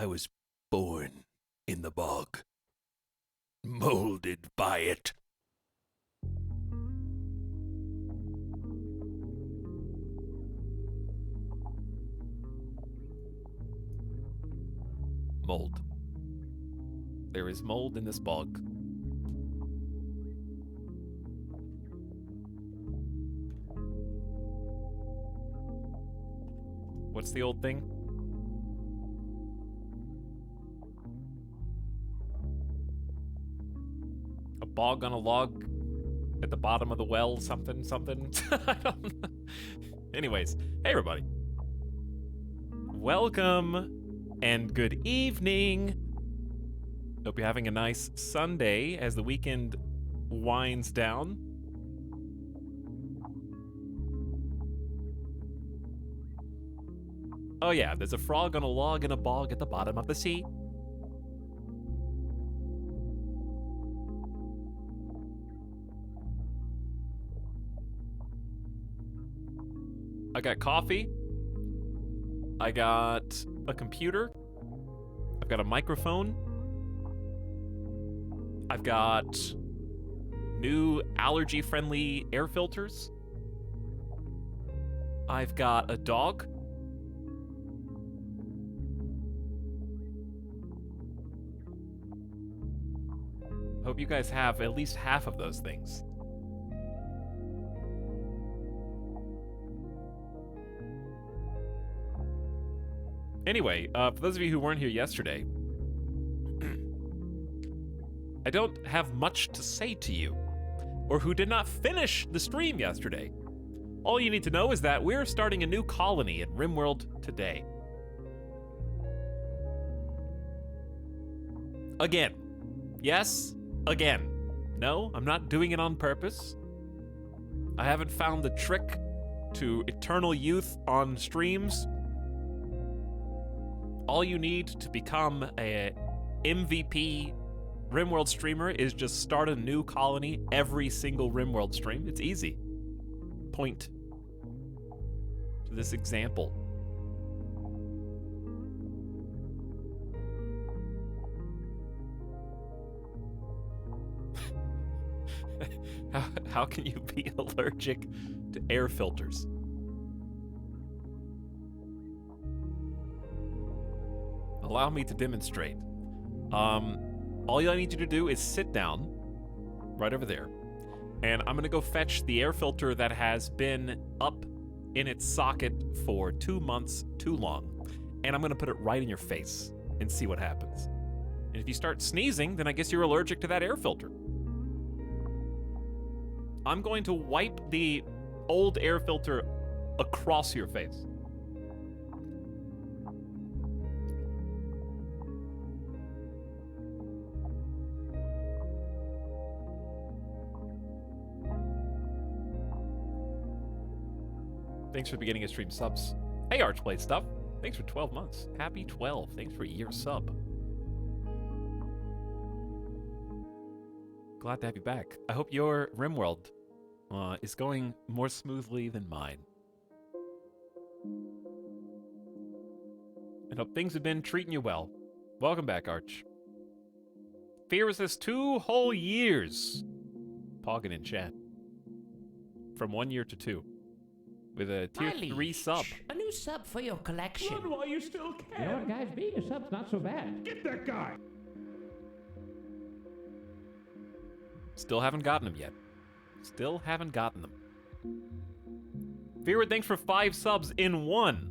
I was born in the bog, molded by it. Mold. There is mold in this bog. What's the old thing? A bog on a log at the bottom of the well, something. I don't know. Anyways, hey everybody. Welcome and good evening. Hope you're having a nice Sunday as the weekend winds down. Oh yeah, there's a frog on a log in a bog at the bottom of the sea. I got coffee. I got a computer. I've got a microphone. I've got new allergy-friendly air filters. I've got a dog. Hope you guys have at least half of those things. Anyway, for those of you who weren't here yesterday, I don't have much to say to you, or who did not finish the stream yesterday. All you need to know is that we're starting a new colony in RimWorld today. Again. Yes, again. No, I'm not doing it on purpose. I haven't found the trick to eternal youth on streams. All you need to become a MVP RimWorld streamer is just start a new colony every single RimWorld stream. It's easy. Point to this example. How can you be allergic to air filters? Allow me to demonstrate. All I need you to do is sit down right over there, and I'm gonna go fetch the air filter that has been up in its socket for 2 months too long, and I'm gonna put it right in your face and see what happens. And if you start sneezing, then I guess you're allergic to that air filter. I'm going to wipe the old air filter across your face. Thanks for beginning of stream subs. Hey, Archblade Stuff. Thanks for 12 months. Happy 12. Thanks for a year sub. Glad to have you back. I hope your RimWorld is going more smoothly than mine. And hope things have been treating you well. Welcome back, Arch. Fear says 2 whole years. Poggin in chat. From 1 year to 2. With a tier 3 sub. A new sub for your collection. Run while you still can. You know what, guys? Being a sub's not so bad. Get that guy. Still haven't gotten them yet. Still haven't gotten them. Fearwood, thanks for 5 subs in 1.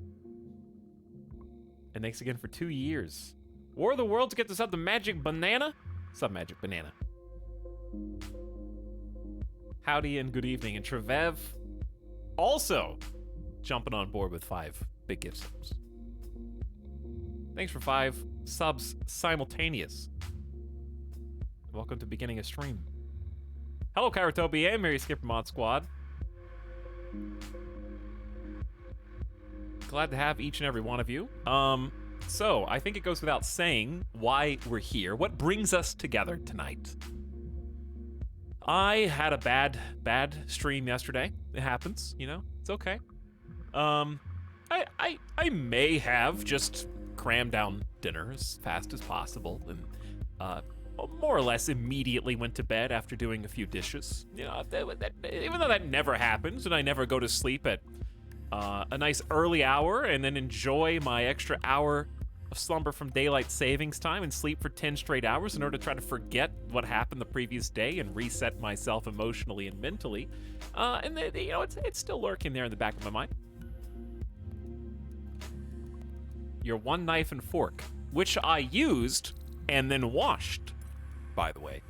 And thanks again for 2 years. War of the Worlds gets us up to Magic Banana. Sub Magic Banana. Howdy and good evening. And Trevev also jumping on board with 5 big gift subs. Thanks for 5 subs simultaneous. Welcome to beginning a stream. Hello, Kairotobi and Mary Skipper Mod Squad. Glad to have each and every one of you. So I think it goes without saying why we're here. What brings us together tonight? I had a bad stream yesterday. It happens, you know. It's okay. I may have just cram down dinner as fast as possible, and more or less immediately went to bed after doing a few dishes. You know, even though that never happens, and I never go to sleep at a nice early hour and then enjoy my extra hour of slumber from daylight savings time and sleep for 10 straight hours in order to try to forget what happened the previous day and reset myself emotionally and mentally. And you know, it's still lurking there in the back of my mind. Your one knife and fork, which I used and then washed, by the way.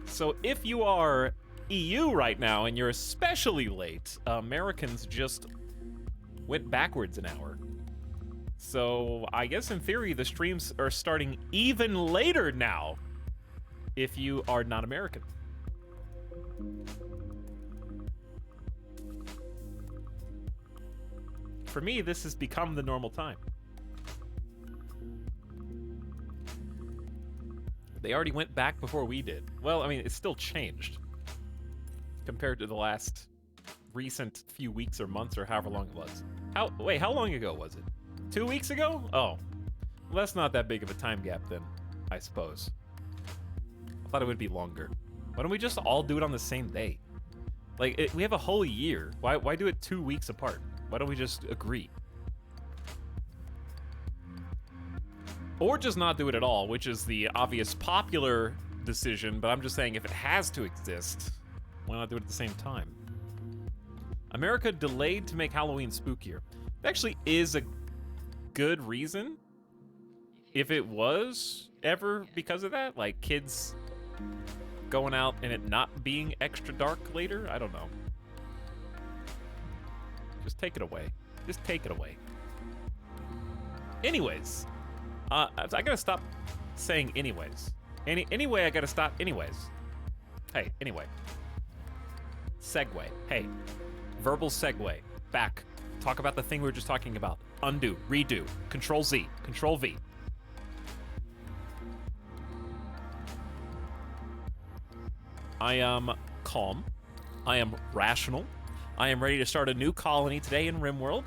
So if you are EU right now and you're especially late, Americans just went backwards an hour. So I guess in theory the streams are starting even later now if you are not American. For me, this has become the normal time. They already went back before we did. Well, I mean, it's still changed compared to the last recent few weeks or months or however long it was. Wait, how long ago was it? 2 weeks ago? Oh, well, that's not that big of a time gap then, I suppose. I thought it would be longer. Why don't we just all do it on the same day? Like, we have a whole year. Why do it 2 weeks apart? Why don't we just agree? Or just not do it at all, which is the obvious popular decision, but I'm just saying if it has to exist, why not do it at the same time? America delayed to make Halloween spookier. It actually is a good reason. If it was ever because of that, like kids going out and it not being extra dark later, I don't know. Just take it away. Just take it away. Anyways, I gotta stop saying anyways. Anyway, I gotta stop anyways. Hey, anyway. Segue. Hey, verbal segue. Back. Talk about the thing we were just talking about. Undo, redo, Control Z, Control V. I am calm. I am rational. I am ready to start a new colony today in RimWorld,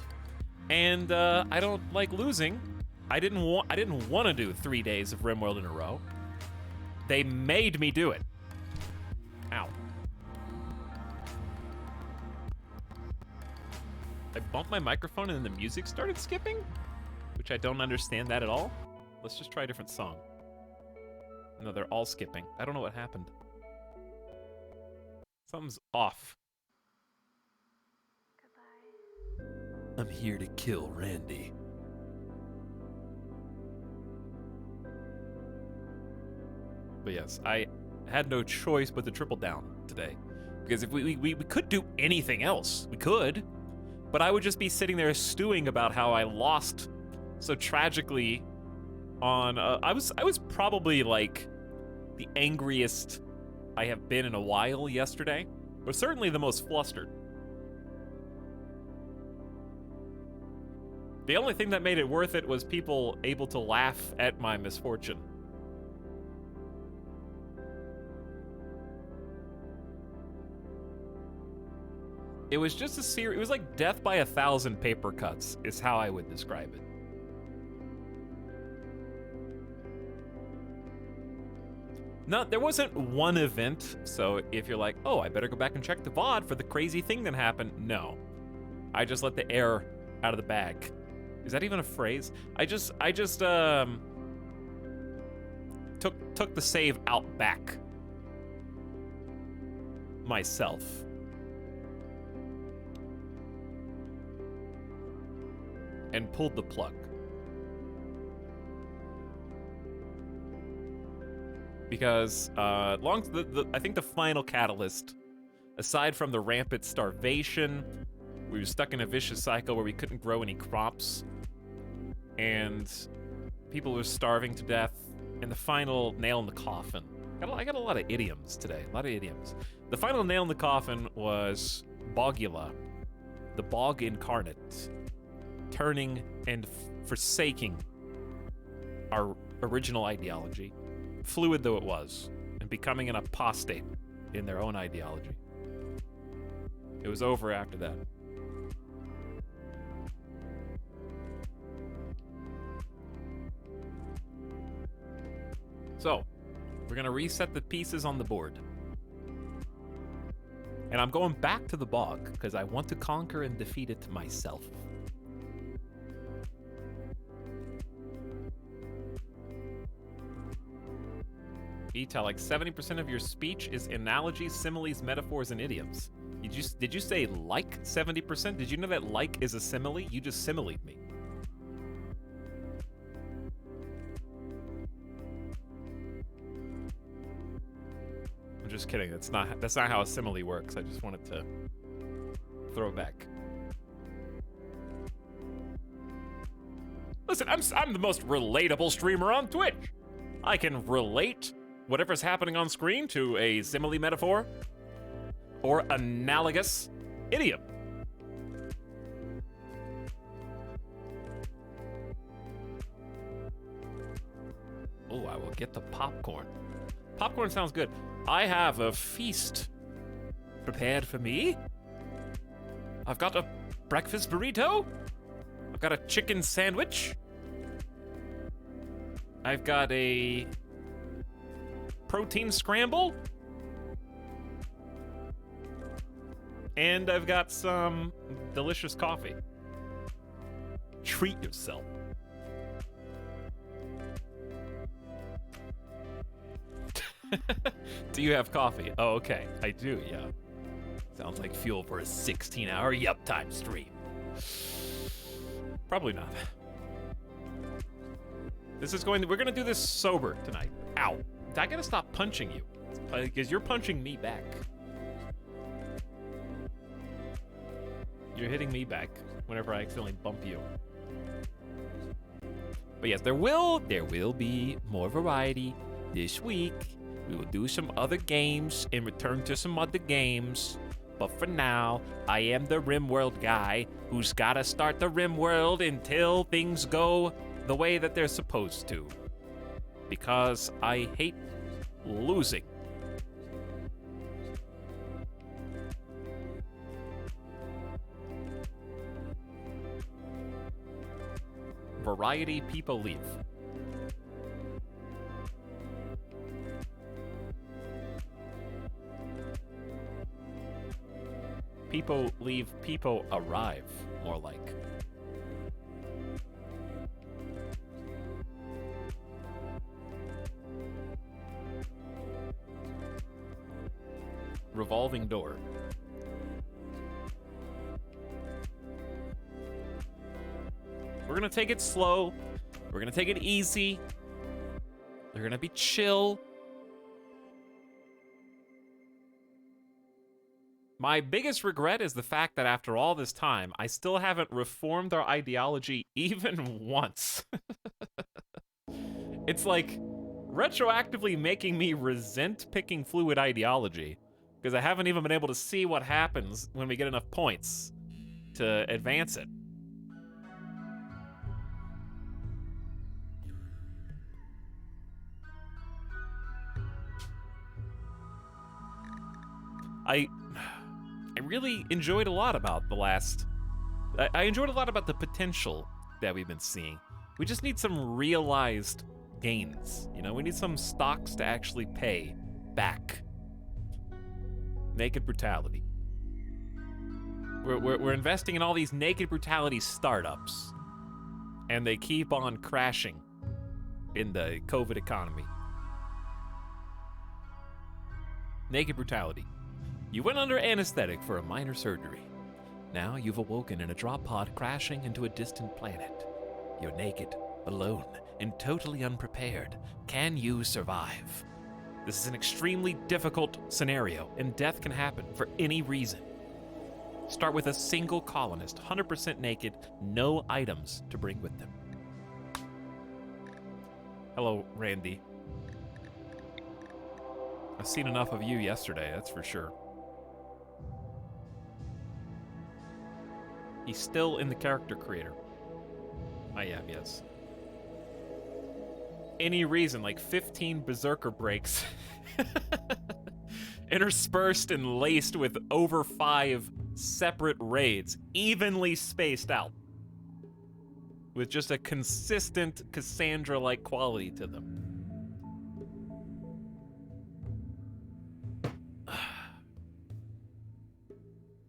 and I don't like losing. I didn't want to do 3 days of RimWorld in a row. They made me do it. Ow. I bumped my microphone and then the music started skipping, which I don't understand that at all. Let's just try a different song. No, they're all skipping. I don't know what happened. Something's off. I'm here to kill Randy. But yes, I had no choice but to triple down today. Because if we could do anything else, we could. But I would just be sitting there stewing about how I lost so tragically on... I was probably like the angriest I have been in a while yesterday. But certainly the most flustered. The only thing that made it worth it was people able to laugh at my misfortune. It was just a series. It was like death by 1,000 paper cuts, is how I would describe it. No, there wasn't one event, so if you're like, oh, I better go back and check the VOD for the crazy thing that happened, no. I just let the air out of the bag. Is that even a phrase? I just took the save out back myself. And pulled the plug. Because I think the final catalyst, aside from the rampant starvation, we were stuck in a vicious cycle where we couldn't grow any crops, and people were starving to death, and the final nail in the coffin. I got a lot of idioms today, a lot of idioms. The final nail in the coffin was Bogula, the bog incarnate, turning and forsaking our original ideology, fluid though it was, and becoming an apostate in their own ideology. It was over after that. So, we're going to reset the pieces on the board. And I'm going back to the BOG because I want to conquer and defeat it myself. Etalyx, 70% of your speech is analogies, similes, metaphors, and idioms. Did you say like 70%? Did you know that like is a simile? You just similed me. I'm just kidding. That's not how a simile works. I just wanted to throw it back. Listen, I'm the most relatable streamer on Twitch. I can relate whatever's happening on screen to a simile metaphor or analogous idiom. Oh, I will get the popcorn. Popcorn sounds good. I have a feast prepared for me. I've got a breakfast burrito. I've got a chicken sandwich. I've got a protein scramble. And I've got some delicious coffee. Treat yourself. Do you have coffee? Oh, okay. I do, yeah. Sounds like fuel for a 16-hour Yup Time stream. Probably not. We're gonna do this sober tonight. Ow. I gotta stop punching you. Because you're punching me back. You're hitting me back whenever I accidentally bump you. But yes, there will be more variety this week. We will do some other games and return to some other games. But for now, I am the RimWorld guy who's gotta start the RimWorld until things go the way that they're supposed to. Because I hate losing. Variety people leave. People leave, people arrive, more like. Revolving door. We're gonna take it slow. We're gonna take it easy. They're gonna be chill. My biggest regret is the fact that after all this time, I still haven't reformed our ideology even once. It's like retroactively making me resent picking fluid ideology because I haven't even been able to see what happens when we get enough points to advance it. I really enjoyed a lot about the last... I enjoyed a lot about the potential that we've been seeing. We just need some realized gains. You know, we need some stocks to actually pay back. Naked brutality. We're investing in all these naked brutality startups, and they keep on crashing in the COVID economy. Naked brutality. You went under anesthetic for a minor surgery. Now you've awoken in a drop pod crashing into a distant planet. You're naked, alone, and totally unprepared. Can you survive? This is an extremely difficult scenario, and death can happen for any reason. Start with a single colonist, 100% naked, no items to bring with them. Hello, Randy. I've seen enough of you yesterday, that's for sure. He's still in the character creator. I am, yes. Any reason, like 15 berserker breaks. Interspersed and laced with over 5 separate raids, evenly spaced out. With just a consistent Cassandra-like quality to them.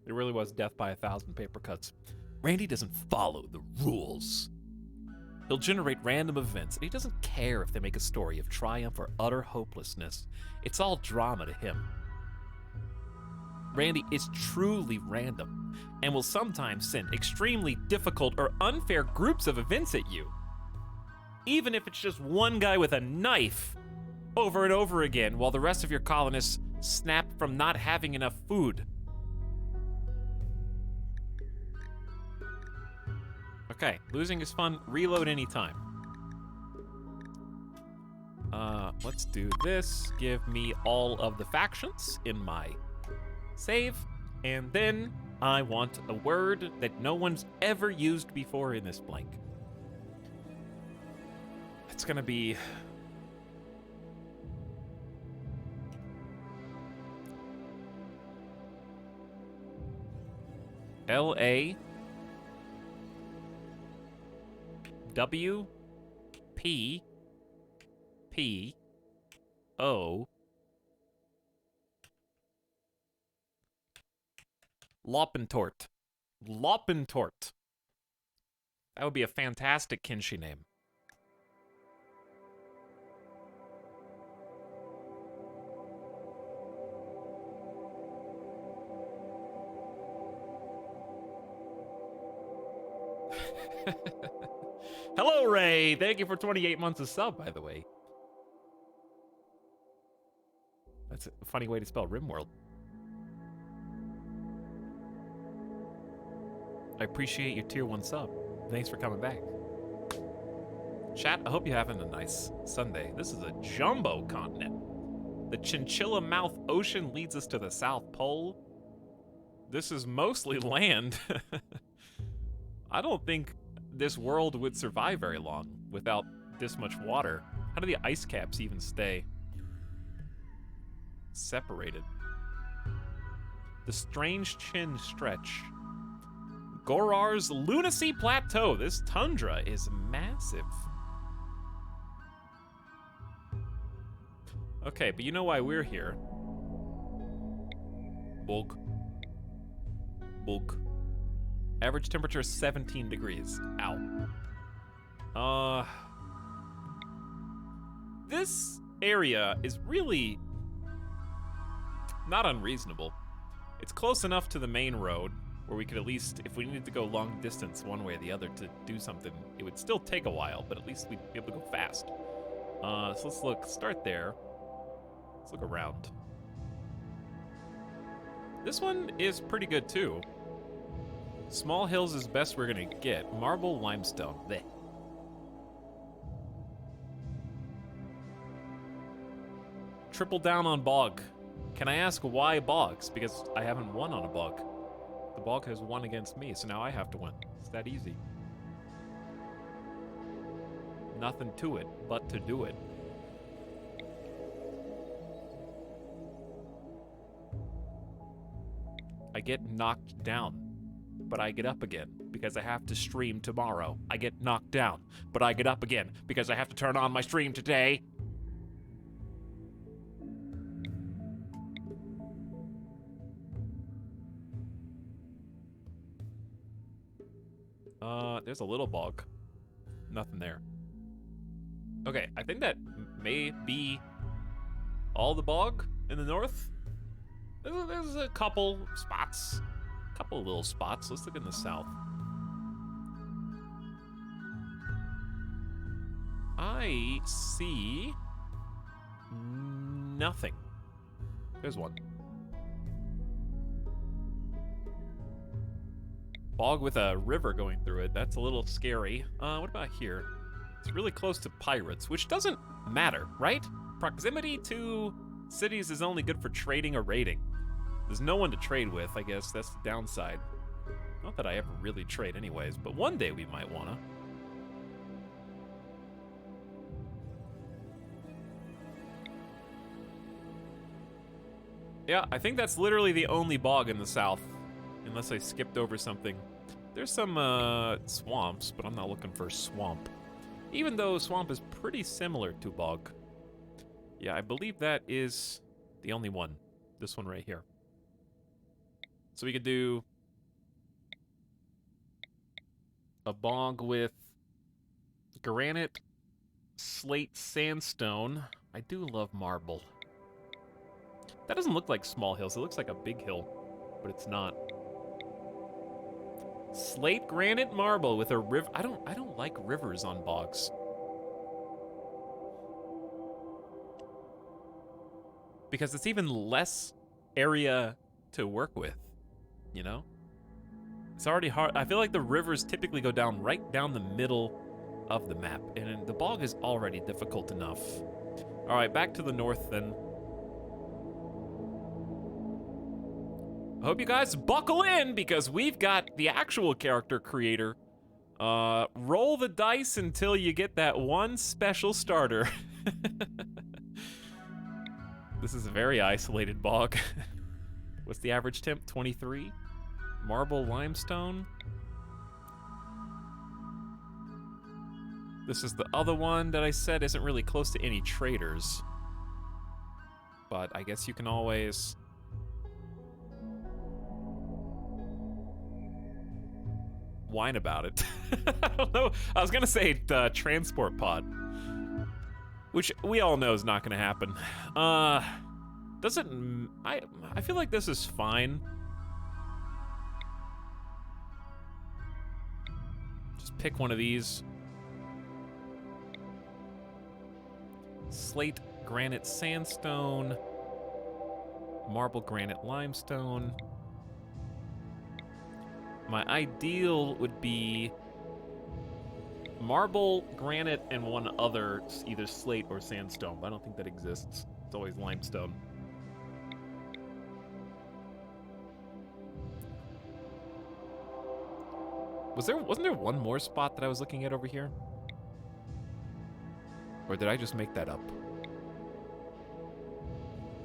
It really was death by 1,000 paper cuts. Randy doesn't follow the rules. He'll generate random events, and he doesn't care if they make a story of triumph or utter hopelessness. It's all drama to him. Randy is truly random, and will sometimes send extremely difficult or unfair groups of events at you. Even if it's just one guy with a knife over and over again while the rest of your colonists snap from not having enough food. Okay, losing is fun. Reload anytime. Let's do this. Give me all of the factions in my save. And then I want a word that no one's ever used before in this blank. It's gonna be... L-A... W P P O Loppentort. Loppentort. That would be a fantastic Kinshi name. Hello, Ray! Thank you for 28 months of sub, by the way. That's a funny way to spell RimWorld. I appreciate your tier 1 sub. Thanks for coming back. Chat, I hope you're having a nice Sunday. This is a jumbo continent. The Chinchilla Mouth Ocean leads us to the South Pole. This is mostly land. I don't think this world would survive very long without this much water. How do the ice caps even stay separated? The Strange Chin Stretch. Gorar's Lunacy Plateau. This tundra is massive. Okay, but you know why we're here. BOG. BOG. Average temperature 17 degrees. Ow. This area is really not unreasonable. It's close enough to the main road where we could at least, if we needed to go long distance one way or the other to do something, it would still take a while, but at least we'd be able to go fast. So let's look, start there. Let's look around. This one is pretty good too. Small hills is best we're gonna get. Marble, limestone. Blech. Triple down on bog. Can I ask why bogs? Because I haven't won on a bog. The bog has won against me, so now I have to win. It's that easy. Nothing to it but to do it. I get knocked down, but I get up again because I have to stream tomorrow. I get knocked down, but I get up again because I have to turn on my stream today. There's a little bog. Nothing there. Okay, I think that may be all the bog in the north. There's a couple spots. A couple little spots. Let's look in the south. I see nothing. There's one. Bog with a river going through it. That's a little scary. What about here? It's really close to pirates, which doesn't matter, right? Proximity to cities is only good for trading or raiding. There's no one to trade with, I guess. That's the downside. Not that I ever really trade anyways, but one day we might wanna. Yeah, I think that's literally the only bog in the south. Unless I skipped over something. There's some swamps, but I'm not looking for swamp. Even though swamp is pretty similar to bog. Yeah, I believe that is the only one. This one right here. So we could do a bog with granite, slate, sandstone. I do love marble. That doesn't look like small hills. It looks like a big hill, but it's not. Slate, granite, marble with a river. I don't like rivers on bogs. Because it's even less area to work with, you know? It's already hard. I feel like the rivers typically go down right down the middle of the map, and the bog is already difficult enough. All right, back to the north then. I hope you guys buckle in because we've got the actual character creator. Roll the dice until you get that one special starter. This is a very isolated bog. What's the average temp? 23? Marble limestone. This is the other one that I said isn't really close to any traders. But I guess you can always... whine about it. I don't know. I was gonna say the transport pod. Which we all know is not gonna happen. Doesn't... I feel like this is fine. Just pick one of these. Slate, granite, sandstone. Marble, granite, limestone. My ideal would be marble, granite, and one other, either slate or sandstone, but I don't think that exists. It's always limestone. Wasn't there one more spot that I was looking at over here? Or did I just make that up?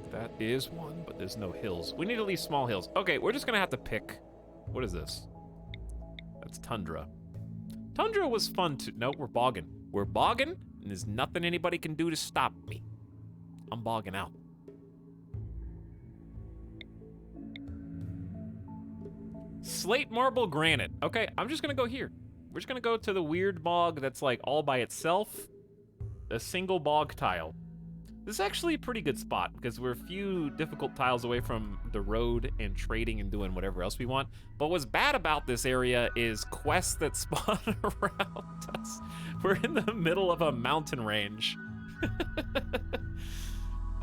That is one, but there's no hills. We need at least small hills. Okay, we're just gonna have to pick. What is this? That's tundra. Tundra was fun too. No, we're bogging. We're bogging, and there's nothing anybody can do to stop me. I'm bogging out. Slate, marble, granite. Okay, I'm just gonna go here. We're just gonna go to the weird bog that's like all by itself. A single bog tile. This is actually a pretty good spot because we're a few difficult tiles away from the road and trading and doing whatever else we want. But what's bad about this area is quests that spawn around us. We're in the middle of a mountain range.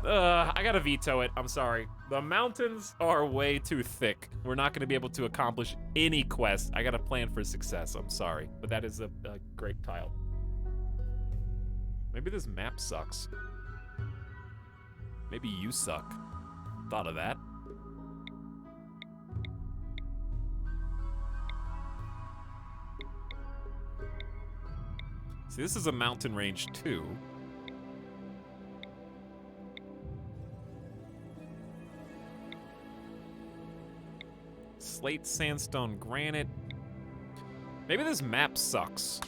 I gotta veto it. I'm sorry. The mountains are way too thick. We're not gonna be able to accomplish any quest. I gotta plan for success. I'm sorry. But that is a great tile. Maybe this map sucks. Maybe you suck. Thought of that. See, this is a mountain range too. Slate, sandstone, granite. Maybe this map sucks.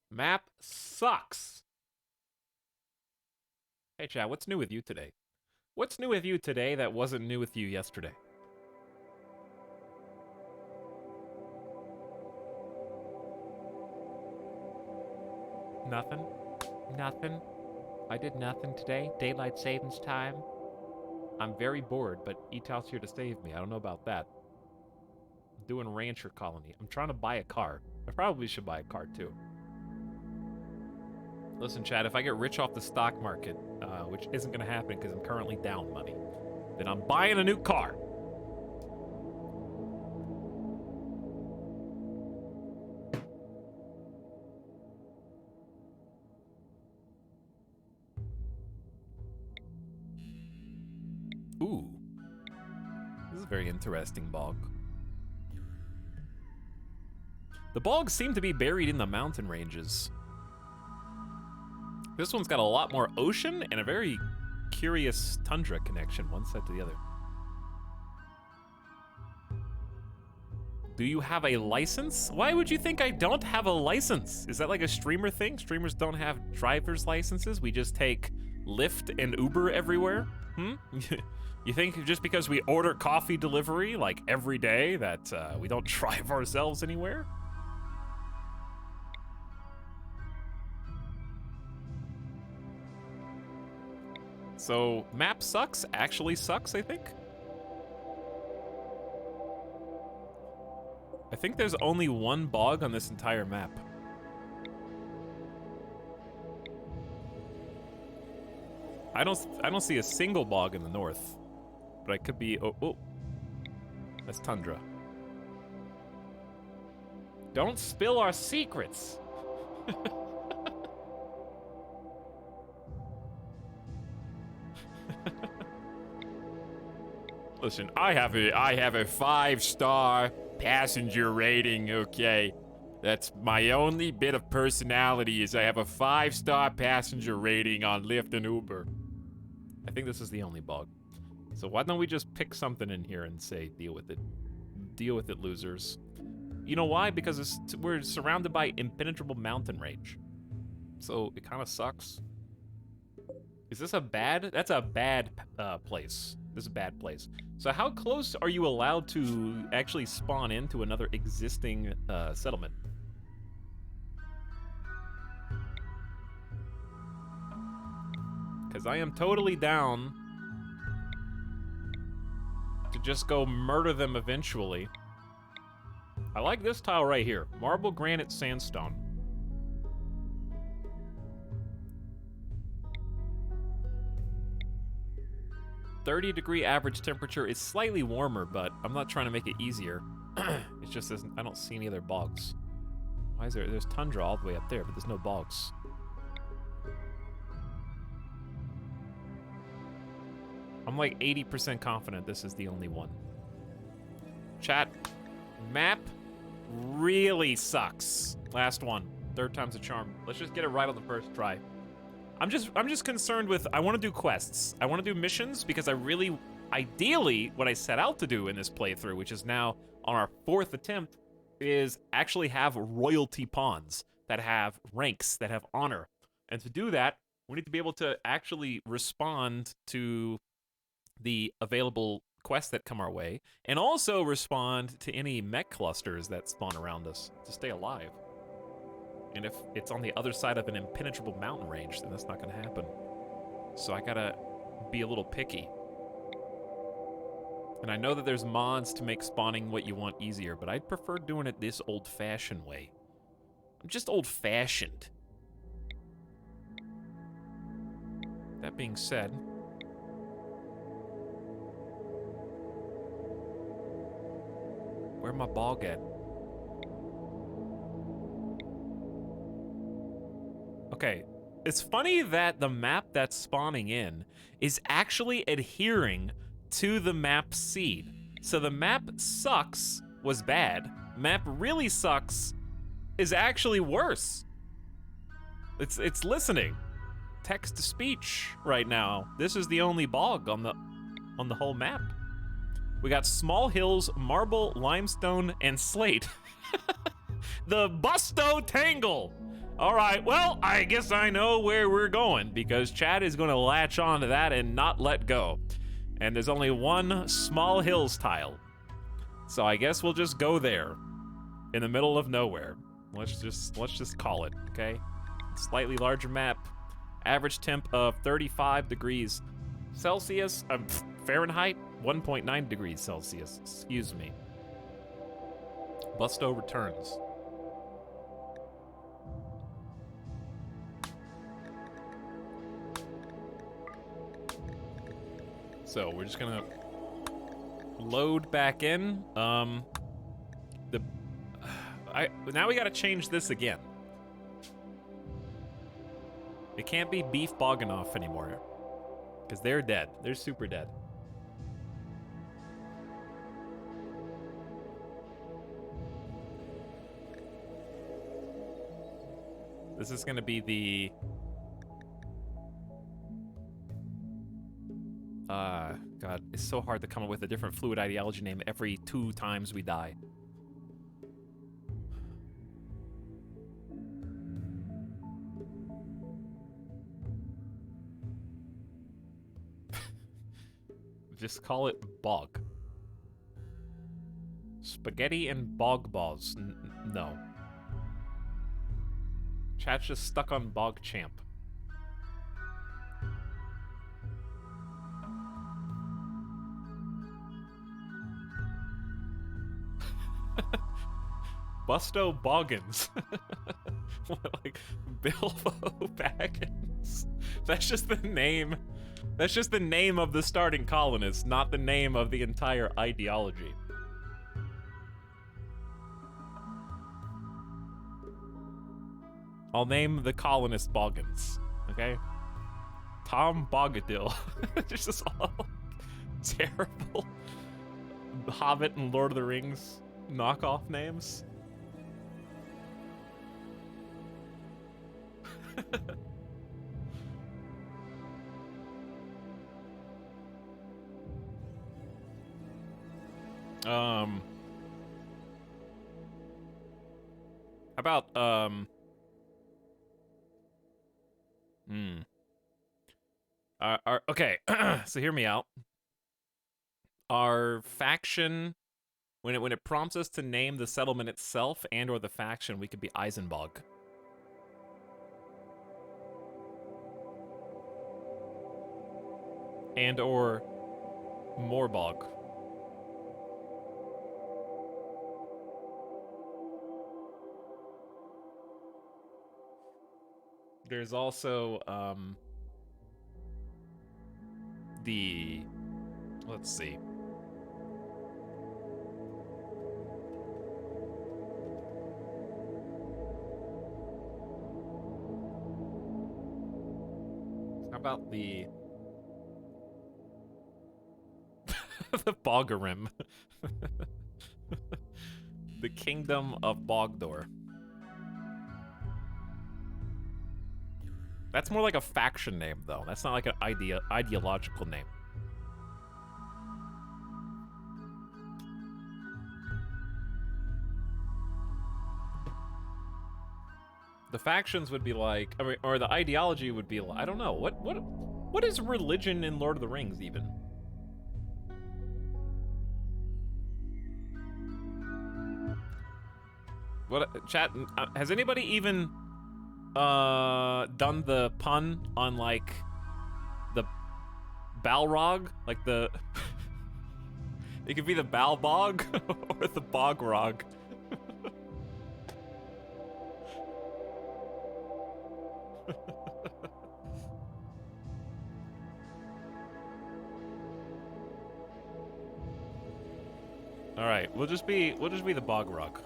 Map sucks. Hey, Chad, what's new with you today? What's new with you today that wasn't new with you yesterday? Nothing? Nothing? I did nothing today. Daylight savings time. I'm very bored, but Etalyx here to save me. I don't know about that. I'm doing rancher colony. I'm trying to buy a car. I probably should buy a car too. Listen, Chad, if I get rich off the stock market, which isn't going to happen because I'm currently down money, then I'm buying a new car. Ooh. This is a very interesting bog. The bogs seem to be buried in the mountain ranges. This one's got a lot more ocean and a very curious tundra connection, one side to the other. Do you have a license? Why would you think I don't have a license? Is that like a streamer thing? Streamers don't have driver's licenses? We just take Lyft and Uber everywhere? You think just because we order coffee delivery like every day that we don't drive ourselves anywhere? So map sucks, actually sucks, I think. I think there's only one bog on this entire map. I don't see a single bog in the north. But I could be oh. That's tundra. Don't spill our secrets. Listen, I have a 5-star passenger rating, okay? That's my only bit of personality is I have a 5-star passenger rating on Lyft and Uber. I think this is the only bug. So why don't we just pick something in here and say, deal with it. Deal with it, losers. You know why? Because we're surrounded by impenetrable mountain range. So it kind of sucks. Is this a bad? That's a bad place. This is a bad place. So how close are you allowed to actually spawn into another existing settlement? Because I am totally down to just go murder them eventually. I like this tile right here. Marble, granite, sandstone. .30-degree average temperature is slightly warmer, but I'm not trying to make it easier. It's just I don't see any other bogs. Why is there's tundra all the way up there, but there's no bogs. I'm like 80% confident this is the only one. Chat, map really sucks. Last one. Third time's a charm. Let's just get it right on the first try. I'm just concerned with, I want to do quests. I want to do missions because I really, ideally, what I set out to do in this playthrough, which is now on our 4th attempt, is actually have royalty pawns that have ranks, that have honor. And to do that, we need to be able to actually respond to the available quests that come our way, and also respond to any mech clusters that spawn around us to stay alive. And if it's on the other side of an impenetrable mountain range, then that's not gonna happen. So I gotta be a little picky. And I know that there's mods to make spawning what you want easier, but I'd prefer doing it this old-fashioned way. I'm just old-fashioned. That being said, where my bog at? Okay, it's funny that the map that's spawning in is actually adhering to the map seed. So the map sucks was bad. Map really sucks is actually worse. It's listening. Text to speech right now. This is the only bog on the whole map. We got small hills, marble, limestone, and slate. The Busto Tangle. All right, well, I guess I know where we're going because Chad is going to latch on to that and not let go. And there's only one small hills tile. So I guess we'll just go there in the middle of nowhere. Let's just call it, okay? Slightly larger map. Average temp of 35 degrees Celsius, Fahrenheit, 1.9 degrees Celsius, excuse me. Busto returns. So we're just gonna load back in. Now we gotta change this again. It can't be Beef Boganoff anymore. Because they're dead. They're super dead. This is gonna be the... God, it's so hard to come up with a different fluid ideology name every 2 times we die. Just call it bog. Spaghetti and bog balls. No. Chat's just stuck on bog champ. Busto Boggins. Like Bilbo Baggins. That's just the name. That's just the name of the starting colonists, not the name of the entire ideology. I'll name the colonist Boggins, okay? Tom Boggadill. Just all terrible Hobbit and Lord of the Rings knockoff names. How about, okay, so hear me out. Our faction, when it prompts us to name the settlement itself and or the faction, we could be Eisenbog. And or Morbog. There's also, let's see. How about the the Bogarim? The Kingdom of Bogdor. That's more like a faction name, though. That's not like an ideological name. The factions would be like, I mean, or the ideology would be like, I don't know, what is religion in Lord of the Rings even? What, chat, has anybody even done the pun on like the Balrog? Like the it could be the Balbog or the Bogrog. All right, we'll just be the Bogrog.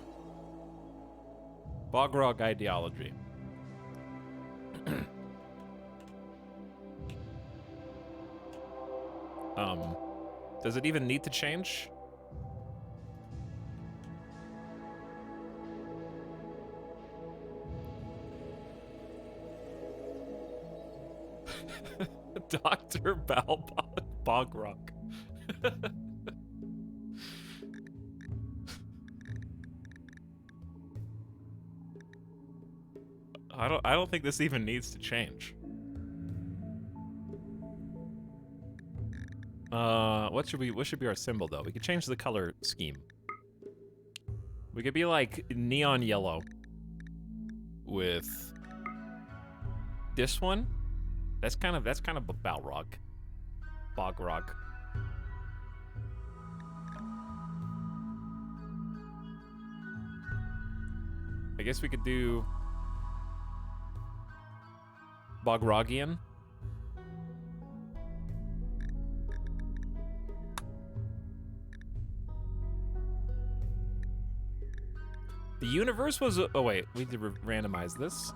Bogrog ideology. Does it even need to change? Dr. Bogrog. I don't think this even needs to change. What should be our symbol though? We could change the color scheme. We could be like neon yellow with this one. That's kind of a Balrog. Bogrog. I guess we could do Bogrogian. The universe was oh wait, we need to randomize this.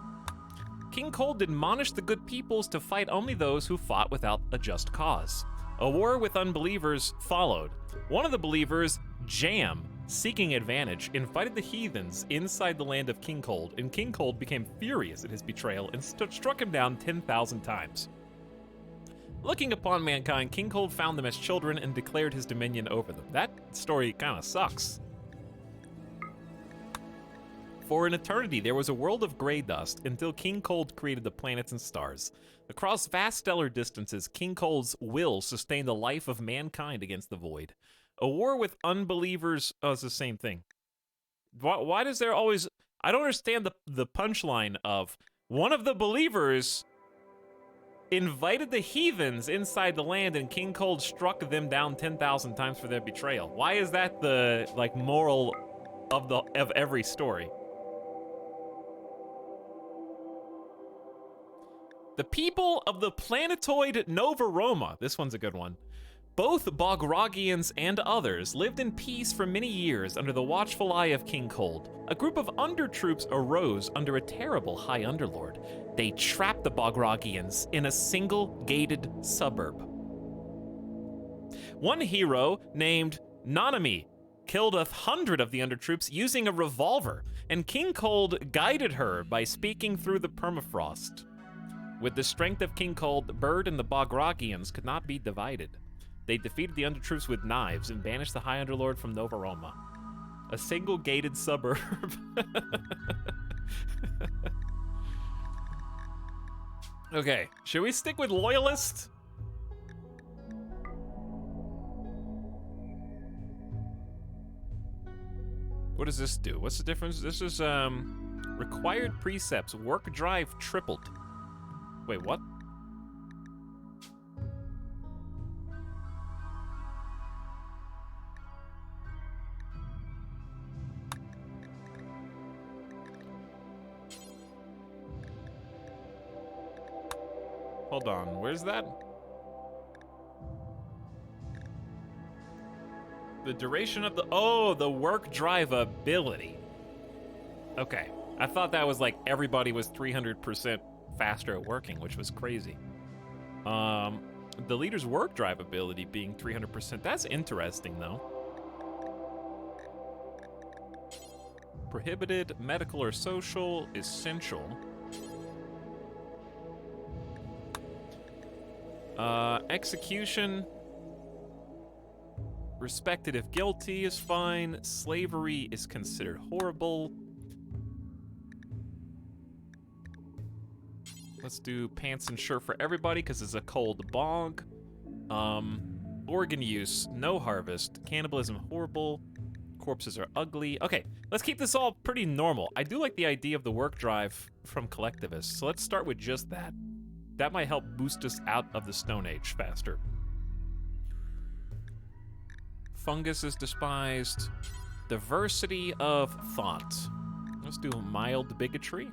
King Cold admonished the good peoples to fight only those who fought without a just cause. A war with unbelievers followed. One of the believers, Jam, seeking advantage, invited the heathens inside the land of King Cold, and King Cold became furious at his betrayal and struck him down 10,000 times. Looking upon mankind, King Cold found them as children and declared his dominion over them. That story kind of sucks. For an eternity, there was a world of gray dust until King Cold created the planets and stars. Across vast stellar distances, King Cold's will sustained the life of mankind against the void. A war with unbelievers... Oh, it's the same thing. Why does there always... I don't understand the punchline of one of the believers invited the heathens inside the land and King Cold struck them down 10,000 times for their betrayal. Why is that the, like, moral of every story? The people of the planetoid Nova Roma, this one's a good one, both Bogrogians and others lived in peace for many years under the watchful eye of King Cold. A group of undertroops arose under a terrible High Underlord. They trapped the Bogrogians in a single gated suburb. One hero named Nanami killed 100 of the undertroops using a revolver, and King Cold guided her by speaking through the permafrost. With the strength of King Cold, Bird and the Bogrogians could not be divided. They defeated the undertroops with knives and banished the High Underlord from Nova Roma. A single gated suburb. Okay, should we stick with Loyalist? What does this do? What's the difference? This is, required precepts. Work drive tripled. Wait, what? Hold on, where's that? The duration of the... Oh, the work drive ability. Okay. I thought that was like everybody was 300% faster at working, which was crazy. The leader's work drive ability being 300%. That's interesting, though. Prohibited, medical or social, essential. Execution. Respected if guilty is fine. Slavery is considered horrible. Let's do pants and shirt for everybody because it's a cold bog. Organ use, no harvest. Cannibalism, horrible. Corpses are ugly. Okay, let's keep this all pretty normal. I do like the idea of the work drive from collectivists, so let's start with just that. That might help boost us out of the Stone Age faster. Fungus is despised. Diversity of thought. Let's do mild bigotry.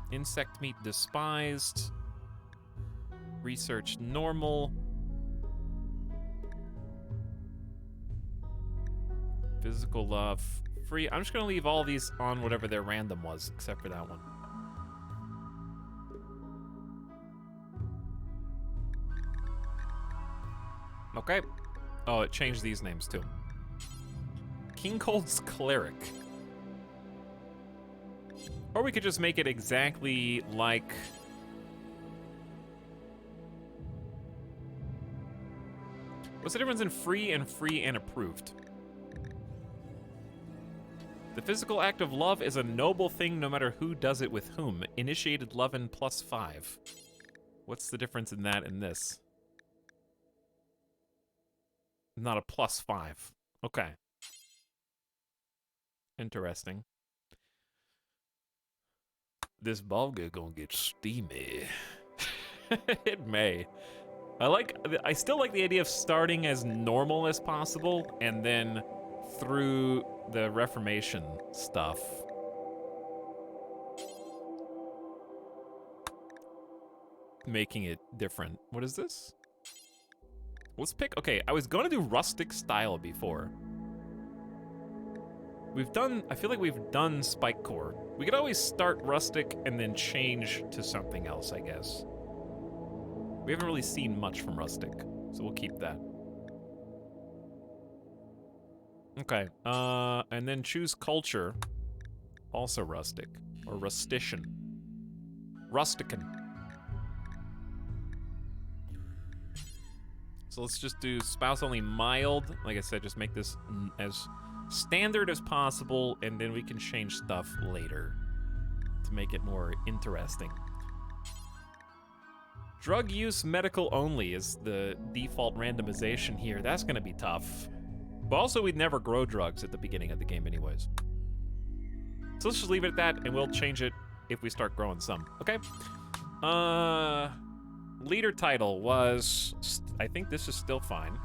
Insect meat despised. Research normal. Physical love free. I'm just gonna leave all these on whatever their random was, except for that one. Okay. Oh, it changed these names too. King Cold's Cleric. Or we could just make it exactly like... What's the difference in free and approved? The physical act of love is a noble thing no matter who does it with whom. Initiated love in +5. What's the difference in that and this? Not a +5. Okay. Interesting. This bulga gonna get steamy. It may. I still like the idea of starting as normal as possible and then through the Reformation stuff. Making it different. What is this? Let's pick, okay, I was gonna do rustic style before. I feel like we've done spike core. We could always start rustic and then change to something else, I guess. We haven't really seen much from rustic, so we'll keep that. Okay, and then choose culture. Also rustic, or rustician. Rustican. So let's just do spouse only mild. Like I said, just make this as standard as possible, and then we can change stuff later to make it more interesting. Drug use medical only is the default randomization here. That's gonna be tough. But also, we'd never grow drugs at the beginning of the game anyways. So let's just leave it at that, and we'll change it if we start growing some, okay? Leader title was, I think this is still fine.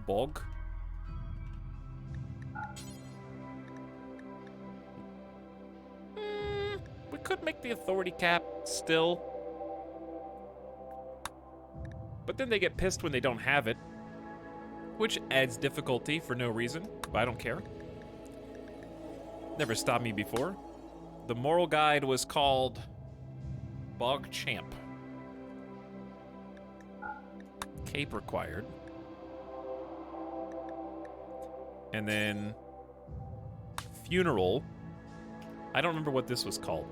BOG. We could make the authority cap still. But then they get pissed when they don't have it, which adds difficulty for no reason, but I don't care. Never stopped me before. The moral guide was called BOG Champ. Cape required. And then funeral. I don't remember what this was called.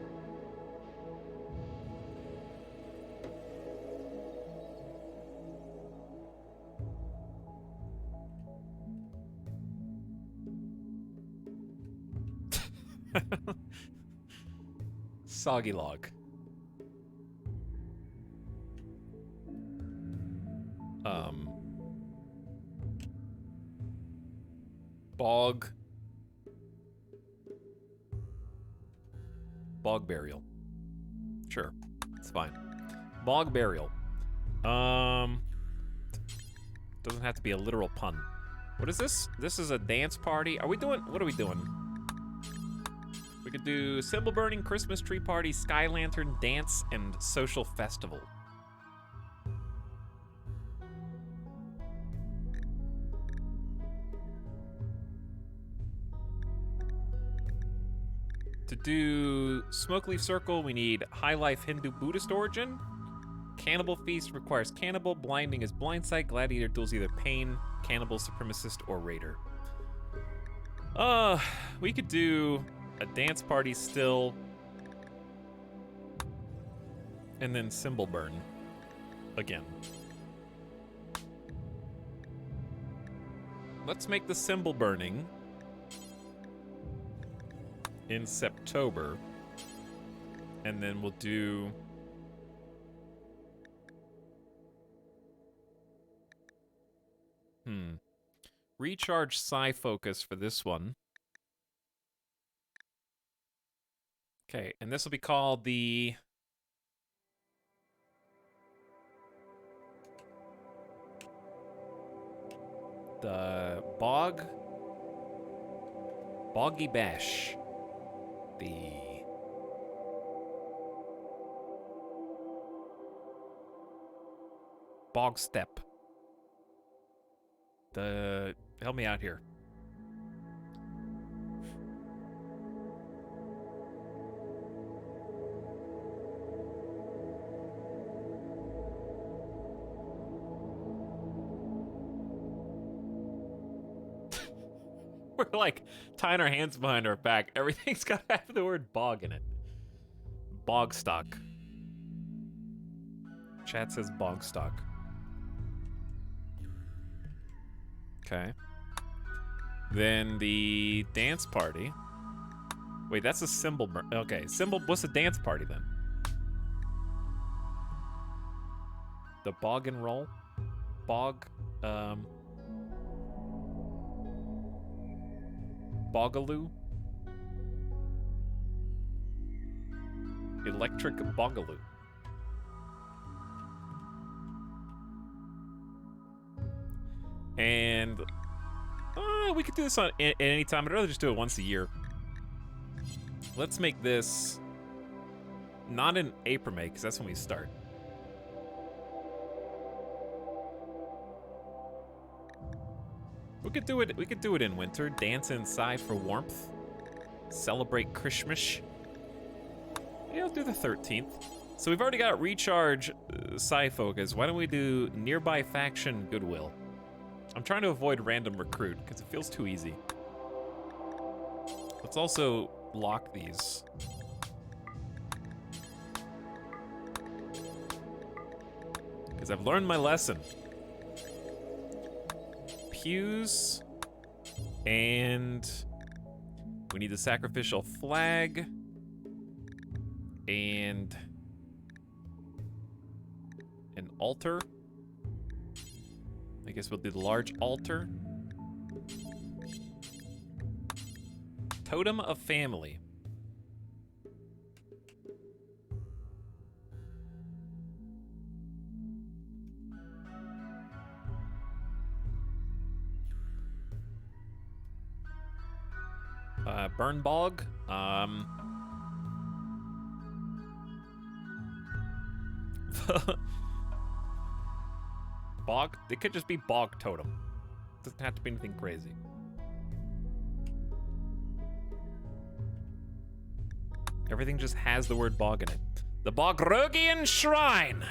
Soggy log. Bog burial. Sure, it's fine. Bog burial. Doesn't have to be a literal pun. What is this? This is a dance party. Are we doing? What are we doing? We could do symbol burning, Christmas tree party, sky lantern, dance, and social festival. To do smoke leaf circle, we need high life Hindu Buddhist origin. Cannibal feast requires cannibal. Blinding is blindsight. Gladiator duels either pain, cannibal, supremacist, or raider. We could do a dance party still, and then symbol burn again. Let's make the symbol burning in September, and then we'll do recharge psi focus for this one. Okay, and this will be called the Boggy Bash. The Bog Step. Help me out here. We're like tying our hands behind our back. Everything's got to have the word bog in it. Bog stock. Chat says bog stock. Okay. Then the dance party. Wait, that's a symbol. Okay, symbol. What's the dance party then? The bog and roll? Bog. Bogaloo? Electric Bogaloo. And we could do this at any time. I'd rather just do it once a year. Let's make this not in April, May, because that's when we start. We could do it in winter. Dance inside for warmth. Celebrate Christmas. Yeah, I'll do the 13th. So we've already got recharge psi focus. Why don't we do nearby faction goodwill? I'm trying to avoid random recruit because it feels too easy. Let's also lock these. Because I've learned my lesson. Pews And we need the sacrificial flag. And an altar. I guess we'll do the large altar. Totem of family. Burn bog. Bog? It could just be bog totem. Doesn't have to be anything crazy. Everything just has the word bog in it. The Bogrogian Shrine!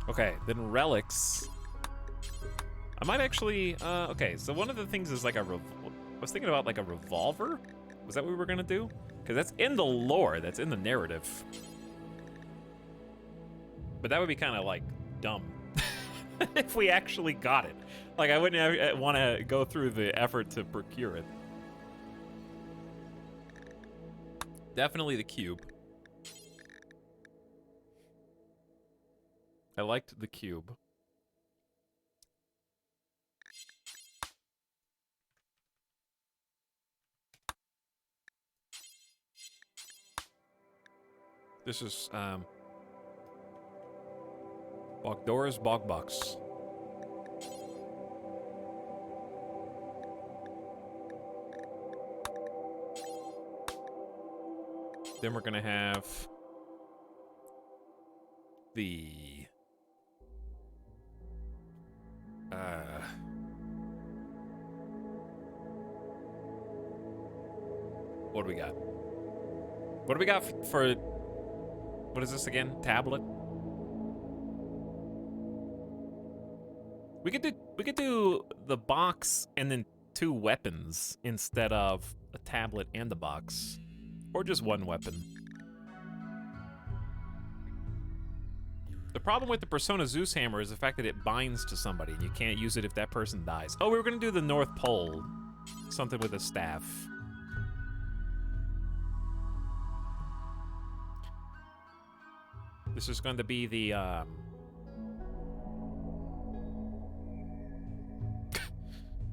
Okay, then relics. I might actually, okay, so one of the things is like I was thinking about like a revolver. Was that what we were gonna do? Because that's in the lore, that's in the narrative. But that would be kind of like dumb if we actually got it. Like I wouldn't want to go through the effort to procure it. Definitely the cube. I liked the cube. This is, Bog doors, bog box. Then we're gonna have the what do we got? What do we got for what is this again? Tablet? We could do the box and then 2 weapons instead of a tablet and the box. Or just 1 weapon. The problem with the Persona Zeus hammer is the fact that it binds to somebody and you can't use it if that person dies. Oh, we were gonna do the North Pole. Something with a staff. This is going to be the,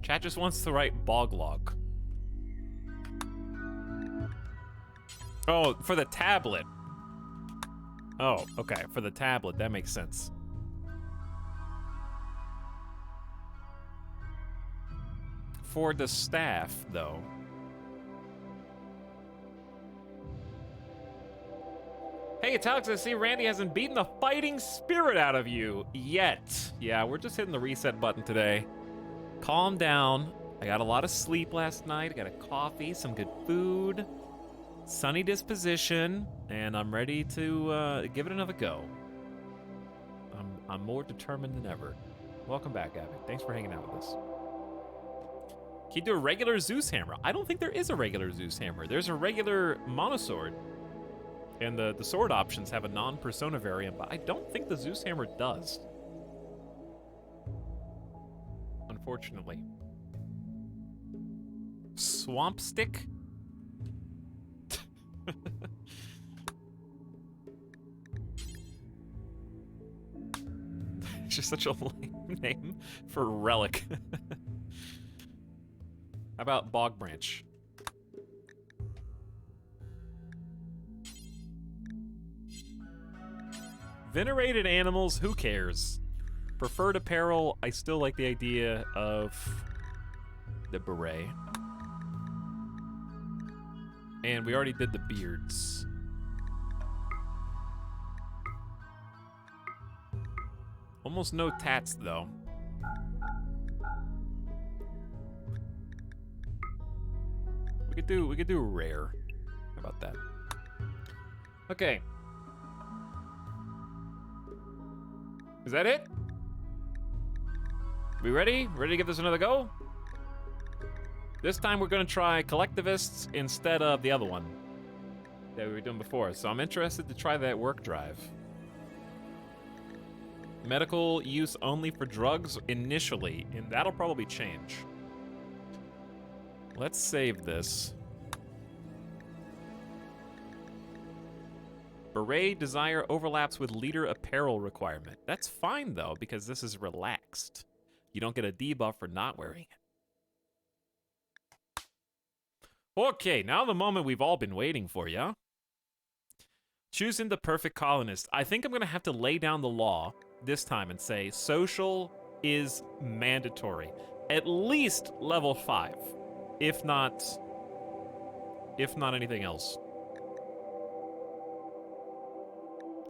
Chat just wants to write bog log. Oh, for the tablet. Oh, okay, for the tablet, that makes sense. For the staff, though. Hey, Etalyx, I see Randy hasn't beaten the fighting spirit out of you yet. Yeah, we're just hitting the reset button today. Calm down. I got a lot of sleep last night. I got a coffee, some good food, sunny disposition, and I'm ready to give it another go. I'm more determined than ever. Welcome back, Abby. Thanks for hanging out with us. Can you do a regular Zeus hammer? I don't think there is a regular Zeus hammer. There's a regular monosword. And the sword options have a non-persona variant, but I don't think the Zeus hammer does. Unfortunately. Swamp stick? It's just such a lame name for relic. How about bog branch? Venerated animals, who cares? Preferred apparel, I still like the idea of the beret. And we already did the beards. Almost no tats, though. We could do rare. How about that? Okay. Is that it? We ready? Ready to give this another go? This time we're gonna try collectivists instead of the other one that we were doing before. So I'm interested to try that work drive. Medical use only for drugs initially, and that'll probably change. Let's save this. Beret desire overlaps with leader apparel requirement. That's fine, though, because this is relaxed. You don't get a debuff for not wearing it. Okay, now the moment we've all been waiting for, yeah? Choosing the perfect colonist. I think I'm going to have to lay down the law this time and say social is mandatory. At least level 5, if not anything else.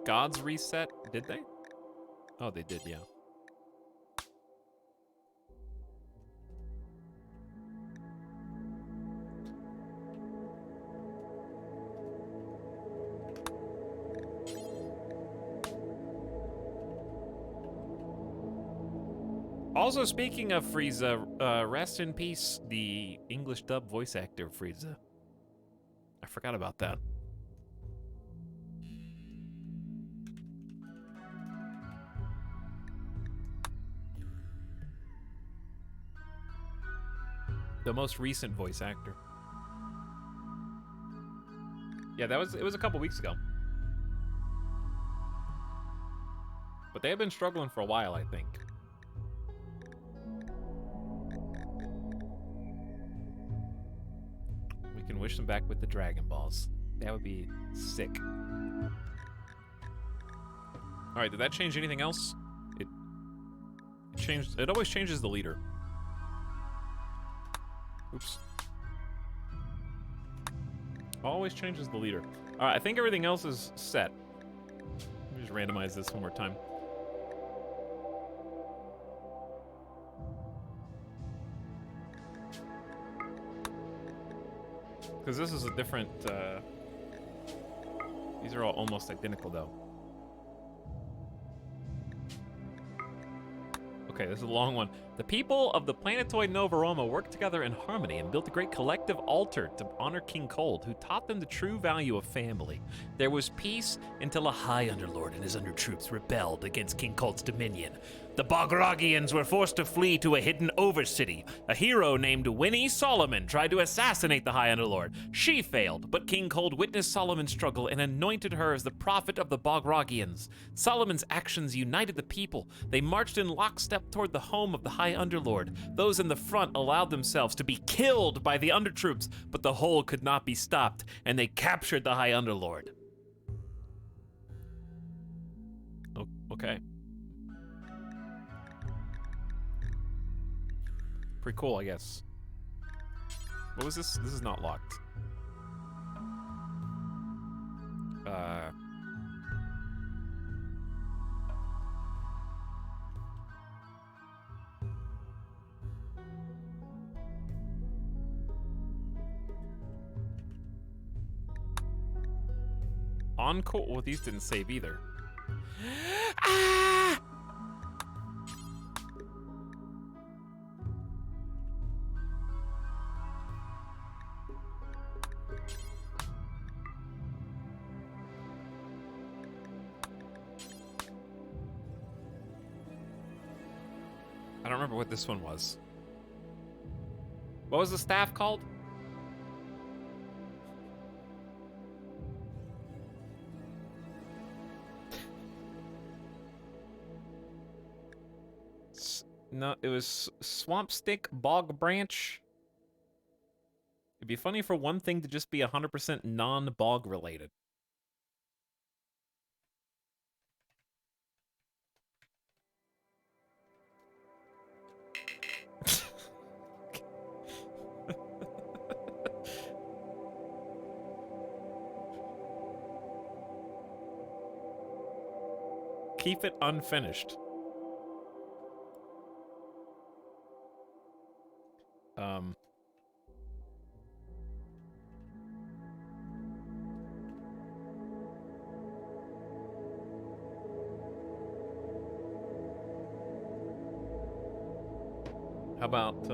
Gods reset, did they? Oh, they did, yeah. Also, speaking of Frieza, rest in peace, the English dub voice actor of Frieza. I forgot about that. The most recent voice actor. Yeah, it was a couple weeks ago. But they have been struggling for a while, I think. We can wish them back with the Dragon Balls. That would be sick. Alright, did that change anything else? It changed. It always changes the leader. Oops. Always changes the leader. Alright, I think everything else is set. Let me just randomize this one more time. Because this is a different, these are all almost identical, though. Okay, this is a long one. The people of the planetoid Nova Roma worked together in harmony and built a great collective altar to honor King Cold, who taught them the true value of family. There was peace until a High Underlord and his undertroops rebelled against King Cold's dominion. The Bogragians were forced to flee to a hidden overcity. A hero named Winnie Solomon tried to assassinate the High Underlord. She failed, but King Cold witnessed Solomon's struggle and anointed her as the prophet of the Bogragians. Solomon's actions united the people. They marched in lockstep toward the home of the High Underlord. Those in the front allowed themselves to be killed by the undertroops, but the whole could not be stopped, and they captured the High Underlord. Oh, okay. Pretty cool, I guess. What was this? This is not locked. Encore? Well, these didn't save either. Ah! I don't remember what this one was. What was the staff called? No, it was Swamp Stick Bog Branch. It'd be funny for one thing to just be 100% non-bog related. Keep it unfinished. How about,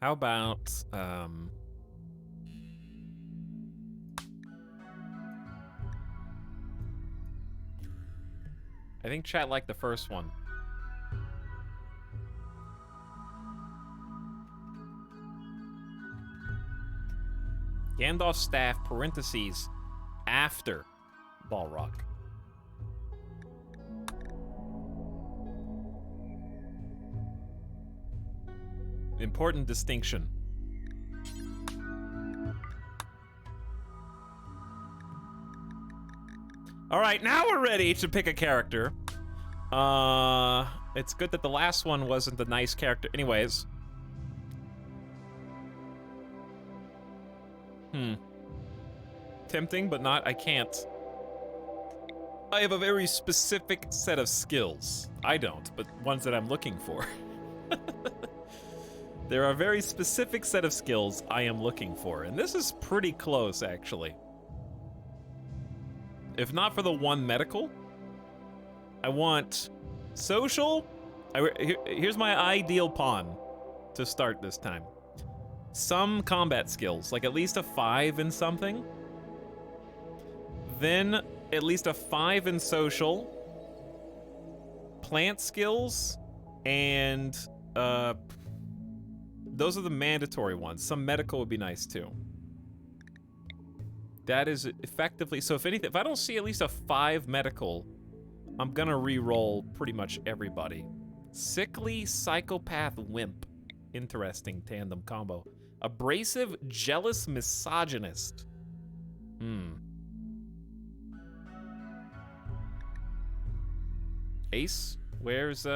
how about, I think chat liked the first one. Gandalf's staff, parentheses, after Balrog. Important distinction. All right, now we're ready to pick a character. It's good that the last one wasn't the nice character. Anyways. Tempting, but not. I can't. I have a very specific set of skills. I don't, but ones that I'm looking for. There are a very specific set of skills I am looking for, and this is pretty close, actually. If not for the one medical, I want social. Here's my ideal pawn to start this time. Some combat skills, like at least a 5 in something. Then at least a 5 in social. Plant skills, and those are the mandatory ones. Some medical would be nice too. That is effectively, so if anything, if I don't see at least a 5 medical, I'm gonna re-roll pretty much everybody. Sickly psychopath wimp. Interesting tandem combo. Abrasive, jealous misogynist. Ace, where's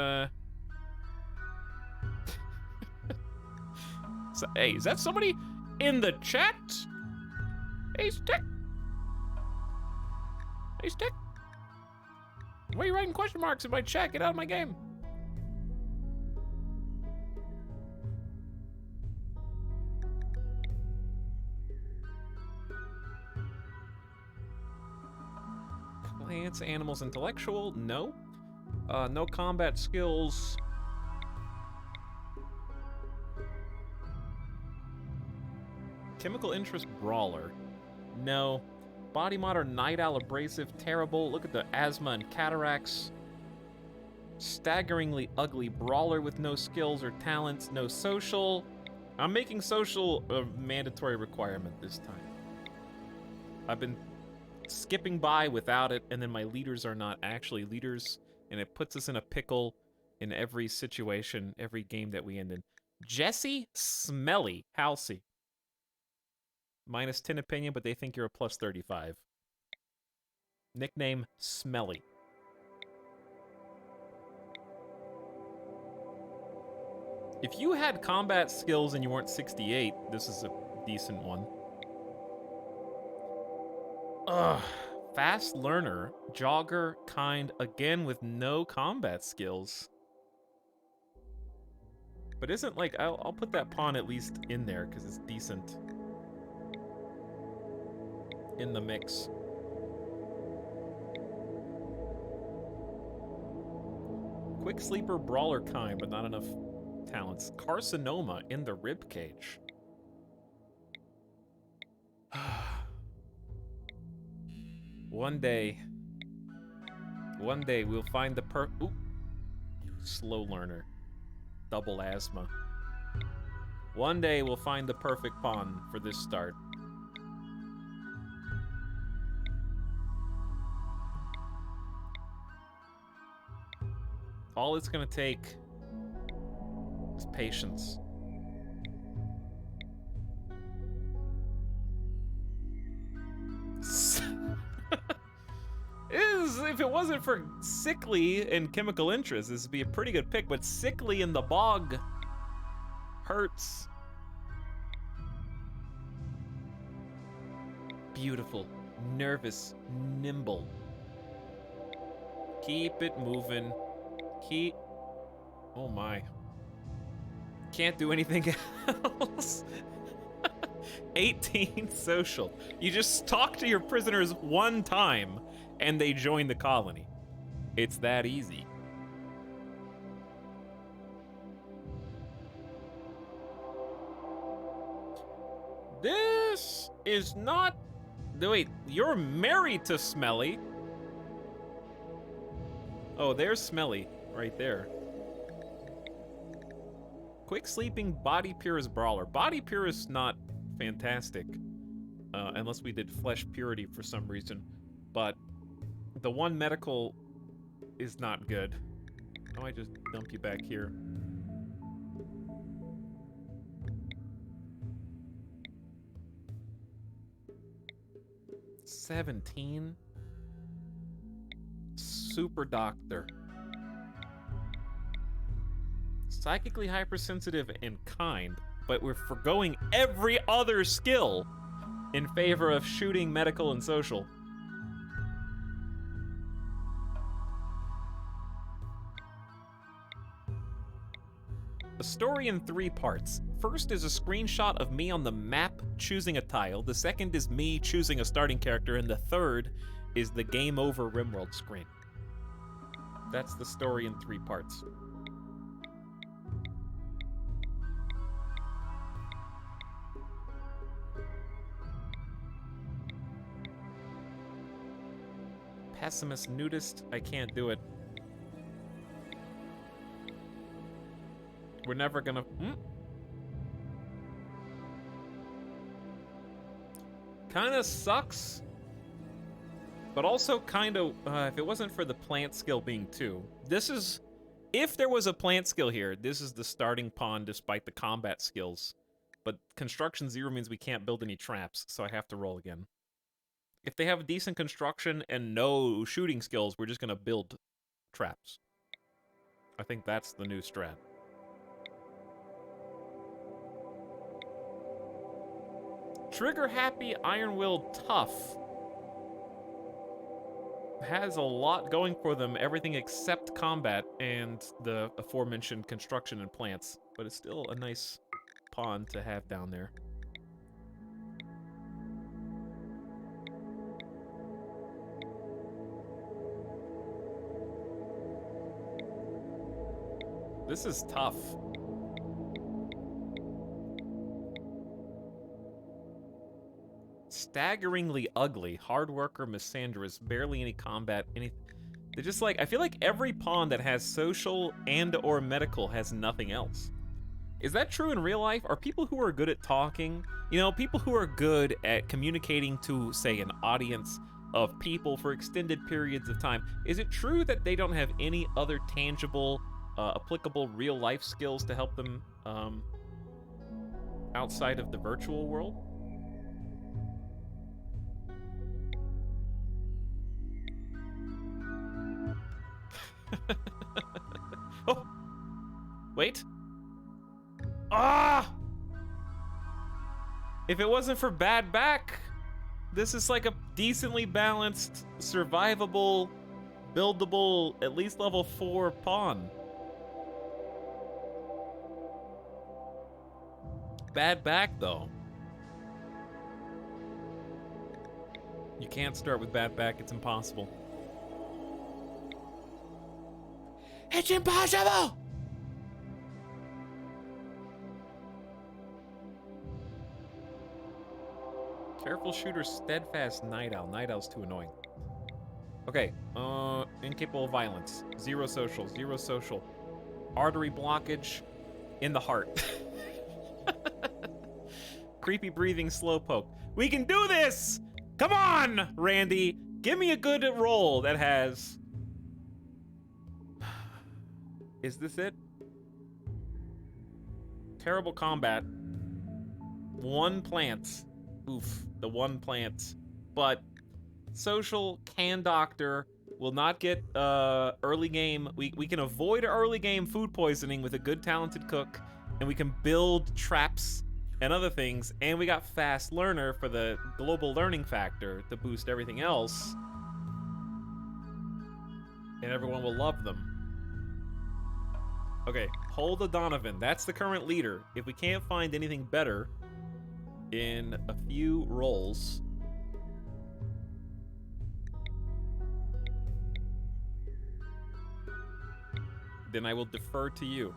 So, hey, is that somebody in the chat? Ace Tech. Ace Tech. Why are you writing question marks in my chat? Get out of my game. Plants, animals, intellectual. No. No combat skills. Chemical interest brawler. No. Body modern, night owl, abrasive, terrible. Look at the asthma and cataracts. Staggeringly ugly brawler with no skills or talents, no social. I'm making social a mandatory requirement this time. I've been skipping by without it, and then my leaders are not actually leaders, and it puts us in a pickle in every situation, every game that we end in. Jesse Smelly Halsey. -10 opinion, but they think you're a +35. Nickname Smelly. If you had combat skills and you weren't 68, this is a decent one. Ugh. Fast learner, jogger, kind, again with no combat skills. But isn't like, I'll put that pawn at least in there because it's decent. In the mix. Quick sleeper, brawler kind, but not enough talents. Carcinoma in the rib cage. One day we'll find the Ooh. Slow learner. Double asthma. One day we'll find the perfect pawn for this start. All it's gonna take is patience. If it wasn't for sickly and chemical interest, this would be a pretty good pick, but sickly in the bog hurts. Beautiful, nervous, nimble. Keep it moving. Keep... Oh my. Can't do anything else. 18 social. You just talk to your prisoners one time and they join the colony. It's that easy. This is not... Wait, you're married to Smelly. Oh, there's Smelly right there. Quick sleeping body purist brawler. Body purist not fantastic, unless we did flesh purity for some reason. But the one medical is not good. How do I just dump you back here? $17. Super doctor. Psychically hypersensitive and kind, but we're forgoing every other skill in favor of shooting, medical, and social. A story in 3 parts. First is a screenshot of me on the map choosing a tile. The second is me choosing a starting character, and the third is the game over RimWorld screen. That's the story in 3 parts. Pessimist nudist, I can't do it. We're never gonna... Kinda sucks. But also kinda, if it wasn't for the plant skill being 2. This is... If there was a plant skill here, this is the starting pawn despite the combat skills. But construction 0 means we can't build any traps, so I have to roll again. If they have decent construction and no shooting skills, we're just gonna build traps. I think that's the new strat. Trigger happy, iron will tough. Has a lot going for them, everything except combat and the aforementioned construction and plants. But it's still a nice pawn to have down there. This is tough. Staggeringly ugly. Hard worker, misandrous, barely any combat, anything. They're just like, I feel like every pawn that has social and or medical has nothing else. Is that true in real life? Are people who are good at talking, you know, people who are good at communicating to, say, an audience of people for extended periods of time, is it true that they don't have any other tangible, applicable real-life skills to help them outside of the virtual world? Oh! Wait. Ah! If it wasn't for bad back, this is like a decently balanced, survivable, buildable, at least level 4 pawn. Bad back, though. You can't start with bad back, it's impossible. It's impossible! Careful shooter, steadfast night owl. Night owl's too annoying. Okay, incapable of violence. 0 social, 0 social. Artery blockage in the heart. Creepy breathing slowpoke. We can do this! Come on, Randy! Give me a good roll that has... Is this it? Terrible combat. 1 plants. Oof, the 1 plants. But social can doctor, will not get early game. We can avoid early game food poisoning with a good talented cook, and we can build traps and other things, and we got fast learner for the global learning factor to boost everything else. And everyone will love them. Okay, hold the Donovan. That's the current leader. If we can't find anything better in a few rolls, then I will defer to you.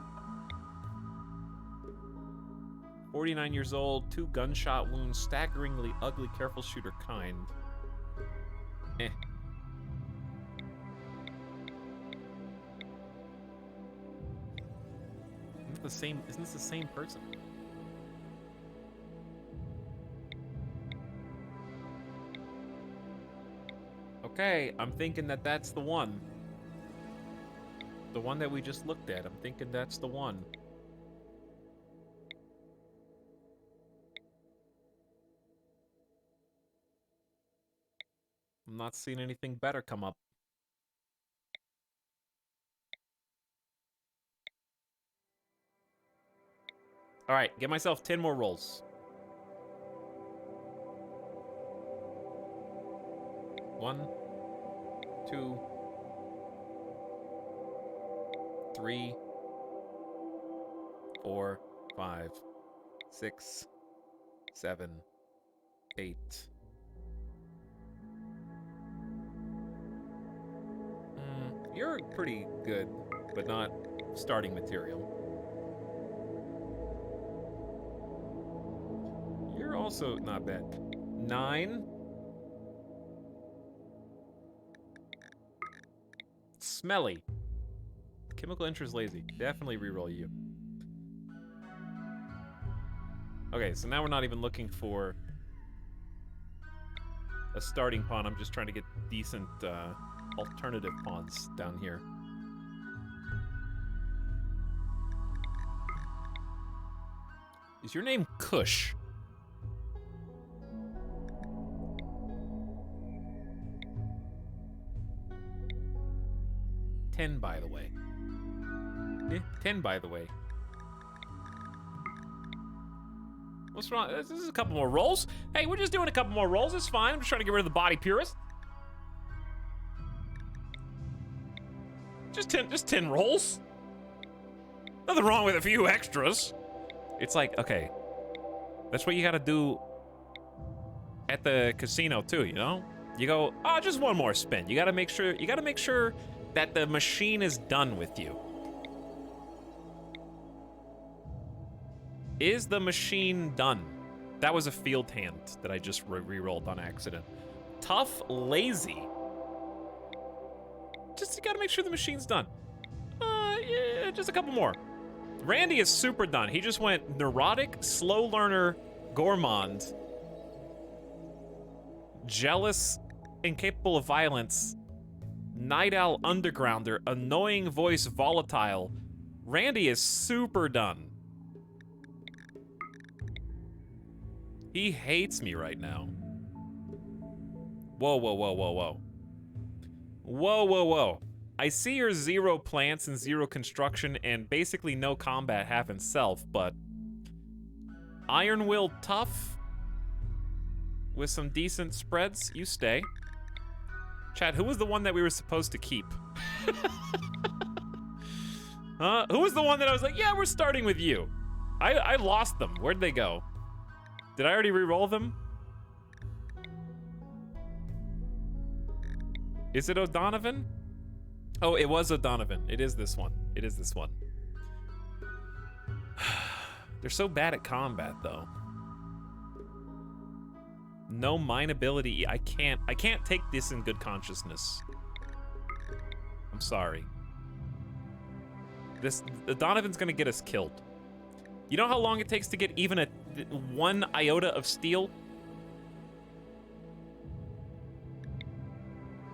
49 years old, 2 gunshot wounds, staggeringly ugly, careful shooter, kind. Eh. Isn't this the same person? Okay, I'm thinking that that's the one. The one that we just looked at. I'm thinking that's the one. I'm not seeing anything better come up. All right, get myself 10 more rolls. 1, 2, 3, 4, 5, 6, 7, 8. You're pretty good, but not starting material. You're also not bad. 9. Smelly. Chemical interest lazy. Definitely reroll you. Okay, so now we're not even looking for a starting pawn. I'm just trying to get decent alternative pawns down here. Is your name Kush? $10, by the way. 10, by the way. What's wrong? This is a couple more rolls. Hey, we're just doing a couple more rolls. It's fine. I'm just trying to get rid of the body purist. Just 10 rolls. Nothing wrong with a few extras. It's like, okay, that's what you gotta do at the casino too, you know? You go, oh, just one more spin. You gotta make sure that the machine is done with you. Is the machine done? That was a field hand that I just re-rolled on accident. Tough, lazy. Just you gotta make sure the machine's done. Yeah, just a couple more. Randy is super done. He just went neurotic, slow learner, gourmand, jealous, incapable of violence, night owl undergrounder, annoying voice volatile. Randy is super done. He hates me right now. Whoa, whoa, whoa, whoa, whoa. Whoa, whoa, whoa. I see your 0 plants and 0 construction and basically no combat half in self, but Iron Will tough with some decent spreads, you stay. Chad, who was the one that we were supposed to keep? Who was the one that I was like, yeah, we're starting with you? I lost them. Where'd they go? Did I already re-roll them? Is it O'Donovan? Oh, it was O'Donovan. It is this one. It is this one. They're so bad at combat, though. No mine ability. I can't take this in good consciousness. I'm sorry. O'Donovan's gonna get us killed. You know how long it takes to get even a 1 iota of steel?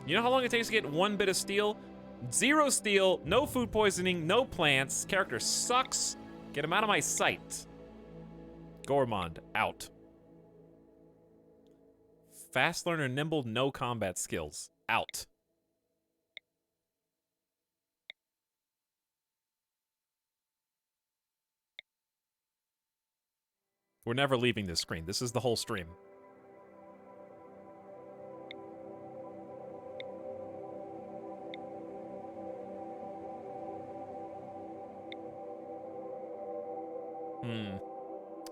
You know how long it takes to get 1 bit of steel? 0 steel, no food poisoning, no plants. Character sucks. Get him out of my sight. Gourmand, out. Fast learner, nimble, no combat skills. Out. We're never leaving this screen. This is the whole stream.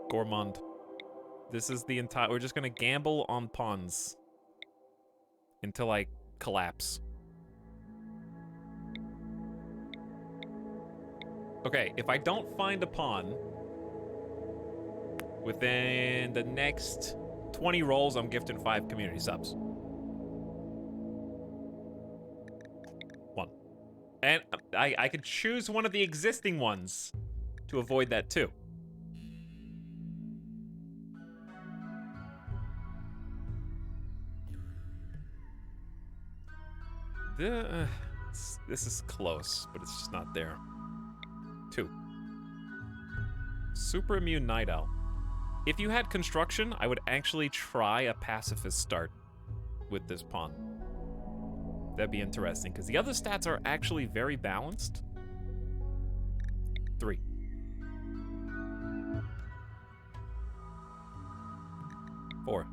Gourmand. This is the entire... We're just gonna gamble on pawns. Until I collapse. Okay, if I don't find a pawn... within the next 20 rolls, I'm gifting 5 community subs. 1. And I could choose one of the existing ones to avoid that too. This is close, but it's just not there. 2. Super immune night owl. If you had construction, I would actually try a pacifist start with this pawn. That'd be interesting, because the other stats are actually very balanced. 3. 4.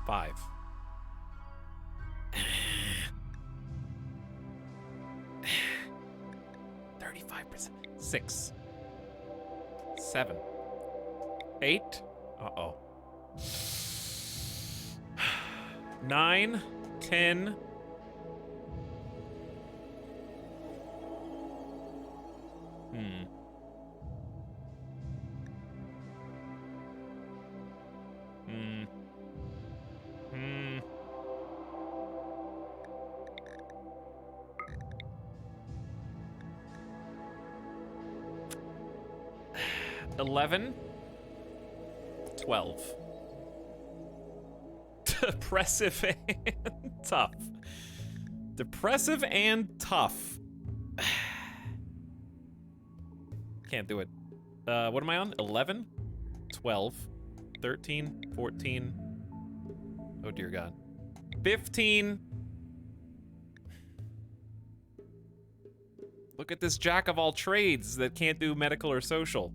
5. 35%. 6. 7. 8. Uh-oh. 9. 10. $11. 12. Depressive and tough. Depressive and tough. Can't do it. What am I on? 11? 12. 13. 14. Oh dear God. 15. Look at this jack of all trades that can't do medical or social.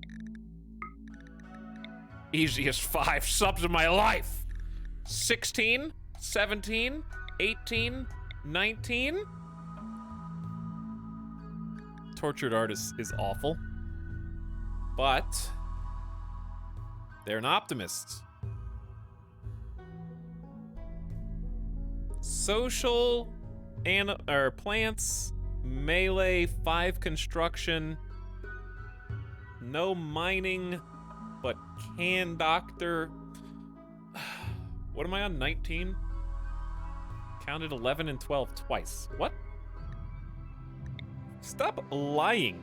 Easiest 5 subs of my life. 16, 17, 18, 19. Tortured Artist is awful. But they're an optimist. Social and plants, melee, 5 construction, no mining, but can doctor. What am I on? 19? Counted 11 and 12 twice. What? Stop lying.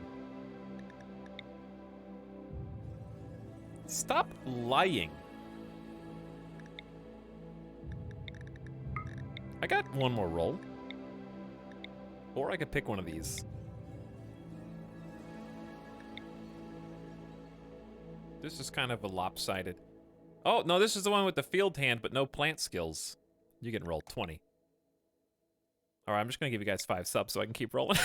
Stop lying. I got one more roll. Or I could pick one of these. This is kind of a lopsided. Oh, no, this is the one with the field hand, but no plant skills. You can roll 20. All right, I'm just going to give you guys 5 subs so I can keep rolling.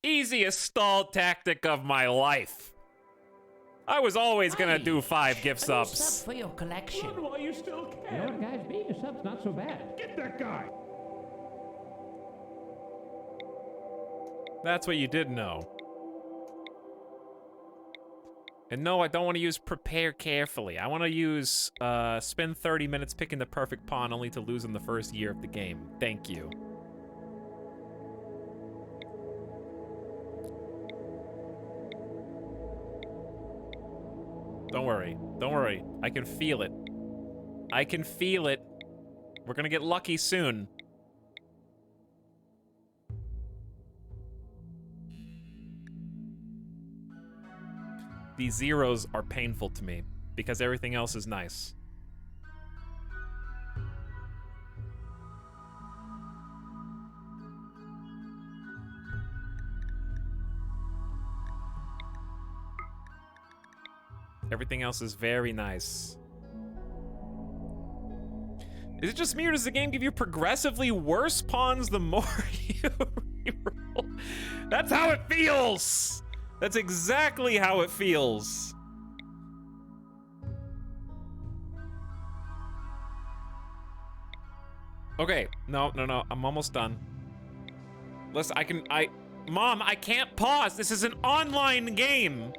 Easiest stall tactic of my life. I was always going to do 5 gift A new subs. sub for your collection. Why you still care? You know what, guys? Being a sub's not so bad. Get that guy! That's what you did know. And no, I don't want to use prepare carefully. I want to use spend 30 minutes picking the perfect pawn only to lose in the first year of the game. Thank you. Don't worry. Don't worry. I can feel it. I can feel it. We're gonna get lucky soon. These zeros are painful to me because everything else is nice. Everything else is very nice. Is it just me or does the game give you progressively worse pawns the more you reroll? That's how it feels! That's exactly how it feels. Okay, no, I'm almost done. Listen, Mom, I can't pause. This is an online game.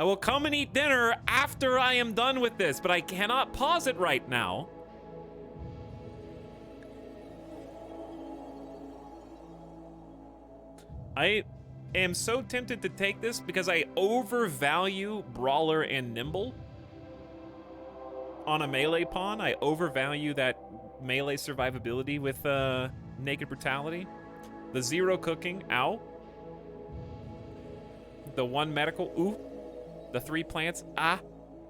I will come and eat dinner after I am done with this, but I cannot pause it right now. I am so tempted to take this because I overvalue Brawler and Nimble. on a melee pawn. I overvalue that melee survivability with naked brutality. The 0 cooking, ow. The 1 medical, ooh. The 3 plants, ah.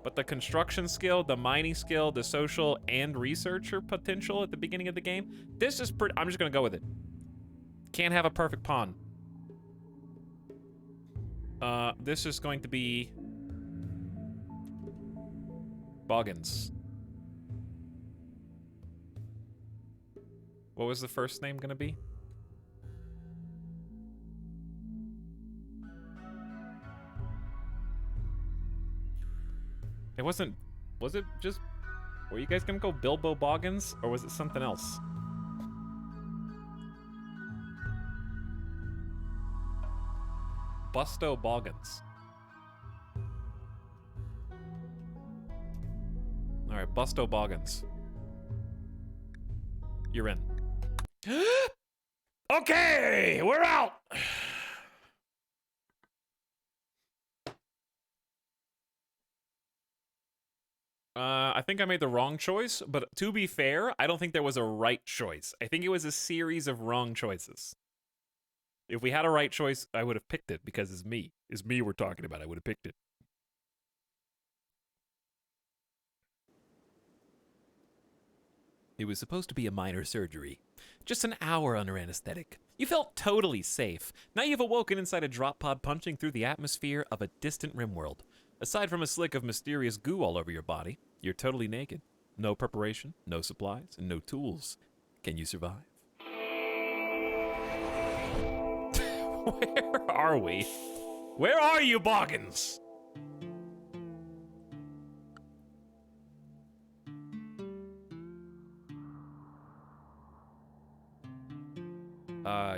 But the construction skill, the mining skill, the social and researcher potential at the beginning of the game, this is pretty, I'm just gonna go with it. Can't have a perfect pawn. This is going to be Boggins. What was the first name gonna be? It wasn't, was it just, were you guys gonna go Bilbo Boggins, or was it something else? Busto Boggins. All right, Busto Boggins. You're in. Okay, we're out! I think I made the wrong choice, but to be fair, I don't think there was a right choice. I think it was a series of wrong choices. If we had a right choice, I would have picked it because it's me. It's me we're talking about. I would have picked it. It was supposed to be a minor surgery. Just an hour under anesthetic. You felt totally safe. Now you've awoken inside a drop pod punching through the atmosphere of a distant rimworld. Aside from a slick of mysterious goo all over your body, you're totally naked. No preparation, no supplies, and no tools. Can you survive? Where are we? Where are you, Boggins?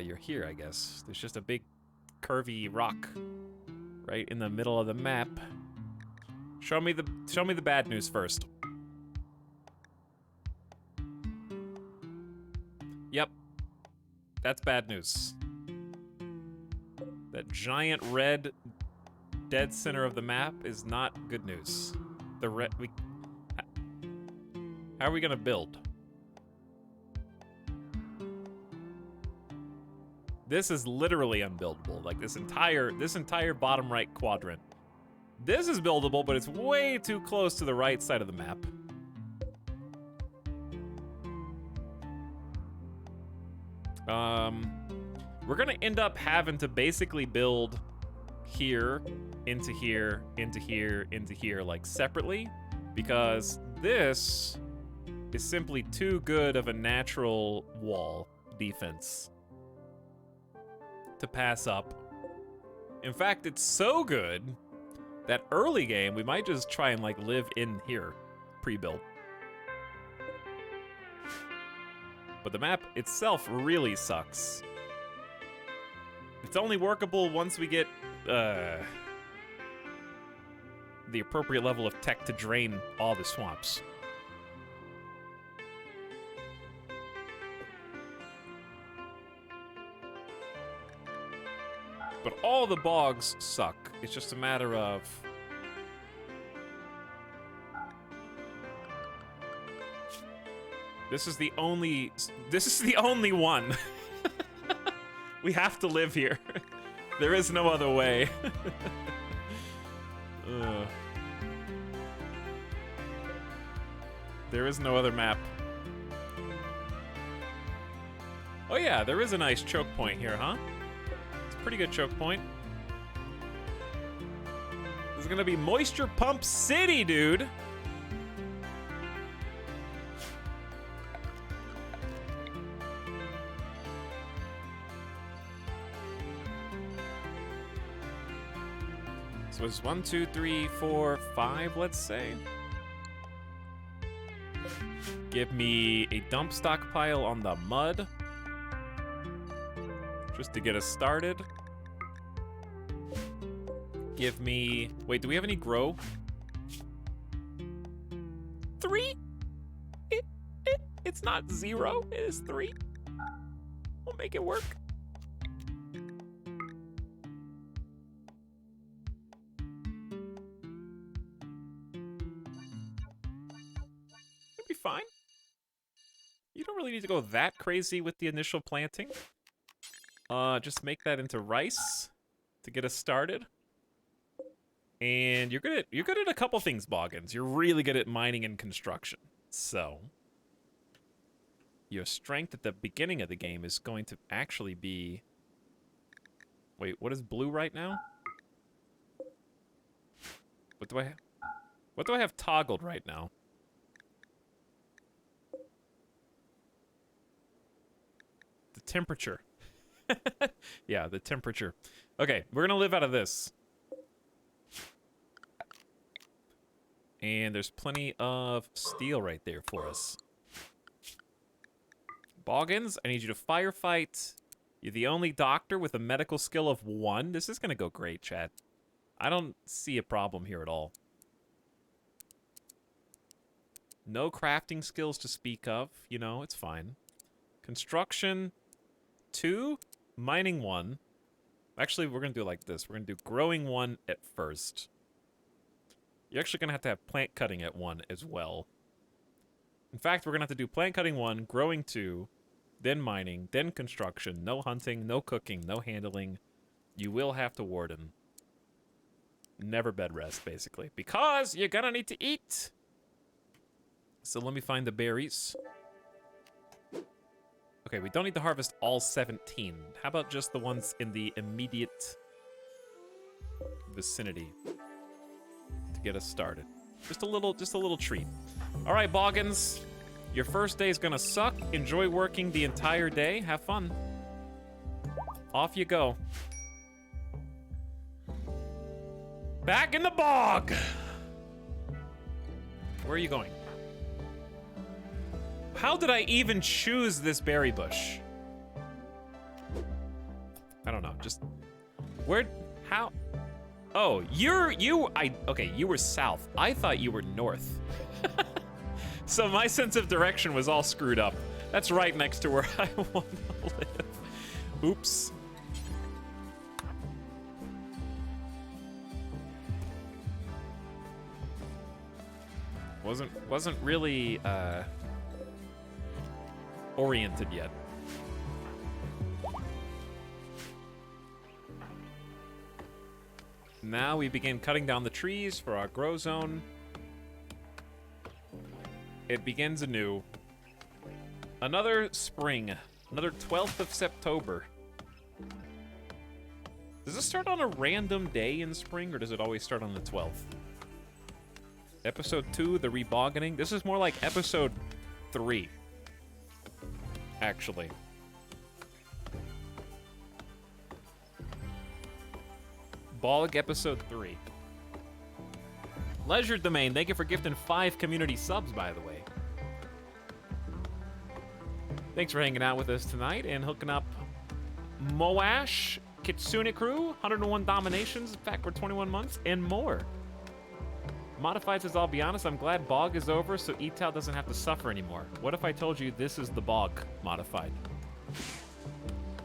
You're here, I guess. There's just a big curvy rock right in the middle of the map. Show me the bad news first. Yep. That's bad news. That giant red dead center of the map is not good news. The red how are we gonna build? This is literally unbuildable. Like this entire bottom right quadrant. This is buildable, but it's way too close to the right side of the map. We're gonna end up having to basically build here, into here, into here, into here, like separately, because this is simply too good of a natural wall defense to pass up. In fact, it's so good that early game, we might just try and like live in here, pre-built. But the map itself really sucks. It's only workable once we get the appropriate level of tech to drain all the swamps. But all the bogs suck. It's just a matter of... This is the only one. We have to live here. There is no other way. There is no other map. Oh yeah, there is a nice choke point here, huh? It's a pretty good choke point. This is gonna be Moisture Pump City, dude! So it's 1, 2, 3, 4, 5, let's say. Give me a dump stockpile on the mud. Just to get us started. Give me... Wait, do we have any grow? 3? It's not 0, it is 3. We'll make it work. fine. You don't really need to go that crazy with the initial planting. Just make that into rice to get us started. And you're good at a couple things, Boggins. You're really good at mining and construction. So your strength at the beginning of the game is going to actually be... Wait, what is blue right now? What do I have toggled right now? The temperature. Yeah, the temperature. Okay, we're gonna live out of this. And there's plenty of steel right there for us. Boggins, I need you to firefight. You're the only doctor with a medical skill of 1. This is gonna go great, chat. I don't see a problem here at all. No crafting skills to speak of. You know, it's fine. Construction 2, mining 1. Actually, we're gonna do it like this. We're gonna do growing 1 at first. You're actually gonna have to have plant cutting at 1 as well. In fact, we're gonna have to do plant cutting 1, growing 2, then mining, then construction. No hunting, no cooking, no handling. You will have to warden. Never bed rest, basically. Because you're gonna need to eat! So let me find the berries. Okay, we don't need to harvest all 17. How about just the ones in the immediate vicinity to get us started? Just a little treat. All right, Boggins. Your first day is gonna suck. Enjoy working the entire day. Have fun. Off you go. Back in the bog! Where are you going? How did I even choose this berry bush? I don't know, just... Where... How... Oh, okay, you were south. I thought you were north. So my sense of direction was all screwed up. That's right next to where I want to live. Oops. Wasn't really oriented yet. Now we begin cutting down the trees for our grow zone. It begins anew. Another spring. Another 12th of September. Does this start on a random day in spring, or does it always start on the 12th? Episode 2, the reboggening. This is more like episode 3. Actually. BOG episode 3. Leisure Domain, thank you for gifting 5 community subs, by the way. Thanks for hanging out with us tonight and hooking up Moash, Kitsune Crew, 101 dominations, in fact, we're 21 months, and more. Modified says, I'll be honest, I'm glad BOG is over so Etal doesn't have to suffer anymore. What if I told you this is the BOG modified?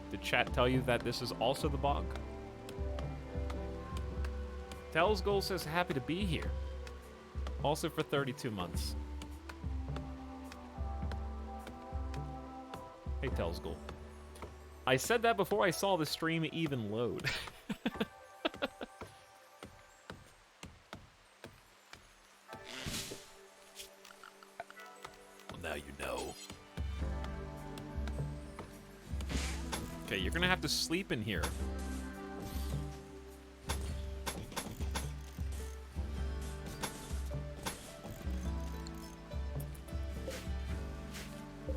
Did chat tell you that this is also the BOG? Telsgoal says, happy to be here. Also for 32 months. Hey, Telsgoal. I said that before I saw the stream even load. Now you know. Okay, you're gonna have to sleep in here.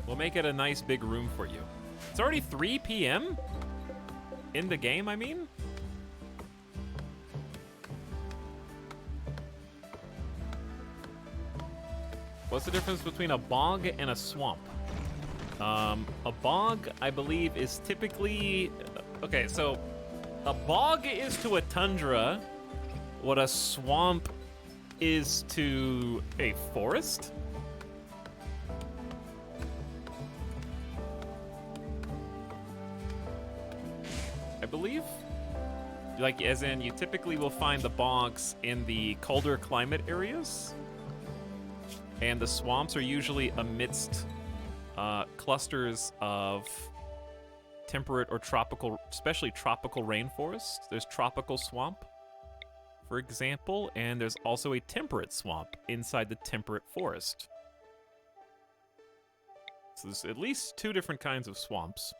We'll make it a nice big room for you. It's already 3 p.m. in the game, I mean? What's the difference between a bog and a swamp? A bog, I believe, is typically... Okay, so a bog is to a tundra what a swamp is to a forest? I believe? Like, as in, you typically will find the bogs in the colder climate areas. And the swamps are usually amidst clusters of temperate or tropical, especially tropical rainforest. There's tropical swamp, for example, and there's also a temperate swamp inside the temperate forest. So there's at least 2 different kinds of swamps.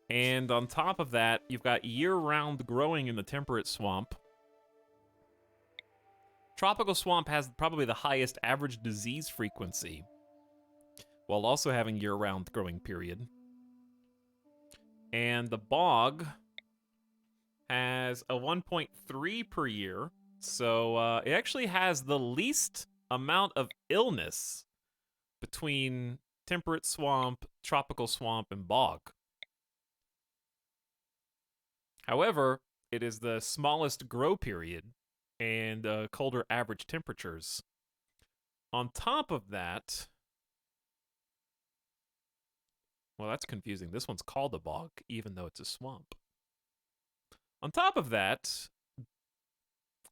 And on top of that, you've got year-round growing in the temperate swamp. Tropical swamp has probably the highest average disease frequency, while also having year-round growing period. And the bog has a 1.3 per year, so it actually has the least amount of illness between temperate swamp, tropical swamp, and bog. However, it is the smallest grow period and colder average temperatures. On top of that, well, that's confusing. This one's called a bog, even though it's a swamp. On top of that,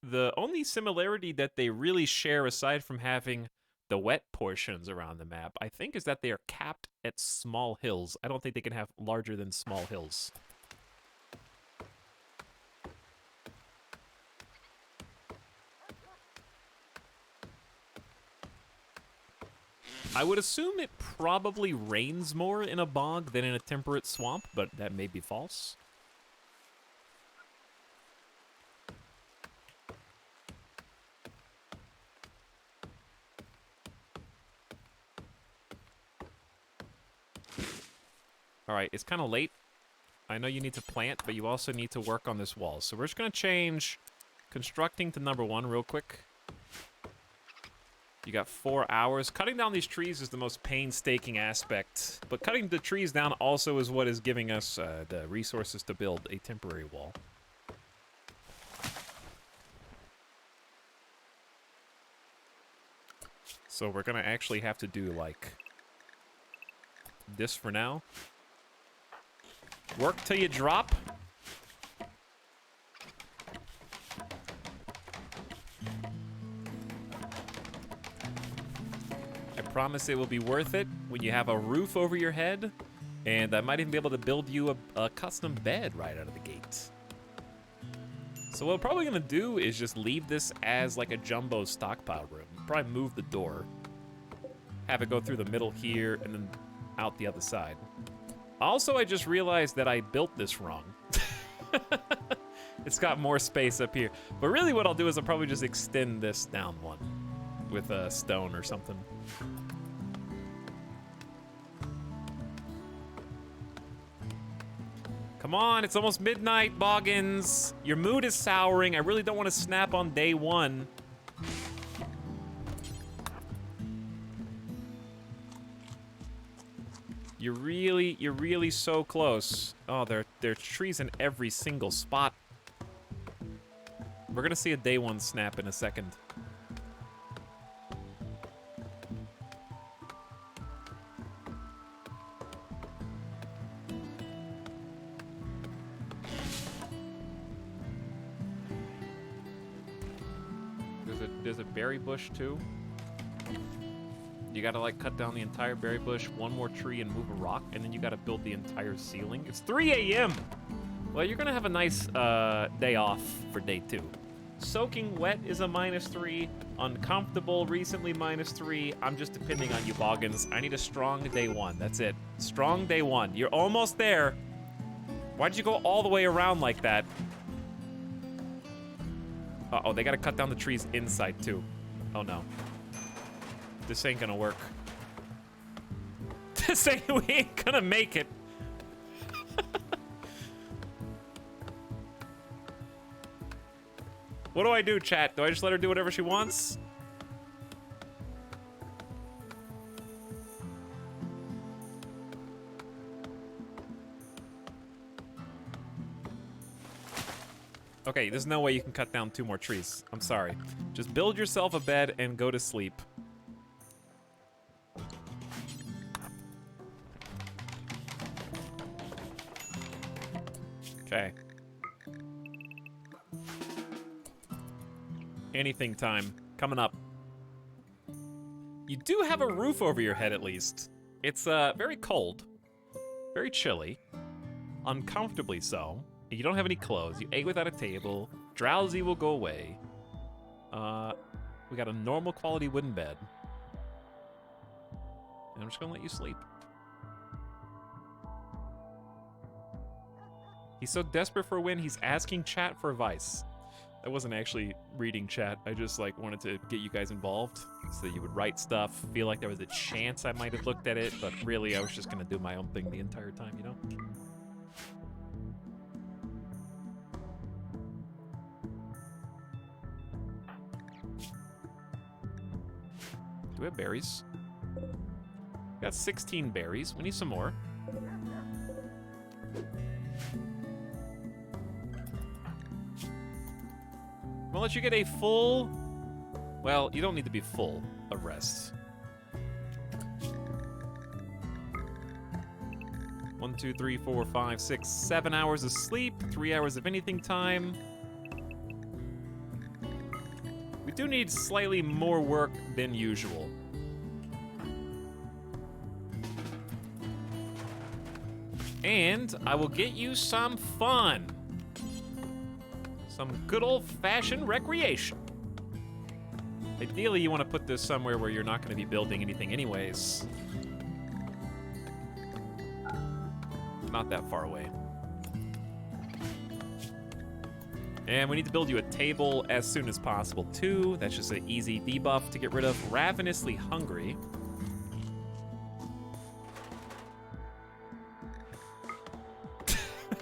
the only similarity that they really share, aside from having the wet portions around the map, I think is that they are capped at small hills. I don't think they can have larger than small hills. I would assume it probably rains more in a bog than in a temperate swamp, but that may be false. Alright, it's kind of late. I know you need to plant, but you also need to work on this wall. So we're just going to change constructing to number 1 real quick. You got 4 hours. Cutting down these trees is the most painstaking aspect, but cutting the trees down also is what is giving us the resources to build a temporary wall. So we're gonna actually have to do, like, this for now. Work till you drop. I promise it will be worth it when you have a roof over your head, and I might even be able to build you a custom bed right out of the gate. So what I'm probably gonna do is just leave this as like a jumbo stockpile room. Probably move the door, have it go through the middle here, and then out the other side. Also, I just realized that I built this wrong. It's got more space up here. But really what I'll do is I'll probably just extend this down one with a stone or something. Come on, it's almost midnight, Boggins. Your mood is souring. I really don't want to snap on day 1. You're really so close. Oh, there are trees in every single spot. We're gonna see a day 1 snap in a second. There's a berry bush too. You gotta like cut down the entire berry bush, 1 more tree, and move a rock, and then you gotta build the entire ceiling. It's 3 a.m. Well, you're gonna have a nice day off for day 2. Soaking wet is a -3. Uncomfortable, recently -3. I'm just depending on you, Boggins. I need a strong day 1. That's it. Strong day 1. You're almost there. Why'd you go all the way around like that? Uh-oh, they gotta cut down the trees inside, too. Oh, no. This ain't gonna work. We ain't gonna make it. What do I do, chat? Do I just let her do whatever she wants? Okay, there's no way you can cut down 2 more trees. I'm sorry. Just build yourself a bed and go to sleep. Okay. Anything time. Coming up. You do have a roof over your head, at least. It's very cold. Very chilly. Uncomfortably so. You don't have any clothes. You ate without a table. Drowsy will go away. We got a normal quality wooden bed. And I'm just gonna let you sleep. He's so desperate for a win, he's asking chat for advice. I wasn't actually reading chat. I just like wanted to get you guys involved so that you would write stuff, feel like there was a chance I might have looked at it, but really I was just gonna do my own thing the entire time, you know? Do we have berries? Got 16 berries. We need some more. I'll let you get a full... Well, you don't need to be full of rest. 1, 2, 3, 4, 5, 6, 7 hours of sleep, 3 hours of anything time. We do need slightly more work than usual. And I will get you some fun. Some good old-fashioned recreation. Ideally, you want to put this somewhere where you're not going to be building anything anyways. Not that far away. And we need to build you a table as soon as possible, too. That's just an easy debuff to get rid of. Ravenously hungry.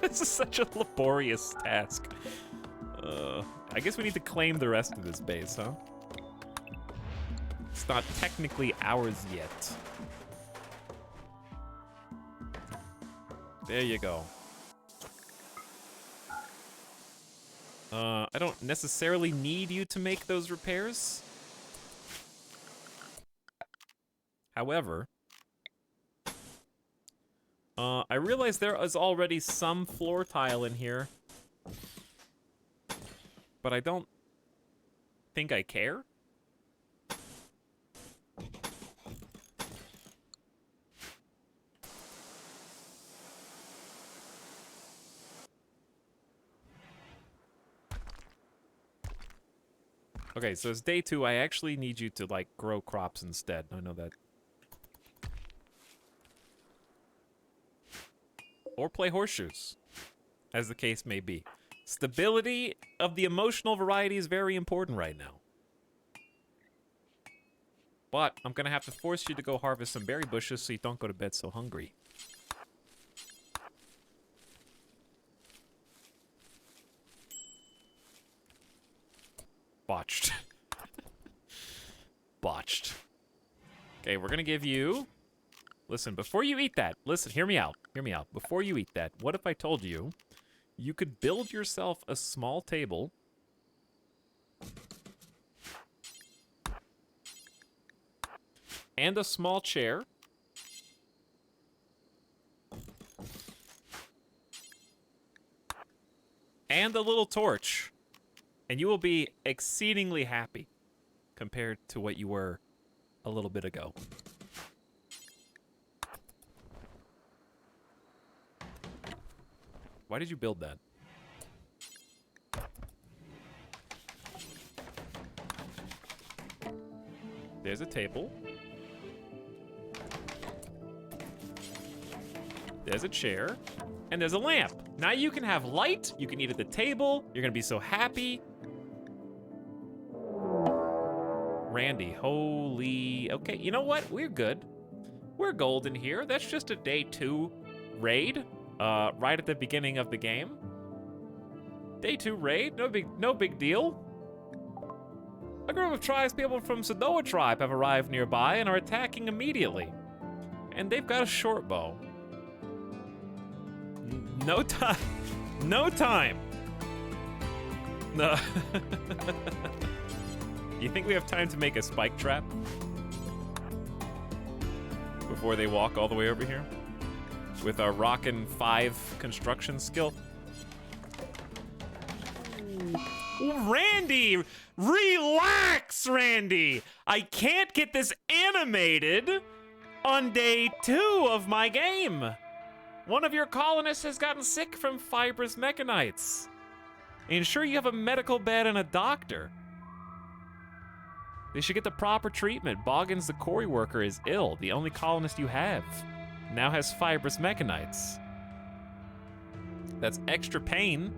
This is such a laborious task. I guess we need to claim the rest of this base, huh? It's not technically ours yet. There you go. I don't necessarily need you to make those repairs. However, I realize there is already some floor tile in here, but I don't think I care. Okay, so it's day 2. I actually need you to, like, grow crops instead. I know that. Or play horseshoes, as the case may be. Stability of the emotional variety is very important right now. But I'm gonna have to force you to go harvest some berry bushes so you don't go to bed so hungry. Botched. Botched. Okay, we're gonna give you... Listen, before you eat that, listen, hear me out. Hear me out. Before you eat that, what if I told you you could build yourself a small table and a small chair and a little torch, and you will be exceedingly happy compared to what you were a little bit ago. Why did you build that? There's a table. There's a chair. And there's a lamp. Now you can have light. You can eat at the table. You're gonna be so happy. Randy, holy... Okay, you know what? We're good. We're golden here. That's just a day 2 raid. Right at the beginning of the game. Day 2 raid, no big deal. A group of tribespeople from Sadoa tribe have arrived nearby and are attacking immediately. And they've got a short bow. No time. No time. No. You think we have time to make a spike trap? Before they walk all the way over here? With our Rockin' 5 construction skill. Randy, relax, Randy. I can't get this animated on day 2 of my game. One of your colonists has gotten sick from fibrous mechanites. Ensure you have a medical bed and a doctor. They should get the proper treatment. Boggins, the quarry worker, is ill. The only colonist you have now has fibrous mechanites. That's extra pain.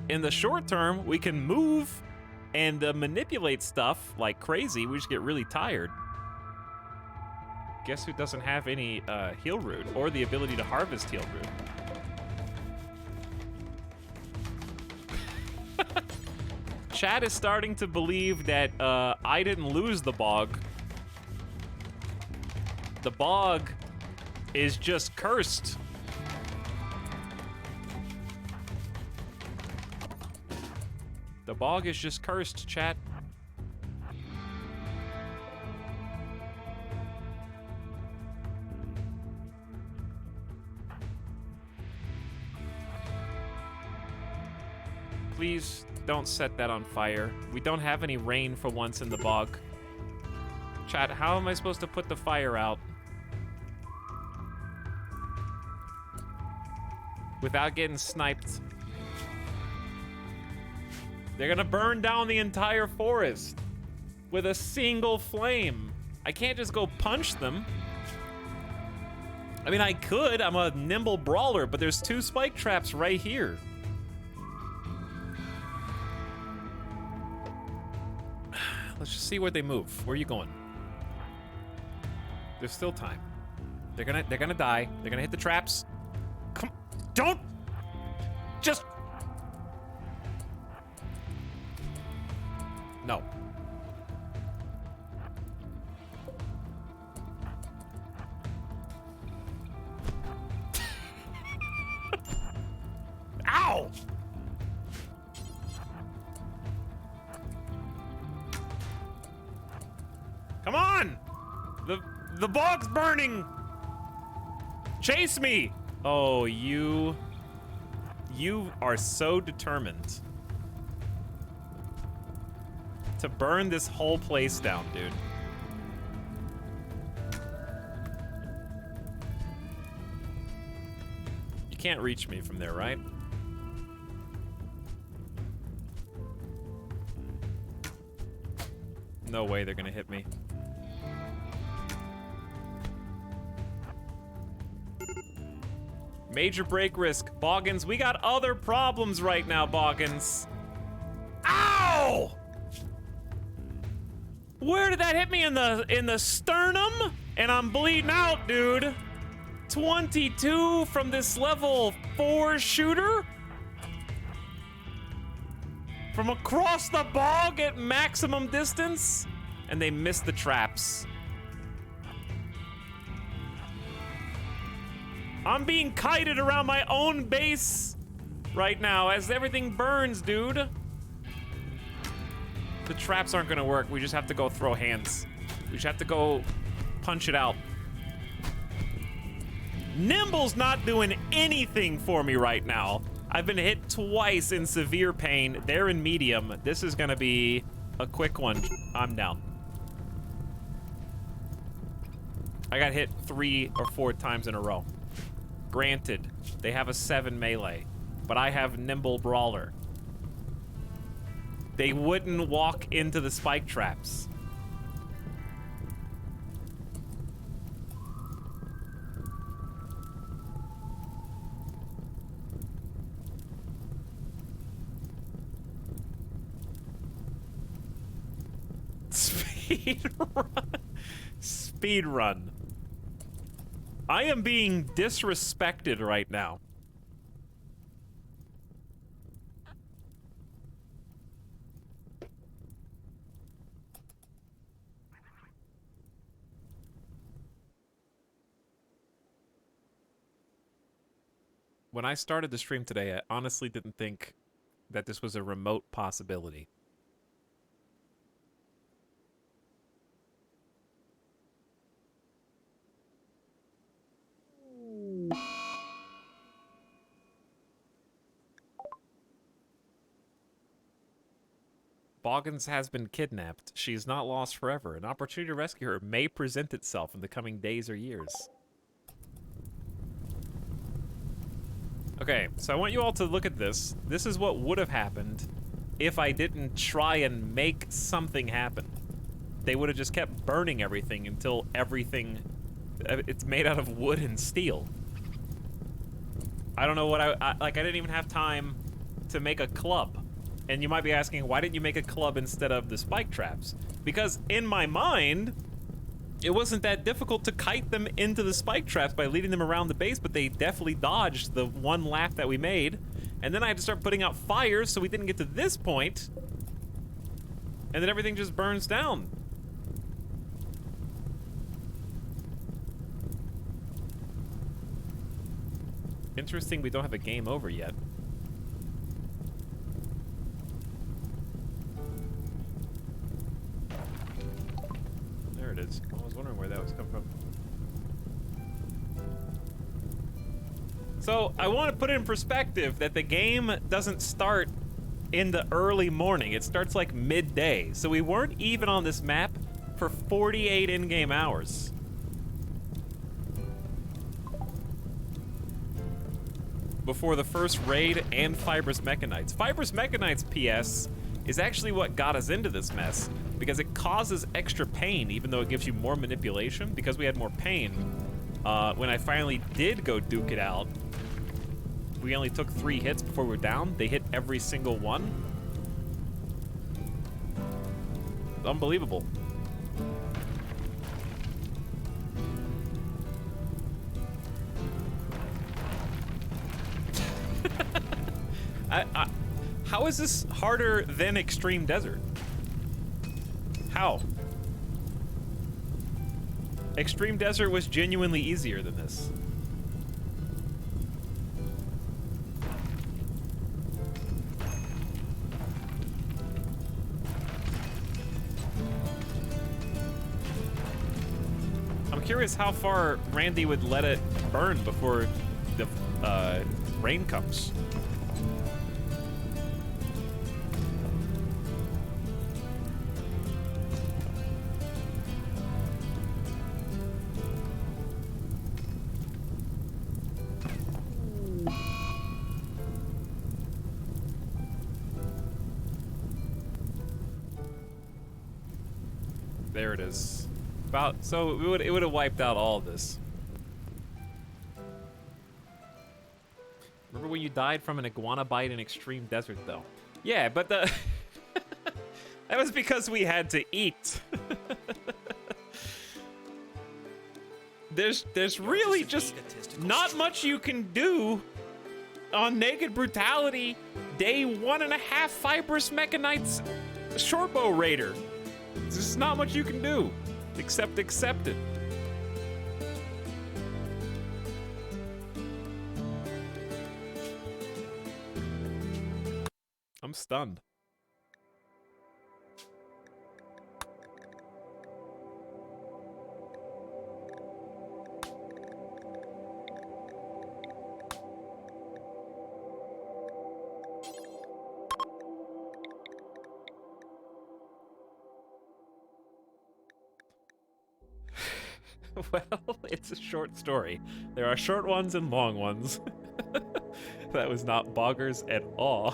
In the short term, we can move and manipulate stuff like crazy. We just get really tired. Guess who doesn't have any heal root or the ability to harvest heal root? Chat is starting to believe that I didn't lose the bog. The bog is just cursed. The bog is just cursed, chat. Please don't set that on fire. We don't have any rain for once in the bog. Chat, how am I supposed to put the fire out without getting sniped? They're gonna burn down the entire forest with a single flame. I can't just go punch them. I mean, I could. I'm a nimble brawler, but there's 2 spike traps right here. Let's just see where they move. Where are you going? There's still time. They're gonna die. They're gonna hit the traps. Come, don't just. No. Ow! Come on! The bog's burning! Chase me! Oh, you are so determined to burn this whole place down, dude. You can't reach me from there, right? No way they're gonna hit me. Major break risk. Boggins, we got other problems right now, Boggins. Ow! Where did that hit me? In the sternum? And I'm bleeding out, dude. 22 from this level 4 shooter? From across the bog at maximum distance? And they missed the traps. I'm being kited around my own base right now as everything burns, dude. The traps aren't gonna work. We just have to go throw hands. We just have to go punch it out. Nimble's not doing anything for me right now. I've been hit twice in severe pain. They're in medium. This is gonna be a quick one. I'm down. I got hit 3 or 4 times in a row. Granted, they have a 7 melee, but I have nimble brawler. They wouldn't walk into the spike traps. Speed run. Speed run. I am being disrespected right now. When I started the stream today, I honestly didn't think that this was a remote possibility. Boggins has been kidnapped. She's not lost forever. An opportunity to rescue her may present itself in the coming days or years. Okay, so I want you all to look at this. This is what would have happened if I didn't try and make something happen. They would have just kept burning everything until everything... It's made out of wood and steel. I don't know what I didn't even have time to make a club. And you might be asking, why didn't you make a club instead of the spike traps? Because in my mind, it wasn't that difficult to kite them into the spike traps by leading them around the base, but they definitely dodged the one lap that we made. And then I had to start putting out fires so we didn't get to this point. And then everything just burns down. Interesting, we don't have a game over yet. There it is. I was wondering where that was coming from. So, I want to put it in perspective that the game doesn't start in the early morning. It starts like midday. So we weren't even on this map for 48 in-game hours. Before the first raid and Fibrous Mechanites. Fibrous Mechanites, PS, is actually what got us into this mess, because it causes extra pain, even though it gives you more manipulation. Because we had more pain, when I finally did go duke it out, we only took 3 hits before we were down. They hit every single one. Unbelievable. How is this harder than Extreme Desert? How? Extreme Desert was genuinely easier than this. I'm curious how far Randy would let it burn before the rain comes. There it is. So it would have wiped out all of this. Remember when you died from an iguana bite in Extreme Desert, though? Yeah, but the that was because we had to eat. There's really just not much you can do on Naked Brutality Day 1.5 Fibrous Mechanites Shortbow Raider. There's just not much you can do, except accept it. I'm stunned. Well, it's a short story. There are short ones and long ones. That was not boggers at all.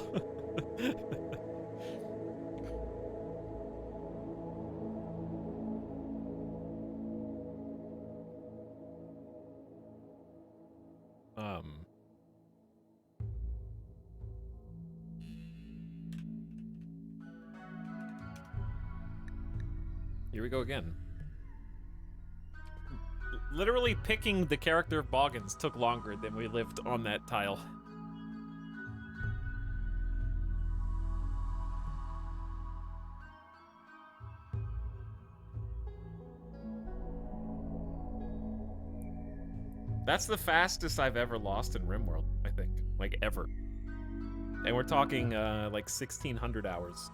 Here we go again. Literally picking the character of Boggins took longer than we lived on that tile. That's the fastest I've ever lost in RimWorld, I think. Like, ever. And we're talking, like 1,600 hours.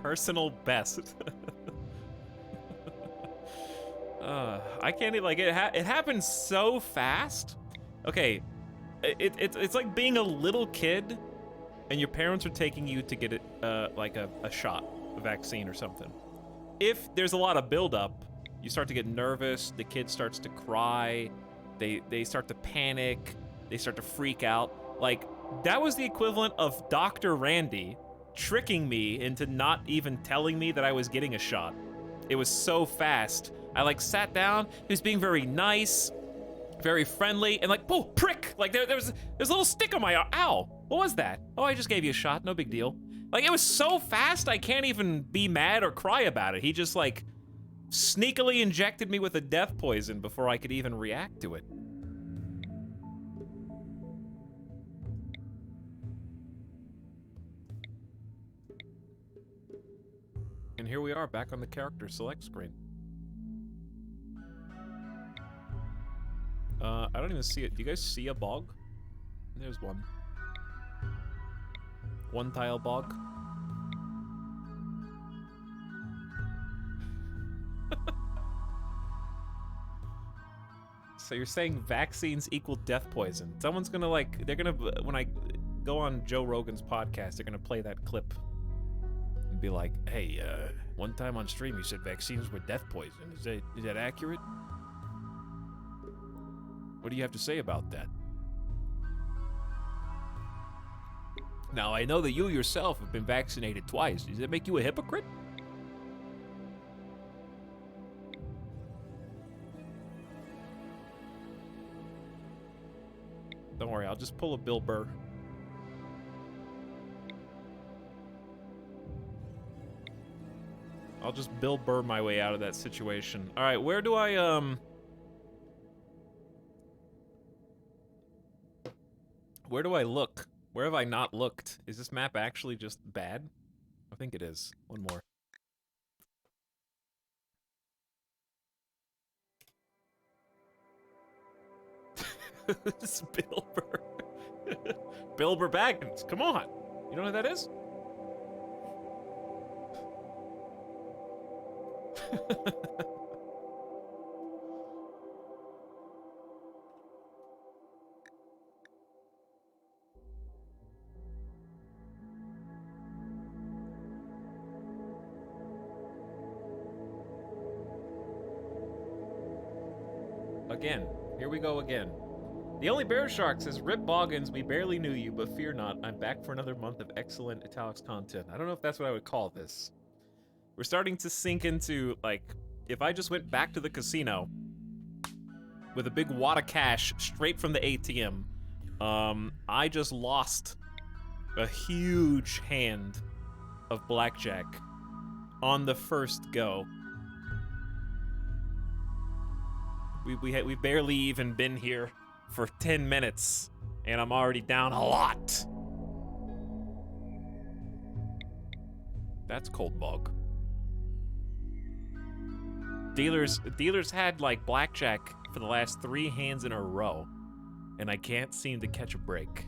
Personal best. I can't even, like, it happened so fast. Okay, it's like being a little kid and your parents are taking you to get it, like a shot, a vaccine or something. If there's a lot of buildup, you start to get nervous, the kid starts to cry, they start to panic, they start to freak out. Like, that was the equivalent of Dr. Randy tricking me into not even telling me that I was getting a shot. It was so fast. I like sat down, he was being very nice, very friendly, and like, oh, prick! Like there's a little stick on my arm. Ow! What was that? Oh, I just gave you a shot, no big deal. Like, it was so fast, I can't even be mad or cry about it. He just like sneakily injected me with a death poison before I could even react to it. And here we are, back on the character select screen. I don't even see it. Do you guys see a bog? There's one. One tile bog. So you're saying vaccines equal death poison. Someone's gonna like, they're gonna, when I go on Joe Rogan's podcast, they're gonna play that clip and be like, hey, one time on stream you said vaccines were death poison. Is that accurate? What do you have to say about that? Now, I know that you yourself have been vaccinated twice. Does that make you a hypocrite? Don't worry, I'll just pull a Bill Burr. I'll just Bill Burr my way out of that situation. All right, where do I, where do I look? Where have I not looked? Is this map actually just bad? I think it is. One more. It's Bill Burr. Bill Burr Baggins, come on. You know who that is? Again, here we go again. The only bear shark says, Rip Boggins, we barely knew you, but fear not, I'm back for another month of excellent Etalyx content. I don't know if that's what I would call this. We're starting to sink into, like, if I just went back to the casino with a big wad of cash straight from the ATM, I just lost a huge hand of blackjack on the first go. We've barely even been here for 10 minutes, and I'm already down a lot. That's cold bog. Dealers had like blackjack for the last 3 hands in a row, and I can't seem to catch a break.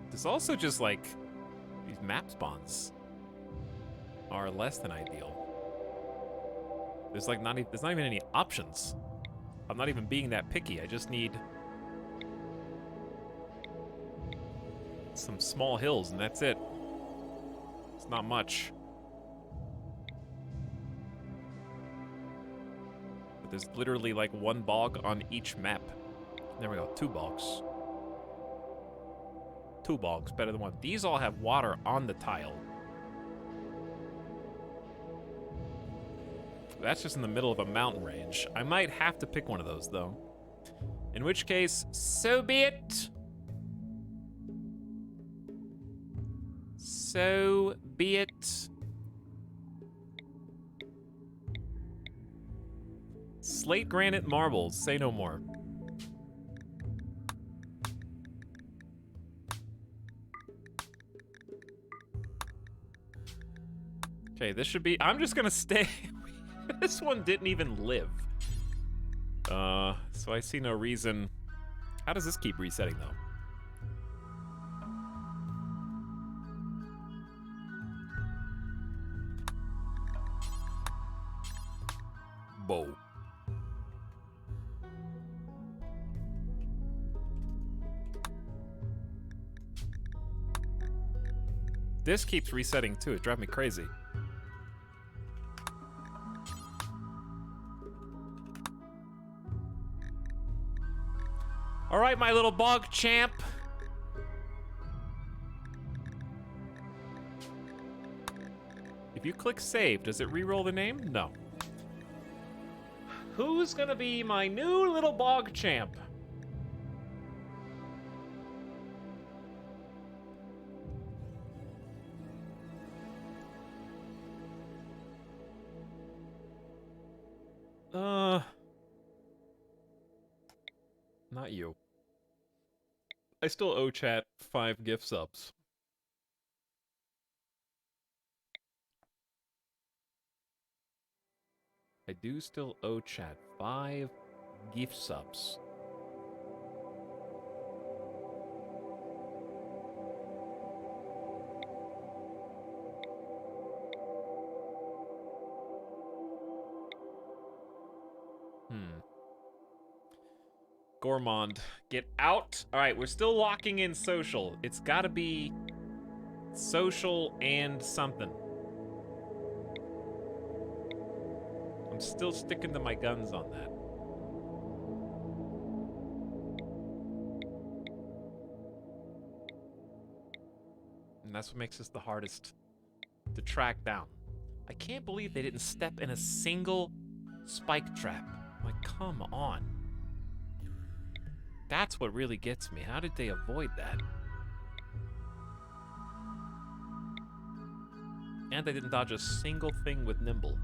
There's also just like these map spawns are less than ideal. There's like there's not even any options. I'm not even being that picky. I just need some small hills and that's it. It's not much. But there's literally like 1 bog on each map. There we go, 2 bogs. 2 bogs, better than 1. These all have water on the tile. That's just in the middle of a mountain range. I might have to pick one of those, though. In which case, so be it. So be it. Slate granite marbles, say no more. Okay, this should be, I'm just gonna stay. This one didn't even live. So I see no reason. How does this keep resetting, though? bow. This keeps resetting too. It drives me crazy. All right, my little bog champ. If you click save, does it re-roll the name? No. Who's gonna be my new little bog champ? Not you. I still owe chat 5 gift subs. I do still owe chat 5 gift subs. Gourmand, get out. All right, we're still locking in social. It's gotta be social and something. I'm still sticking to my guns on that. And that's what makes this the hardest to track down. I can't believe they didn't step in a single spike trap. Like, come on. That's what really gets me. How did they avoid that? And they didn't dodge a single thing with Nimble.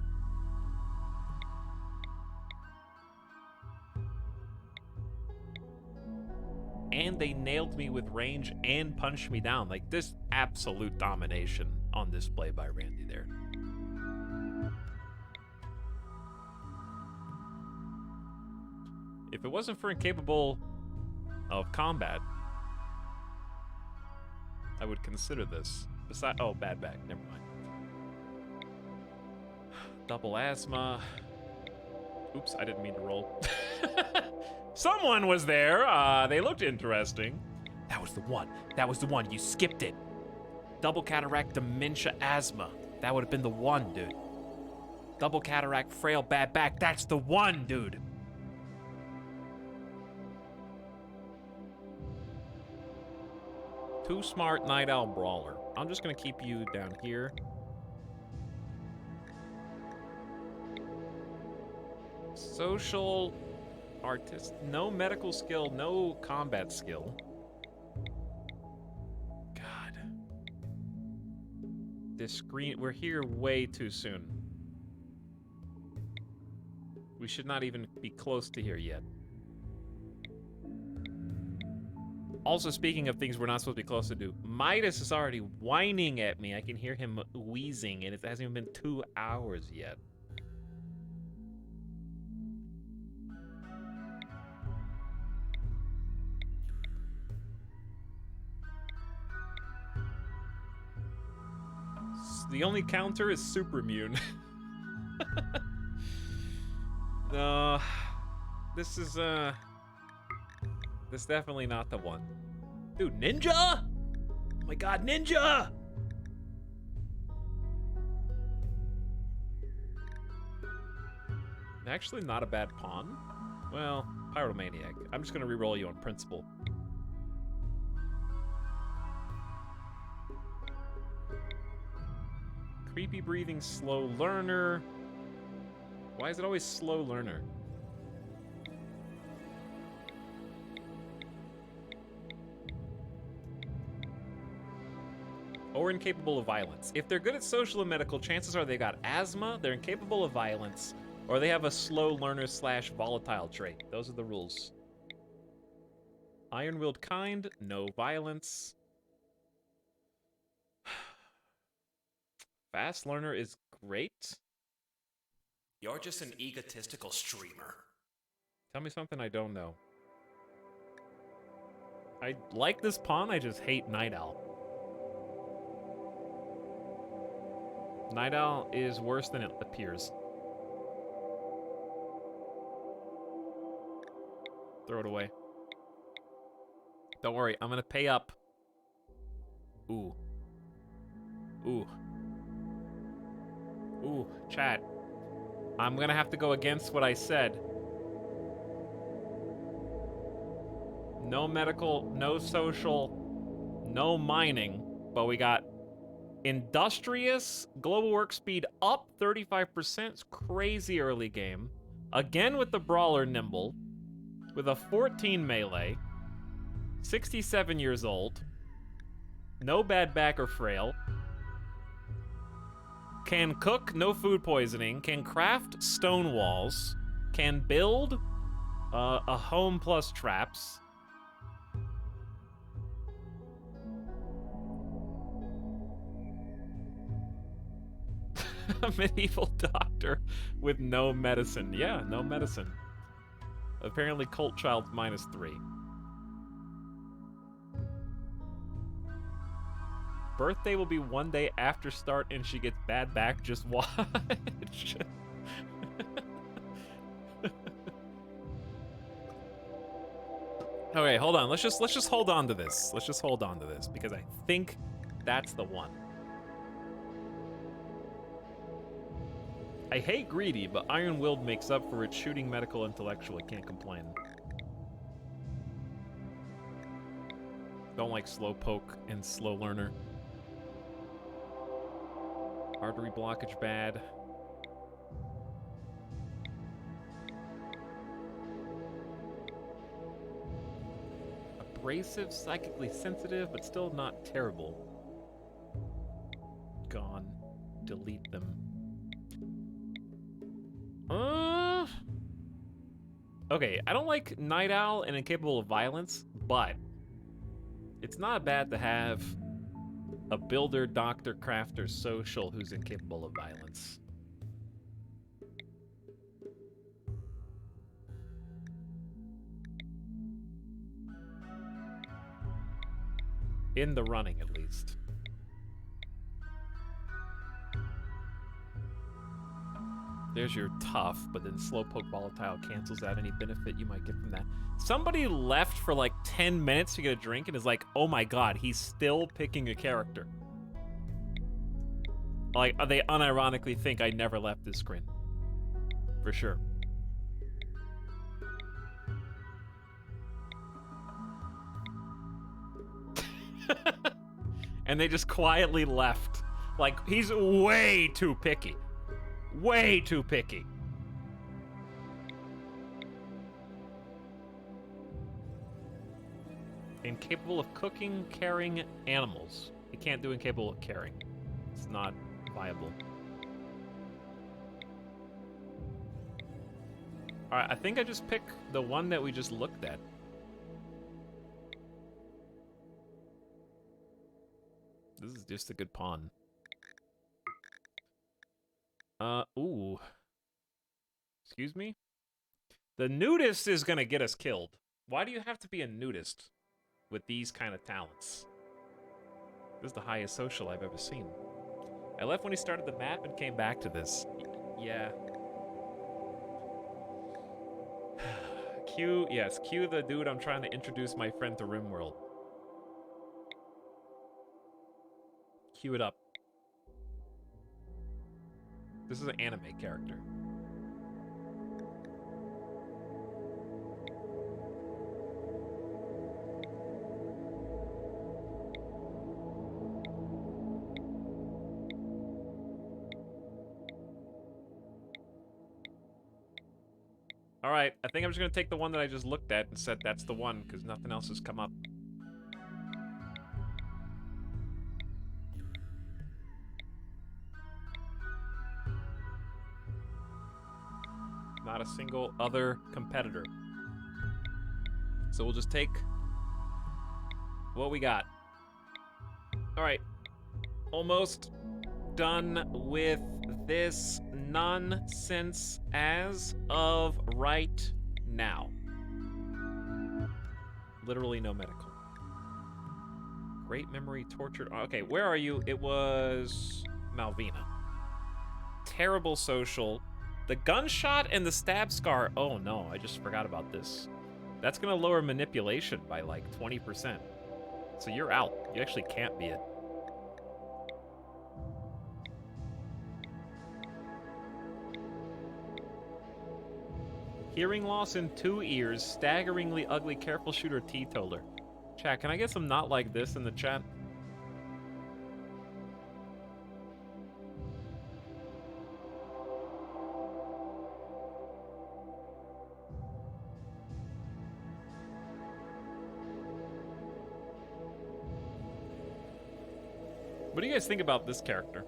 And they nailed me with range and punched me down. Like, this absolute domination on display by Randy there. If it wasn't for incapable of combat, I would consider this. Besides, oh, bad bag. Never mind. Double asthma. Oops, I didn't mean to roll. Someone was there. They looked interesting. That was the one. That was the one. You skipped it. Double cataract, dementia, asthma. That would have been the one, dude. Double cataract, frail, bad back. That's the one, dude. Too smart, Night Owl Brawler. I'm just gonna keep you down here. Social, artist, no medical skill, no combat skill. God. This screen, we're here way too soon. We should not even be close to here yet. Also, speaking of things we're not supposed to be close to do, Midas is already whining at me. I can hear him wheezing, and it hasn't even been 2 hours yet. The only counter is super immune. No, this is this is definitely not the one. Dude, Ninja? Oh my god, Ninja! Actually not a bad pawn. Well, Pyromaniac. I'm just gonna re-roll you on principle. Creepy breathing, slow learner. Why is it always slow learner? Or incapable of violence. If they're good at social and medical, chances are they got asthma, they're incapable of violence, or they have a slow learner / volatile trait. Those are the rules. Iron-willed kind, no violence. Fast learner is great. You're just an egotistical streamer. Tell me something I don't know. I like this pawn, I just hate Night Owl. Night Owl is worse than it appears. Throw it away. Don't worry, I'm gonna pay up. Ooh. Ooh. Ooh, chat. I'm gonna have to go against what I said. No medical, no social, no mining, but we got industrious, global work speed up 35%. It's crazy early game. Again with the brawler nimble, with a 14 melee, 67 years old, no bad back or frail, can cook, no food poisoning, can craft stone walls, can build a home plus traps. A medieval doctor with no medicine. Yeah, no medicine. Apparently cult child's -3. Birthday will be one day after start and she gets bad back. Just watch. Okay, hold on. Let's just hold on to this. Let's just hold on to this because I think that's the one. I hate greedy, but iron-willed makes up for it. Shooting medical intellectual, I can't complain. Don't like slow poke and slow learner. Artery blockage bad. Abrasive, psychically sensitive, but still not terrible. Gone. Delete them. Okay, I don't like Night Owl and Incapable of Violence, but it's not bad to have a builder, doctor, crafter, social who's incapable of violence. In the running, at least. There's your tough, but then slowpoke volatile cancels out any benefit you might get from that. Somebody left for like 10 minutes to get a drink and is like, oh my god, he's still picking a character. Like, they unironically think I never left this screen. For sure. And they just quietly left. Like, he's way too picky. Way too picky. Incapable of cooking, carrying animals. You can't do incapable of carrying. It's not viable. Alright, I think I just pick the one that we just looked at. This is just a good pawn. Ooh. Excuse me? The nudist is gonna get us killed. Why do you have to be a nudist with these kind of talents? This is the highest social I've ever seen. I left when he started the map and came back to this. Yeah. Q, yes, Q the dude I'm trying to introduce my friend to RimWorld. Cue it up. This is an anime character. Alright, I think I'm just gonna take the one that I just looked at and said that's the one, because nothing else has come up. Not a single other competitor. So we'll just take what we got. Alright. Almost done with this nonsense as of right now. Literally no medical. Great memory, tortured. Okay, where are you? It was Malvina. Terrible social. The gunshot and the stab scar. Oh no, I just forgot about this. That's gonna lower manipulation by like 20%. So you're out. You actually can't be it. Hearing loss in 2 ears, staggeringly ugly, careful shooter, teetotaler. Chat, can I get some not like this in the chat? What do you guys think about this character?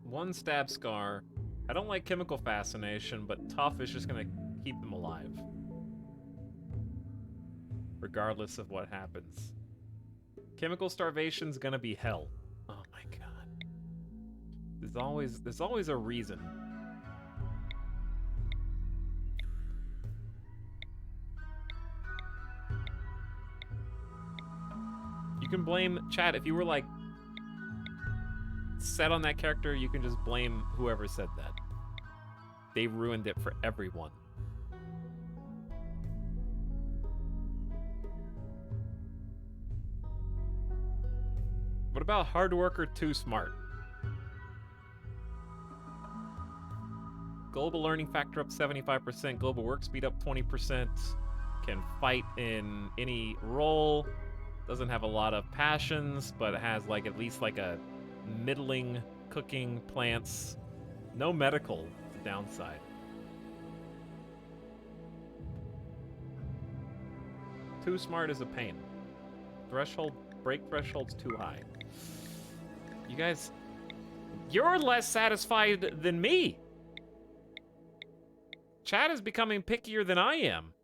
One stab scar. I don't like chemical fascination, but tough is just gonna keep them alive. Regardless of what happens. Chemical starvation's gonna be hell. Oh my god. There's always a reason. You can blame chat if you were like set on that character, you can just blame whoever said that. They ruined it for everyone. What about hard worker too smart? Global learning factor up 75%, global work speed up 20%, can fight in any role, doesn't have a lot of passions, but it has like at least like a middling cooking plants. No medical, the downside. Too smart is a pain. Threshold, break threshold's too high. You guys, you're less satisfied than me. Chat is becoming pickier than I am.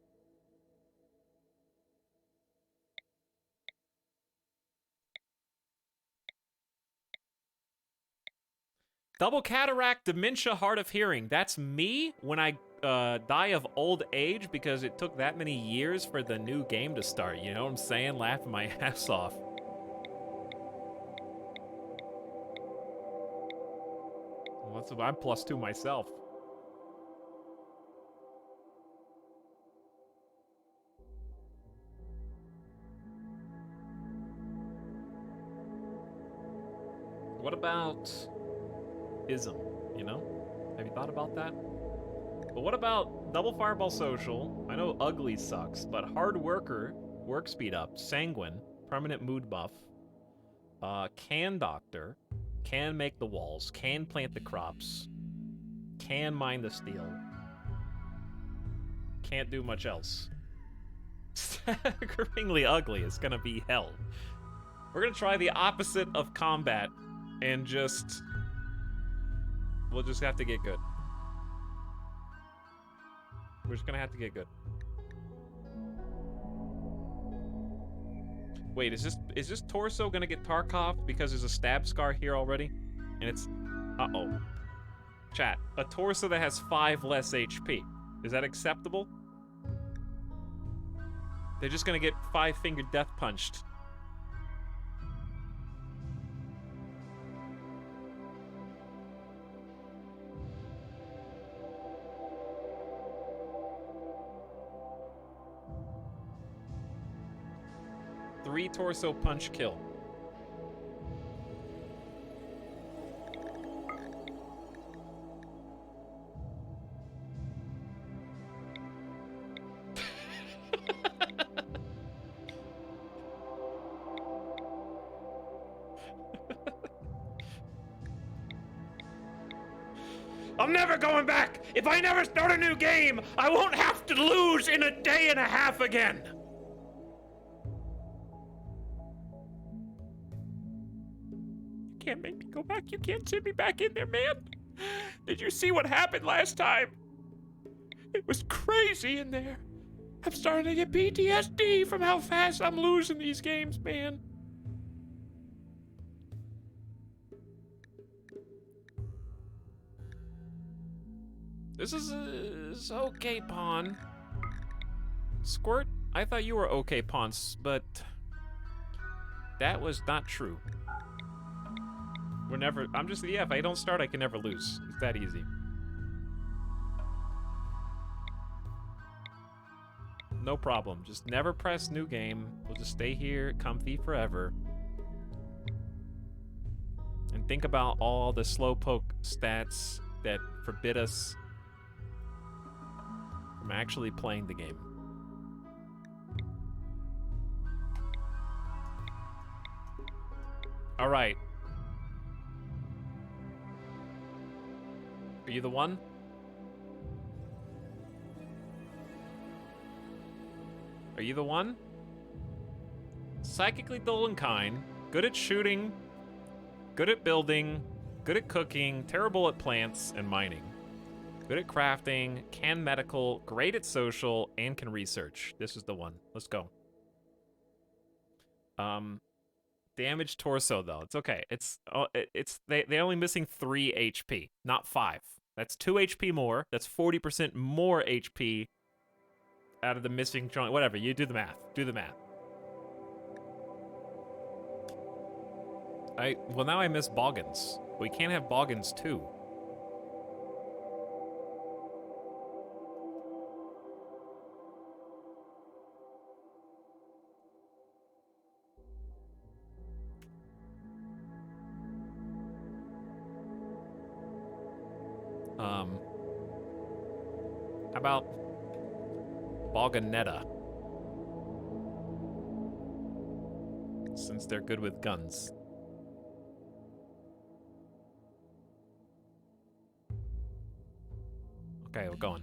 Double cataract, dementia, hard of hearing. That's me when I die of old age because it took that many years for the new game to start. You know what I'm saying? Laughing my ass off. I'm +2 myself. What about ism, you know? Have you thought about that? But what about double fireball social? I know ugly sucks, but hard worker, work speed up, sanguine, permanent mood buff, can doctor, can make the walls, can plant the crops, can mine the steel, can't do much else. Staggeringly ugly is gonna be hell. We're gonna try the opposite of combat and just... we'll just have to get good. We're just gonna have to get good. Wait, is this torso gonna get Tarkov because there's a stab scar here already? And it's... uh-oh. Chat, a torso that has 5 less HP. Is that acceptable? They're just gonna get 5-fingered death punched. Three torso punch kill. I'm never going back! If I never start a new game, I won't have to lose in a day and a half again! You can't make me go back. You can't send me back in there, man. Did you see what happened last time? It was crazy in there. I'm starting to get PTSD from how fast I'm losing these games, man. This is okay, Pawn. Squirt, I thought you were okay, Pawn, but that was not true. We're never... I'm just... Yeah, if I don't start, I can never lose. It's that easy. No problem. Just never press new game. We'll just stay here, comfy forever. And think about all the slowpoke stats that forbid us from actually playing the game. All right. Are you the one? Are you the one? Psychically dull and kind, good at shooting, good at building, good at cooking, terrible at plants and mining. Good at crafting, can medical, great at social, and can research. This is the one. Let's go. Damaged torso though. It's okay. They're only missing 3 HP, not 5. That's 2 HP more. That's 40% more HP out of the missing joint. Whatever. You do the math. Do the math. Well, now I miss Boggins. We can't have Boggins too. How about Bogganetta? Since they're good with guns. Okay, we're going.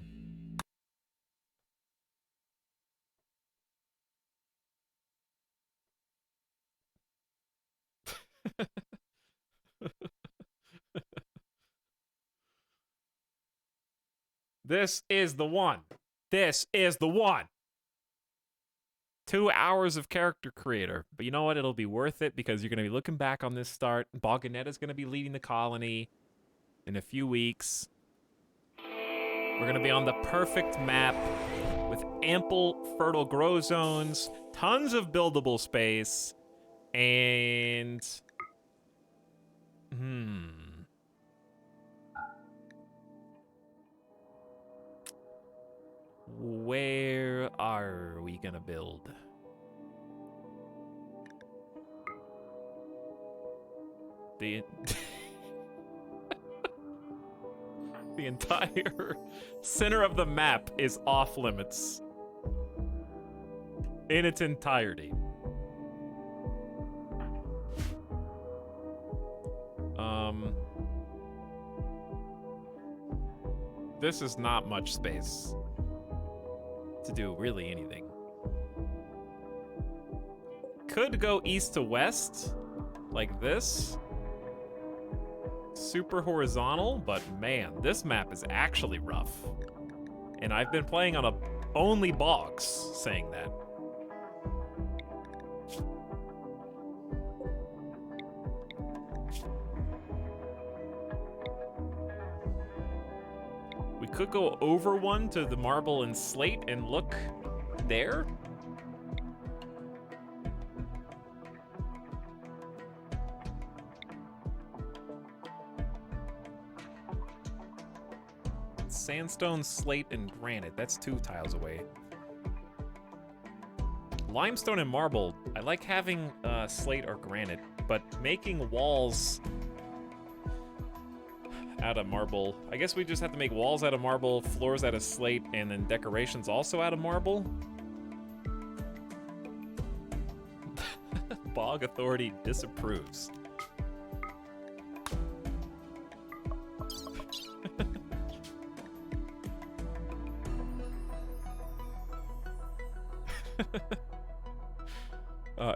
This is the one. This is the one. 2 hours of character creator. But you know what? It'll be worth it because you're going to be looking back on this start. Bogganetta's going to be leading the colony in a few weeks. We're going to be on the perfect map with ample fertile grow zones, tons of buildable space, and... Where are we gonna build? The the entire center of the map is off limits in its entirety. This is not much space to do really anything. Could go east to west, like this. Super horizontal, but man, this map is actually rough. And I've been playing on only bogs, saying that. We could go over one to the marble and slate and look there. Sandstone, slate, and granite. That's 2 tiles away. Limestone and marble. I like having slate or granite, but making walls out of marble. I guess we just have to make walls out of marble, floors out of slate, and then decorations also out of marble. Bog Authority disapproves.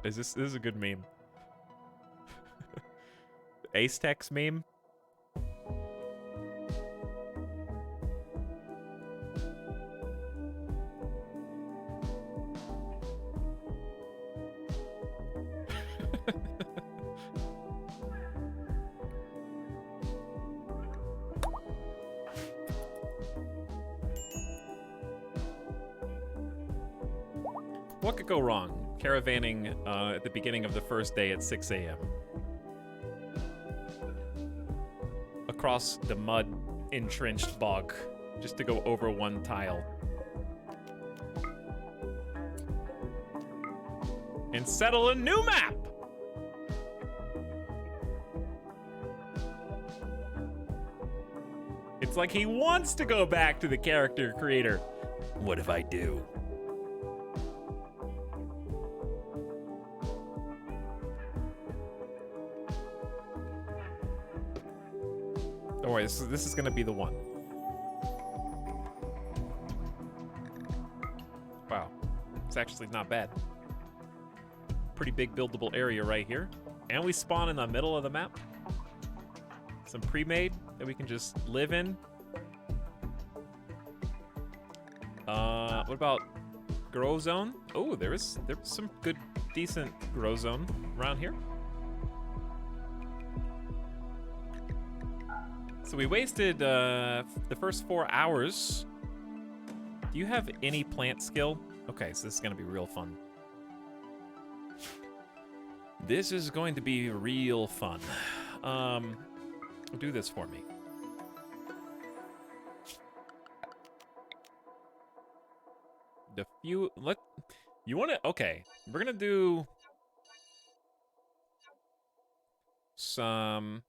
This is a good meme. Ace Tex meme. What could go wrong? Caravanning at the beginning of the first day at 6 a.m. across the mud entrenched bog just to go over one tile. And settle a new map! It's like he wants to go back to the character creator. What if I do? Don't worry, this is gonna be the one. Wow, it's actually not bad. Pretty big buildable area right here. And we spawn in the middle of the map. Some pre-made that we can just live in. What about grow zone? Oh, there's some good, decent grow zone around here. So we wasted the first 4 hours. Do you have any plant skill? Okay, so this is gonna be real fun. This is going to be real fun. Do this for me. You want to, okay, we're gonna do some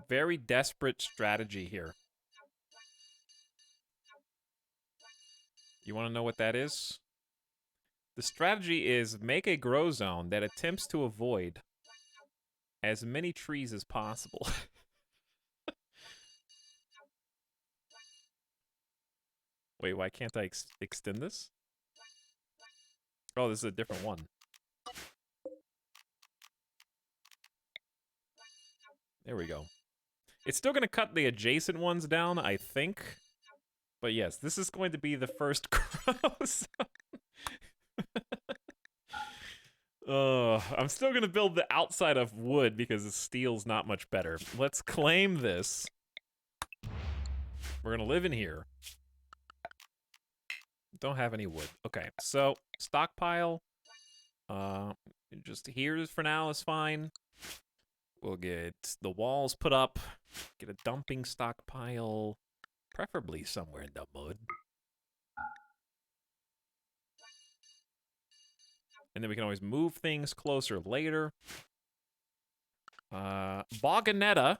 very desperate strategy here. You want to know what that is? The strategy is make a grow zone that attempts to avoid as many trees as possible. Wait, why can't I extend this? Oh, this is a different one. There we go. It's still going to cut the adjacent ones down, I think. But yes, this is going to be the first grow zone. I'm still going to build the outside of wood because the steel's not much better. Let's claim this. We're going to live in here. Don't have any wood. Okay, so stockpile. Just here for now is fine. We'll get the walls put up. Get a dumping stockpile. Preferably somewhere in the mud. And then we can always move things closer later. Boganetta,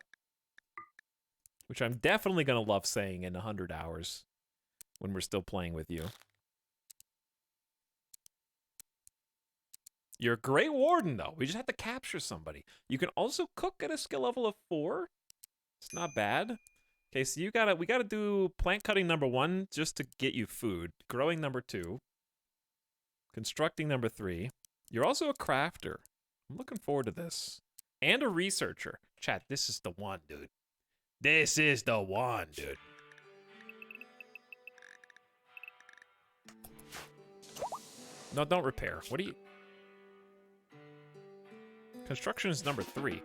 which I'm definitely going to love saying in 100 hours when we're still playing with you. You're a great warden, though. We just have to capture somebody. You can also cook at a skill level of 4. It's not bad. Okay, so we gotta do plant cutting number 1 just to get you food. Growing number 2. Constructing number 3. You're also a crafter. I'm looking forward to this. And a researcher. Chat, this is the one, dude. This is the one, dude. No, don't repair. What do you... Construction is number 3.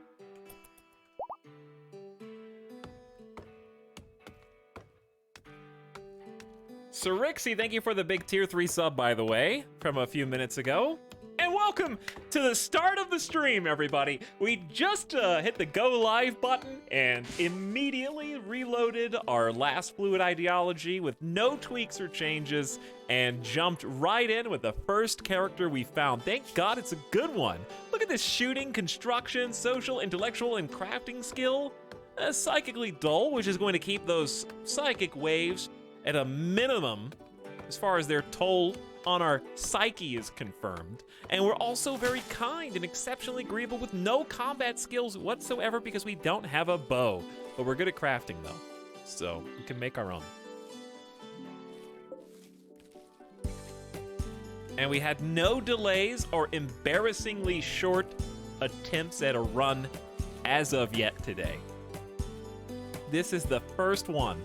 Sirixi, thank you for the big tier 3 sub, by the way, from a few minutes ago. And welcome to the start of the stream, everybody. We just hit the go live button and immediately reloaded our last fluid ideology with no tweaks or changes and jumped right in with the first character we found. Thank God it's a good one. Look at this shooting, construction, social, intellectual, and crafting skill. Psychically dull, which is going to keep those psychic waves at a minimum as far as their toll on our psyche is confirmed. And we're also very kind and exceptionally agreeable with no combat skills whatsoever because we don't have a bow. But we're good at crafting though, so we can make our own. And we had no delays or embarrassingly short attempts at a run as of yet today. This is the first one.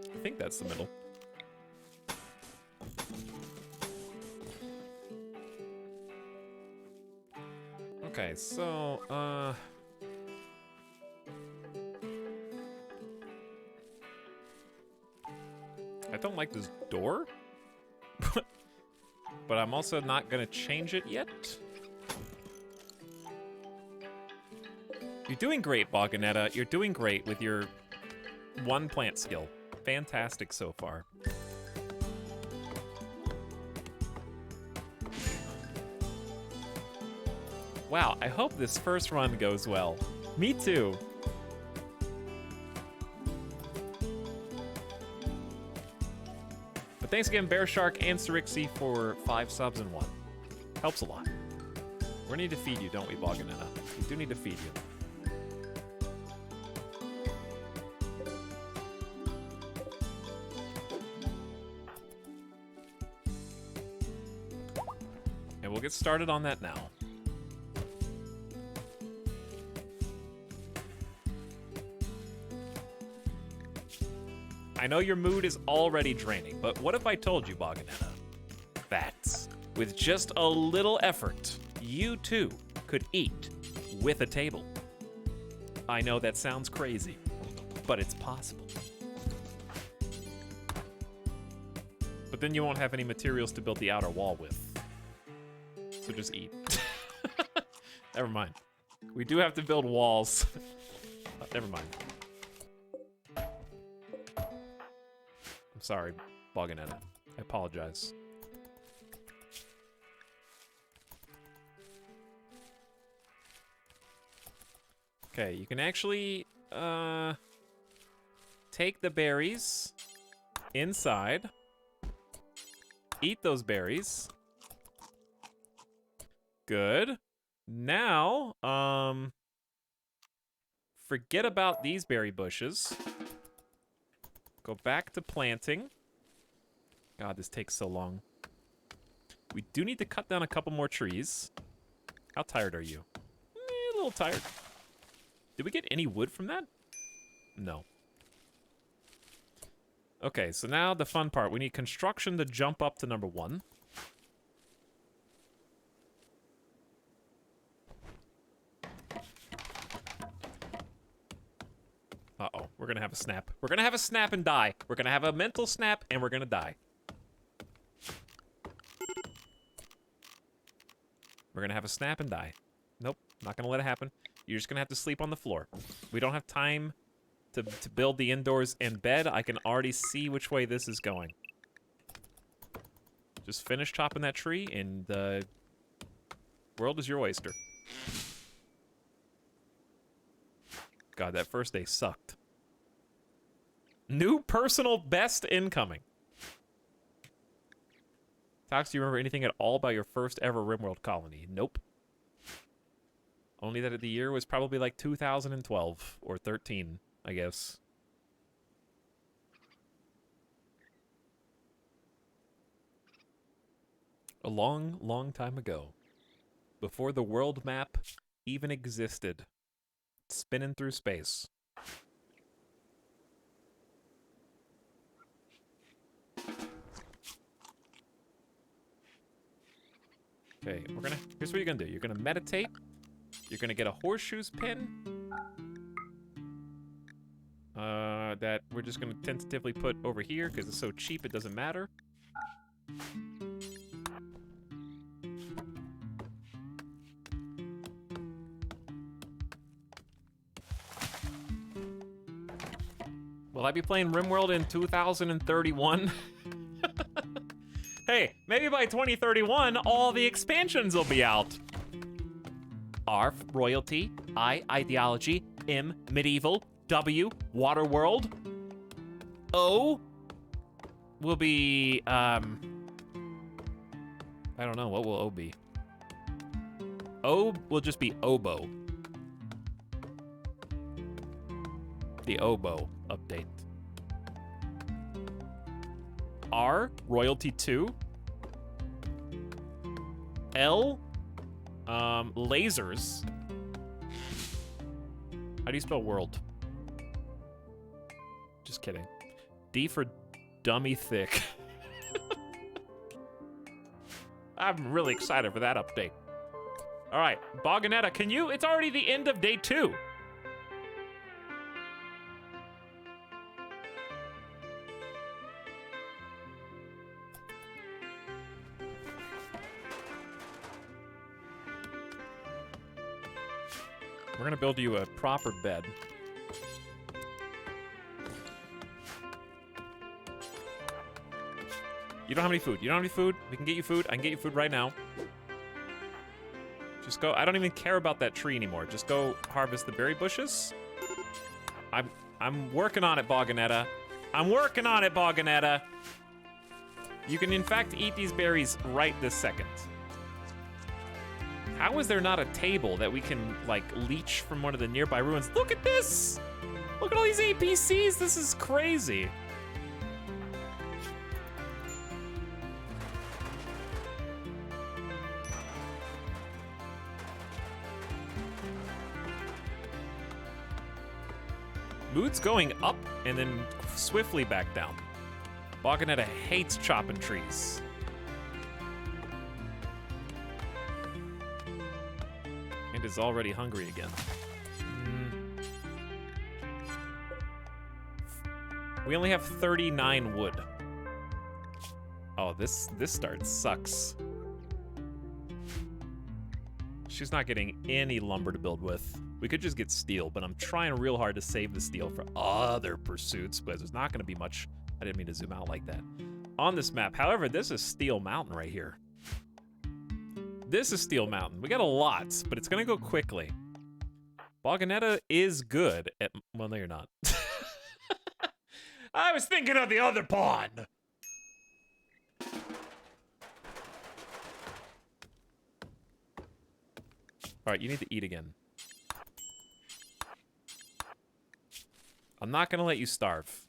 I think that's the middle. Okay, so, I don't like this door, but I'm also not gonna change it yet. You're doing great, Boganetta. You're doing great with your one plant skill. Fantastic so far. Wow, I hope this first run goes well. Me too. But thanks again, Bear Shark and Sirixi, for 5 subs and 1. Helps a lot. We need to feed you, don't we, Boganetta? We do need to feed you. And we'll get started on that now. I know your mood is already draining, but what if I told you, Boganetta, that with just a little effort, you too could eat with a table? I know that sounds crazy, but it's possible. But then you won't have any materials to build the outer wall with. So just eat. Never mind. We do have to build walls. Never mind. I'm sorry, Boganetta. I apologize. Okay, you can actually take the berries inside, eat those berries. Good. Now, forget about these berry bushes. Go back to planting. God, this takes so long. We do need to cut down a couple more trees. How tired are you? A little tired. Did we get any wood from that? No. Okay, so now the fun part. We need construction to jump up to number 1. Uh-oh, we're gonna have a snap. We're gonna have a snap and die. We're gonna have a mental snap and we're gonna die. We're gonna have a snap and die. Nope, not gonna let it happen. You're just gonna have to sleep on the floor. We don't have time to build the indoors and bed. I can already see which way this is going. Just finish chopping that tree and the world is your oyster. God, that first day sucked. New personal best incoming. Tox, do you remember anything at all about your first ever RimWorld colony? Nope. Only that the year was probably like 2012 or 13, I guess. A long, long time ago. Before the world map even existed. Spinning through space. Okay, here's what you're gonna do. You're gonna meditate. You're gonna get a horseshoes pin. That we're just gonna tentatively put over here because it's so cheap it doesn't matter. Will I be playing RimWorld in 2031? Hey, maybe by 2031, all the expansions will be out. R, royalty. I, ideology. M, medieval. W, waterworld. O will be, I don't know, what will O be? O will just be oboe. The oboe update. R, royalty 2. L, lasers. How do you spell world? Just kidding. D for dummy thick. I'm really excited for that update. All right, Boganetta, can you? It's already the end of day 2. We're gonna build you a proper bed. You don't have any food. You don't have any food? We can get you food. I can get you food right now. Just go. I don't even care about that tree anymore. Just go harvest the berry bushes. I'm working on it, Boganetta. I'm working on it, Boganetta. You can, in fact, eat these berries right this second. How is there not a table that we can, like, leech from one of the nearby ruins? Look at this! Look at all these APCs. This is crazy. Mood's going up and then swiftly back down. Boganetta hates chopping trees. And is already hungry again. We only have 39 wood. Oh, this start sucks. She's not getting any lumber to build with. We could just get steel, but I'm trying real hard to save the steel for other pursuits, because there's not going to be much. I didn't mean to zoom out like that. On this map, however, this is Steel Mountain right here. This is Steel Mountain. We got a lot, but it's going to go quickly. Boganetta is good at... Well, no, you're not. I was thinking of the other pawn! Alright, you need to eat again. I'm not gonna let you starve.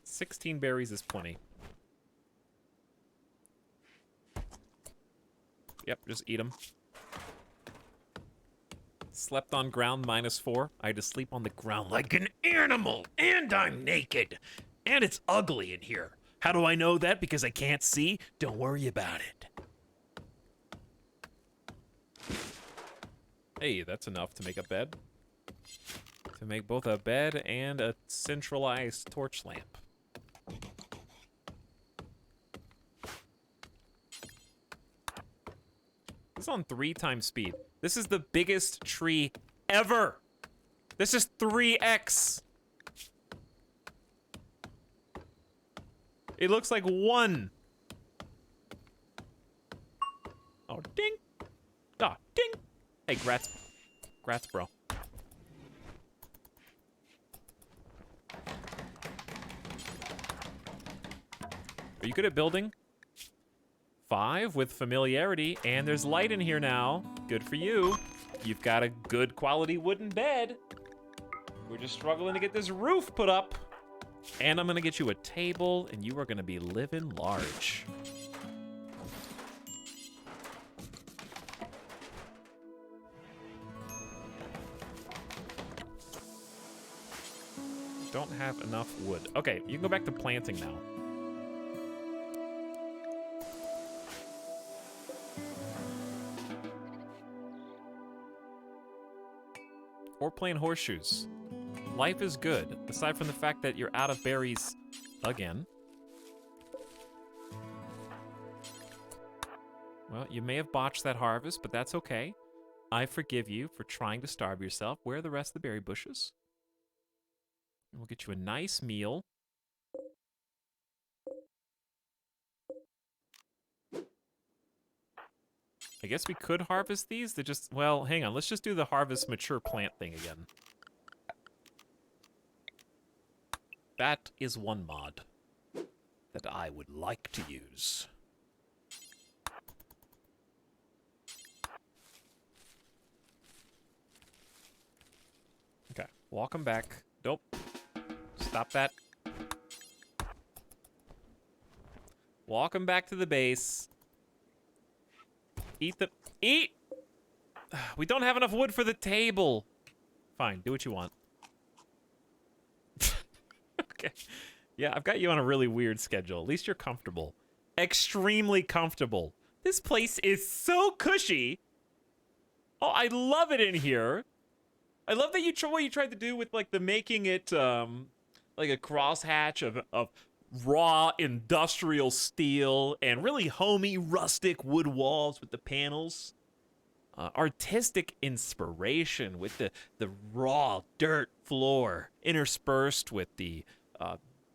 $16 berries is plenty. Yep, just eat them. Slept on ground -4. I had to sleep on the ground like an animal, and I'm naked. And it's ugly in here. How do I know that? Because I can't see? Don't worry about it. Hey, that's enough to make a bed. To make both a bed and a centralized torch lamp. This is on 3 times speed. This is the biggest tree ever. This is 3x. It looks like 1. Oh, ding. Ah, ding. Hey, grats. Grats, bro. Are you good at building? 5 with familiarity, and there's light in here now. Good for you. You've got a good quality wooden bed. We're just struggling to get this roof put up. And I'm gonna get you a table, and you are gonna be living large. Don't have enough wood. Okay, you can go back to planting now. Or playing horseshoes. Life is good, aside from the fact that you're out of berries again. Well, you may have botched that harvest, but that's okay. I forgive you for trying to starve yourself. Where are the rest of the berry bushes? And we'll get you a nice meal. I guess we could harvest these. They just, well, hang on. Let's just do the harvest mature plant thing again. That is one mod that I would like to use. Okay, walk them back. Nope. Stop that. Walk them back to the base. Eat the... Eat! We don't have enough wood for the table. Fine, do what you want. Okay. Yeah, I've got you on a really weird schedule. At least you're comfortable. extremely comfortable. This place is so cushy. Oh, I love it in here. I love that what you tried to do with like the making it like a crosshatch of raw industrial steel and really homey rustic wood walls with the panels. Artistic inspiration with the raw dirt floor interspersed with the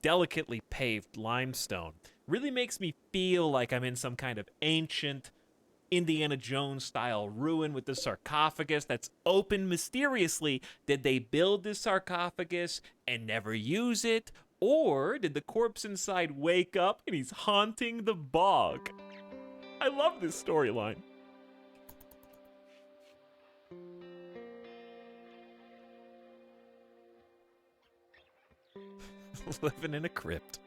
delicately paved limestone. Really makes me feel like I'm in some kind of ancient Indiana Jones style ruin with the sarcophagus that's open mysteriously. Did they build this sarcophagus and never use it? Or did the corpse inside wake up and he's haunting the bog? I love this storyline. Living in a crypt.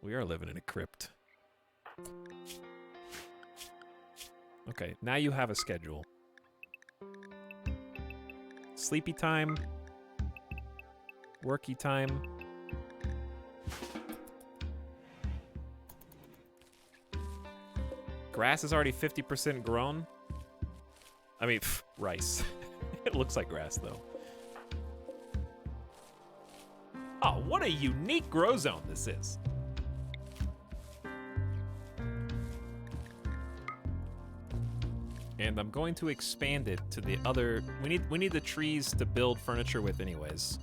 We are living in a crypt. Okay, now you have a schedule. Sleepy time. Worky time. Grass is already 50% grown. I mean, rice. It looks like grass, though. Oh, what a unique grow zone this is. And I'm going to expand it to the other... We need the trees to build furniture with anyways.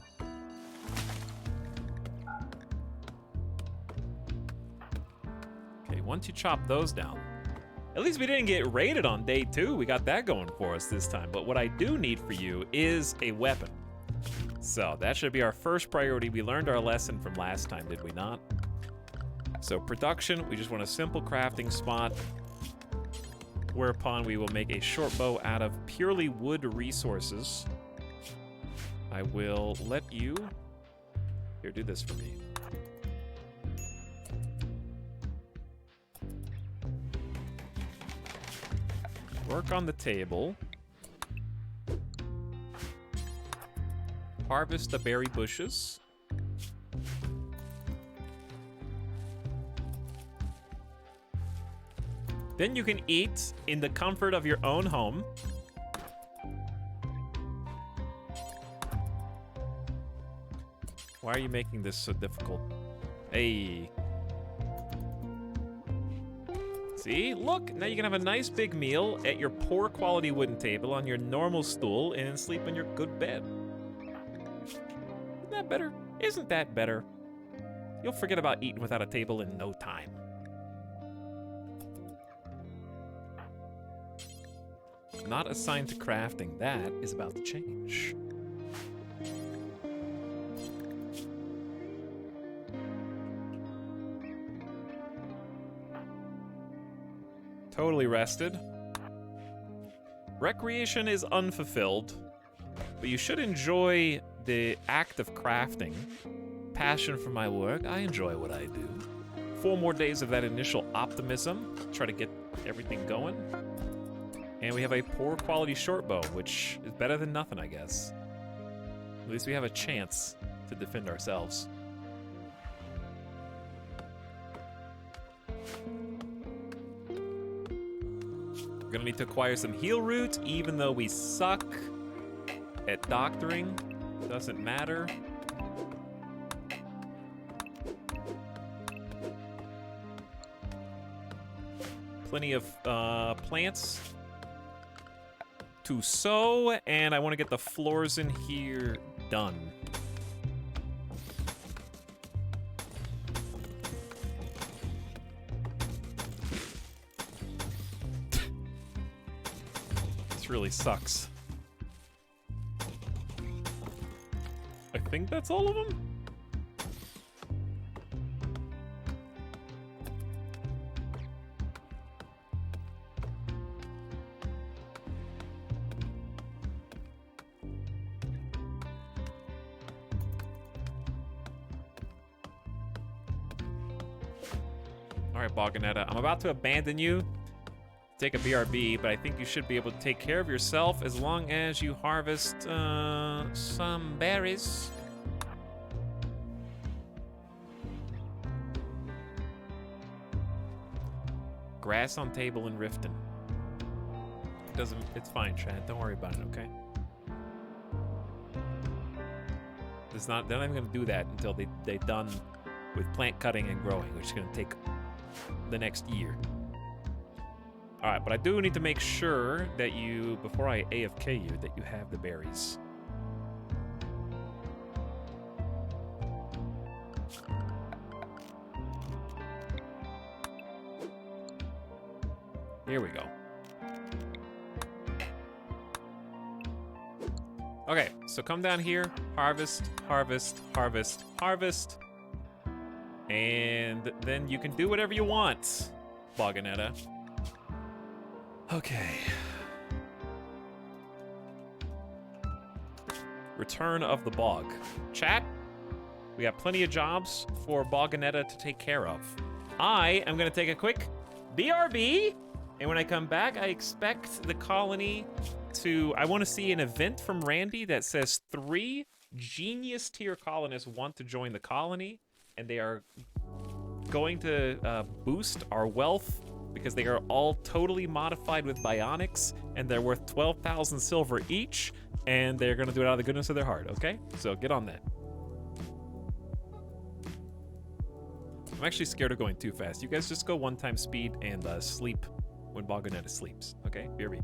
Okay, once you chop those down... At least we didn't get raided on day 2. We got that going for us this time. But what I do need for you is a weapon. So that should be our first priority. We learned our lesson from last time, did we not? So production, we just want a simple crafting spot. Whereupon we will make a short bow out of purely wood resources. I will let you... Here, do this for me. Work on the table. Harvest the berry bushes. Then you can eat in the comfort of your own home. Why are you making this so difficult? Hey. See? Look, now you can have a nice big meal at your poor quality wooden table on your normal stool and then sleep in your good bed. Isn't that better? Isn't that better? You'll forget about eating without a table in no time. Not assigned to crafting. That is about to change. Totally rested. Recreation is unfulfilled, but you should enjoy the act of crafting. Passion for my work. I enjoy what I do. 4 more days of that initial optimism. Try to get everything going. And we have a poor quality short bow, which is better than nothing, I guess. At least we have a chance to defend ourselves. We're gonna need to acquire some heal root, even though we suck at doctoring. Doesn't matter. Plenty of plants to sow, and I want to get the floors in here done. This really sucks. I think that's all of them? Alright, Boganetta, I'm about to abandon you. Take a BRB, but I think you should be able to take care of yourself as long as you harvest some berries. grass on table in Riften. It's fine, Chad. Don't worry about it, okay? They're not even gonna do that until they're done with plant cutting and growing, which is gonna take the next year. Alright, but I do need to make sure that you, before I AFK you, that you have the berries. Here we go. Okay, so come down here, harvest, harvest, harvest, harvest. And then you can do whatever you want, Boganetta. Okay. Return of the bog. Chat, we got plenty of jobs for Boganetta to take care of. I am gonna take a quick BRB, and when I come back, I expect the colony to... I want to see an event from Randy that says 3 genius tier colonists want to join the colony, and they are going to boost our wealth because they are all totally modified with bionics, and they're worth 12,000 silver each, and they're going to do it out of the goodness of their heart, okay? So get on that. I'm actually scared of going too fast. You guys just go 1x speed and sleep when Boganetta sleeps, okay? BRB.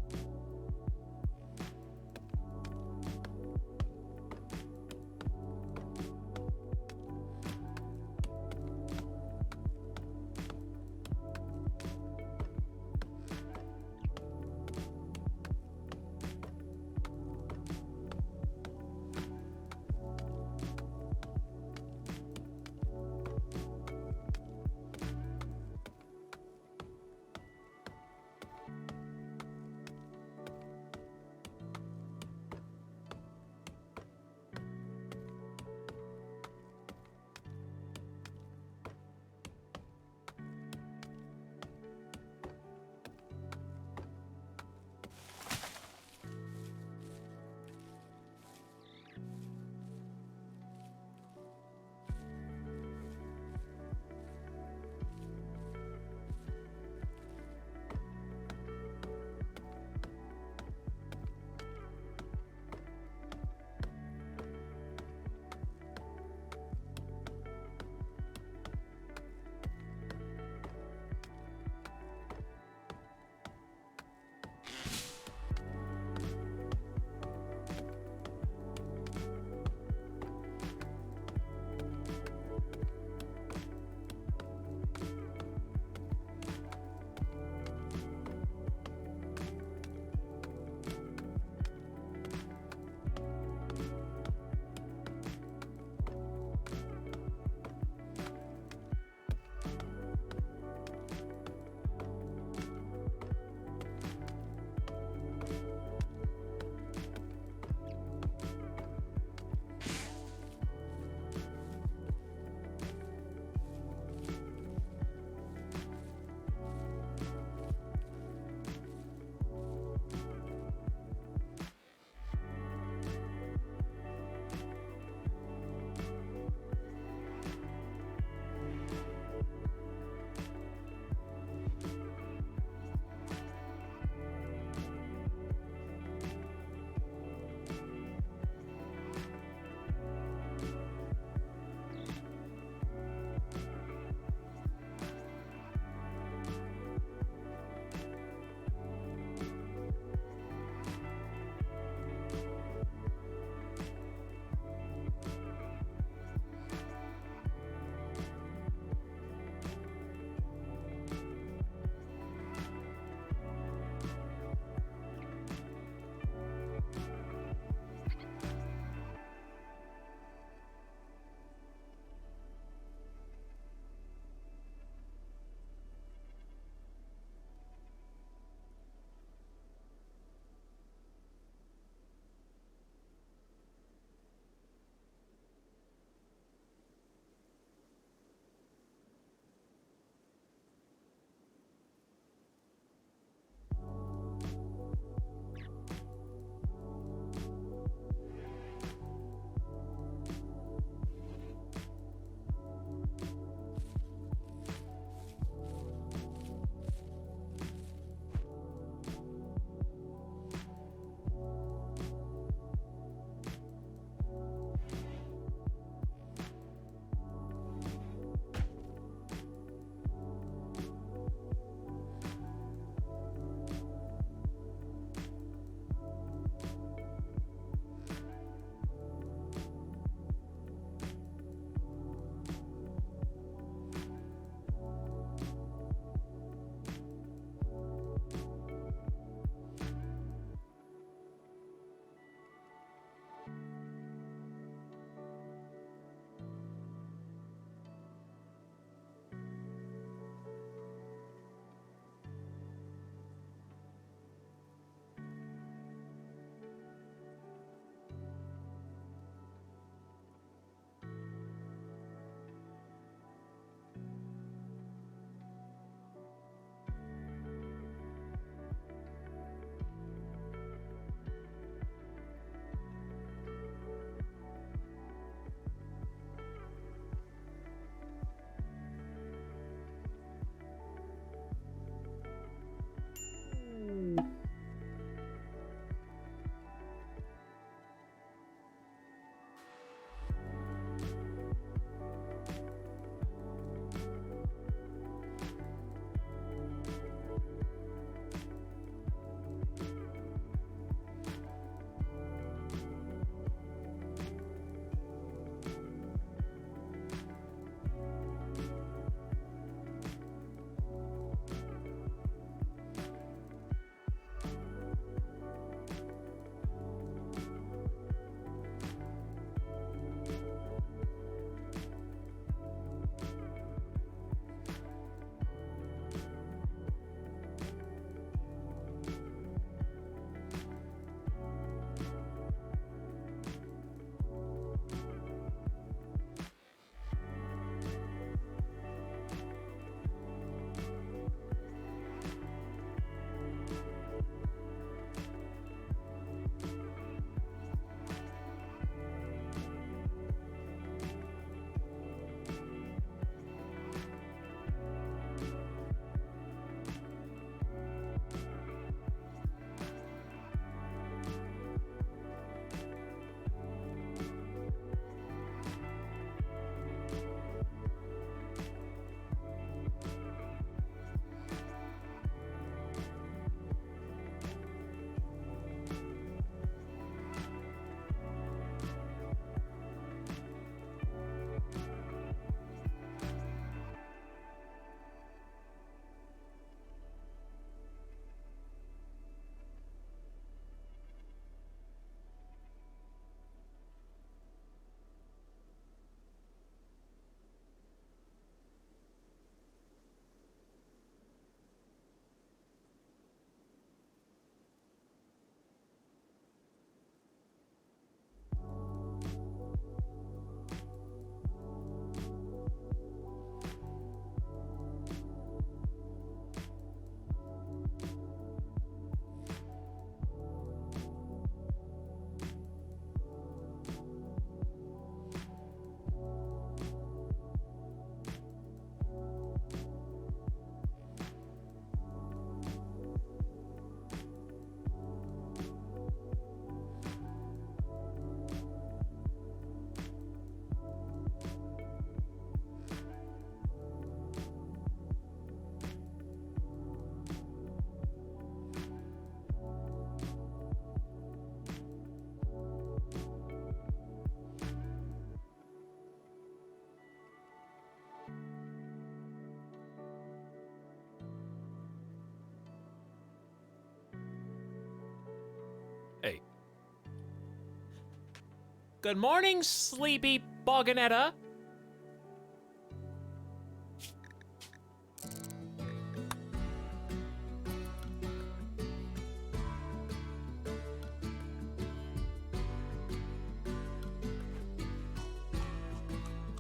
Good morning, sleepy Boganetta.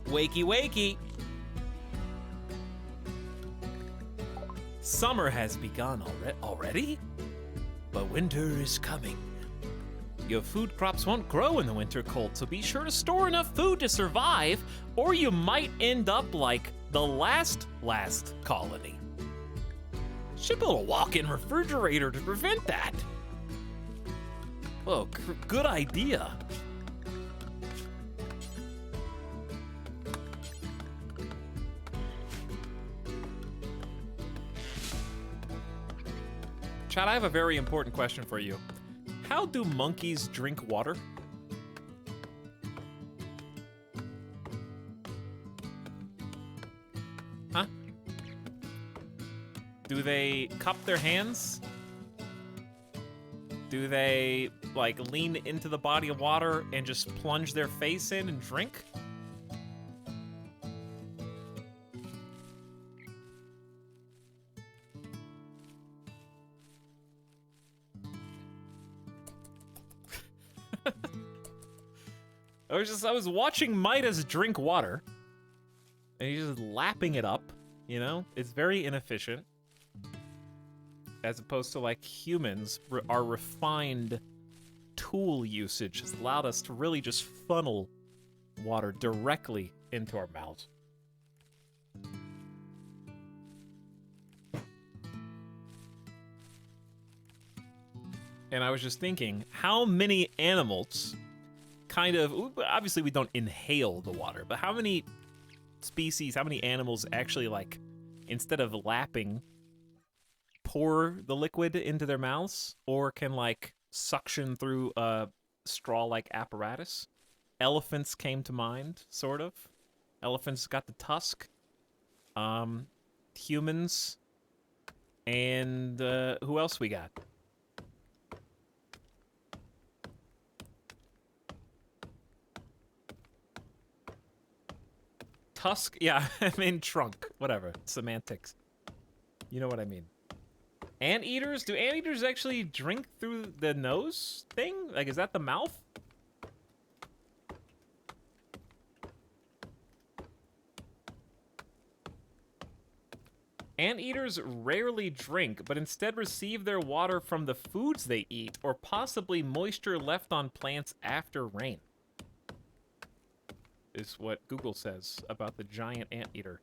Wakey, wakey. Summer has begun already? But winter is coming. Your food crops won't grow in the winter cold, so be sure to store enough food to survive, or you might end up like the last colony. Should build a walk-in refrigerator to prevent that. Oh, good idea. Chad, I have a very important question for you. How do monkeys drink water? Huh? Do they cup their hands? Do they, like, lean into the body of water and just plunge their face in and drink? I was watching Midas drink water, and he's just lapping it up, you know? It's very inefficient. As opposed to, like, humans, our refined tool usage has allowed us to really just funnel water directly into our mouths. And I was just thinking, how many animals kind of, obviously we don't inhale the water, but how many species, how many animals actually, like, instead of lapping, pour the liquid into their mouths, or can, like, suction through a straw-like apparatus? Elephants came to mind, sort of. Elephants got the tusk. Humans. And, who else we got? Tusk? Yeah, I mean trunk. Whatever. Semantics. You know what I mean. Anteaters? Do anteaters actually drink through the nose thing? Like, is that the mouth? Anteaters rarely drink, but instead receive their water from the foods they eat, or possibly moisture left on plants after rain. Is what Google says about the giant anteater.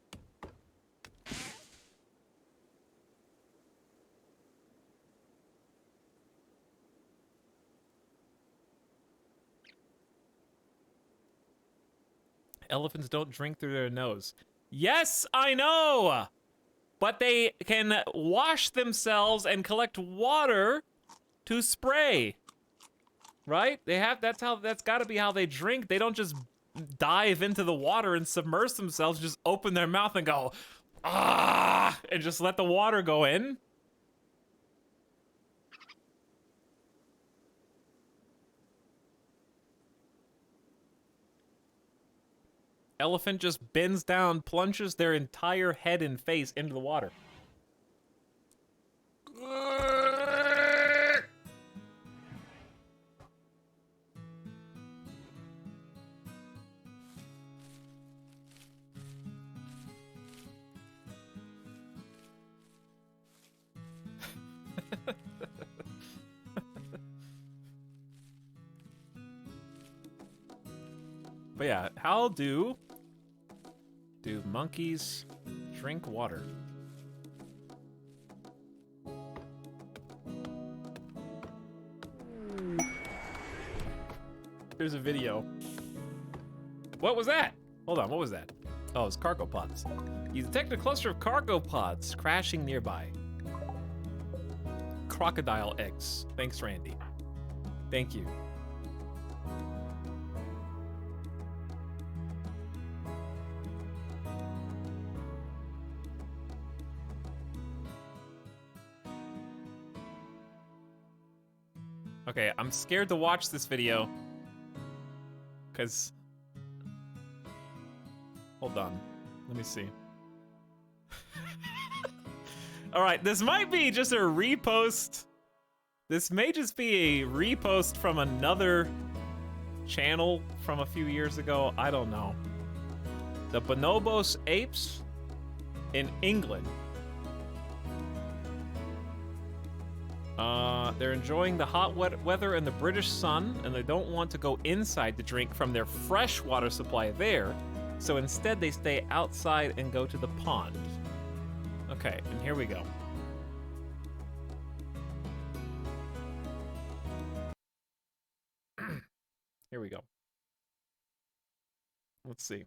Elephants don't drink through their nose. Yes, I know! But they can wash themselves and collect water to spray. Right? That's gotta be how they drink. They don't just dive into the water and submerge themselves, just open their mouth and go, ah, and just let the water go in. Elephant just bends down, plunges their entire head and face into the water. But yeah, how do monkeys drink water? Here's a video. What was that? Hold on, what was that? Oh, it's cargo pods. You detect a cluster of cargo pods crashing nearby. Crocodile eggs. Thanks, Randy. Thank you. Okay, I'm scared to watch this video Because... Hold on. Let me see. Alright, this might be just a repost. This may just be a repost from another channel from a few years ago. I don't know. The bonobos apes in England. They're enjoying the hot weather and the British sun, and they don't want to go inside to drink from their fresh water supply there, so instead they stay outside and go to the pond. Okay, and here we go. Here we go. Let's see.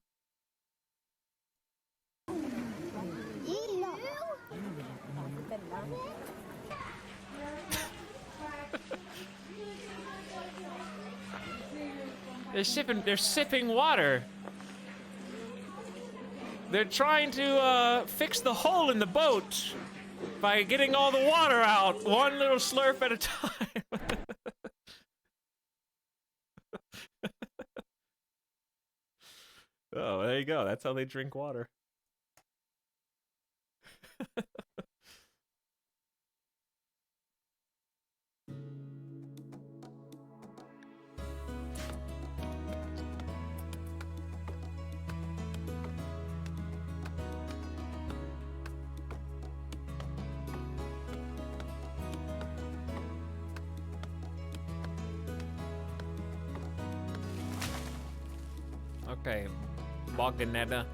They're sipping water. They're trying to fix the hole in the boat by getting all the water out, one little slurp at a time. Oh, there you go. That's how they drink water. Okay, Boganetta.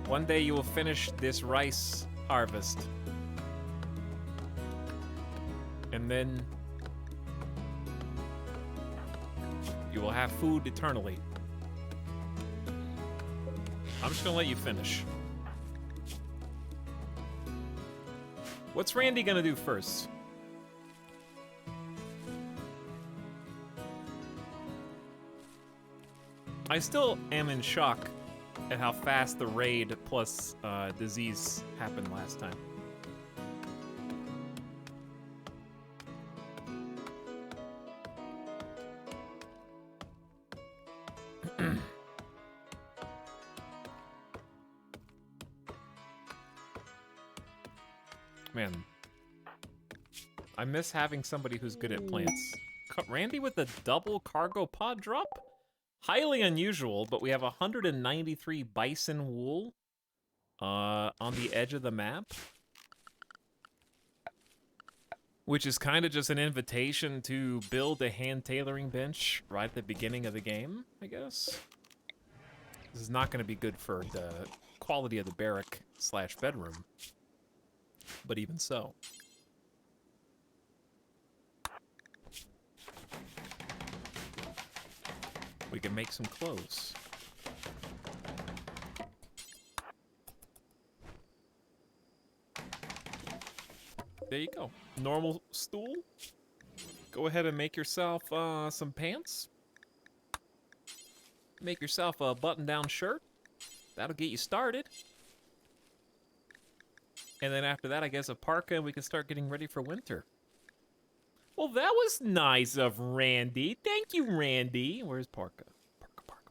One day you will finish this rice harvest. And then you will have food eternally. I'm just gonna let you finish. What's Randy gonna do first? I still am in shock at how fast the raid plus disease happened last time. Man, I miss having somebody who's good at plants. Randy with the double cargo pod drop? Highly unusual, but we have 193 bison wool on the edge of the map. Which is kind of just an invitation to build a hand tailoring bench right at the beginning of the game, I guess. This is not going to be good for the quality of the barrack slash bedroom. But even so. We can make some clothes. There you go. Normal stool. Go ahead and make yourself some pants. Make yourself a button-down shirt. That'll get you started. And then after that, I guess a parka, and we can start getting ready for winter. Well, that was nice of Randy. Thank you, Randy. Where's Parka? Parka.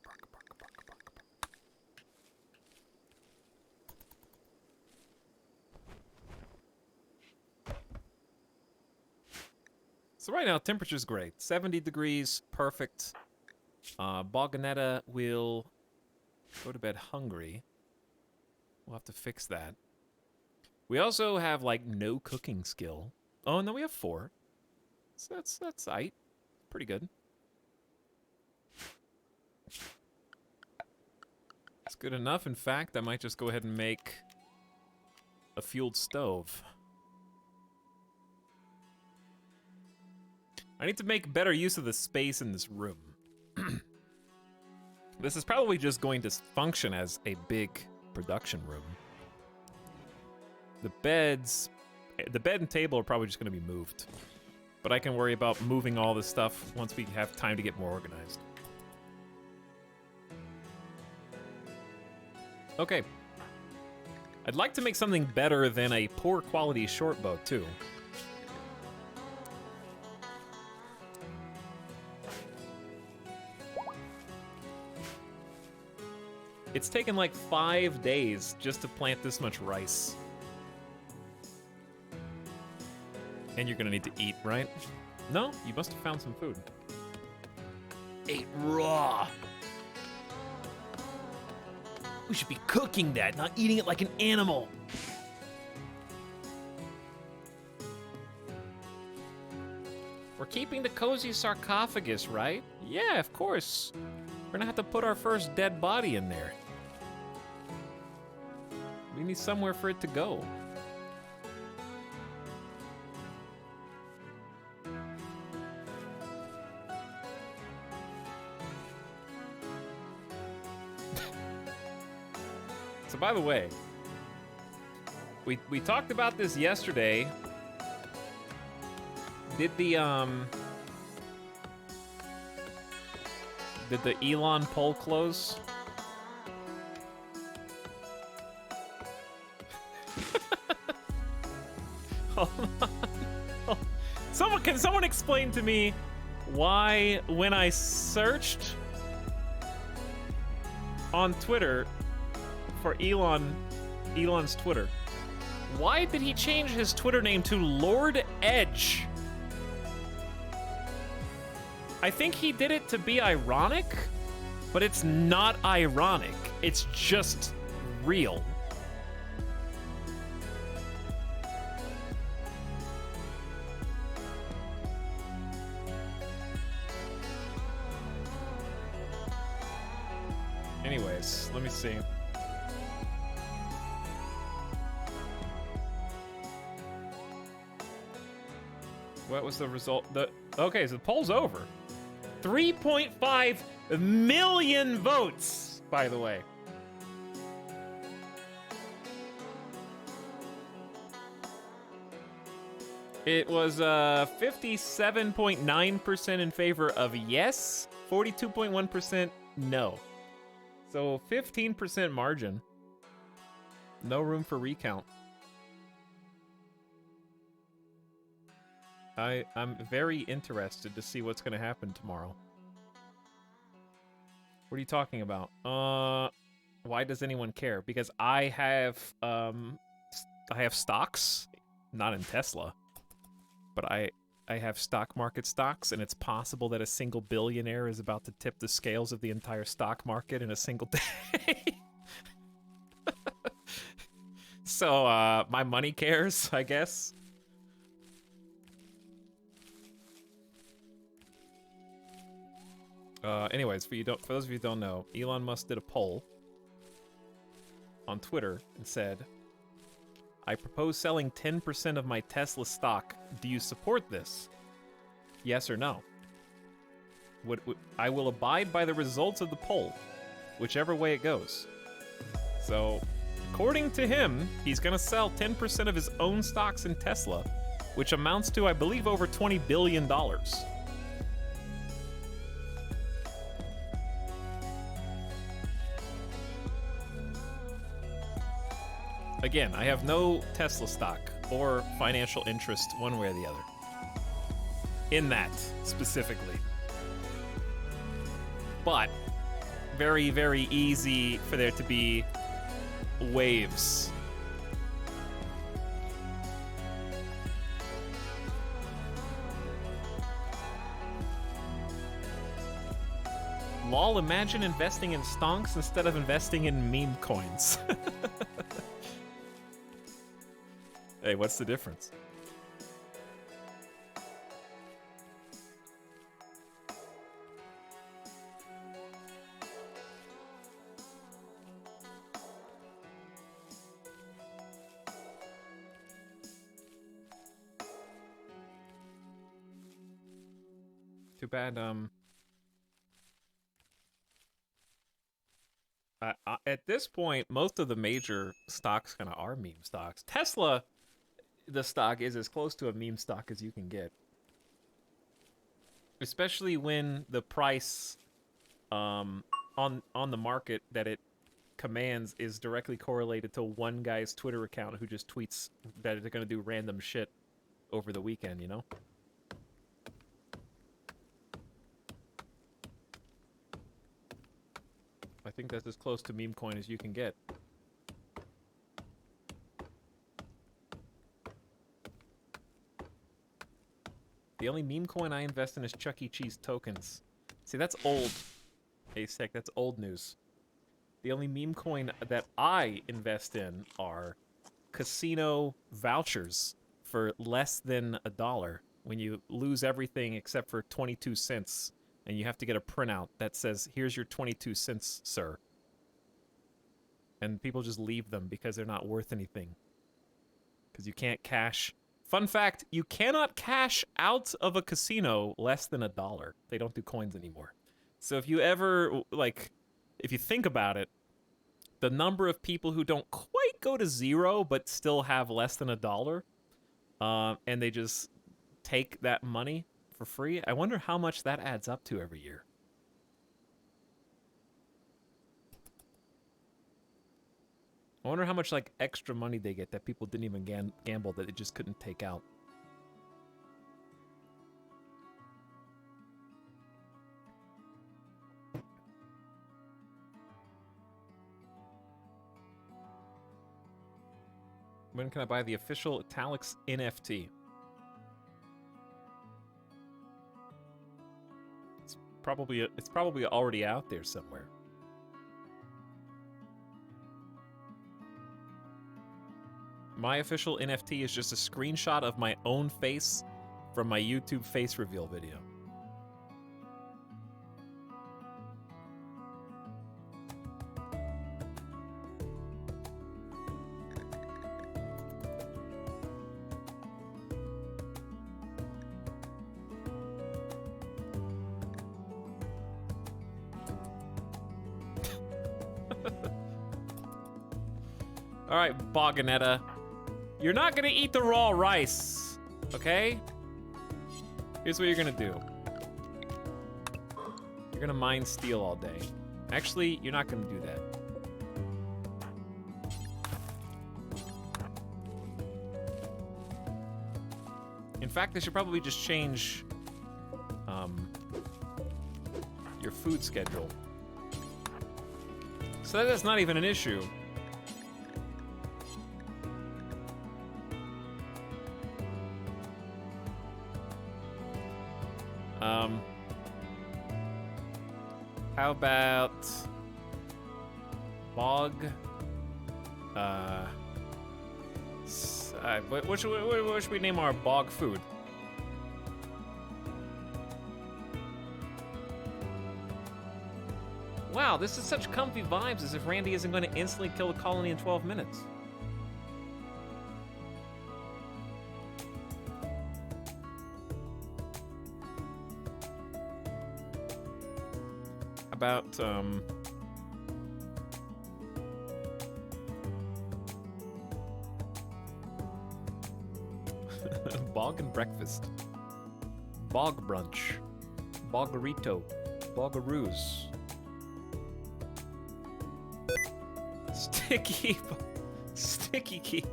So right now, temperature's great. 70 degrees, perfect. Boganetta will go to bed hungry. We'll have to fix that. We also have, like, no cooking skill. Oh, no, we have 4. So that's aight. Pretty good. It's good enough. In fact, I might just go ahead and make a fueled stove. I need to make better use of the space in this room. This is probably just going to function as a big production room. The bed and table are probably just going to be moved. But I can worry about moving all this stuff once we have time to get more organized. Okay. I'd like to make something better than a poor quality short bow, too. It's taken like 5 days just to plant this much rice. And you're gonna need to eat, right? No? You must have found some food. Ate raw. We should be cooking that, not eating it like an animal. We're keeping the cozy sarcophagus, right? Yeah, of course. We're gonna have to put our first dead body in there. We need somewhere for it to go. So by the way, we talked about this yesterday. Did the Elon poll close? Hold on. Can someone explain to me why when I searched on Twitter for Elon's Twitter, why did he change his Twitter name to Lord Edge? I think he did it to be ironic, but it's not ironic. It's just real. Anyways, let me see. What was the result? Okay, so the poll's over. 3.5 million votes, by the way. It was 57.9% in favor of yes, 42.1% no. So 15% margin. No room for recount. I'm very interested to see what's going to happen tomorrow. What are you talking about? Why does anyone care? Because I have stocks, not in Tesla, but I have stock market stocks, and it's possible that a single billionaire is about to tip the scales of the entire stock market in a single day. So my money cares, I guess. Anyways, for those of you who don't know, Elon Musk did a poll on Twitter and said, I propose selling 10% of my Tesla stock. Do you support this? Yes or no? I will abide by the results of the poll, whichever way it goes. So, according to him, he's going to sell 10% of his own stocks in Tesla, which amounts to, I believe, over $20 billion. Again, I have no Tesla stock or financial interest one way or the other. In that, specifically. But, very, very easy for there to be waves. Lol, imagine investing in stonks instead of investing in meme coins. Hey, what's the difference? Too bad, at this point, most of the major stocks kind of are meme stocks. Tesla, the stock is as close to a meme stock as you can get. Especially when the price on the market that it commands is directly correlated to one guy's Twitter account who just tweets that they're going to do random shit over the weekend, you know? I think that's as close to meme coin as you can get. The only meme coin I invest in is Chuck E. Cheese tokens. See, that's old. ASEC, that's old news. The only meme coin that I invest in are casino vouchers for less than $1 when you lose everything except for 22 cents and you have to get a printout that says, here's your 22 cents, sir. And people just leave them because they're not worth anything. Because you can't cash. Fun fact, you cannot cash out of a casino less than $1. They don't do coins anymore. So if you ever, like, if you think about it, the number of people who don't quite go to zero but still have less than $1, and they just take that money for free, I wonder how much that adds up to every year. I wonder how much, like, extra money they get that people didn't even gamble that they just couldn't take out. When can I buy the official Etalyx NFT? It's probably already out there somewhere. My official NFT is just a screenshot of my own face from my YouTube face reveal video. All right, Boganetta. You're not gonna eat the raw rice, okay? Here's what you're gonna do. You're gonna mine steel all day. Actually, you're not gonna do that. In fact, they should probably just change your food schedule. So that's not even an issue. How about BOG? What should we name our BOG food? Wow, this is such comfy vibes, as if Randy isn't going to instantly kill a colony in 12 minutes. About bog and breakfast, bog brunch, bogarito, bogaroos, sticky keys.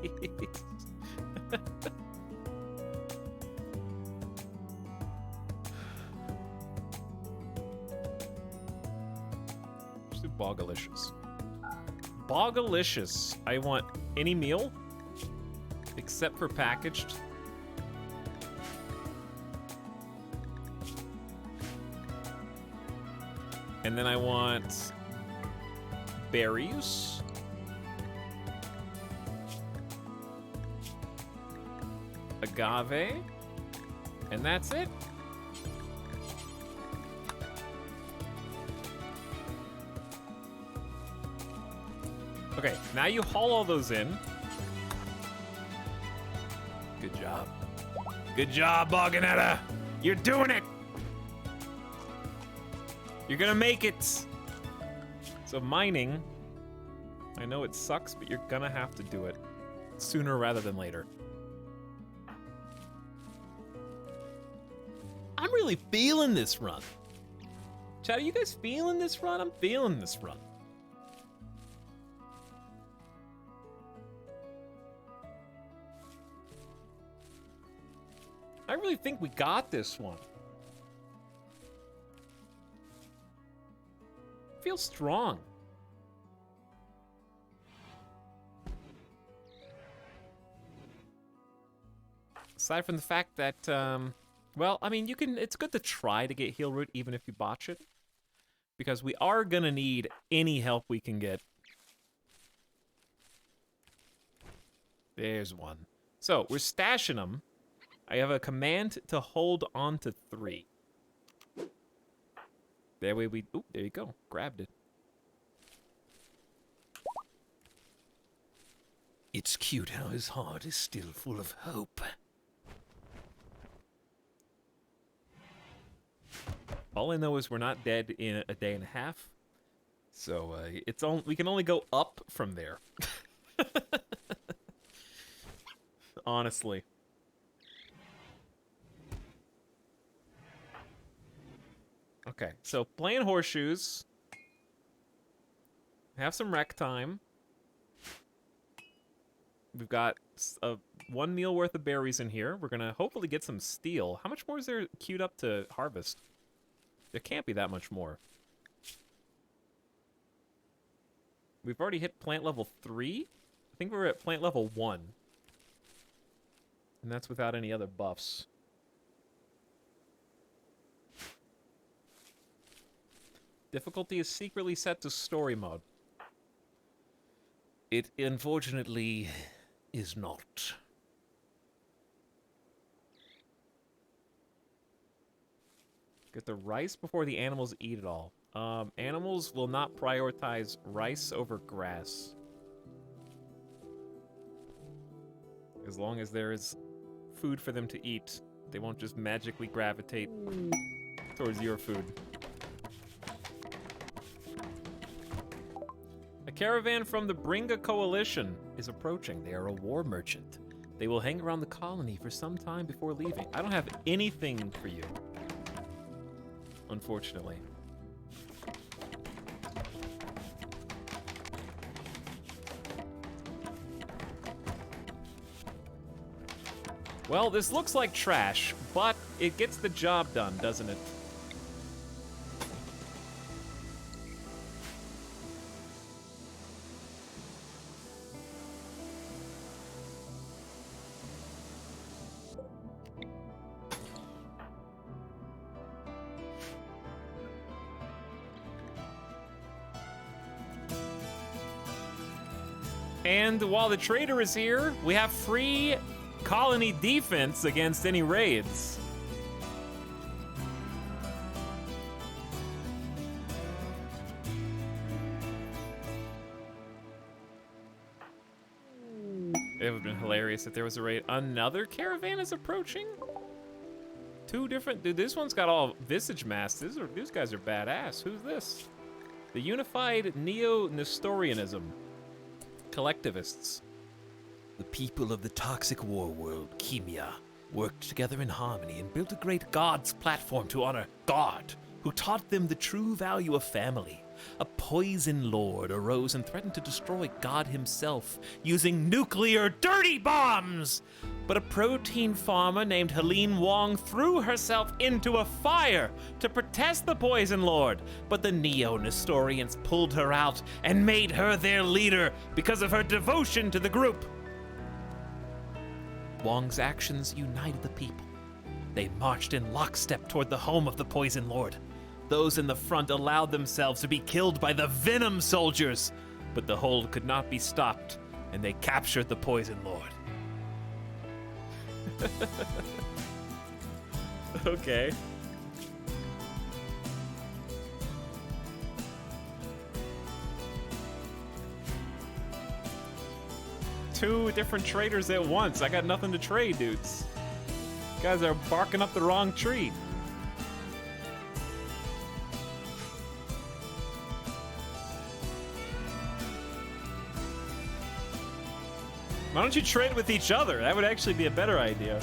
Bogalicious. Bogalicious. I want any meal except for packaged. And then I want berries. Agave. And that's it. Okay, now you haul all those in. Good job. Good job, Boganetta! You're doing it! You're gonna make it! So mining, I know it sucks, but you're gonna have to do it sooner rather than later. I'm really feeling this run. Chat, are you guys feeling this run? I'm feeling this run. I really think we got this one. Feels strong. Aside from the fact that, well, I mean, it's good to try to get heal root even if you botch it. Because we are gonna need any help we can get. There's one. So, we're stashing them. I have a command to hold on to 3. That way we... Oop, there you go. Grabbed it. It's cute how his heart is still full of hope. All I know is we're not dead in a day and a half. So, we can only go up from there. Honestly. Okay, so playing horseshoes. Have some rec time. We've got 1 meal worth of berries in here. We're gonna hopefully get some steel. How much more is there queued up to harvest? There can't be that much more. We've already hit plant level 3. I think we're at plant level 1. And that's without any other buffs. Difficulty is secretly set to story mode. It unfortunately is not. Get the rice before the animals eat it all. Animals will not prioritize rice over grass. As long as there is food for them to eat, they won't just magically gravitate towards your food. A caravan from the Bringa Coalition is approaching. They are a war merchant. They will hang around the colony for some time before leaving. I don't have anything for you, unfortunately. Well, this looks like trash, but it gets the job done, doesn't it? And while the trader is here, we have free colony defense against any raids. It would have been hilarious if there was a raid. Another caravan is approaching? 2 different... Dude, this one's got all visage masks. These guys are badass. Who's this? The Unified Neo-Nestorianism. Collectivists. The people of the toxic war world, Chemia, worked together in harmony and built a great gods platform to honor God, who taught them the true value of family. A poison lord arose and threatened to destroy God himself using nuclear dirty bombs. But a protein farmer named Helene Wong threw herself into a fire to protest the poison lord. But the Neo-Nestorians pulled her out and made her their leader because of her devotion to the group. Wong's actions united the people. They marched in lockstep toward the home of the Poison Lord. Those in the front allowed themselves to be killed by the Venom soldiers, but the hold could not be stopped, and they captured the Poison Lord. Okay. Two different traders at once. I got nothing to trade, dudes. You guys are barking up the wrong tree. Why don't you trade with each other? That would actually be a better idea.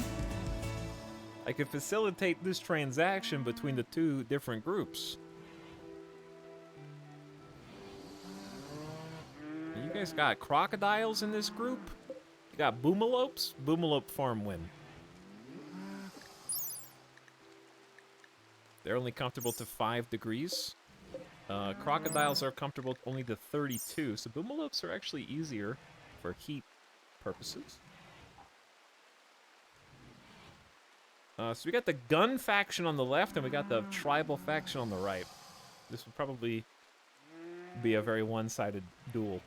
I could facilitate this transaction between the 2 different groups. You guys got crocodiles in this group? You got boomalopes? Boomalope farm win. They're only comfortable to 5 degrees. Crocodiles are comfortable only to 32, so boomalopes are actually easier for heat purposes. So we got the gun faction on the left, and we got the tribal faction on the right. This would probably be a very one-sided duel.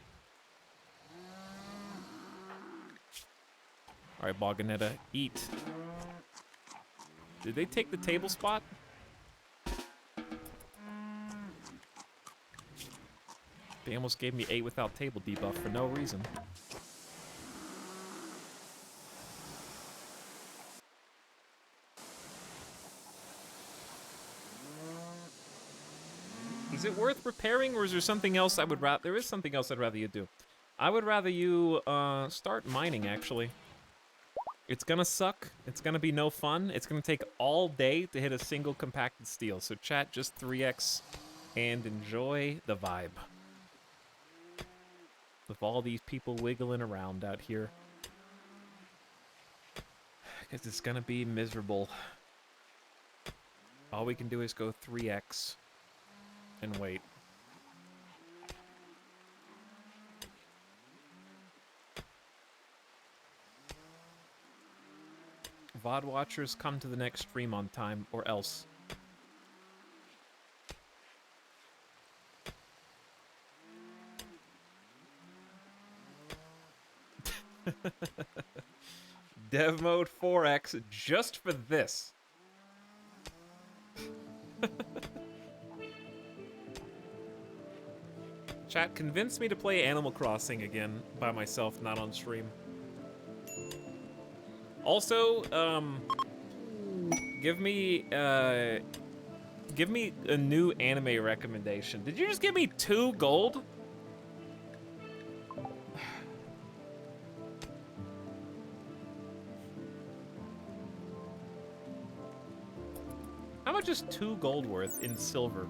All right, Boganetta, eat. Did they take the table spot? They almost gave me 8 without table debuff for no reason. Is it worth repairing, or is there something else I would rather... There is something else I'd rather you do. I would rather you, start mining, actually. It's gonna suck. It's gonna be no fun. It's gonna take all day to hit a single compacted steel. So chat, just 3x and enjoy the vibe. With all these people wiggling around out here. Because it's gonna be miserable. All we can do is go 3x and wait. VOD watchers, come to the next stream on time, or else. Dev mode 4x just for this. Chat, convince me to play Animal Crossing again by myself, not on stream. Also, give me a new anime recommendation. Did you just give me 2 gold? How much is 2 gold worth in silver?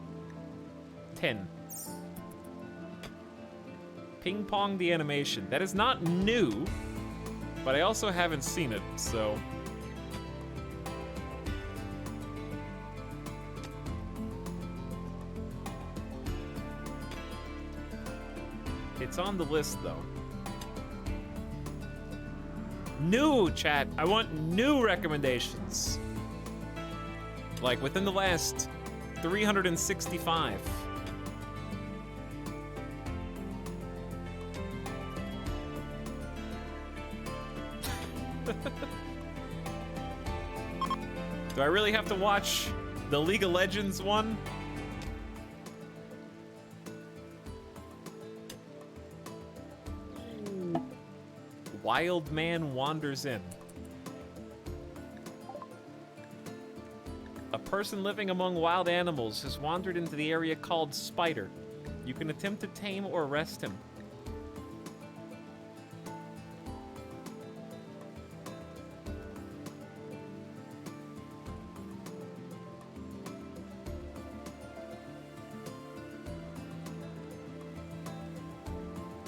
10. Ping Pong the animation. That is not new, but I also haven't seen it, so... It's on the list, though. New, chat! I want new recommendations. Like, within the last 365. Do I really have to watch the League of Legends one? Wild man wanders in. A person living among wild animals has wandered into the area called Spider. You can attempt to tame or arrest him.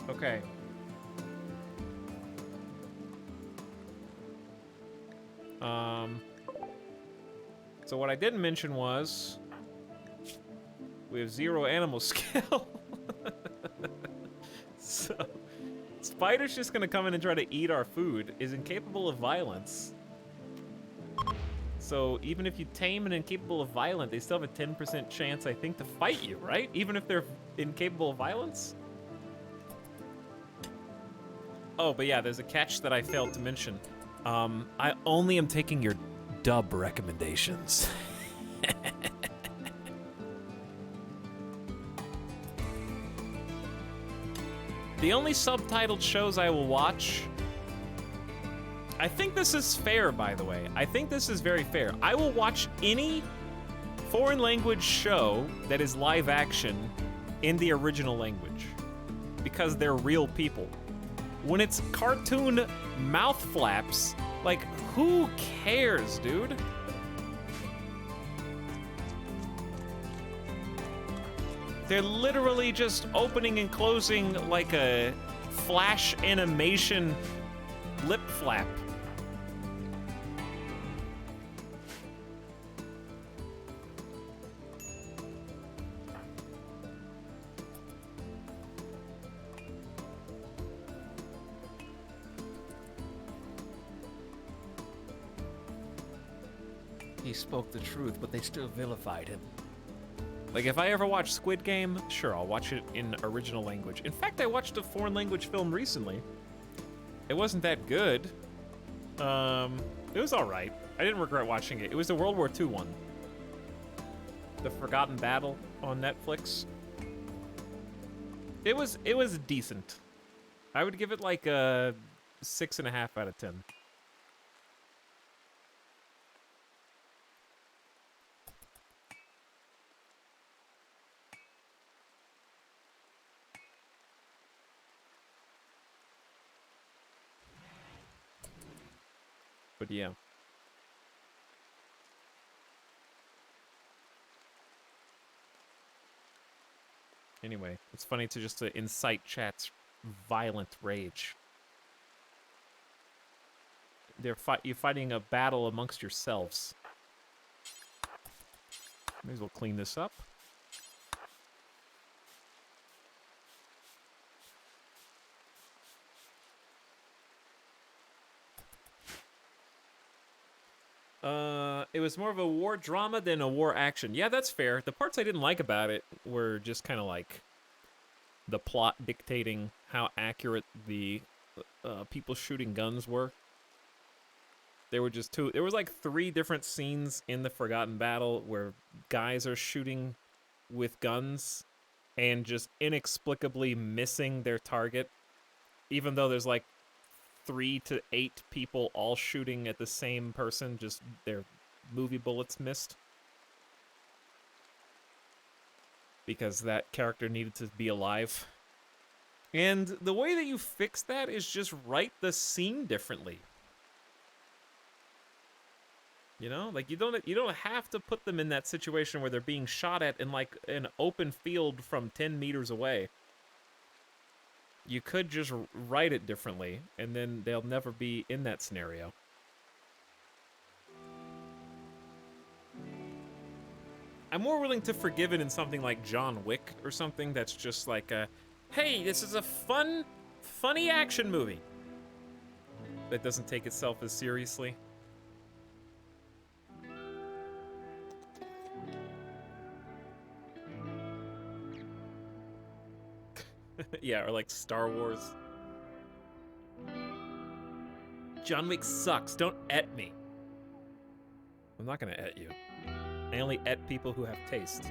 Okay. So what I didn't mention was we have 0 animal skill. So Spider's just gonna come in and try to eat our food, is incapable of violence. So even if you tame and incapable of violence, they still have a 10% chance, I think, to fight you, right? Even if they're incapable of violence? Oh, but yeah, there's a catch that I failed to mention. I only am taking your dub recommendations. The only subtitled shows I will watch... I think this is fair, by the way. I think this is very fair. I will watch any foreign language show that is live action in the original language. Because they're real people. When it's cartoon mouth flaps, like, who cares, dude? They're literally just opening and closing like a flash animation lip flap. He spoke the truth, but they still vilified him. Like, if I ever watch Squid Game, sure, I'll watch it in original language. In fact, I watched a foreign language film recently. It wasn't that good. It was alright. I didn't regret watching it. It was the World War II one. The Forgotten Battle on Netflix. It was decent. I would give it like a 6.5 out of 10. But yeah. Anyway, it's funny to just incite chat's violent rage. You're fighting a battle amongst yourselves. May as well clean this up. It was more of a war drama than a war action. Yeah, that's fair. The parts I didn't like about it were just kind of like the plot dictating how accurate the people shooting guns were. There were just there was like 3 different scenes in the Forgotten Battle where guys are shooting with guns and just inexplicably missing their target, even though there's like 3 to 8 people all shooting at the same person, just their movie bullets missed. Because that character needed to be alive. And the way that you fix that is just write the scene differently. You know, like you don't have to put them in that situation where they're being shot at in like an open field from 10 meters away. You could just write it differently, and then they'll never be in that scenario. I'm more willing to forgive it in something like John Wick or something that's just like a, hey, this is a funny action movie that doesn't take itself as seriously. Yeah, or like Star Wars. John Wick sucks. Don't et me. I'm not gonna et you. I only et people who have taste.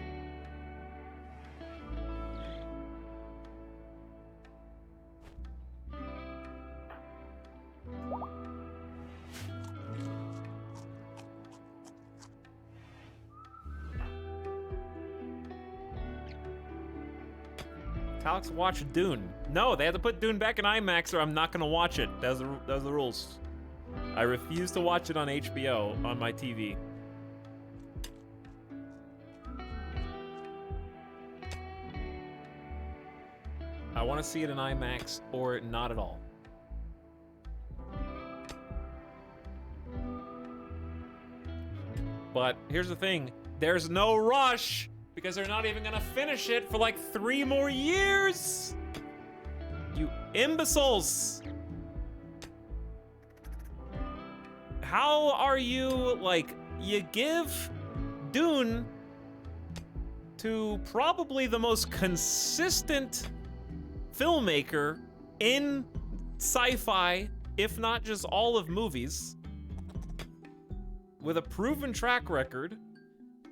Alex watched Dune. No, they had to put Dune back in IMAX or I'm not gonna watch it. That was the rules. I refuse to watch it on HBO on my TV. I want to see it in IMAX or not at all. But here's the thing. There's no rush because they're not even gonna finish it for like 3 more years. You imbeciles. How are you, like, you give Dune to probably the most consistent filmmaker in sci-fi, if not just all of movies, with a proven track record,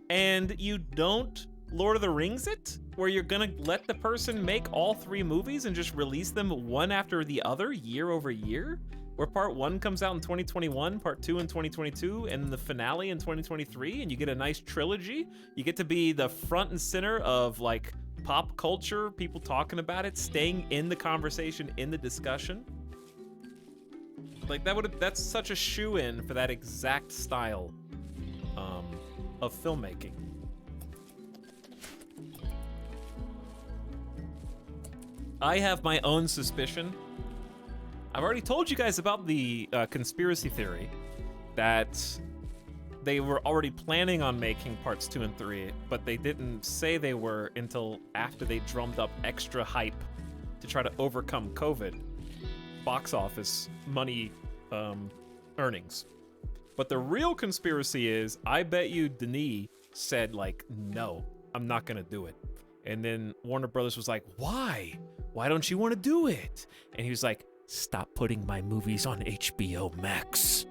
and you don't Lord of the Rings it, where you're gonna let the person make all 3 movies and just release them one after the other, year over year, where part 1 comes out in 2021, part 2 in 2022, and the finale in 2023, and you get a nice trilogy. You get to be the front and center of, like, pop culture, people talking about it, staying in the conversation, in the discussion. Like, that's such a shoe-in for that exact style of filmmaking. I have my own suspicion. I've already told you guys about the conspiracy theory that they were already planning on making parts 2 and 3, but they didn't say they were until after they drummed up extra hype to try to overcome COVID box office money earnings. But the real conspiracy is, I bet you Denis said, like, no, I'm not gonna do it. And then Warner Brothers was like, why? Why don't you want to do it? And he was like, stop putting my movies on HBO Max.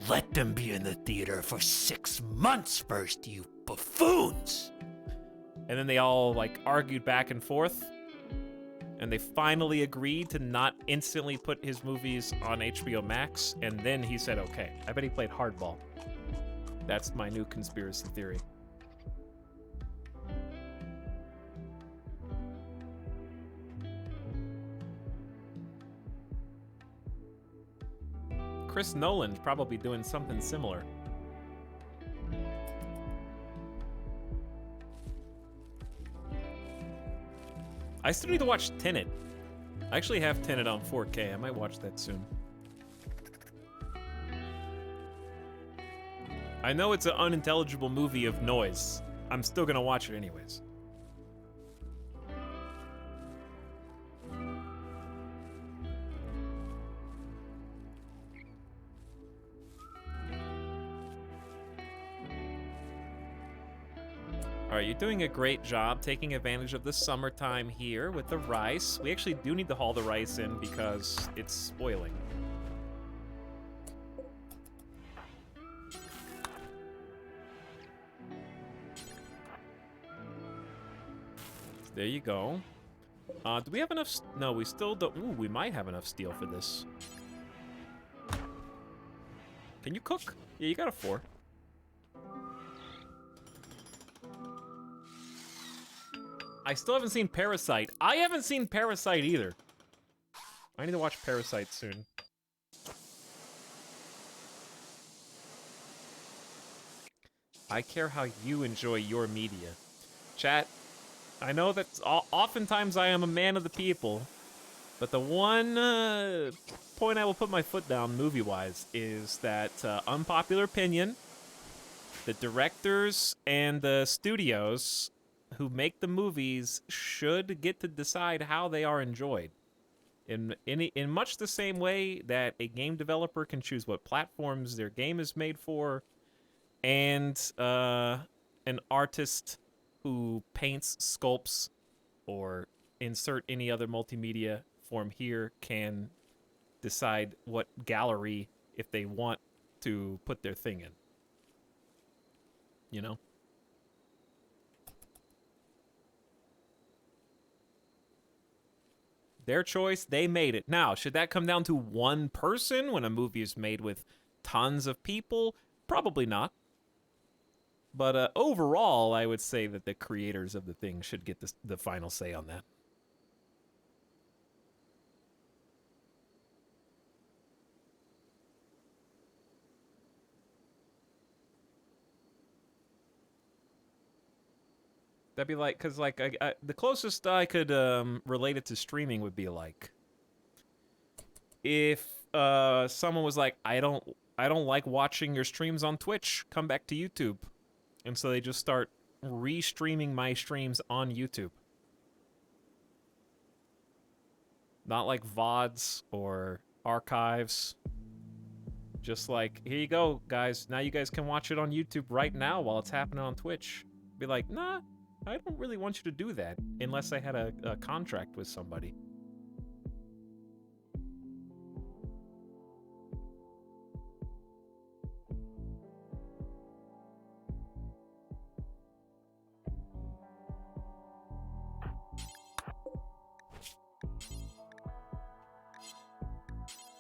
Let them be in the theater for 6 months first, you buffoons! And then they all, like, argued back and forth. And they finally agreed to not instantly put his movies on HBO Max. And then he said, okay. I bet he played hardball. That's my new conspiracy theory. Chris Nolan's probably doing something similar. I still need to watch Tenet. I actually have Tenet on 4K. I might watch that soon. I know it's an unintelligible movie of noise. I'm still gonna watch it anyways. All right, you're doing a great job taking advantage of the summertime here with the rice. We actually do need to haul the rice in because it's spoiling. There you go. Do we have enough? No, we still don't. Ooh, we might have enough steel for this. Can you cook? Yeah, you got a 4. I still haven't seen Parasite. I haven't seen Parasite either. I need to watch Parasite soon. I care how you enjoy your media. Chat, I know that oftentimes I am a man of the people, but the one point I will put my foot down movie-wise is that unpopular opinion, the directors and the studios who make the movies should get to decide how they are enjoyed. In much the same way that a game developer can choose what platforms their game is made for, and an artist who paints, sculpts, or insert any other multimedia form here can decide what gallery, if they want to put their thing in. You know? Their choice, they made it. Now, should that come down to one person when a movie is made with tons of people? Probably not. But overall, I would say that the creators of the thing should get the final say on that. That'd be like, because like the closest I could relate it to streaming would be like, if someone was like, I don't like watching your streams on Twitch, come back to YouTube. And so they just start re-streaming my streams on YouTube. Not like VODs or archives. Just like, here you go, guys. Now you guys can watch it on YouTube right now while it's happening on Twitch. Be like, nah, I don't really want you to do that unless I had a contract with somebody.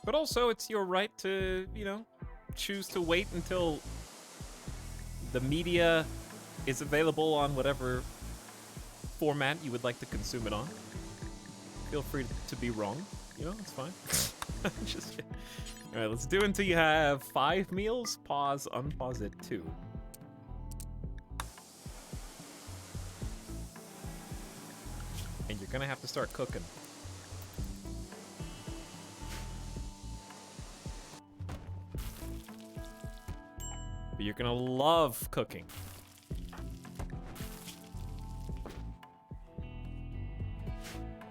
But also, it's your right to, you know, choose to wait until the media is available on whatever format you would like to consume it on. Feel free to be wrong. You know, it's fine. Just, all right, let's do until you have 5 meals. Pause, unpause it 2. And you're gonna have to start cooking. But you're gonna love cooking.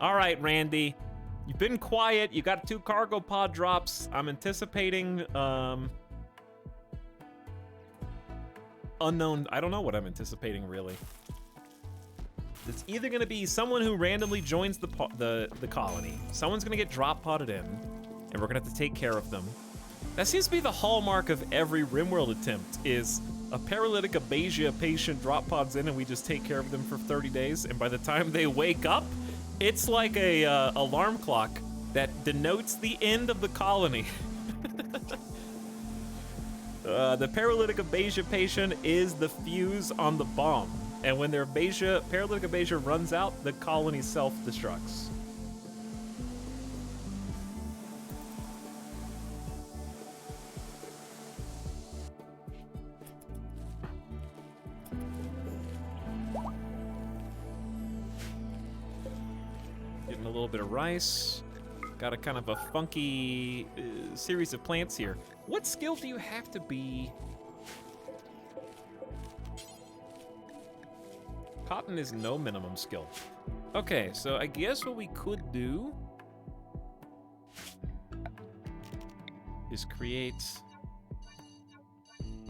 All right, Randy. You've been quiet. You got 2 cargo pod drops. I'm anticipating unknown. I don't know what I'm anticipating, really. It's either going to be someone who randomly joins the colony. Someone's going to get drop podded in, and we're going to have to take care of them. That seems to be the hallmark of every RimWorld attempt, is a paralytic abasia patient drop pods in and we just take care of them for 30 days, and by the time they wake up, it's like a alarm clock that denotes the end of the colony. The paralytic abasia patient is the fuse on the bomb. And when their paralytic abasia runs out, the colony self-destructs. Getting a little bit of rice. Got a kind of a funky series of plants here. What skill do you have to be? Cotton is no minimum skill. Okay, so I guess what we could do is create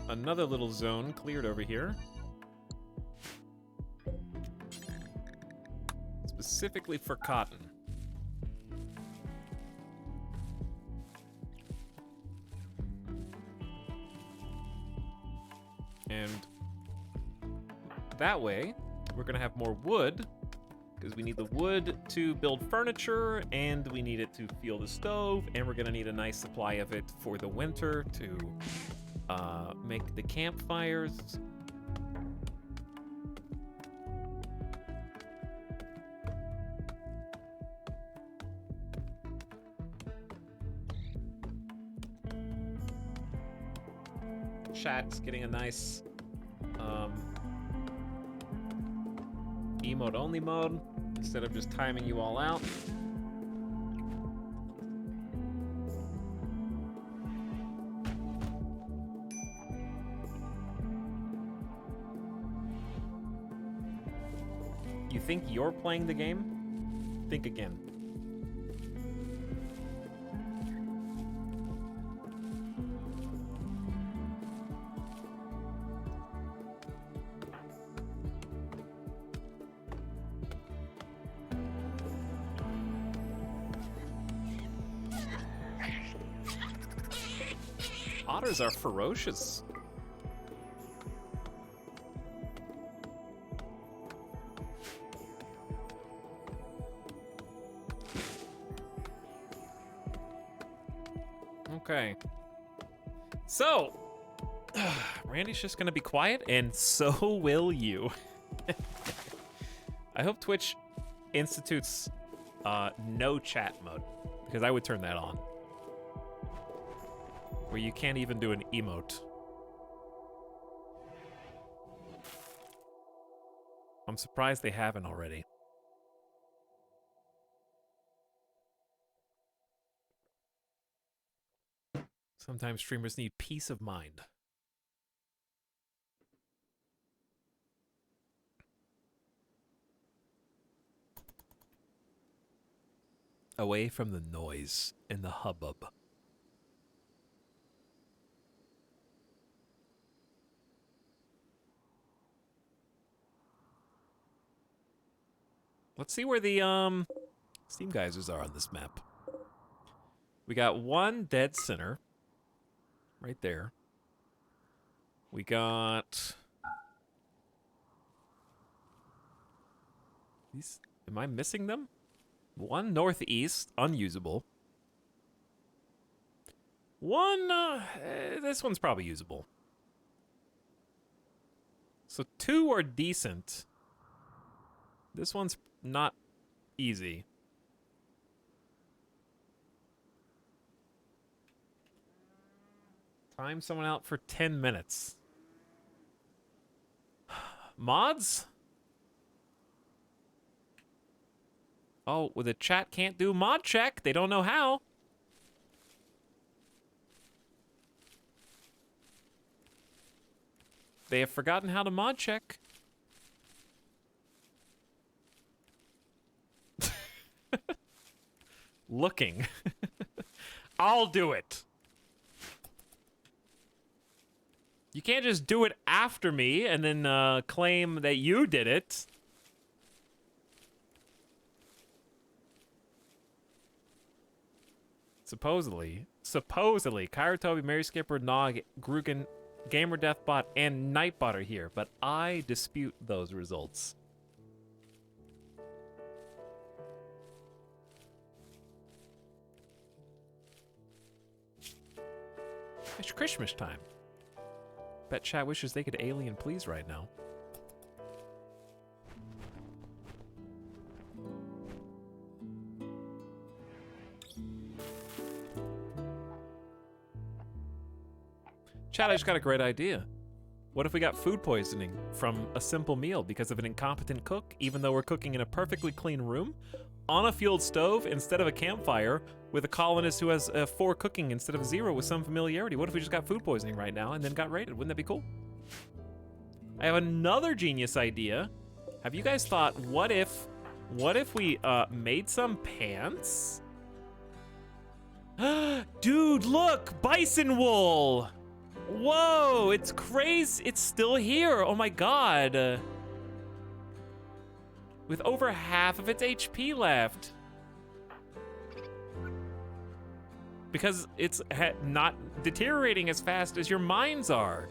another little zone cleared over here. Specifically for cotton. And that way, we're gonna have more wood, because we need the wood to build furniture, and we need it to fuel the stove, and we're gonna need a nice supply of it for the winter to make the campfires. Chat's getting a nice emote only mode instead of just timing you all out. You think you're playing the game? Think again. Otters are ferocious. Okay. So, Randy's just gonna be quiet, and so will you. I hope Twitch institutes no chat mode, because I would turn that on. Where you can't even do an emote. I'm surprised they haven't already. Sometimes streamers need peace of mind. Away from the noise and the hubbub. Let's see where the steam geysers are on this map. We got one dead center right there. We got these. Am I missing them? One northeast, unusable. One this one's probably usable. So two are decent. This one's not easy. Time someone out for 10 minutes. Mods? Oh, well, the chat can't do mod check. They don't know how. They have forgotten how to mod check. Looking. I'll do it. You can't just do it after me and then claim that you did it. Supposedly, Kairotobi, Mary Skipper, Nog, Grugan, Gamer Deathbot, and Nightbot are here, but I dispute those results. It's Christmas time. Bet chat wishes they could alien please right now. Chat, I just got a great idea. What if we got food poisoning from a simple meal because of an incompetent cook, even though we're cooking in a perfectly clean room, on a fueled stove instead of a campfire, with a colonist who has 4 cooking instead of 0 with some familiarity? What if we just got food poisoning right now and then got raided? Wouldn't that be cool? I have another genius idea. Have you guys thought, what if we made some pants? Dude, look, bison wool. Whoa, it's crazy. It's still here. Oh my god. With over half of its HP left. Because it's not deteriorating as fast as your mines are.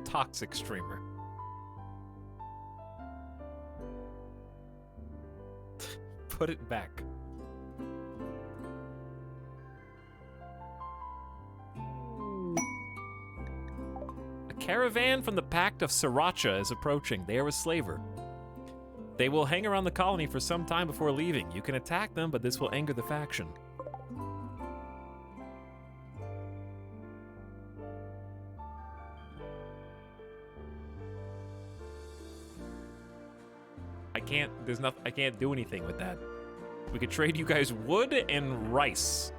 Toxic streamer. Put it back. A caravan from the Pact of Sriracha is approaching. They are a slaver. They will hang around the colony for some time before leaving. You can attack them, but this will anger the faction. I can't do anything with that. We could trade you guys wood and rice.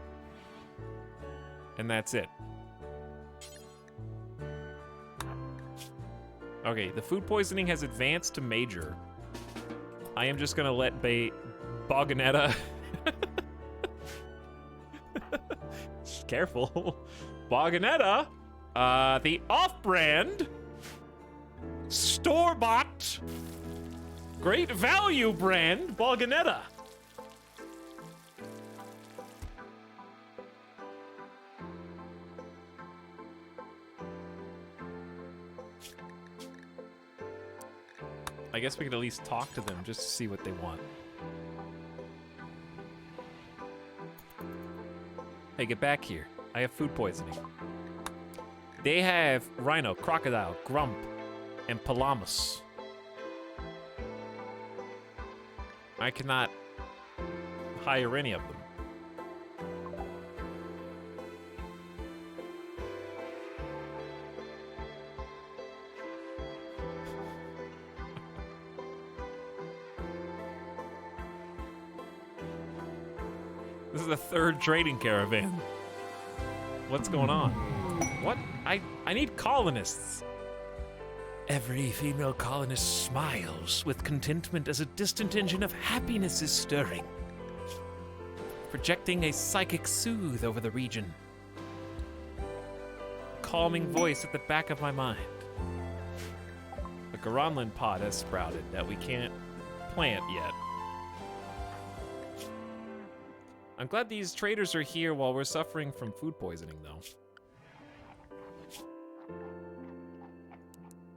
And that's it. Okay, the food poisoning has advanced to major. I am just gonna let Boganetta. Careful. Boganetta, the off-brand, store-bought, great value brand, Boganetta. I guess we could at least talk to them just to see what they want. Hey, get back here. I have food poisoning. They have rhino, crocodile, grump, and palamas. I cannot hire any of them. This is the third trading caravan. What's going on? What? I need colonists. Every female colonist smiles with contentment as a distant engine of happiness is stirring, projecting a psychic soothe over the region. A calming voice at the back of my mind. A Garanlan pod has sprouted that we can't plant yet. I'm glad these traders are here while we're suffering from food poisoning, though.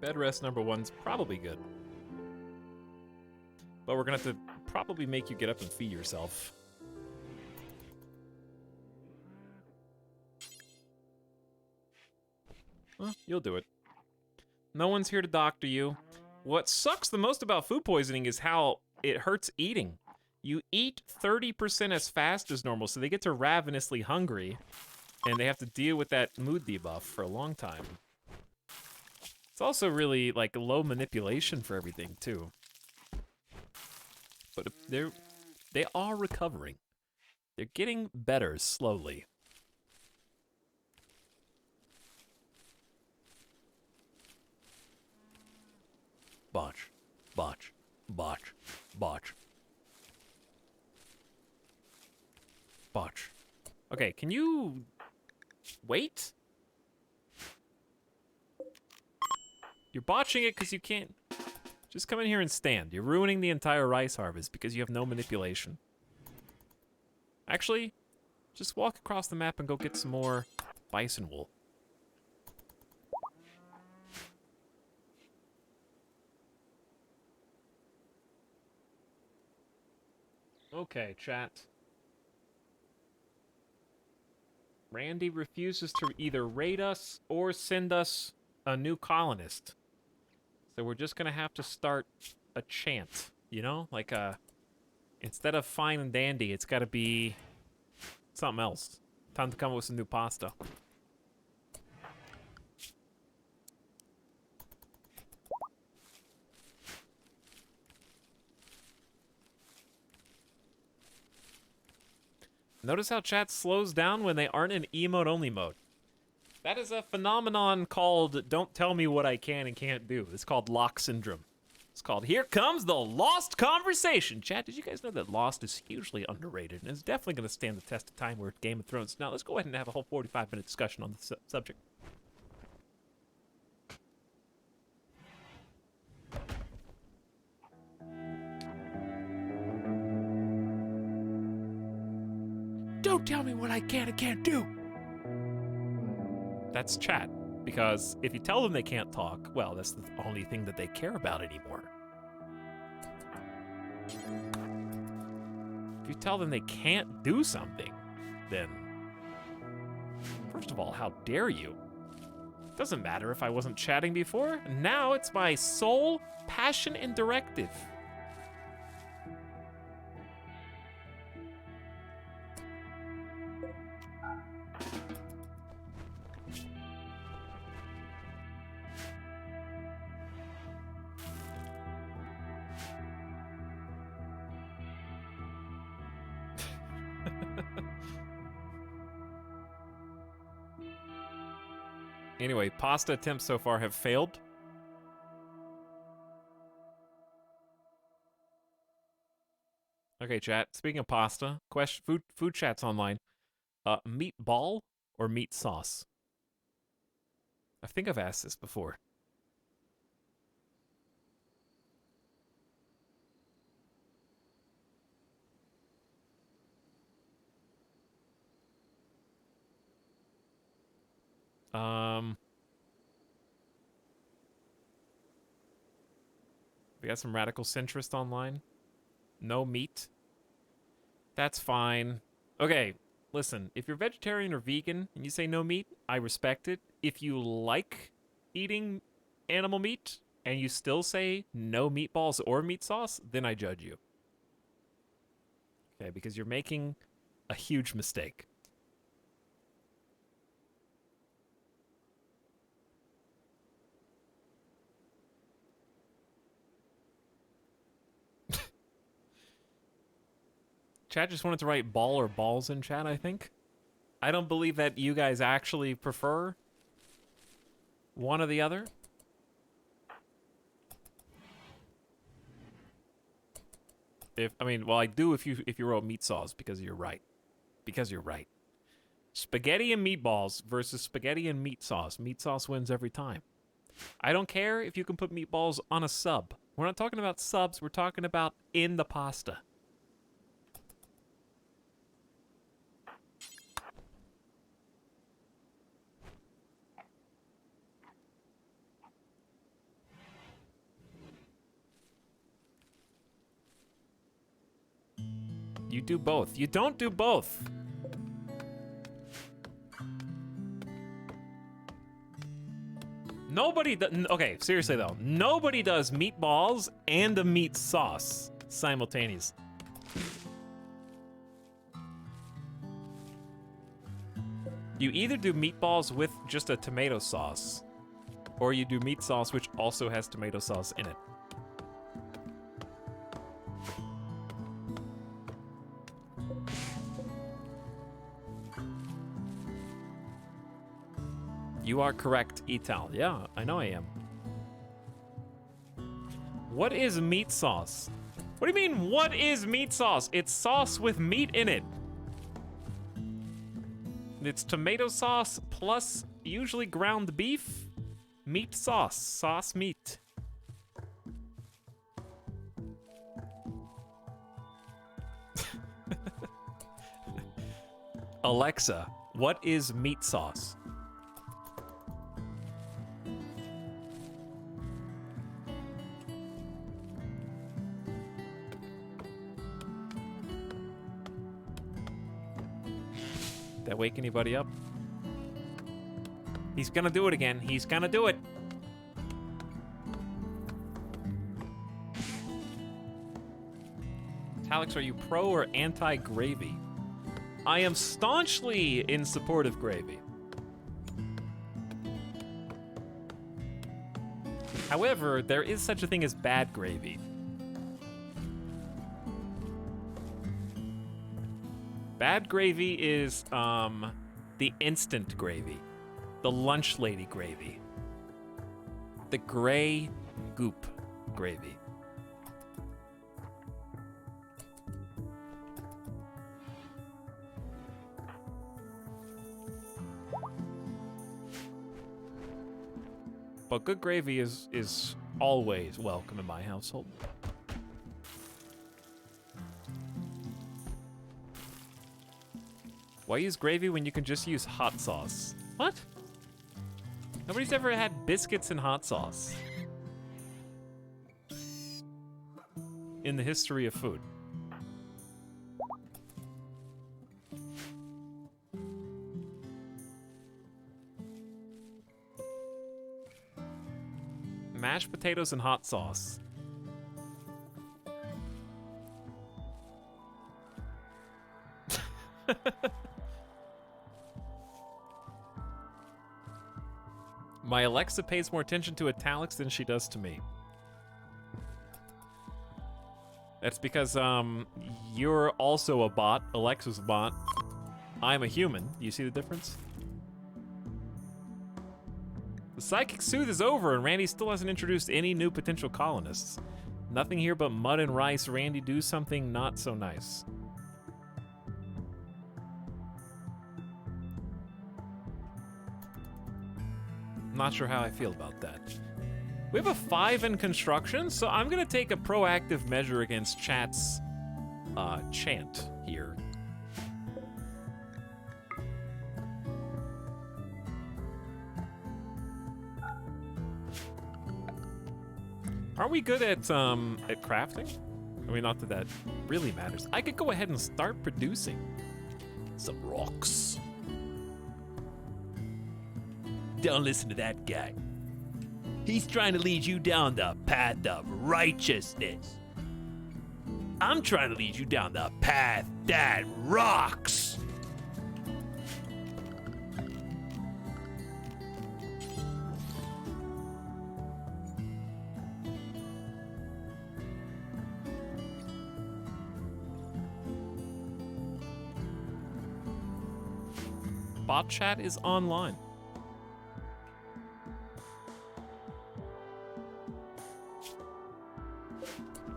Bed rest number 1's probably good. But we're gonna have to probably make you get up and feed yourself. Well, you'll do it. No one's here to doctor you. What sucks the most about food poisoning is how it hurts eating. You eat 30% as fast as normal, so they get to ravenously hungry, and they have to deal with that mood debuff for a long time. It's also really, like, low manipulation for everything, too. But they are recovering. They're getting better slowly. Botch. Botch. Botch. Botch. Botch. Okay, can you wait? You're botching it because you can't. Just come in here and stand. You're ruining the entire rice harvest because you have no manipulation. Actually, just walk across the map and go get some more bison wool. Okay, chat. Randy refuses to either raid us or send us a new colonist. So we're just gonna have to start a chant, you know? Like instead of fine and dandy, it's gotta be something else. Time to come up with some new pasta. Notice how chat slows down when they aren't in emote-only mode. That is a phenomenon called don't tell me what I can and can't do. It's called lock syndrome. It's called here comes the lost conversation. Chat, did you guys know that Lost is hugely underrated and is definitely going to stand the test of time with Game of Thrones? Now, let's go ahead and have a whole 45-minute discussion on the subject. Don't tell me what I can and can't do. That's chat, because if you tell them they can't talk, well, that's the only thing that they care about anymore. If you tell them they can't do something, then first of all, how dare you? Doesn't matter if I wasn't chatting before. Now it's my sole passion and directive. Anyway, pasta attempts so far have failed. Okay, chat. Speaking of pasta, question food chat's online. Meatball or meat sauce? I think I've asked this before. We got some radical centrist online. No meat. That's fine. Okay, listen. If you're vegetarian or vegan and you say no meat, I respect it. If you like eating animal meat and you still say no meatballs or meat sauce, then I judge you. Okay, because you're making a huge mistake. Chat just wanted to write ball or balls in chat, I think. I don't believe that you guys actually prefer one or the other. Well, I do if you wrote meat sauce because you're right. Because you're right. Spaghetti and meatballs versus spaghetti and meat sauce. Meat sauce wins every time. I don't care if you can put meatballs on a sub. We're not talking about subs, we're talking about in the pasta. You do both. You don't do both. Nobody okay, seriously though. Nobody does meatballs and a meat sauce simultaneously. You either do meatballs with just a tomato sauce, or you do meat sauce which also has tomato sauce in it. You are correct, Etal. Yeah, I know I am. What is meat sauce? What do you mean, what is meat sauce? It's sauce with meat in it. It's tomato sauce plus usually ground beef. Meat sauce. Sauce meat. Alexa, what is meat sauce? That wake anybody up? He's gonna do it again. He's gonna do it. Etalyx, are you pro or anti-gravy? I am staunchly in support of gravy. However, there is such a thing as bad gravy. Bad gravy is the instant gravy, the lunch lady gravy, the gray goop gravy. But good gravy is always welcome in my household. Why use gravy when you can just use hot sauce? What? Nobody's ever had biscuits and hot sauce in the history of food. Mashed potatoes and hot sauce. My Alexa pays more attention to Etalyx than she does to me. That's because, you're also a bot. Alexa's a bot. I'm a human. You see the difference? The Psychic Soothe is over, and Randy still hasn't introduced any new potential colonists. Nothing here but mud and rice. Randy, do something not so nice. Not sure how I feel about that. We have a 5 in construction, so I'm gonna take a proactive measure against chat's chant here. Aren't we good at crafting? I mean, not that that really matters. I could go ahead and start producing some rocks. Don't listen to that guy. He's trying to lead you down the path of righteousness. I'm trying to lead you down the path that rocks. Bot chat is online.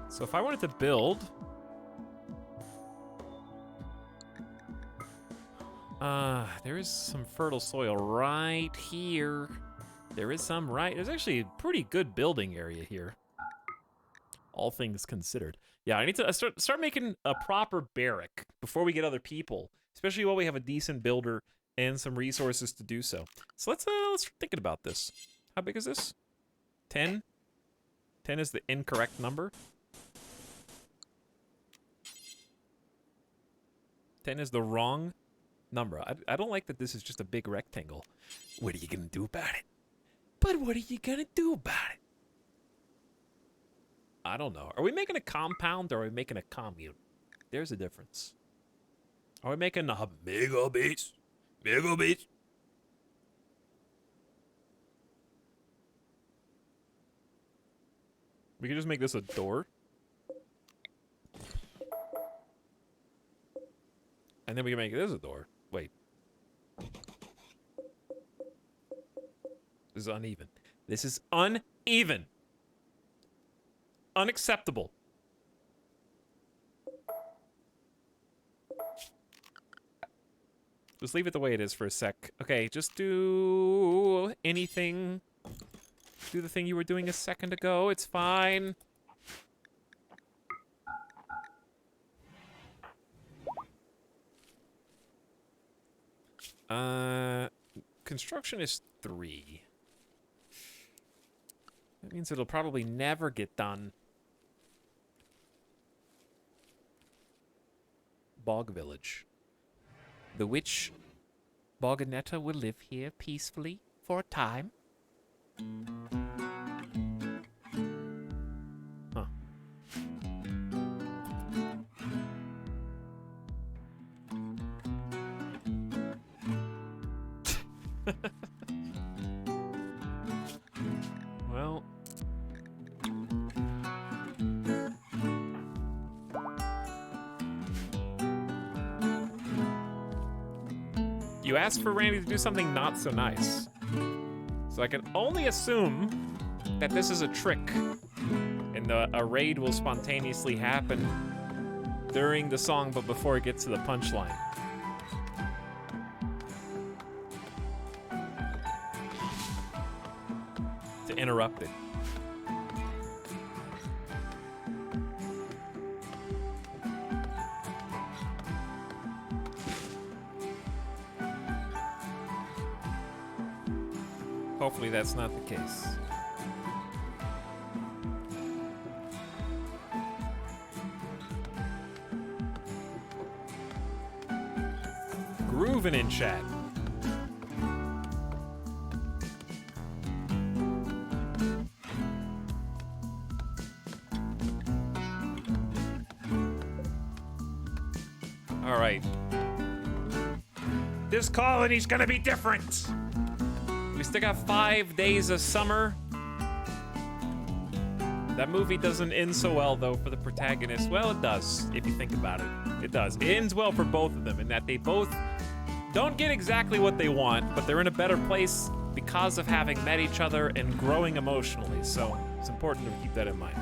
So if I wanted to build, there is some fertile soil right here. There is some there's actually a pretty good building area here. All things considered. Yeah, I need to start making a proper barrack before we get other people, especially while we have a decent builder and some resources to do so. So let's start thinking about this. How big is this? 10? 10 is the incorrect number. 10 is the wrong number. I don't like that this is just a big rectangle. What are you gonna do about it? But what are you gonna do about it? I don't know. Are we making a compound or are we making a commune? There's a difference. Are we making a mega base? Mega base? We could just make this a door. And then we can make this a door. Wait. This is uneven. This is uneven. Unacceptable. Just leave it the way it is for a sec. Okay, just do anything. Do the thing you were doing a second ago. It's fine. Construction is 3. That means it'll probably never get done. Bog Village. The witch Boganetta will live here peacefully for a time. Huh. Well... You asked for Randy to do something not so nice. So I can only assume that this is a trick. And a raid will spontaneously happen during the song, but before it gets to the punchline. To interrupt it. Hopefully that's not the case. Groovin' in chat. All right. This colony's gonna be different. We still got 5 days of summer. That movie doesn't end so well, though, for the protagonist. Well, it does, if you think about it. It does. It ends well for both of them, in that they both don't get exactly what they want, but they're in a better place because of having met each other and growing emotionally. So it's important to keep that in mind.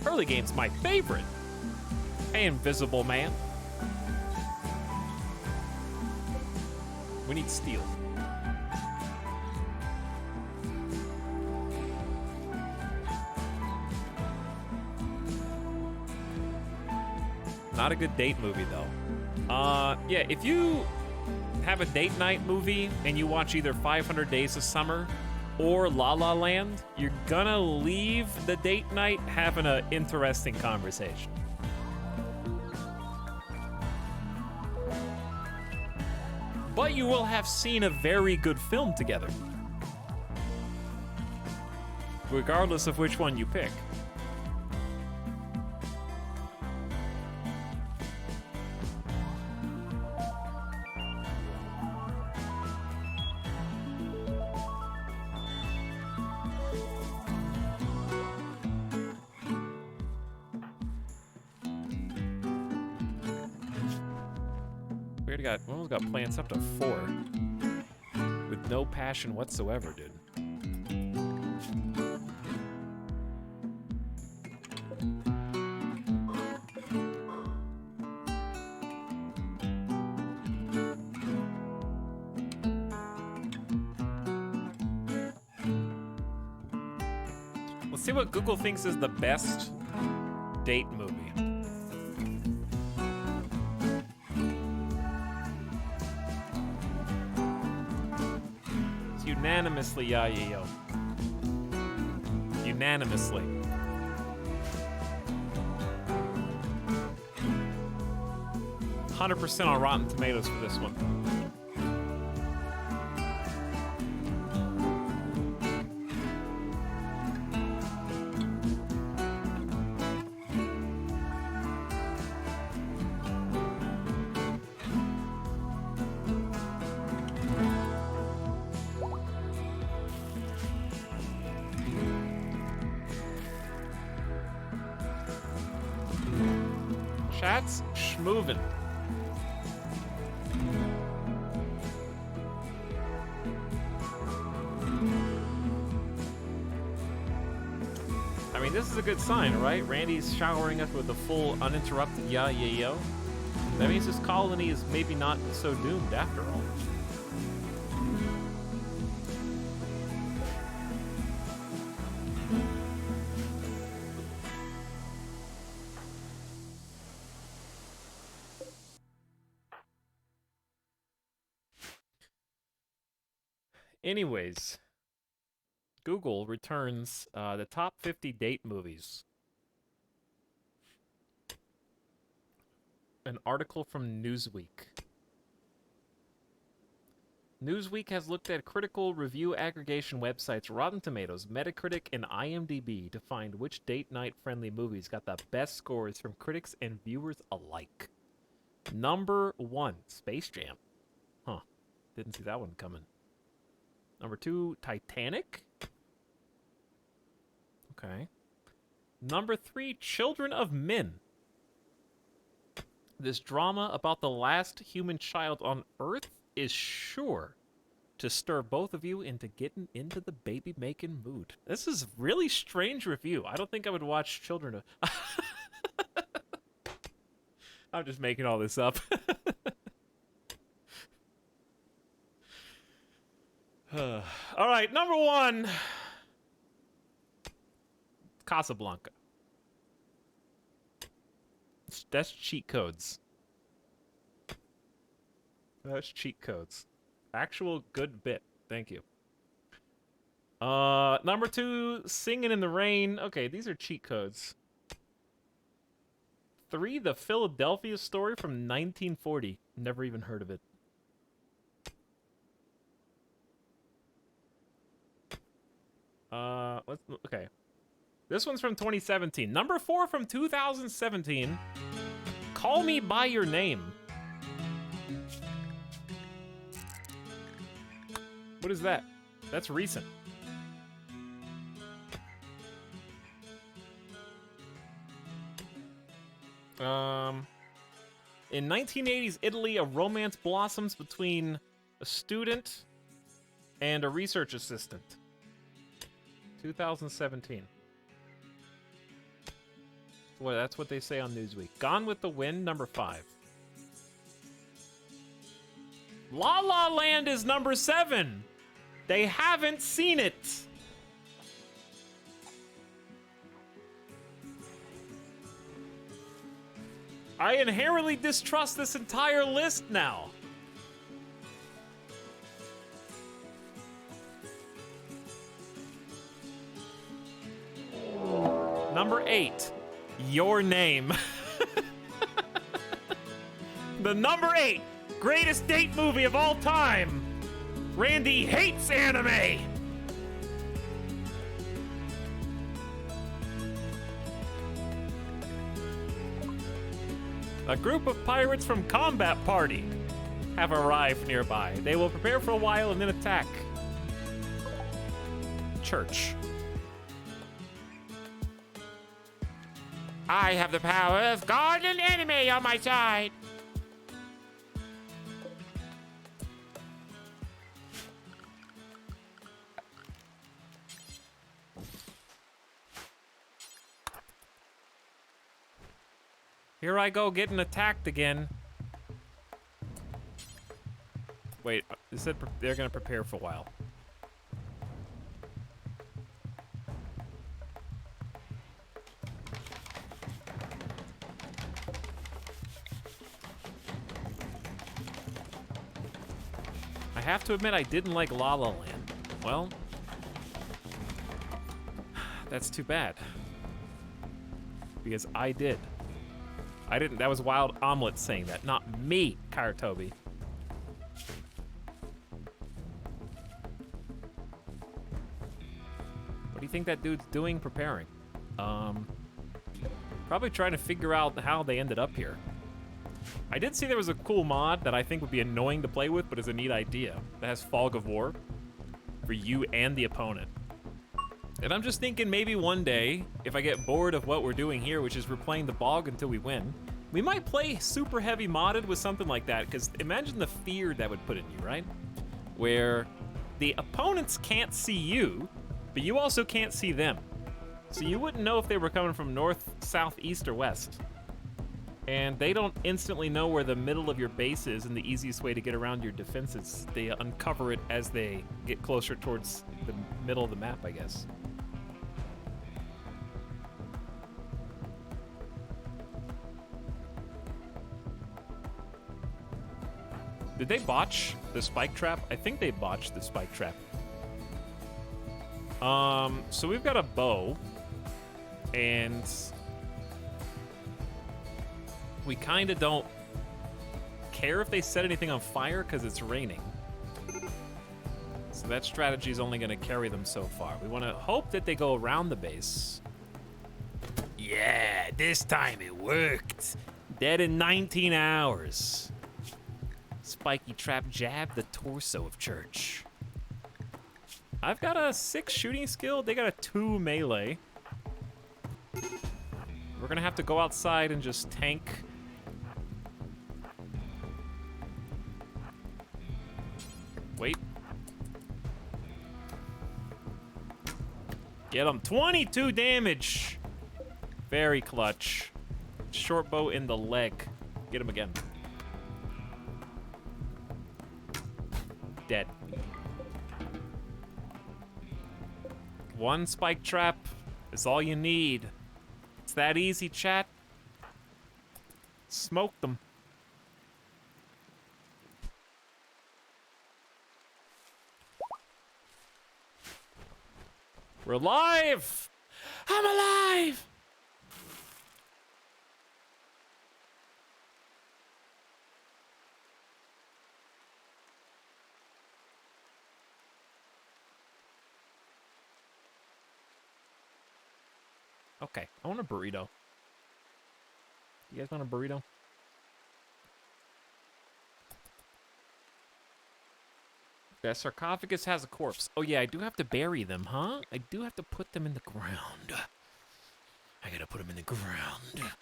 Early game's my favorite. Hey, Invisible Man. We need steel. Not a good date movie, though. Yeah, if you have a date night movie and you watch either 500 Days of Summer or La La Land, you're gonna leave the date night having an interesting conversation. But you will have seen a very good film together, regardless of which one you pick. We almost got plants up to 4 with no passion whatsoever, dude. Let's see what Google thinks is the best date movie. Unanimously, Yayo. Unanimously. %100% on Rotten Tomatoes for this one. Chat's schmovin'. I mean, this is a good sign, right? Randy's showering us with a full, uninterrupted yo. That means this colony is maybe not so doomed after all. Anyways, Google returns the top 50 date movies. An article from Newsweek. Newsweek has looked at critical review aggregation websites Rotten Tomatoes, Metacritic, and IMDb to find which date night friendly movies got the best scores from critics and viewers alike. Number 1, Space Jam. Huh. Didn't see that one coming. Number 2, Titanic. Okay. Number 3, Children of Men. This drama about the last human child on Earth is sure to stir both of you into getting into the baby-making mood. This is a really strange review. I don't think I would watch Children of... I'm just making all this up. All right, number 1. Casablanca. That's cheat codes. That's cheat codes. Actual good bit. Thank you. Number 2, Singing in the Rain. Okay, these are cheat codes. 3, The Philadelphia Story from 1940. Never even heard of it. Okay. This one's from 2017. Number 4 from 2017. Call Me By Your Name. What is that? That's recent. In 1980s Italy, a romance blossoms between a student and a research assistant. 2017. Well, that's what they say on Newsweek. Gone with the Wind, number 5. La La Land is number 7. They haven't seen it. I inherently distrust this entire list now. Number 8. Your Name. The number 8 greatest date movie of all time. Randy hates anime. A group of pirates from Combat Party have arrived nearby. They will prepare for a while and then attack. Church. I have the power of God and anime on my side. Here I go getting attacked again. Wait, it said they're gonna prepare for a while. I have to admit I didn't like La La Land. Well, that's too bad. Because I did. I didn't. That was Wild Omelet saying that, not me, Karatobi. What do you think that dude's doing preparing? Probably trying to figure out how they ended up here. I did see there was a cool mod that I think would be annoying to play with, but is a neat idea. That has Fog of War for you and the opponent. And I'm just thinking maybe one day, if I get bored of what we're doing here, which is we're playing the BOG until we win, we might play super heavy modded with something like that, because imagine the fear that would put in you, right? Where the opponents can't see you, but you also can't see them. So you wouldn't know if they were coming from north, south, east, or west. And they don't instantly know where the middle of your base is, and the easiest way to get around your defenses. They uncover it as they get closer towards the middle of the map, I guess. Did they botch the spike trap? I think they botched the spike trap. So we've got a bow, and we kind of don't care if they set anything on fire because it's raining. So that strategy is only going to carry them so far. We want to hope that they go around the base. Yeah, this time it worked. Dead in 19 hours. Spiky trap jabbed the torso of Church. I've got a 6 shooting skill. They got a 2 melee. We're gonna have to go outside and just tank. Wait. Get him. 22 damage. Very clutch. Short bow in the leg. Get him again. Dead. 1 spike trap is all you need. It's that easy, chat. Smoke them. We're alive! I'm alive! Okay, I want a burrito. You guys want a burrito? That sarcophagus has a corpse. Oh yeah, I do have to bury them, huh? I do have to put them in the ground. I gotta put them in the ground.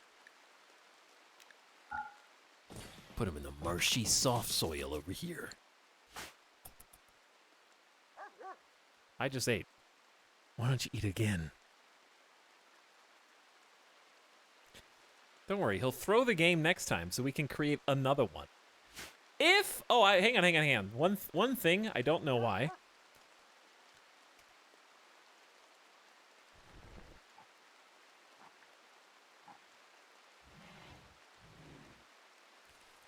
Put them in the marshy soft soil over here. I just ate. Why don't you eat again? Don't worry, he'll throw the game next time so we can create another one. If... Oh, hang on. One thing, I don't know why.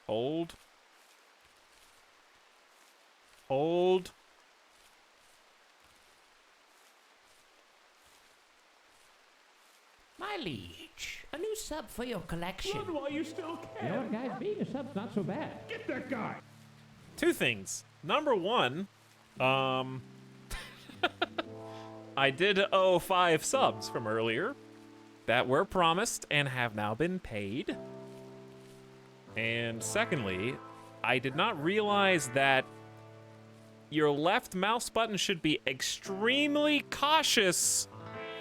Hold. Hold. My liege, a new sub for your collection. Run while you still can. You know what, guys? Being a sub's not so bad. Get that guy. 2 things. Number 1, I did owe 5 subs from earlier that were promised and have now been paid. And secondly, I did not realize that your left mouse button should be extremely cautious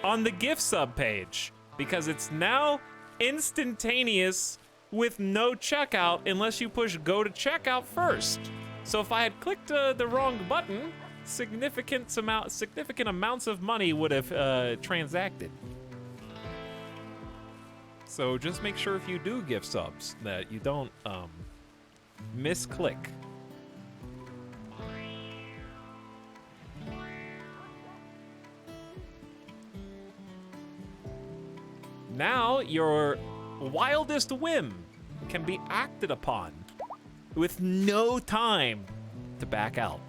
on the gift sub page, because it's now instantaneous with no checkout unless you push go to checkout first. So if I had clicked the wrong button, significant amounts of money would have transacted. So just make sure if you do gift subs that you don't misclick. Now your wildest whim can be acted upon with no time to back out.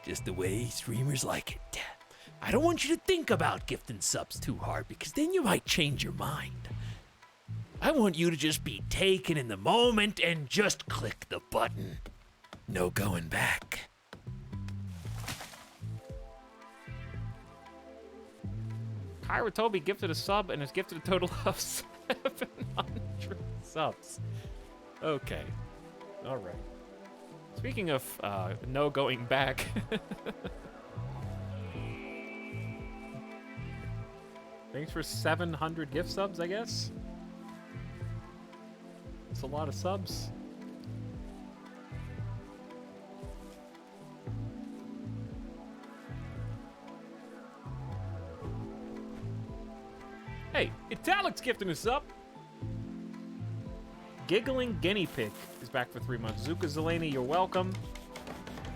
Just the way streamers like it. I don't want you to think about gifting subs too hard, because then you might change your mind. I want you to just be taken in the moment and just click the button. No going back. Kyra Toby gifted a sub and has gifted a total of 700 subs. Okay. All right. Speaking of no going back. Thanks for 700 gift subs, I guess. It's a lot of subs. Hey, Etalyx gifting us up. Giggling Guinea Pig is back for 3 months. Zuka Zelani, you're welcome.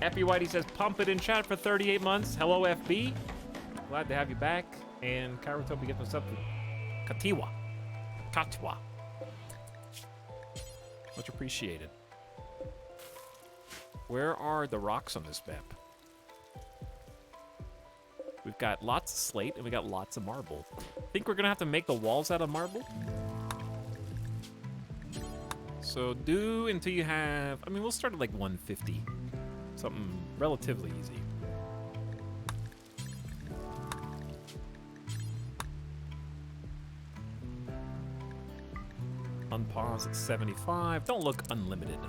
Happy Whitey says, pump it in chat for 38 months. Hello, FB. Glad to have you back. And Kairotobi gets us up to Katiwa. Katwa. Much appreciated. Where are the rocks on this map? We've got lots of slate and we got lots of marble. Think we're gonna have to make the walls out of marble? So do until you have, I mean, we'll start at like 150. Something relatively easy. Unpause at 75. Don't look unlimited.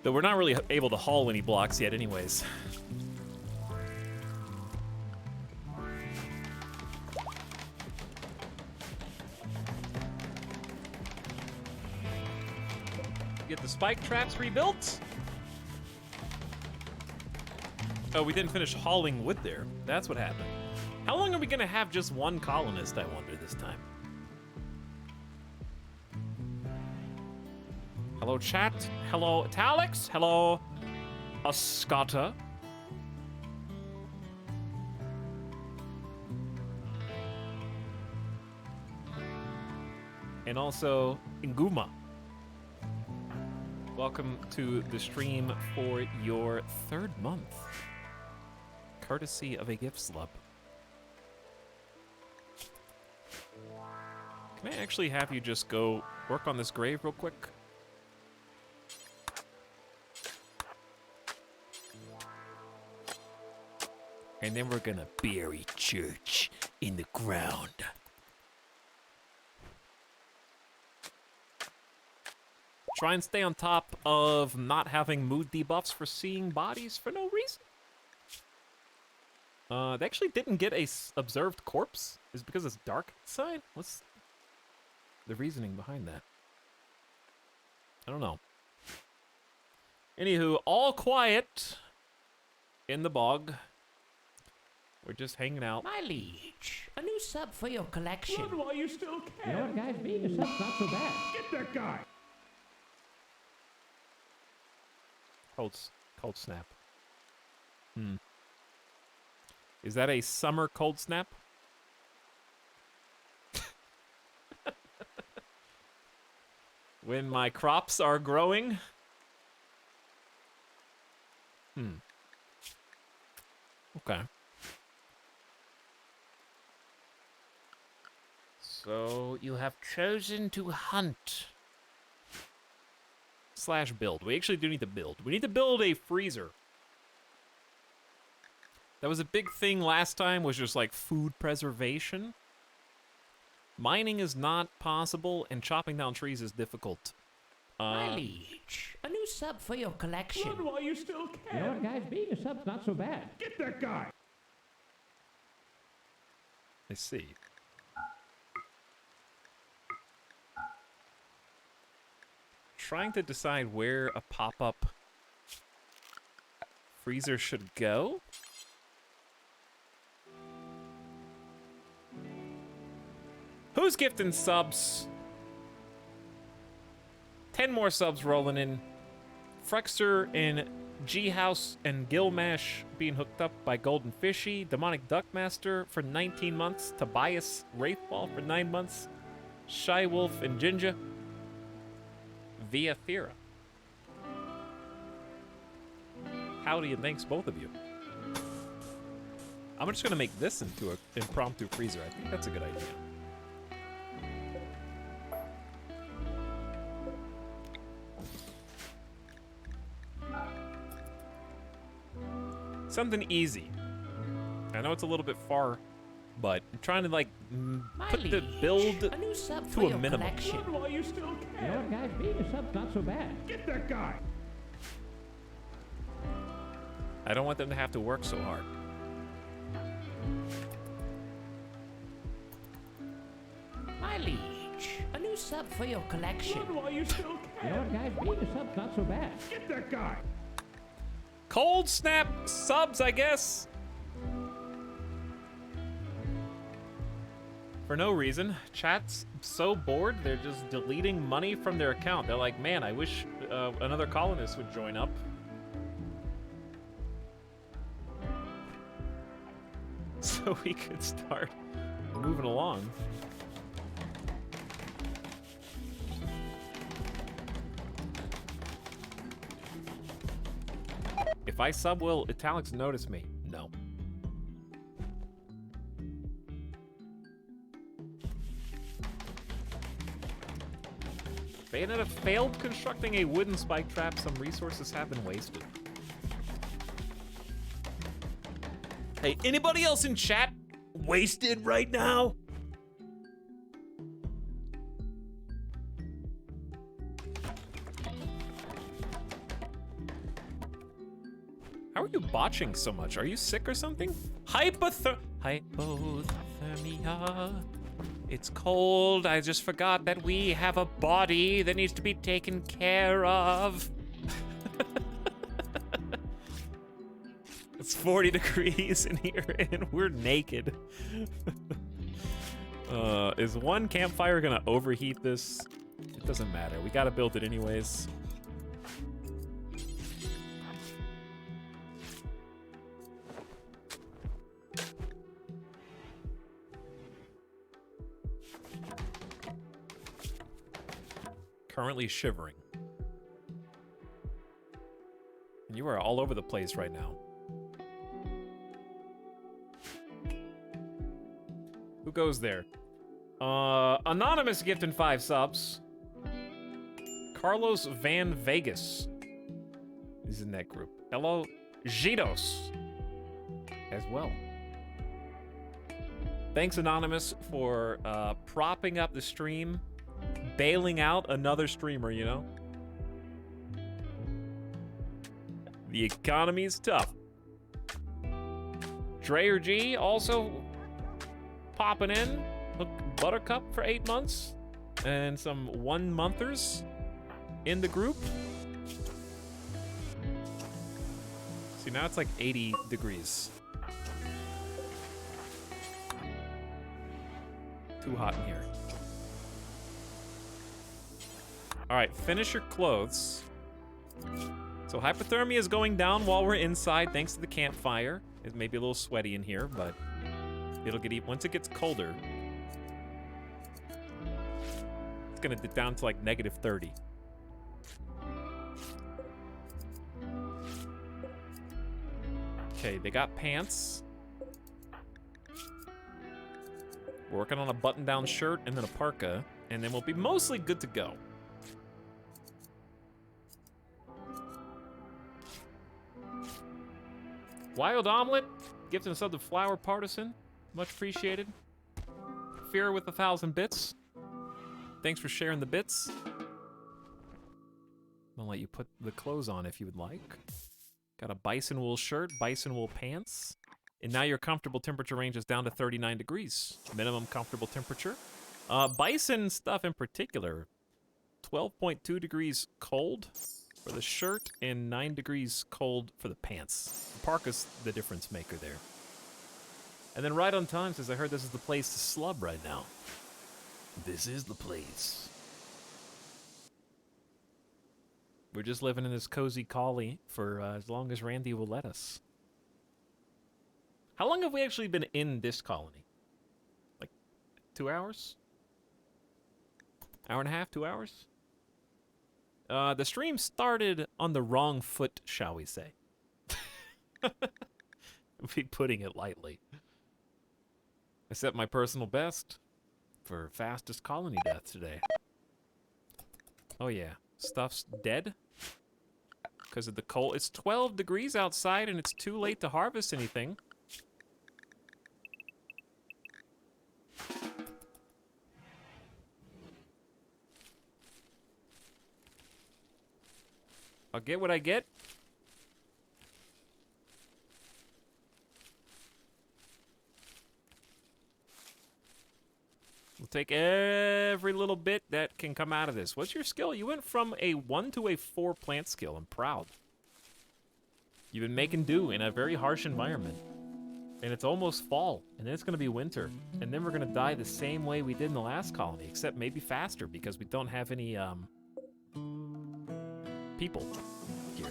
Though we're not really able to haul any blocks yet anyways. Get the spike traps rebuilt. Oh, we didn't finish hauling wood there. That's what happened. How long are we gonna have just one colonist, I wonder, this time? Hello, chat. Hello, Etalyx. Hello, Ascata. And also, Inguma. Welcome to the stream for your 3rd month. Courtesy of a gift slub. Can I actually have you just go work on this grave real quick? And then we're gonna bury Church in the ground. Try and stay on top of not having mood debuffs for seeing bodies for no reason. They actually didn't get a observed corpse. Is it because it's dark outside? What's the reasoning behind that? I don't know. Anywho, all quiet in the bog. We're just hanging out. My liege, a new sub for your collection. Run while you still can. You know what, guys? Being a sub's not so bad. Get that guy. Cold snap. Is that a summer cold snap? When my crops are growing? Okay. So you have chosen to hunt. / build. We actually do need to build. We need to build a freezer. That was a big thing last time, was just like food preservation. Mining is not possible, and chopping down trees is difficult. My liege, a new sub for your collection. Run while you still can. You know what, guys? Being a sub's not so bad. Get that guy. I see. Trying to decide where a pop-up freezer should go. Who's gifting subs? 10 more subs rolling in. Frexter and G-House and Gilmash being hooked up by Golden Fishy. Demonic Duckmaster for 19 months. Tobias Wraithball for 9 months. Shy Wolf and Jinja via Thera. Howdy and thanks both of you. I'm just gonna make this into an impromptu freezer. I think that's a good idea. Something easy. I know it's a little bit far, but I'm trying to like put the build a new sub to a minimum. Run while you still can. You know what, guys? Being a sub's not so bad. Get that guy. I don't want them to have to work so hard. My liege, a new sub for your collection. Run while you still can. You know what, guys? Being a sub's not so bad. Get that guy. Cold snap subs, I guess. For no reason. Chat's so bored, they're just deleting money from their account. They're like, man, I wish another colonist would join up. So we could start moving along. If I sub, will Etalyx notice me? No. Bayonetta failed constructing a wooden spike trap. Some resources have been wasted. Hey, anybody else in chat wasted right now? How are you botching so much? Are you sick or something? Hypothermia. It's cold. I just forgot that we have a body that needs to be taken care of. It's 40 degrees in here and we're naked. Is one campfire gonna overheat this? It doesn't matter. We gotta build it anyways. Currently shivering. And you are all over the place right now. Who goes there? Anonymous gifting 5 subs. Carlos Van Vegas is in that group. Hello, Gitos as well. Thanks, Anonymous, for propping up the stream. Bailing out another streamer, you know? The economy's tough. Dreyer G also popping in. Look, Buttercup for 8 months. And some 1-monthers in the group. See, now it's like 80 degrees. Too hot in here. All right, finish your clothes. So hypothermia is going down while we're inside thanks to the campfire. It may be a little sweaty in here, but it'll get once it gets colder. It's gonna dip down to like -30. Okay, they got pants. We're working on a button-down shirt and then a parka, and then we'll be mostly good to go. Wild Omelet, gifting us up the Flower Partisan. Much appreciated. Fear with 1,000 bits. Thanks for sharing the bits. I'll let you put the clothes on if you would like. Got a bison wool shirt, bison wool pants. And now your comfortable temperature range is down to 39 degrees. Minimum comfortable temperature. Bison stuff in particular. 12.2 degrees cold for the shirt and 9 degrees cold for the pants. The parka's the difference maker there. And then right on time says, I heard this is the place to slub right now. This is the place. We're just living in this cozy collie for as long as Randy will let us. How long have we actually been in this colony? Like 2 hours? Hour and a half, 2 hours? The stream started on the wrong foot, shall we say. Be putting it lightly. I set my personal best for fastest colony death today. Oh yeah, stuff's dead because of the cold. It's 12 degrees outside and it's too late to harvest anything. I'll get what I get. We'll take every little bit that can come out of this. What's your skill? You went from a 1 to a 4 plant skill. I'm proud. You've been making do in a very harsh environment. And it's almost fall, and then it's gonna be winter. And then we're gonna die the same way we did in the last colony, except maybe faster because we don't have any, people here.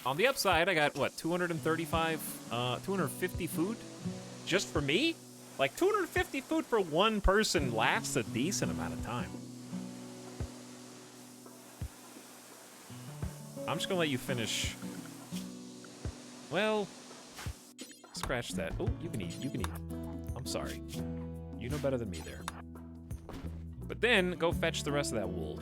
On the upside, I got, what, 250 food? Just for me? Like, 250 food for one person lasts a decent amount of time. I'm just gonna let you finish. Well, scratch that. Oh, you can eat, you can eat. I'm sorry. You know better than me there. But then, go fetch the rest of that wool.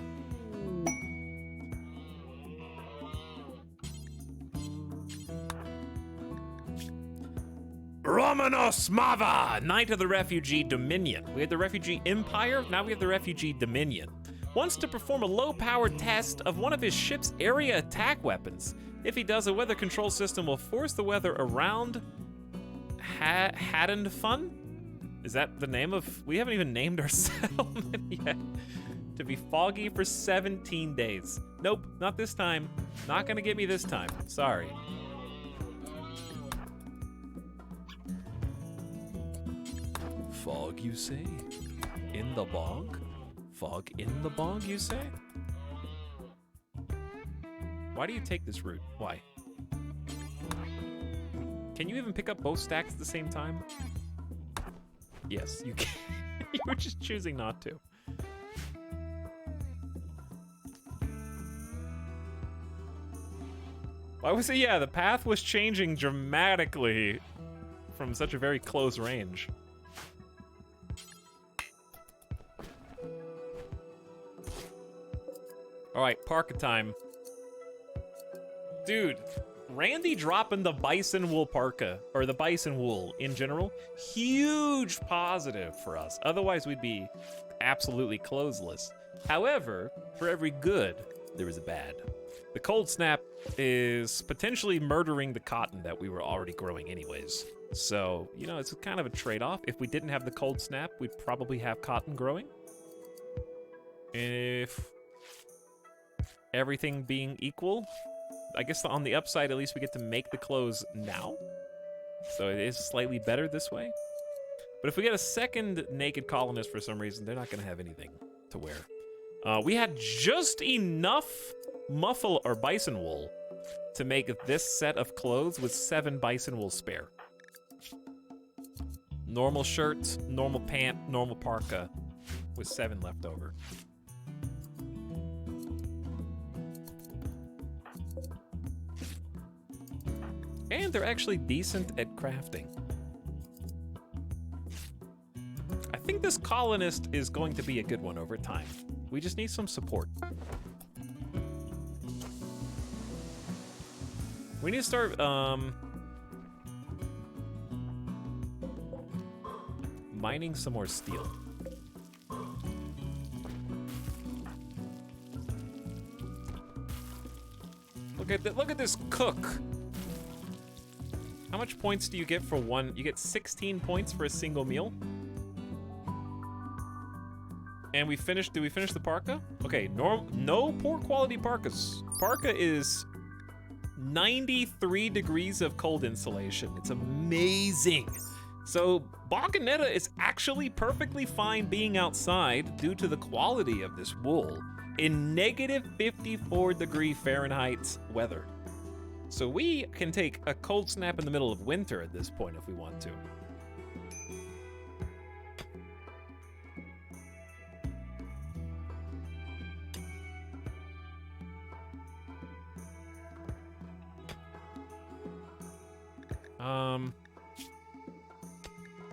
Romanos Mava, Knight of the Refugee Dominion. We had the Refugee Empire, now we have the Refugee Dominion. Wants to perform a low-powered test of one of his ship's area attack weapons. If he does, a weather control system will force the weather around Haddon Fun? Is that the name of... We haven't even named our settlement yet. To be foggy for 17 days. Nope, not this time. Not gonna get me this time. Sorry. Fog, you say? In the bog? Fog in the bog, you say? Why do you take this route? Why? Can you even pick up both stacks at the same time? Yes, you can. You were just choosing not to. Why was it? Yeah, the path was changing dramatically from such a very close range. All right, parka time. Dude, Randy dropping the bison wool parka, or the bison wool in general, huge positive for us. Otherwise, we'd be absolutely clothesless. However, for every good, there is a bad. The cold snap is potentially murdering the cotton that we were already growing anyways. So, you know, it's kind of a trade-off. If we didn't have the cold snap, we'd probably have cotton growing. If everything being equal, I guess on the upside, at least we get to make the clothes now. So it is slightly better this way. But if we get a second naked colonist for some reason, they're not gonna have anything to wear. We had just enough muffle or bison wool to make this set of clothes with 7 bison wool spare. Normal shirt, normal pant, normal parka with 7 left over. And they're actually decent at crafting. I think this colonist is going to be a good one over time. We just need some support. We need to start, mining some more steel. Look at this cook. How much points do you get for one? You get 16 points for a single meal. And we finished, did we finish the parka? Okay, no poor quality parkas. Parka is 93 degrees of cold insulation. It's amazing. So Bacanetta is actually perfectly fine being outside due to the quality of this wool in negative 54 degree Fahrenheit weather. So we can take a cold snap in the middle of winter at this point if we want to.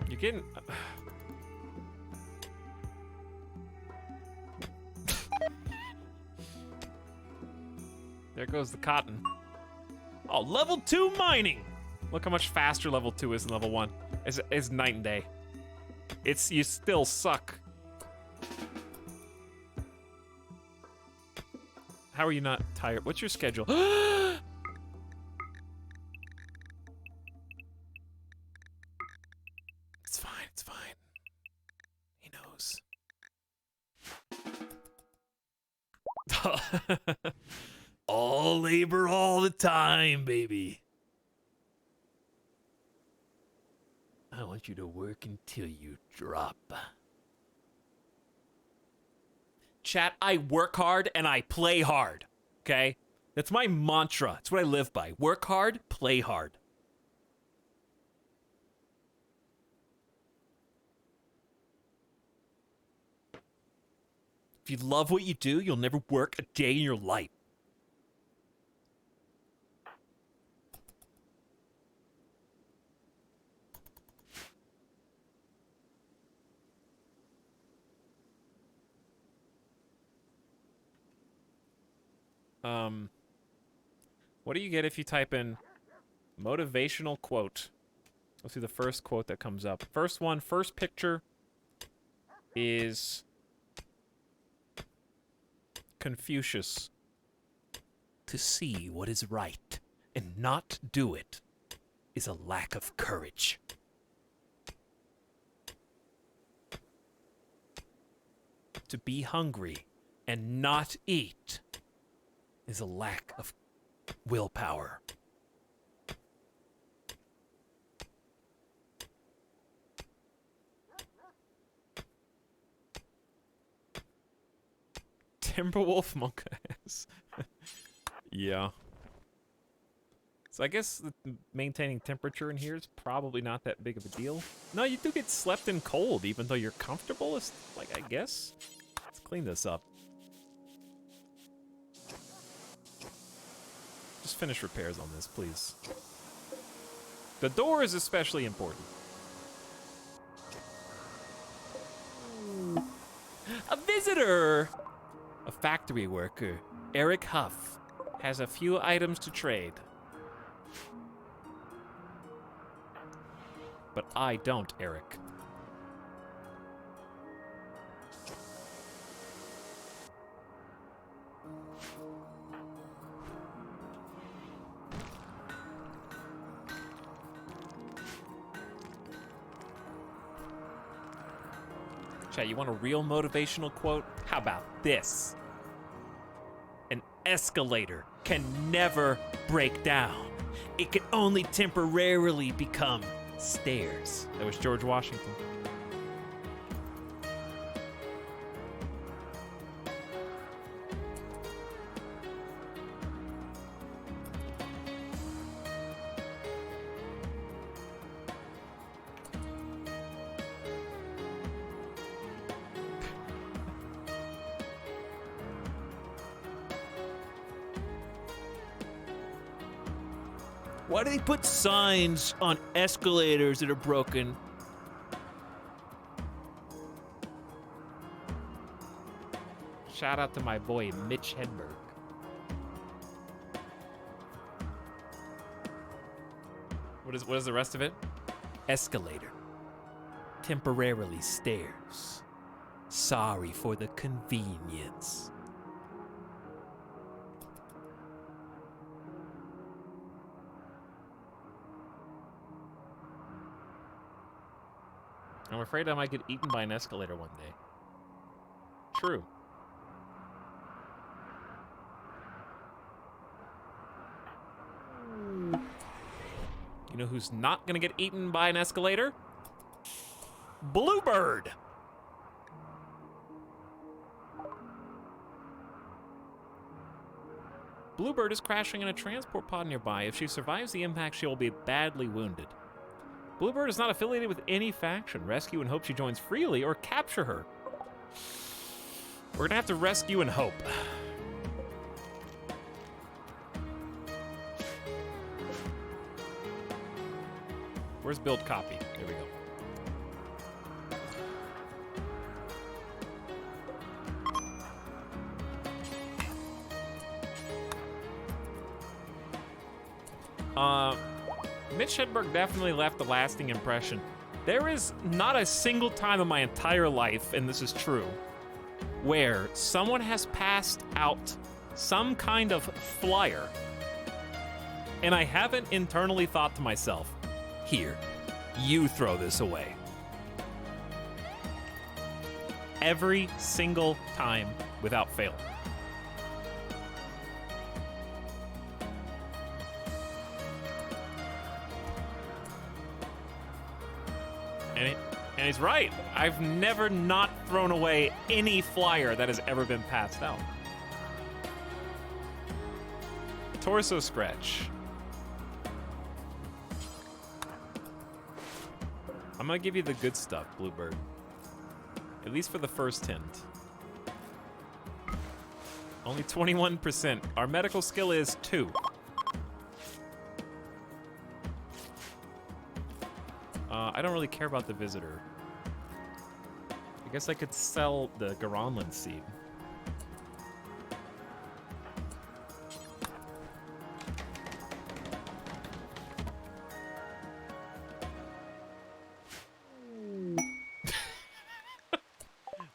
You're getting... There goes the cotton. Oh, level 2 mining! Look how much faster level 2 is than level 1. It's night and day. You still suck. How are you not tired? What's your schedule? It's fine, it's fine. He knows. All labor all the time, baby. I want you to work until you drop. Chat, I work hard and I play hard. Okay? That's my mantra. It's what I live by. Work hard, play hard. If you love what you do, you'll never work a day in your life. What do you get if you type in motivational quote? Let's see the first quote that comes up. First picture is Confucius. To see what is right and not do it is a lack of courage. To be hungry and not eat is a lack of willpower. Timberwolf monk ass. Yeah. So I guess maintaining temperature in here is probably not that big of a deal. No, you do get slept in cold, even though you're comfortable. It's like, I guess. Let's clean this up. Just finish repairs on this, please. The door is especially important. A visitor! A factory worker, Eric Huff, has a few items to trade. But I don't, Eric. Chat, you want a real motivational quote? How about this? An escalator can never break down. It can only temporarily become stairs. That was George Washington. Why do they put signs on escalators that are broken? Shout out to my boy, Mitch Hedberg. What is the rest of it? Escalator. Temporarily stairs. Sorry for the convenience. I'm afraid I might get eaten by an escalator one day. True. You know who's not gonna get eaten by an escalator? Bluebird! Bluebird is crashing in a transport pod nearby. If she survives the impact, she will be badly wounded. Bluebird is not affiliated with any faction. Rescue and hope she joins freely or capture her. We're gonna have to rescue and hope. Where's build copy? There we go. Mitch Hedberg definitely left a lasting impression. There is not a single time in my entire life, and this is true, where someone has passed out some kind of flyer, and I haven't internally thought to myself, here, you throw this away. every single time without fail. And he's right. I've never not thrown away any flyer that has ever been passed out. Torso scratch. I'm gonna give you the good stuff, Bluebird. At least for the first hint. Only 21%. Our medical skill is 2. I don't really care about the visitor. I guess I could sell the Garanlan seed.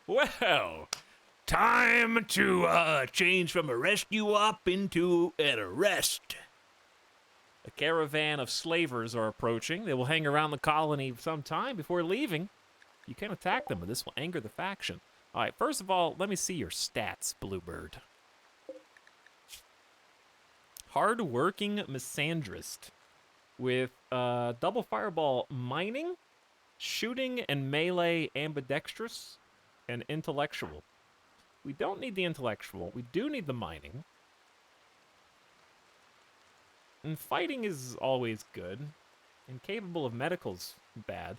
Well, time to change from a rescue op into an arrest. A caravan of slavers are approaching. They will hang around the colony some time before leaving. You can attack them, but this will anger the faction. All right, first of all, let me see your stats, Bluebird. Hard-working misandrist with double fireball mining, shooting, and melee ambidextrous, and intellectual. We don't need the intellectual. We do need the mining. And fighting is always good. And capable of medical's bad.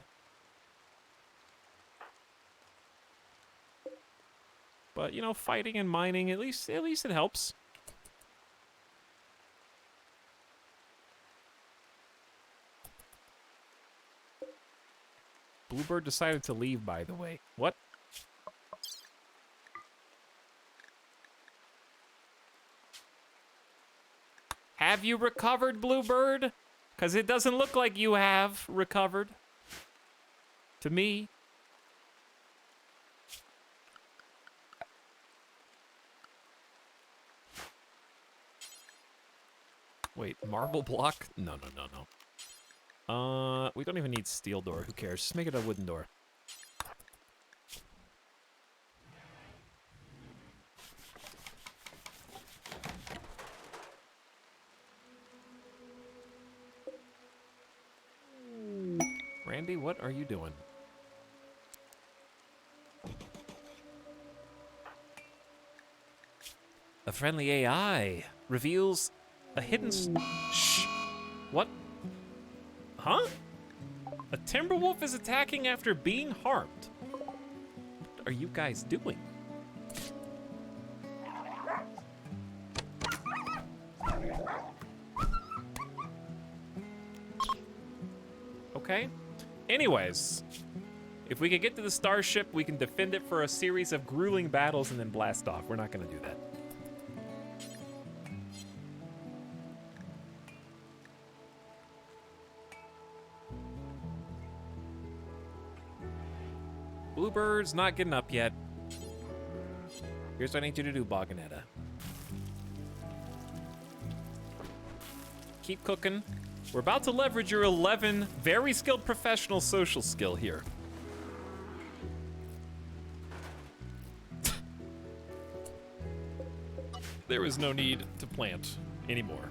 But, you know, fighting and mining, at least it helps. Bluebird decided to leave, by the way. What? Have you recovered, Bluebird? Because it doesn't look like you have recovered. To me. Wait, marble block? No. We don't even need steel door. Who cares? Just make it a wooden door. Randy, what are you doing? A friendly AI reveals a hidden shh. What? Huh? A Timberwolf is attacking after being harmed. What are you guys doing? Okay. Anyways, if we can get to the starship, we can defend it for a series of grueling battles and then blast off. We're not going to do that. Bluebird's not getting up yet. Here's what I need you to do, Boganetta. Keep cooking. We're about to leverage your 11 very skilled professional social skill here. There is no need to plant anymore.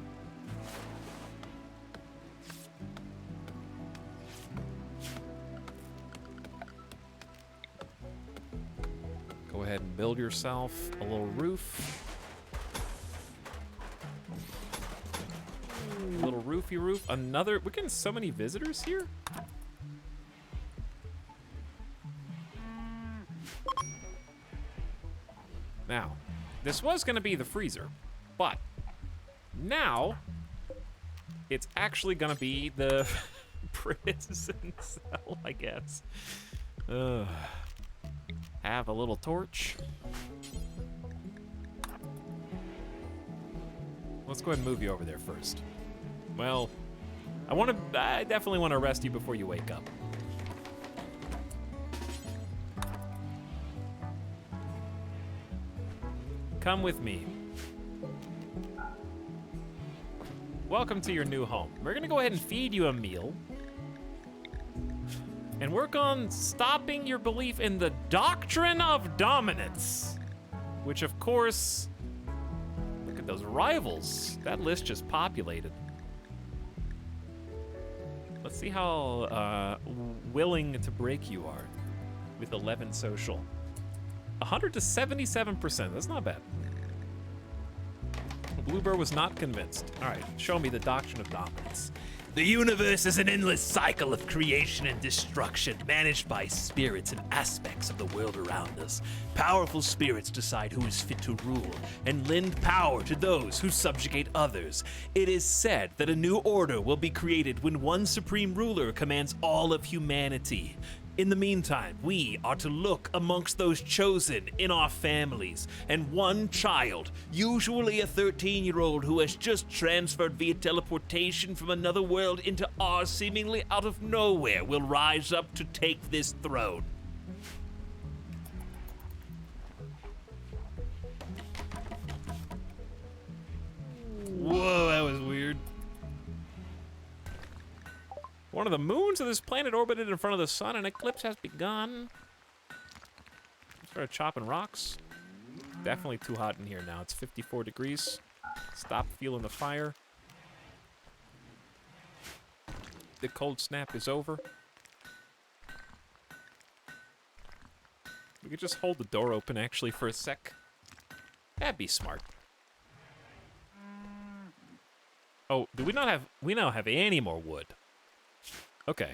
Go ahead and build yourself a little roof. Little roofy roof. Another. We're getting so many visitors here. Now, this was going to be the freezer, but now it's actually going to be the prison cell, I guess. Have a little torch. Let's go ahead and move you over there first. Well, I definitely want to arrest you before you wake up. Come with me. Welcome to your new home. We're gonna go ahead and feed you a meal. and work on stopping your belief in the doctrine of dominance. Which, of course, look at those rivals. That list just populated. Let's see how willing to break you are with 11 social. 100 to 77%, that's not bad. Bluebird was not convinced. All right, show me the doctrine of dominance. The universe is an endless cycle of creation and destruction, managed by spirits and aspects of the world around us. Powerful spirits decide who is fit to rule and lend power to those who subjugate others. It is said that a new order will be created when one supreme ruler commands all of humanity. In the meantime, we are to look amongst those chosen in our families, and one child, usually a 13-year-old who has just transferred via teleportation from another world into ours seemingly out of nowhere, will rise up to take this throne. Whoa, that was weird. One of the moons of this planet orbited in front of the sun. An eclipse has begun. Start chopping rocks. Definitely too hot in here now. It's 54 degrees. Stop feeling the fire. The cold snap is over. We could just hold the door open actually for a sec. That'd be smart. Oh, do we not have... We don't have any more wood. Okay.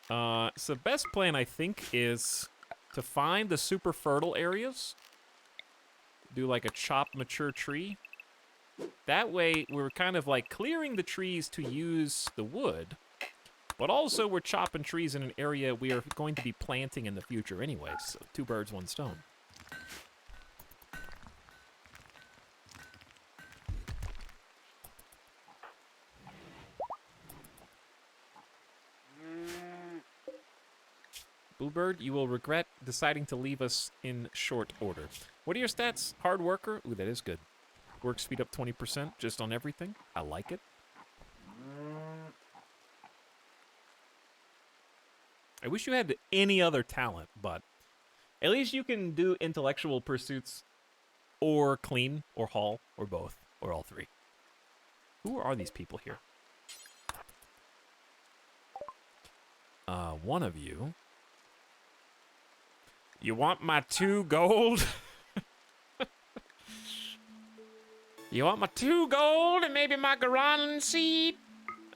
So best plan, I think, is to find the super fertile areas. Do like a chop mature tree. That way, we're kind of like clearing the trees to use the wood. But also, we're chopping trees in an area we are going to be planting in the future anyway. So 2 birds, 1 stone. Bluebird, you will regret deciding to leave us in short order. What are your stats? Hard worker? Ooh, that is good. Work speed up 20% just on everything. I like it. I wish you had any other talent, but at least you can do intellectual pursuits or clean or haul or both or all 3. Who are these people here? One of you. You want my 2 gold? You want my 2 gold and maybe my Garanlan seed?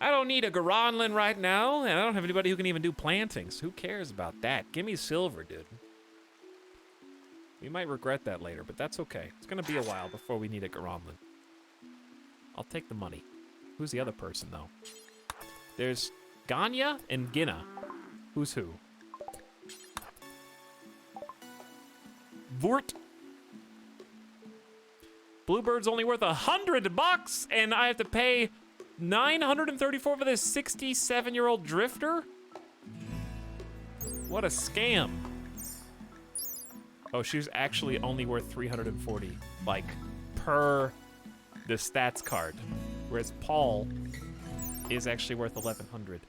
I don't need a Garanlan right now, and I don't have anybody who can even do plantings. Who cares about that? Give me silver, dude. We might regret that later, but that's okay. It's gonna be a while before we need a Garanlan. I'll take the money. Who's the other person, though? There's Ganya and Gina. Who's who? Vort. Bluebird's only worth $100, and I have to pay 934 for this 67-year-old drifter? What a scam. Oh, she's actually only worth 340, like, per the stats card. Whereas Paul is actually worth 1,100.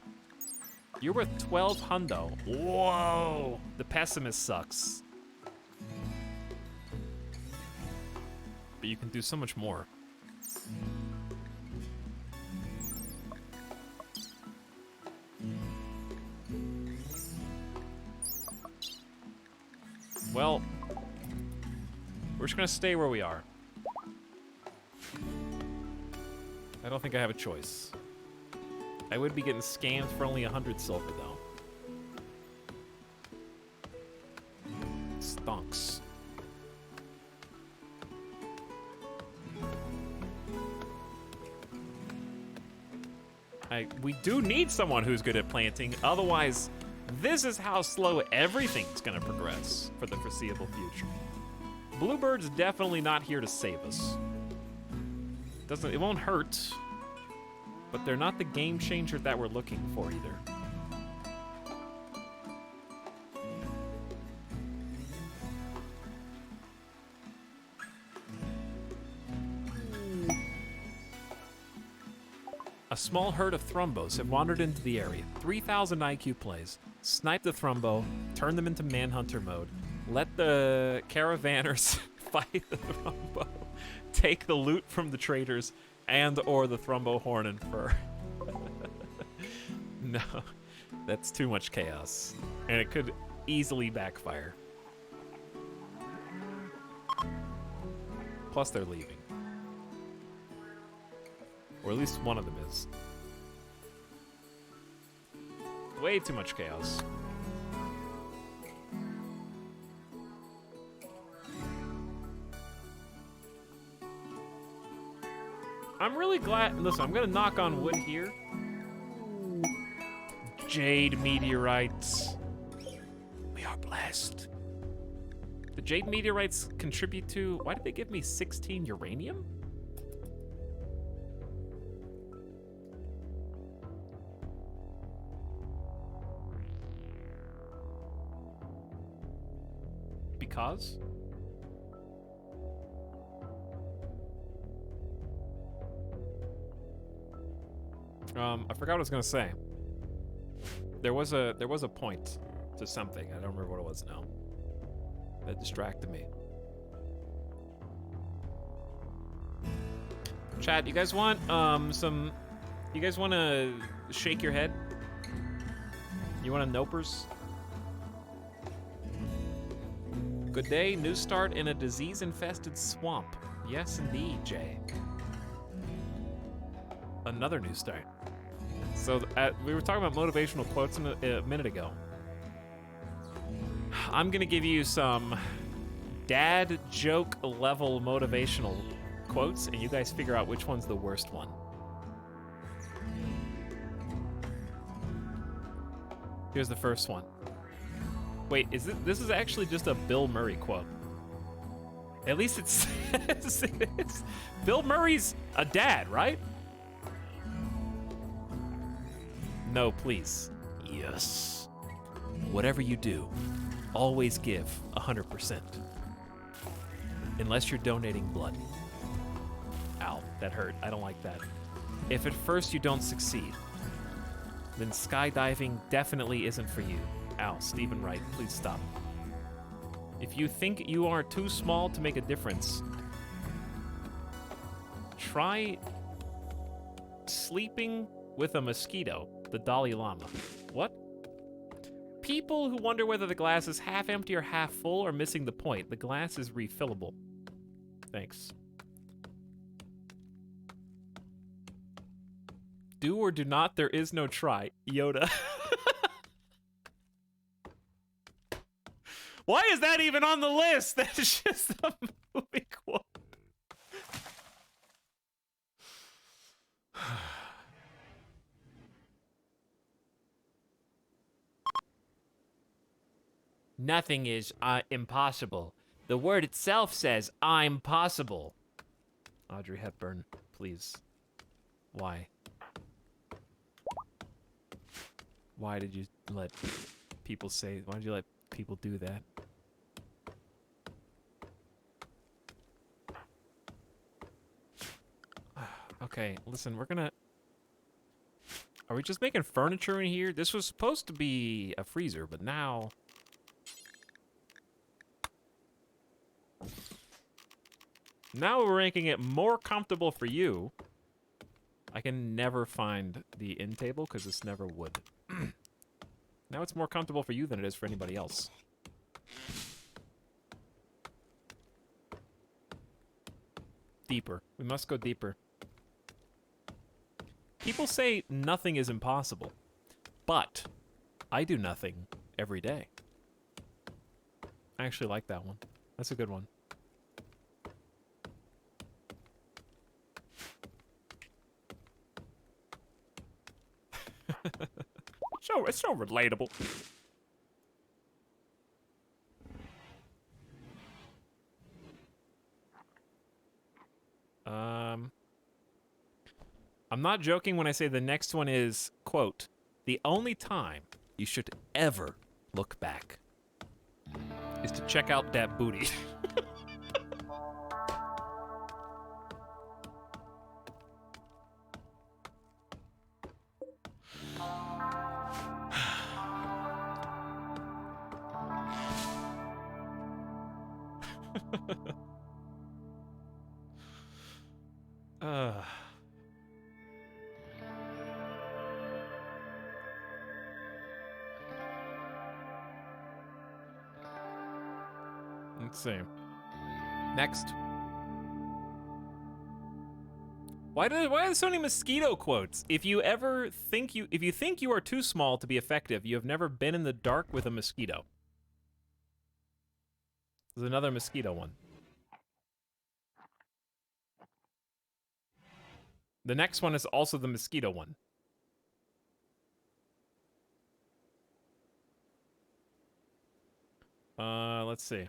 You're worth 12 hundo. Whoa! The pessimist sucks. But you can do so much more. Well, we're just gonna stay where we are. I don't think I have a choice. I would be getting scammed for only 100 silver, though. Stonks. We do need someone who's good at planting, otherwise, this is how slow everything's gonna progress for the foreseeable future. Bluebird's definitely not here to save us. It won't hurt, but they're not the game changer that we're looking for either. A small herd of thrumbos have wandered into the area. 3,000 IQ plays. Snipe the thrumbo, turn them into manhunter mode. Let the caravanners fight the thrumbo. Take the loot from the traders and or the thrumbo horn and fur. No, that's too much chaos. And it could easily backfire. Plus they're leaving. Or at least one of them is. Way too much chaos. I'm really glad. Listen, I'm gonna knock on wood here. Jade meteorites. We are blessed. The jade meteorites contribute to. Why did they give me 16 uranium? Because? I forgot what I was gonna say. There was a point to something. I don't remember what it was now. That distracted me. Chat, you guys want some? You guys want to shake your head? You want a nopers? Good day. New start in a disease-infested swamp. Yes, indeed, Jay. Another new start. So we were talking about motivational quotes a minute ago. I'm gonna give you some dad joke level motivational quotes, and you guys figure out which one's the worst one. Here's the first one. Wait, this is actually just a Bill Murray quote. At least it says it's Bill Murray's a dad, right? No, please. Yes. Whatever you do, always give 100%. Unless you're donating blood. Ow, that hurt. I don't like that. If at first you don't succeed, then skydiving definitely isn't for you. Ow, Stephen Wright, please stop. If you think you are too small to make a difference, try sleeping with a mosquito, the Dalai Lama. What? People who wonder whether the glass is half empty or half full are missing the point. The glass is refillable. Thanks. Do or do not, there is no try. Yoda. Why is that even on the list? That's just a movie quote. Nothing is impossible. The word itself says, I'm possible. Audrey Hepburn, please. Why? Why did you let people say, why did you let people do that? Okay, listen, we're gonna... Are we just making furniture in here? This was supposed to be a freezer, but now... Now we're making it more comfortable for you. I can never find the end table because this never would. Now it's more comfortable for you than it is for anybody else. Deeper. We must go deeper. People say nothing is impossible, but I do nothing every day. I actually like that one. That's a good one. It's so relatable. I'm not joking when I say the next one is, quote, the only time you should ever look back is to check out that booty. uh. Let's see. Next. Why are there so many mosquito quotes? If you think you are too small to be effective, you have never been in the dark with a mosquito. There's another mosquito one. The next one is also the mosquito one. Let's see.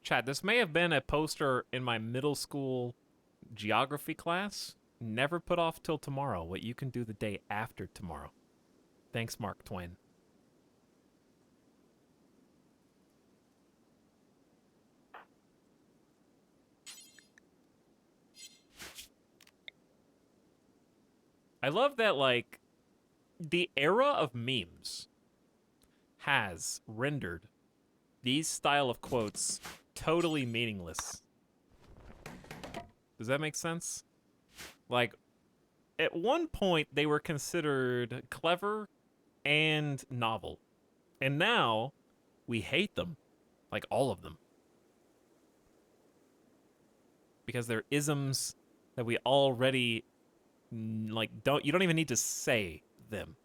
Chat, this may have been a poster in my middle school geography class. Never put off till tomorrow what you can do the day after tomorrow. Thanks, Mark Twain. I love that, like, the era of memes has rendered these style of quotes totally meaningless. Does that make sense? Like, at one point, they were considered clever and novel. And now, we hate them. Like, all of them. Because they're isms that we already, like, you don't even need to say them.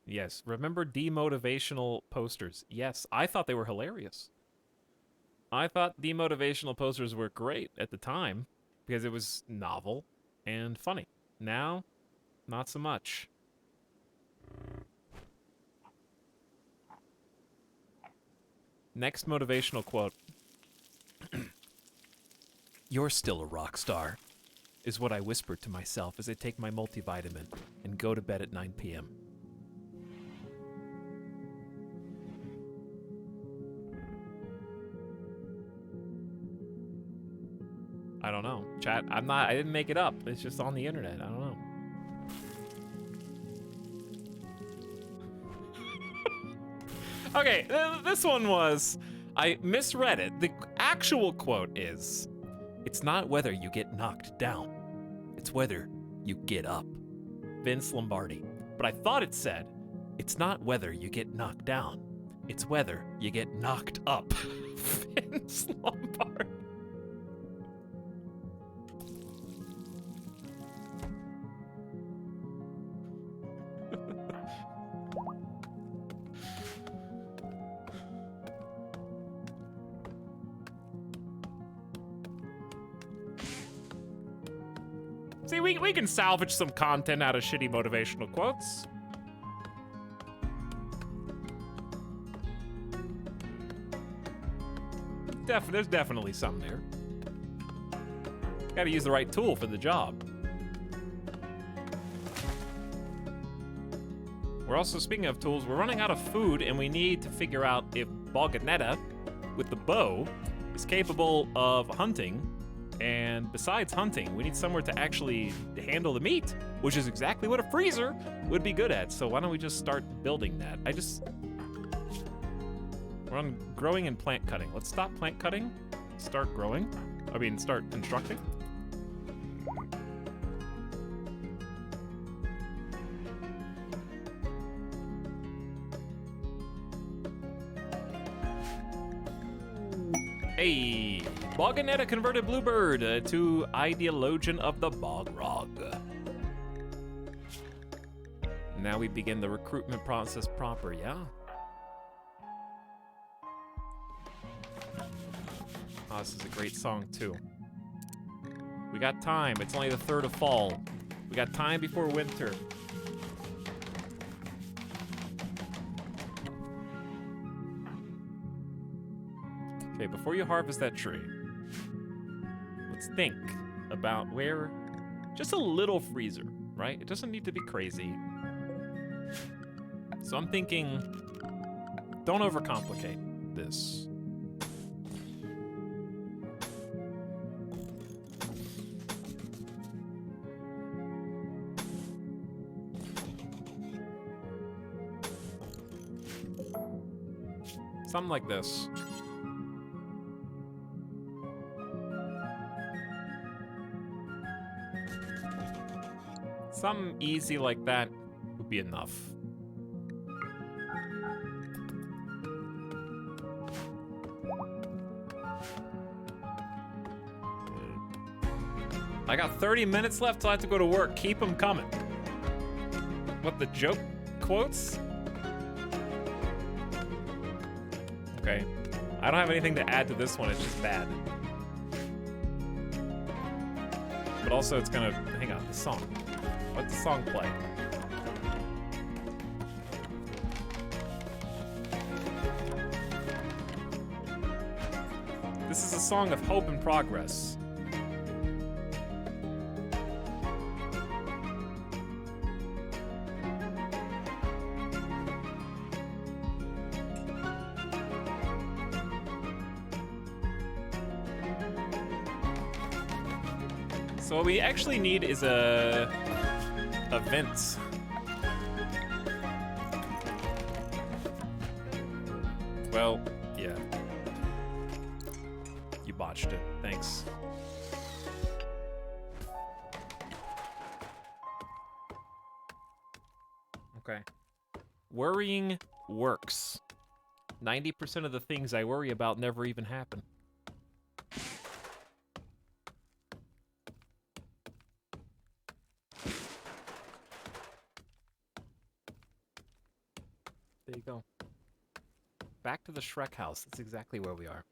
Yes, remember demotivational posters. Yes, I thought they were hilarious. I thought demotivational posters were great at the time because it was novel and funny. Now, not so much. Next motivational quote. "You're still a rock star," is what I whisper to myself as I take my multivitamin and go to bed at 9 p.m. I don't know. Chat, I didn't make it up. It's just on the internet. I don't know. Okay, this one was, I misread it. The actual quote is, "It's not whether you get knocked down, it's whether you get up." Vince Lombardi. But I thought it said, "It's not whether you get knocked down, it's whether you get knocked up." Vince Lombardi. See, we can salvage some content out of shitty motivational quotes. There's definitely some there. Gotta use the right tool for the job. We're also, speaking of tools, we're running out of food and we need to figure out if Boganetta, with the bow, is capable of hunting. And besides hunting, we need somewhere to actually handle the meat, which is exactly what a freezer would be good at. So why don't we just start building that? We're on growing and plant cutting. Let's stop plant cutting, start growing. Start constructing. Hey, Boganetta converted Bluebird to Ideologian of the Bogrog. Now we begin the recruitment process proper, yeah? Oh, this is a great song, too. We got time. It's only the 3rd of fall. We got time before winter. Okay, before you harvest that tree, let's think about where, just a little freezer, right? It doesn't need to be crazy. So I'm thinking, don't overcomplicate this. Something like this. Something easy like that would be enough. I got 30 minutes left till I have to go to work. Keep them coming. What, the joke quotes? Okay. I don't have anything to add to this one. It's just bad. But also, it's gonna... Hang on, the song. Let the song play. This is a song of hope and progress. So what we actually need is a vent. Well, yeah. You botched it. Thanks. Okay. Worrying works. 90% of the things I worry about never even happen. There you go. Back to the Shrek house. That's exactly where we are.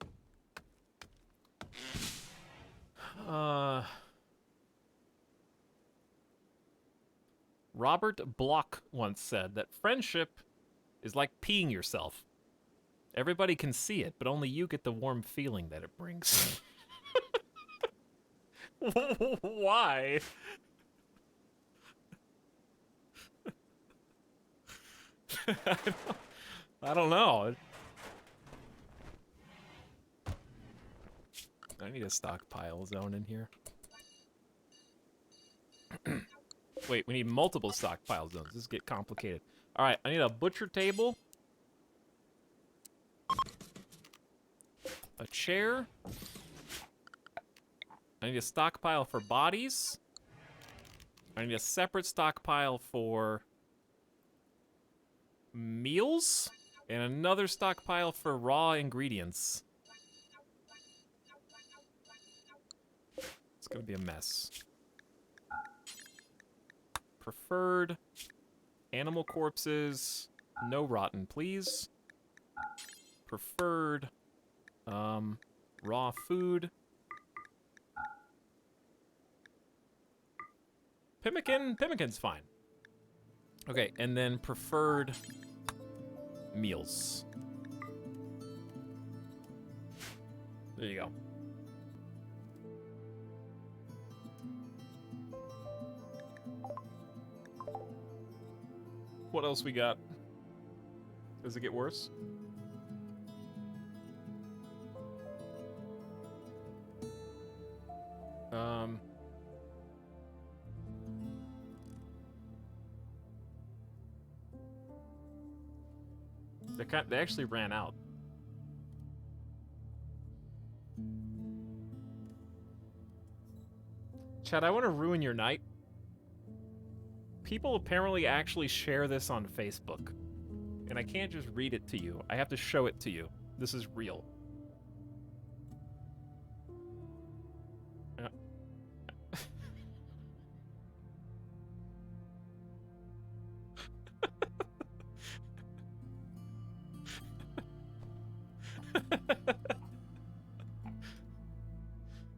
Robert Bloch once said that friendship is like peeing yourself. Everybody can see it, but only you get the warm feeling that it brings. Why? I don't know. I need a stockpile zone in here. Wait, we need multiple stockpile zones. This get complicated. All right, I need a butcher table. A chair. I need a stockpile for bodies. I need a separate stockpile for meals. And another stockpile for raw ingredients. It's gonna be a mess. Preferred animal corpses, no rotten, please. Preferred raw food. Pemmican's fine. Okay, and then preferred meals. There you go. What else we got? Does it get worse? They actually ran out. Chad, I want to ruin your night. People apparently actually share this on Facebook. And I can't just read it to you. I have to show it to you. This is real.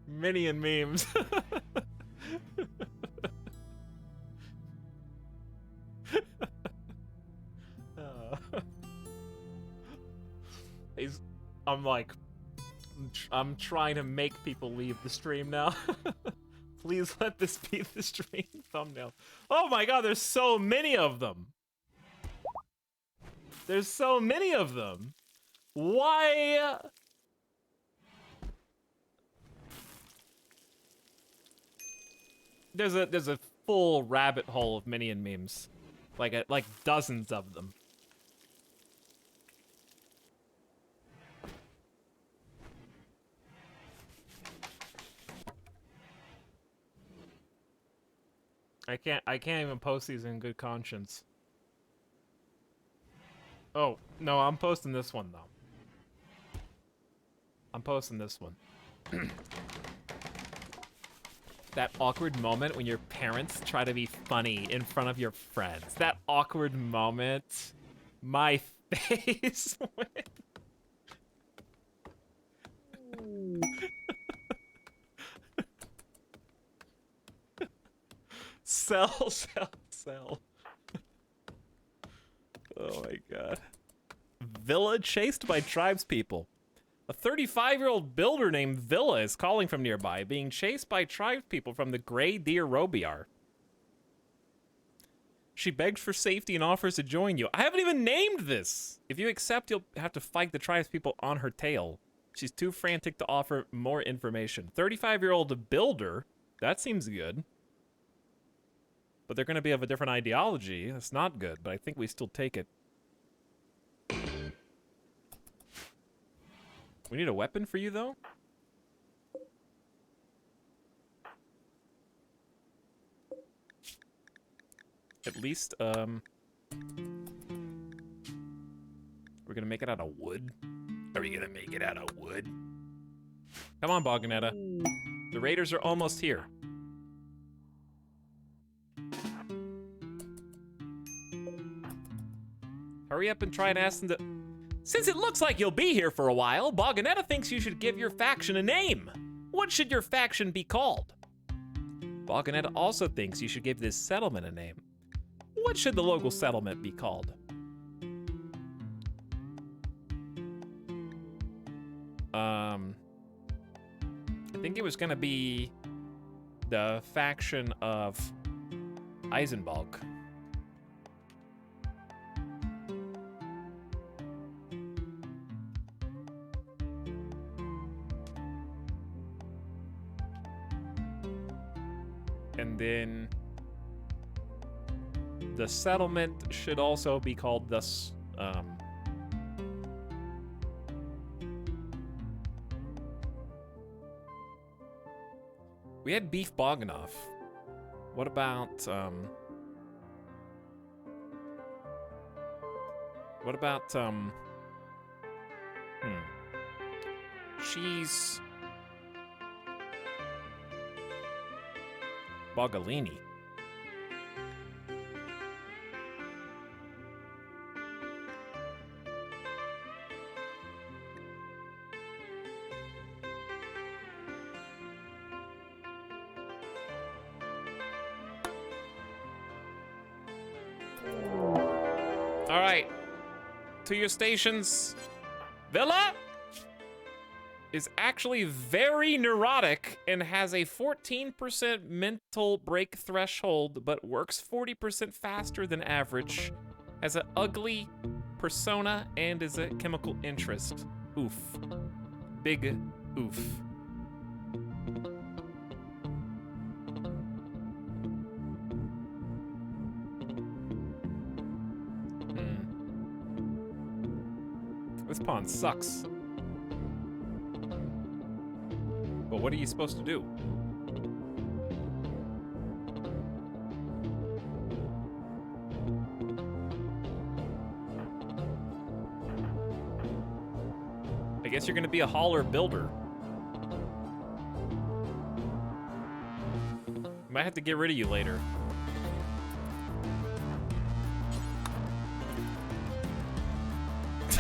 Minion memes. I'm trying to make people leave the stream now. Please let this be the stream thumbnail. Oh my god, there's so many of them. There's so many of them. Why? There's a full rabbit hole of minion memes. Like dozens of them. I can't even post these in good conscience. Oh, no, I'm posting this one, though. I'm posting this one. That awkward moment when your parents try to be funny in front of your friends. That awkward moment. My face went... Sell. Oh my god. Villa chased by tribespeople. A 35-year-old builder named Villa is calling from nearby, being chased by tribespeople from the Grey Deer Robiar. She begs for safety and offers to join you. I haven't even named this! If you accept, you'll have to fight the tribespeople on her tail. She's too frantic to offer more information. 35-year-old builder? That seems good. But they're going to be of a different ideology. That's not good, but I think we still take it. We need a weapon for you, though? At least, we're gonna make it out of wood? Are we gonna make it out of wood? Come on, Boganetta. The raiders are almost here. Hurry up and try and ask them to... Since it looks like you'll be here for a while, Boganetta thinks you should give your faction a name. What should your faction be called? Boganetta also thinks you should give this settlement a name. What should the local settlement be called? I think it was gonna be the faction of Eisenbalg. And then the settlement should also be called the we had Beef Boganoff. What about Cheese Bogalini. All right, to your stations. Villa is actually very neurotic and has a 14% mental break threshold, but works 40% faster than average, has an ugly persona, and is a chemical interest. Oof. Big oof. This pawn sucks. Well, what are you supposed to do? I guess you're gonna be a hauler builder. Might have to get rid of you later.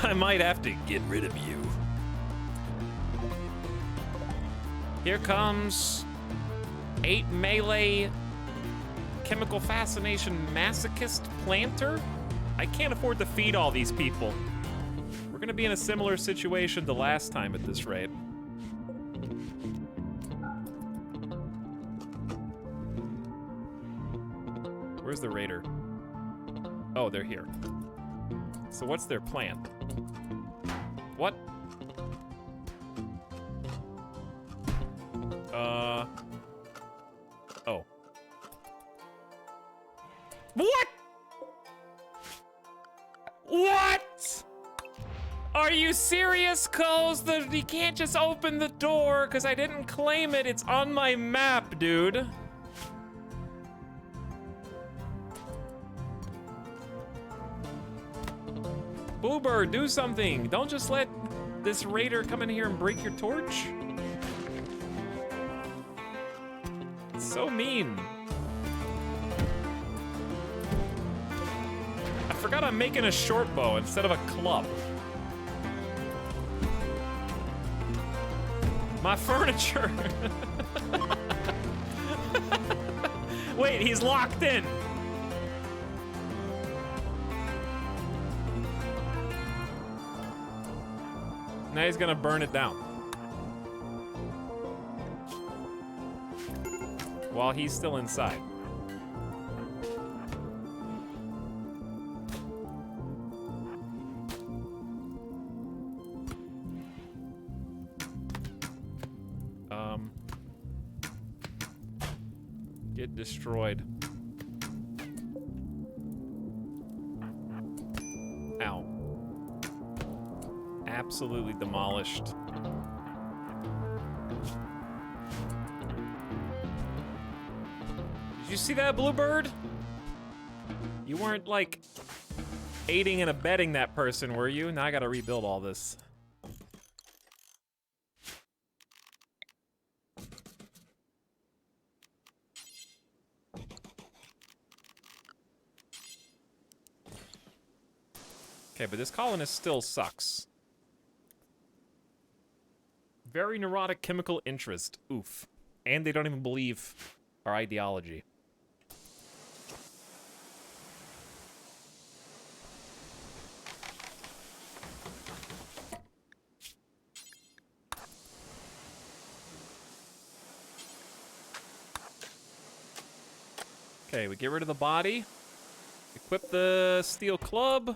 I might have to get rid of you. Here comes 8 melee chemical fascination masochist planter. I can't afford to feed all these people. We're gonna be in a similar situation to last time at this rate. Where's the raider? Oh, they're here. So what's their plan? What? Oh. What? What? Are you serious, Coles? You can't just open the door because I didn't claim it. It's on my map, dude. Bluebird, do something. Don't just let this raider come in here and break your torch. It's so mean. I forgot I'm making a short bow instead of a club. My furniture. Wait, he's locked in. Now he's gonna burn it down. While he's still inside. Get destroyed. Ow. Absolutely demolished. Did you see that, Bluebird? You weren't, like, aiding and abetting that person, were you? Now I gotta rebuild all this. Okay, but this colonist still sucks. Very neurotic chemical interest. Oof. And they don't even believe our ideology. Okay, we get rid of the body. Equip the steel club.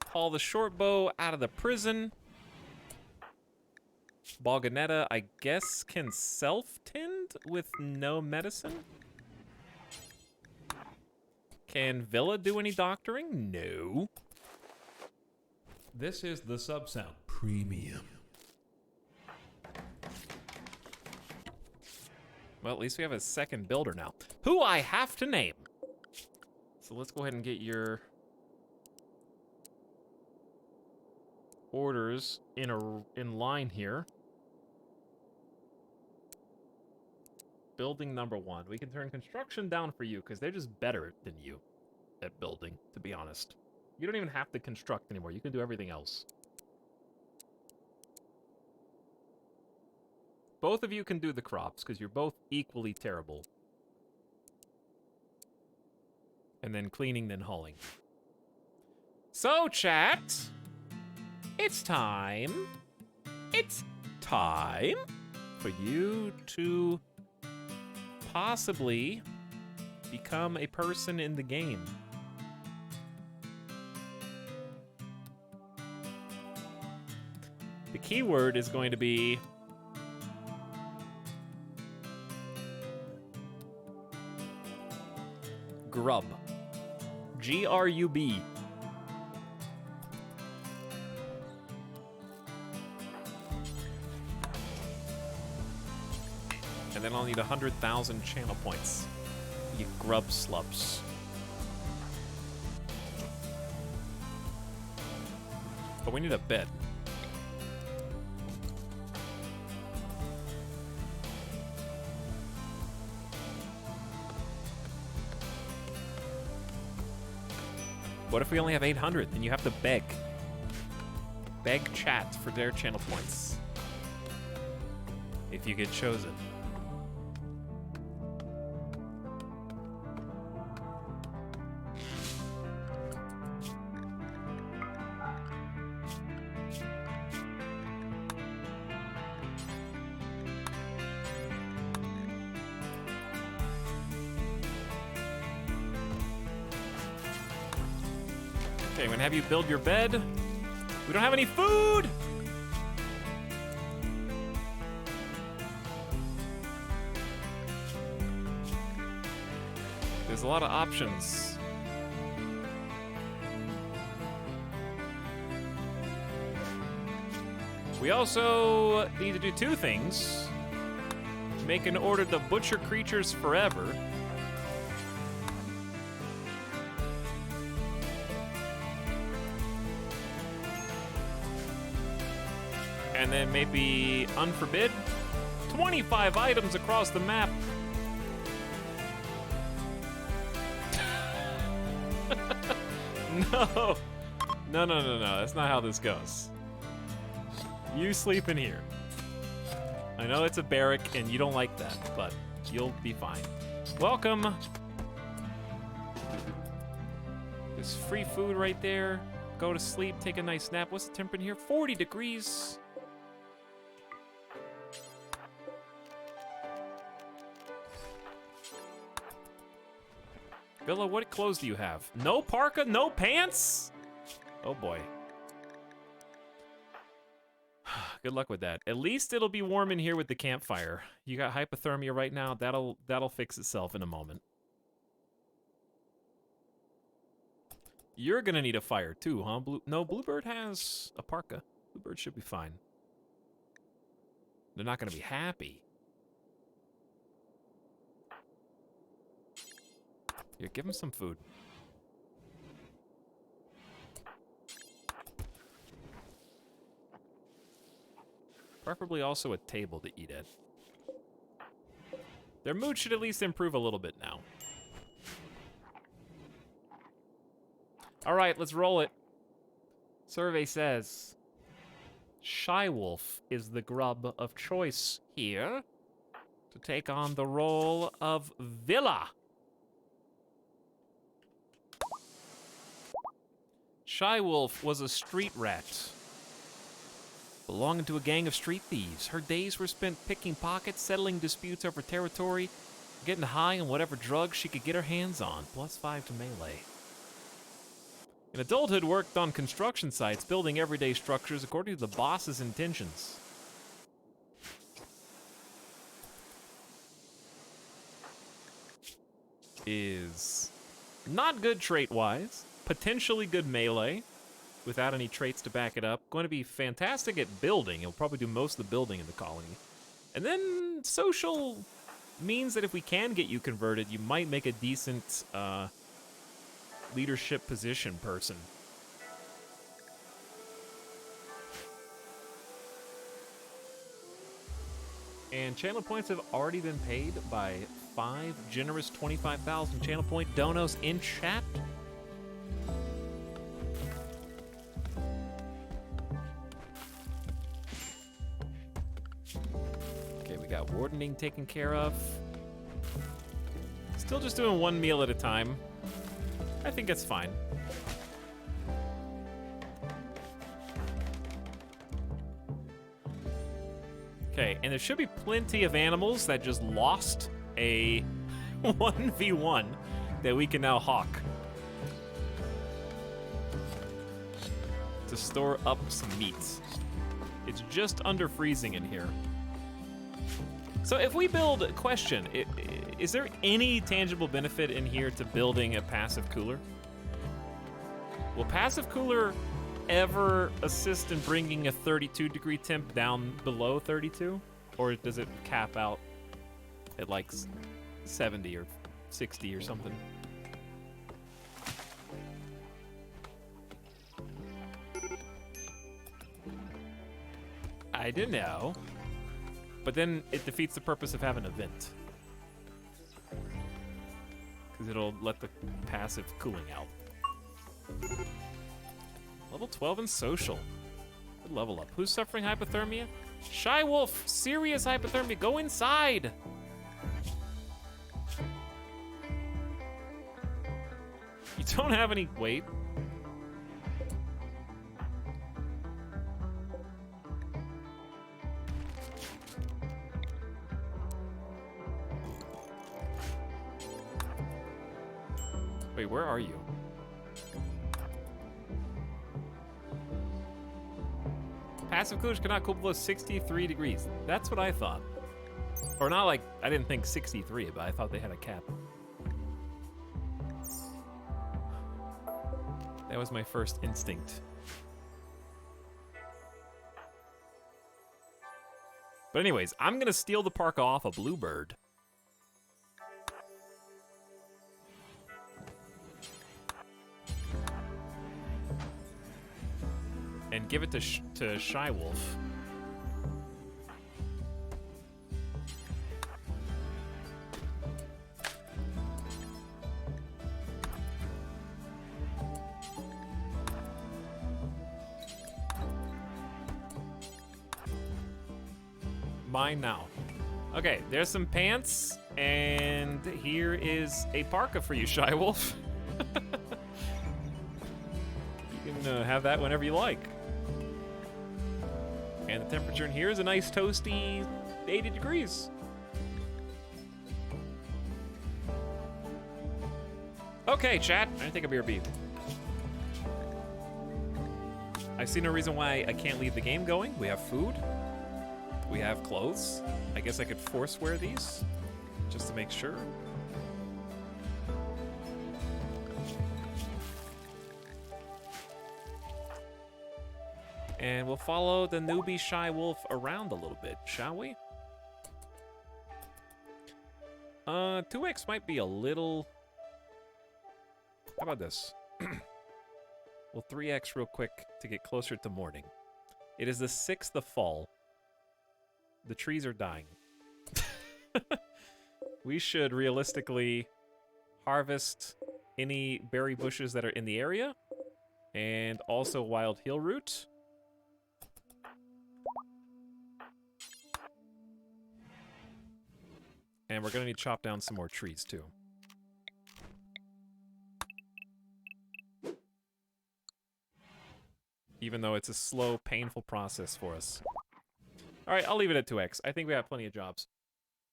Haul the short bow out of the prison. Boganetta, I guess, can self-tend with no medicine? Can Villa do any doctoring? No. This is the Subsound Premium. Well, at least we have a second builder now, who I have to name. So let's go ahead and get your orders in line here. Building number 1. We can turn construction down for you because they're just better than you at building, to be honest. You don't even have to construct anymore. You can do everything else. Both of you can do the crops because you're both equally terrible. And then cleaning, then hauling. So, chat, it's time. It's time for you to possibly become a person in the game. The keyword is going to be grub. G-R-U-B. And then I'll need 100,000 channel points. You grub slubs. But we need a bed. What if we only have 800? Then you have to beg. Beg chat for their channel points. If you get chosen. Okay, I'm gonna have you build your bed. We don't have any food! There's a lot of options. We also need to do two things. Make an order to butcher creatures forever. And then maybe unforbid. 25 items across the map. No. No. That's not how this goes. You sleep in here. I know it's a barrack and you don't like that, but you'll be fine. Welcome. There's free food right there. Go to sleep, take a nice nap. What's the temperature in here? 40 degrees. Villa, what clothes do you have? No parka, no pants? Oh boy. Good luck with that. At least it'll be warm in here with the campfire. You got hypothermia right now. That'll fix itself in a moment. You're gonna need a fire too, huh? No, Bluebird has a parka. Bluebird should be fine. They're not gonna be happy. Here, give him some food. Preferably also a table to eat at. Their mood should at least improve a little bit now. All right, let's roll it. Survey says, Shy Wolf is the grub of choice here to take on the role of Villa. Shy Wolf was a street rat, belonging to a gang of street thieves. Her days were spent picking pockets, settling disputes over territory, getting high on whatever drugs she could get her hands on, +5 to melee. In adulthood, worked on construction sites, building everyday structures according to the boss's intentions. Is not good trait-wise. Potentially good melee, without any traits to back it up. Going to be fantastic at building. He'll probably do most of the building in the colony. And then social means that if we can get you converted, you might make a decent leadership position person. And channel points have already been paid by 5 generous 25,000 channel point donos in chat. Got wardening taken care of. Still just doing one meal at a time. I think it's fine. Okay, and there should be plenty of animals that just lost a 1v1 that we can now hawk to store up some meat. It's just under freezing in here. So if we build, question, is there any tangible benefit in here to building a passive cooler? Will passive cooler ever assist in bringing a 32 degree temp down below 32? Or does it cap out at like 70 or 60 or something? I don't know. But then it defeats the purpose of having an event. Because it'll let the passive cooling out. Level 12 in social. Good level up. Who's suffering hypothermia? Shy Wolf, serious hypothermia. Go inside. You don't have any weight. Wait, where are you? Passive coolers cannot cool below 63 degrees. That's what I thought. Or not like, I didn't think 63, but I thought they had a cap. That was my first instinct. But anyways, I'm gonna steal the park off a Bluebird. And give it to Shy Wolf. Mine now. Okay, there's some pants, and here is a parka for you, Shy Wolf. You can have that whenever you like. And the temperature in here is a nice toasty 80 degrees. Okay, chat. I think a beer beef. I see no reason why I can't leave the game going. We have food. We have clothes. I guess I could force wear these just to make sure. And we'll follow the newbie Shy Wolf around a little bit, shall we? 2x might be a little... How about this? We'll 3x real quick to get closer to morning. It is the 6th of fall. The trees are dying. We should realistically harvest any berry bushes that are in the area, and also wild heal root. And we're gonna need to chop down some more trees too. Even though it's a slow, painful process for us. Alright, I'll leave it at 2x. I think we have plenty of jobs.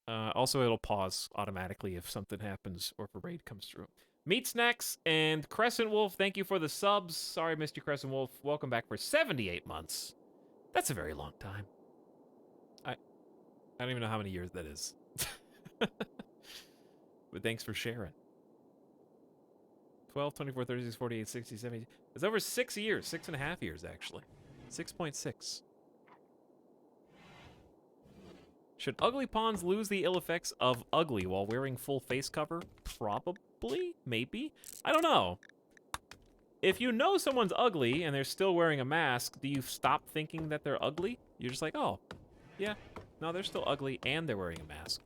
Also, it'll pause automatically if something happens or if a raid comes through. Meat Snacks and Crescent Wolf, thank you for the subs. Sorry I missed you, Crescent Wolf. Welcome back for 78 months. That's a very long time. I don't even know how many years that is. But thanks for sharing. 12, 24, 36, 48, 60, 70. It's over 6 years. 6.5 years, actually. 6.6. Should ugly pawns lose the ill effects of ugly while wearing full face cover? Probably. Maybe. I don't know. If you know someone's ugly and they're still wearing a mask, do you stop thinking that they're ugly? You're just like, oh, yeah. No, they're still ugly and they're wearing a mask.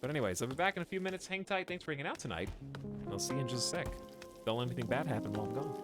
But anyways, I'll be back in a few minutes. Hang tight. Thanks for hanging out tonight. And I'll see you in just a sec. Don't let anything bad happen while I'm gone.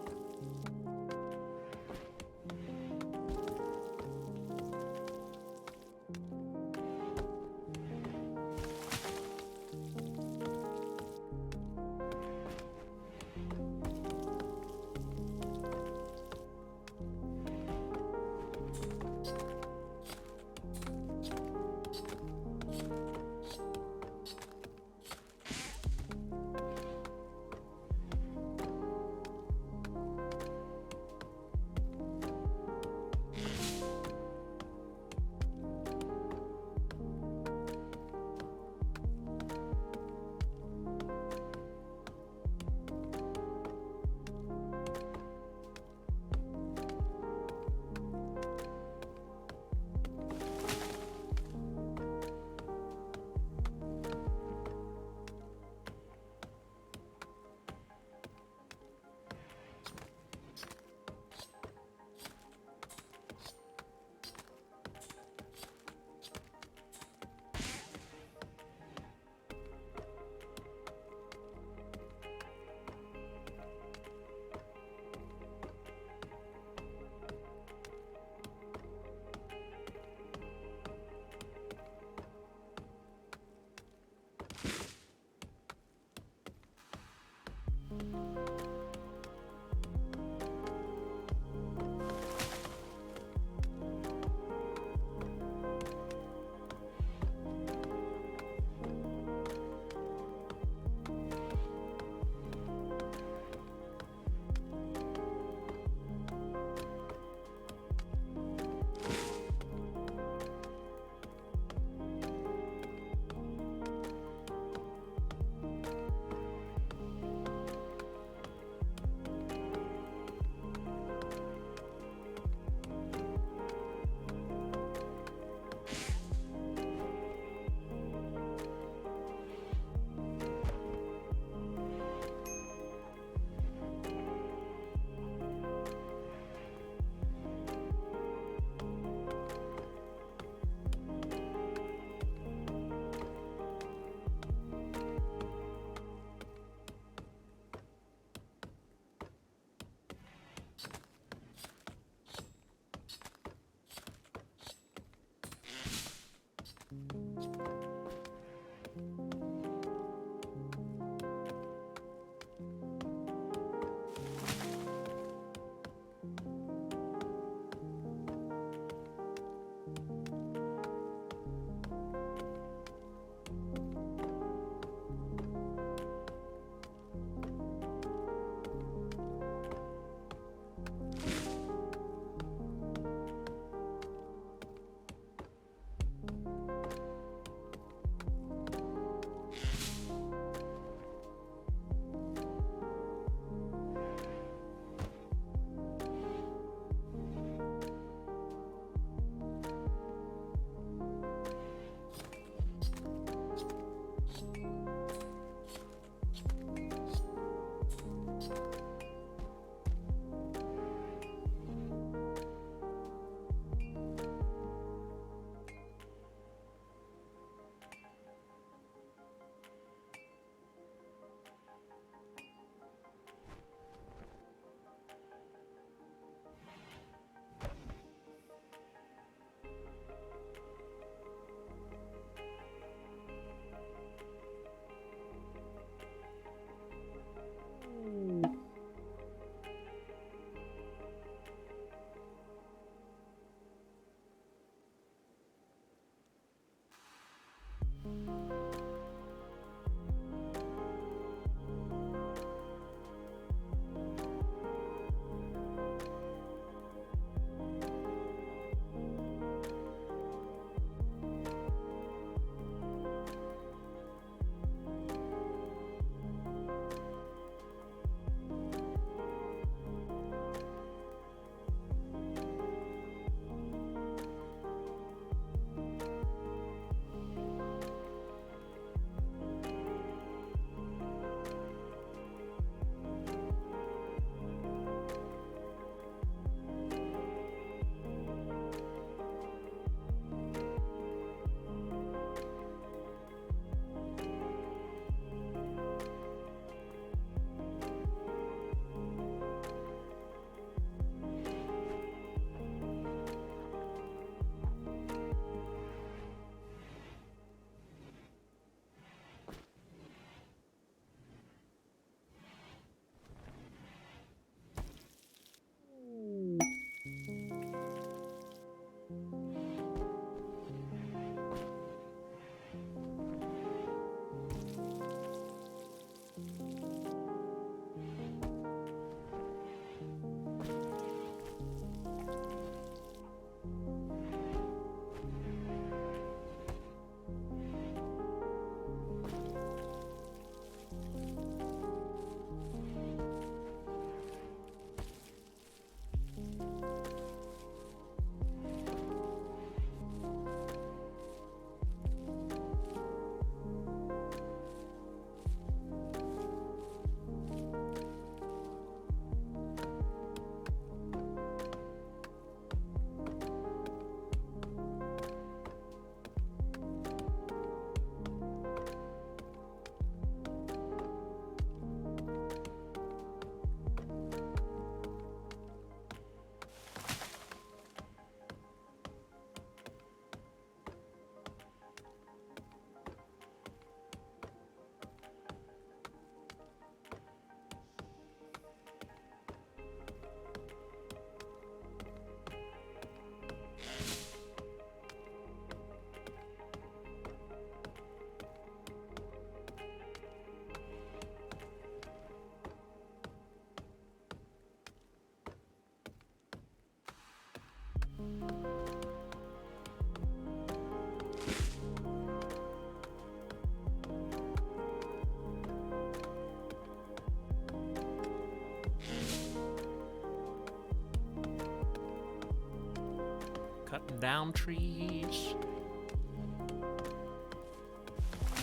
Cutting down trees.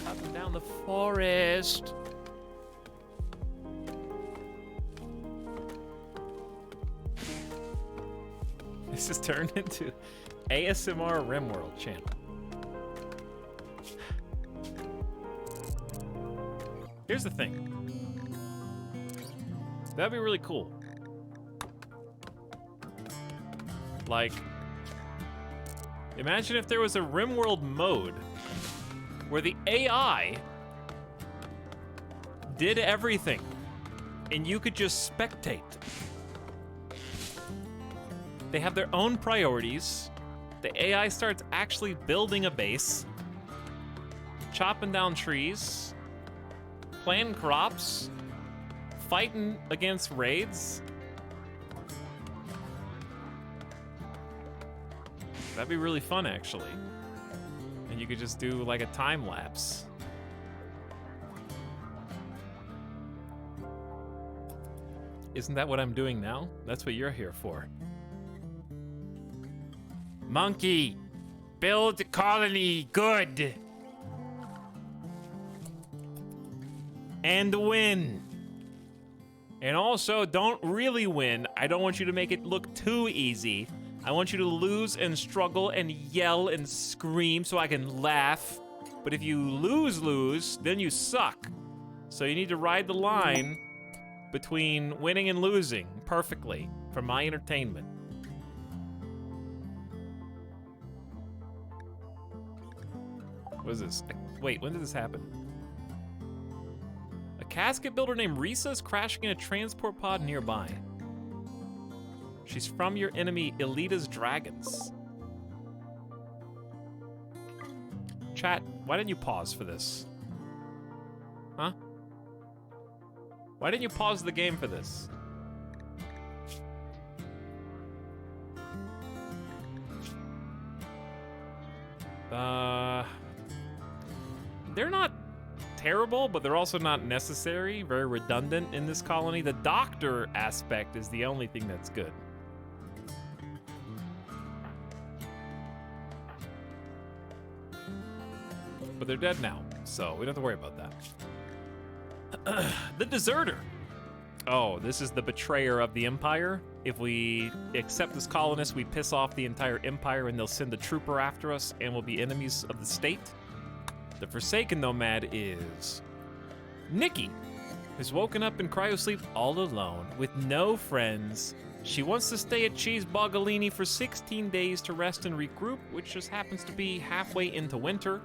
Cutting down the forest. This has turned into ASMR RimWorld channel. Here's the thing. That'd be really cool. Like, imagine if there was a RimWorld mode where the AI did everything and you could just spectate. They have their own priorities. The AI starts actually building a base, chopping down trees, planting crops, fighting against raids. That'd be really fun, actually. And you could just do like a time lapse. Isn't that what I'm doing now? That's what you're here for. Monkey, build the colony good. And win. And also, don't really win. I don't want you to make it look too easy. I want you to lose and struggle and yell and scream so I can laugh. But if you lose, then you suck. So you need to ride the line between winning and losing perfectly for my entertainment. What is this? Wait, when did this happen? A casket builder named Risa is crashing in a transport pod nearby. She's from your enemy, Elita's Dragons. Chat, why didn't you pause for this? Huh? Why didn't you pause the game for this? They're not terrible, but they're also not necessary. Very redundant in this colony. The doctor aspect is the only thing that's good. But they're dead now, so we don't have to worry about that. The deserter. Oh, this is the betrayer of the Empire. If we accept this colonist, we piss off the entire Empire and they'll send a trooper after us and we'll be enemies of the state. The Forsaken Nomad is Nikki, who's woken up in cryosleep all alone with no friends. She wants to stay at Cheese Bogalini for 16 days to rest and regroup, which just happens to be halfway into winter.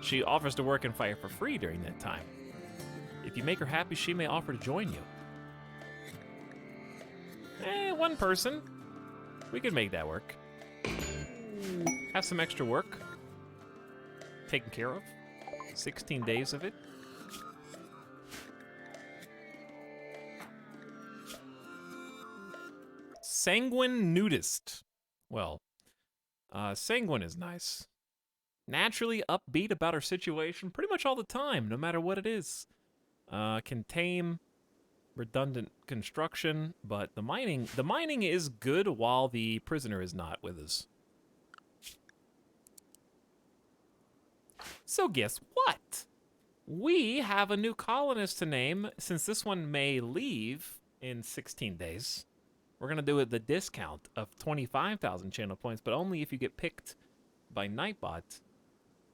She offers to work and fire for free during that time. If you make her happy, she may offer to join you. One person. We could make that work. Have some extra work taken care of. 16 days of it. Sanguine nudist. Well, sanguine is nice. Naturally upbeat about her situation pretty much all the time, no matter what it is. Can tame redundant construction, but the mining is good while the prisoner is not with us. So guess what? We have a new colonist to name. Since this one may leave in 16 days, we're gonna do it the discount of 25,000 channel points, but only if you get picked by Nightbot.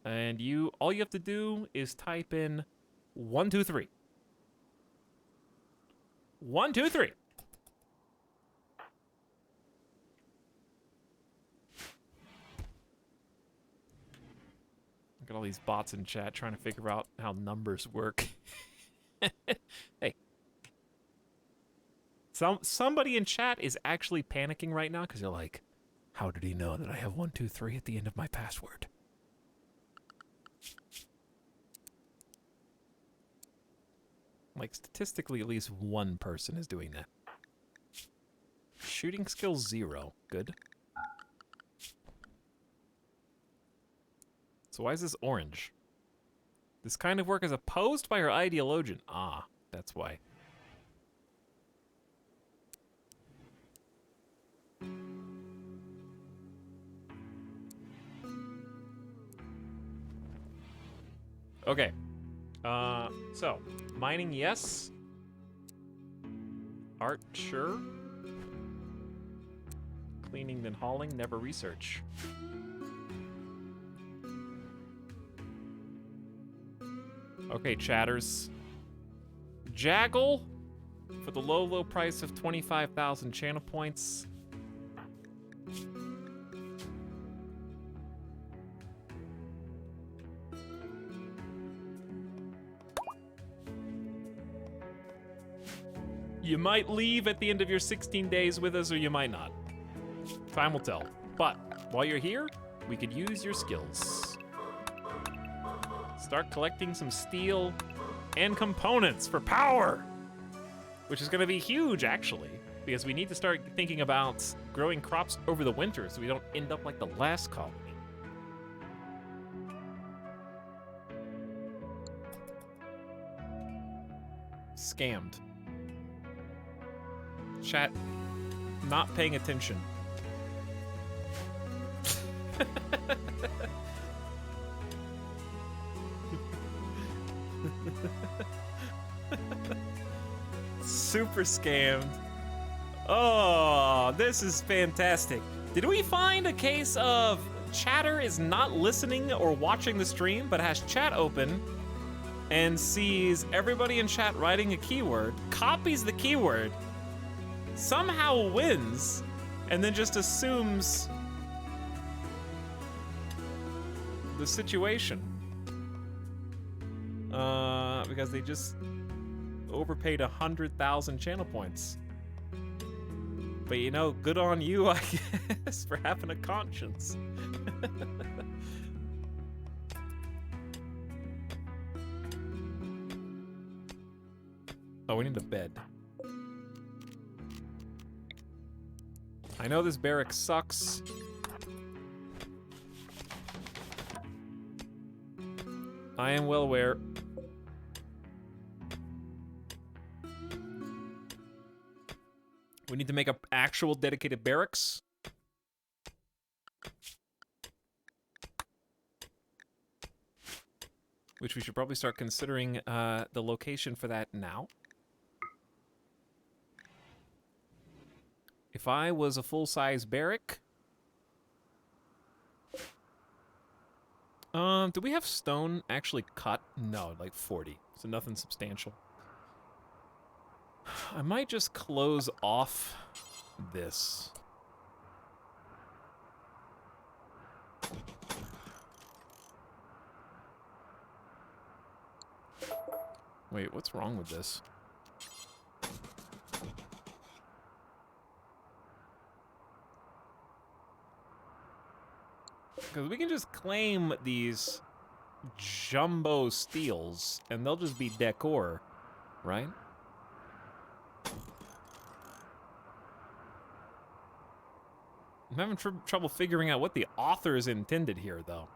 And all you have to do is type in 123. 123. Look at all these bots in chat trying to figure out how numbers work. Hey. Somebody in chat is actually panicking right now because they're like, how did he know that I have 123 at the end of my password? Like, statistically, at least one person is doing that. Shooting skill 0. Good. So why is this orange? This kind of work is opposed by her ideologian. Ah, that's why. Okay. So, mining, yes. Art, sure. Cleaning, then hauling, never research. Okay, chatters. Jaggle, for the low, low price of 25,000 channel points. You might leave at the end of your 16 days with us, or you might not. Time will tell. But while you're here, we could use your skills. Start collecting some steel and components for power, which is going to be huge, actually, because we need to start thinking about growing crops over the winter so we don't end up like the last colony. Scammed. Chat, not paying attention. Super scammed. Oh, this is fantastic. Did we find a case of chatter is not listening or watching the stream, but has chat open and sees everybody in chat writing a keyword, copies the keyword, somehow wins, and then just assumes the situation? Because they just overpaid 100,000 channel points. But you know, good on you, I guess, for having a conscience. Oh, we need a bed. I know this barrack sucks. I am well aware. We need to make up actual dedicated barracks. Which we should probably start considering the location for that now. If I was a full-size barrack... do we have stone actually cut? No, like 40, so nothing substantial. I might just close off this. Wait, what's wrong with this? Because we can just claim these jumbo steels, and they'll just be decor, right? I'm having trouble figuring out what the authors intended here, though.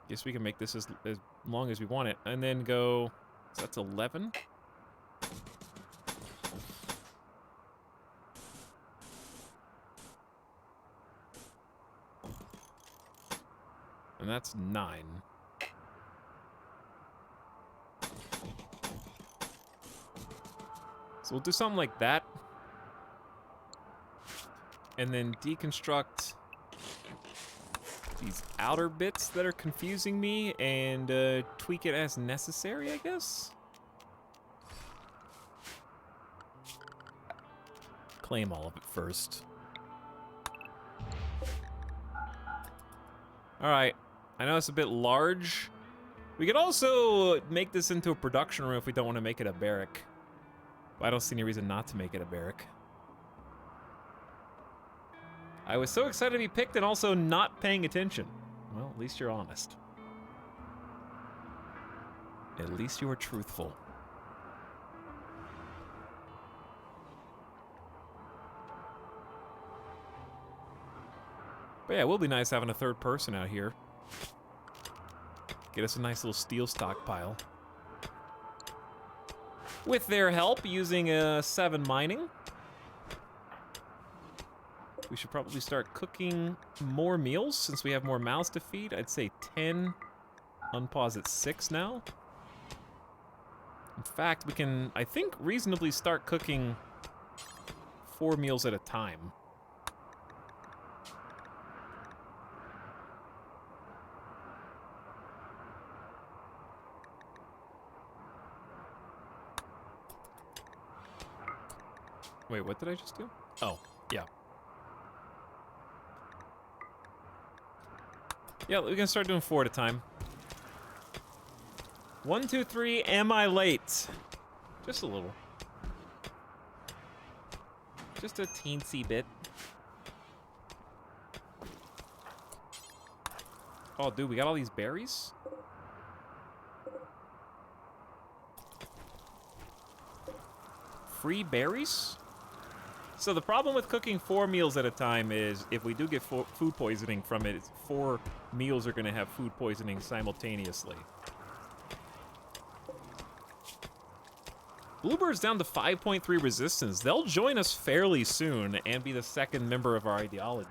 Guess we can make this as long as we want it, and then go... So that's 11? And that's 9. So we'll do something like that. And then deconstruct these outer bits that are confusing me and tweak it as necessary, I guess? Claim all of it first. Alright, I know it's a bit large. We could also make this into a production room if we don't want to make it a barrack. I don't see any reason not to make it a barrack. I was so excited to be picked and also not paying attention. Well, at least you're honest. At least you are truthful. But yeah, it will be nice having a third person out here. Get us a nice little steel stockpile. With their help, using 7 mining, we should probably start cooking more meals since we have more mouths to feed. I'd say 10. Unpause at 6 now. In fact, we can, I think, reasonably start cooking 4 meals at a time. Wait, what did I just do? Oh, yeah. Yeah, we can start doing 4 at a time. 1, 2, 3, am I late? Just a little. Just a teensy bit. Oh, dude, we got all these berries? Free berries? So the problem with cooking 4 meals at a time is if we do get food poisoning from it, 4 meals are going to have food poisoning simultaneously. Bluebird's down to 5.3 resistance. They'll join us fairly soon and be the second member of our ideology.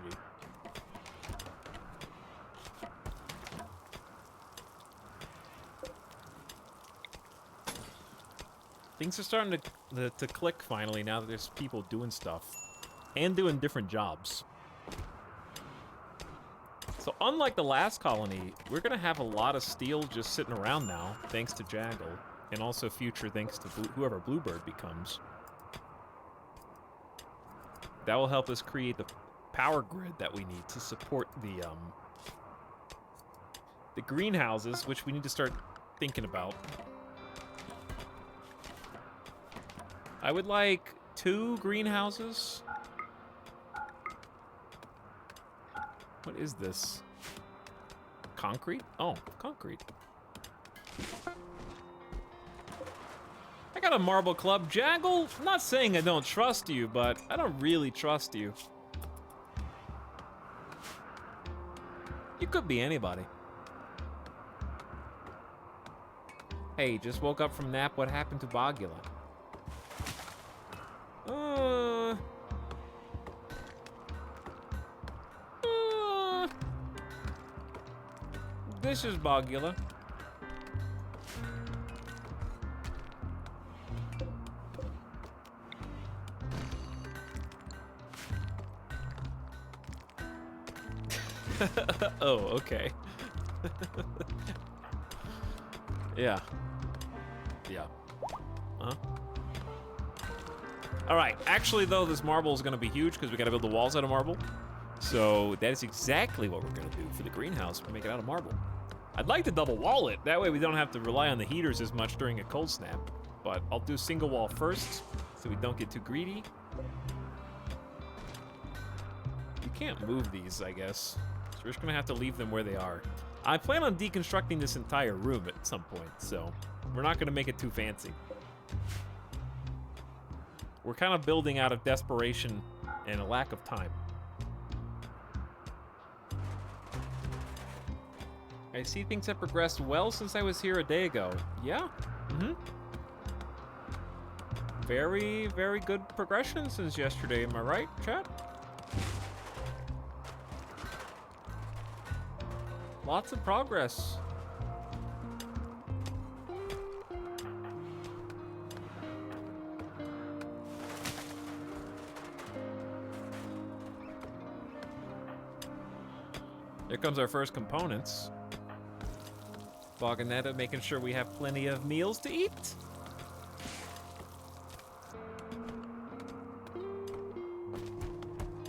Things are starting to click finally now that there's people doing stuff and doing different jobs. So unlike the last colony, we're gonna have a lot of steel just sitting around now, thanks to Jaggle, and also future thanks to whoever Bluebird becomes. That will help us create the power grid that we need to support the greenhouses, which we need to start thinking about. I would like 2 greenhouses. What is this? Concrete? Oh, concrete. I got a marble club. Jaggle, I'm not saying I don't trust you, but I don't really trust you. You could be anybody. Hey, just woke up from nap. What happened to Bogula? This is Bogula. Oh, okay. Yeah. Yeah. Huh? All right. Actually, though, this marble is going to be huge because we got to build the walls out of marble. So that is exactly what we're going to do for the greenhouse. We make it out of marble. I'd like to double wall it. That way we don't have to rely on the heaters as much during a cold snap. But I'll do single wall first so we don't get too greedy. You can't move these, I guess. So we're just going to have to leave them where they are. I plan on deconstructing this entire room at some point, so we're not going to make it too fancy. We're kind of building out of desperation and a lack of time. I see things have progressed well since I was here a day ago. Yeah? Mm-hmm. Very, very good progression since yesterday, am I right, chat? Lots of progress. Here comes our first components. Boganetta making sure we have plenty of meals to eat.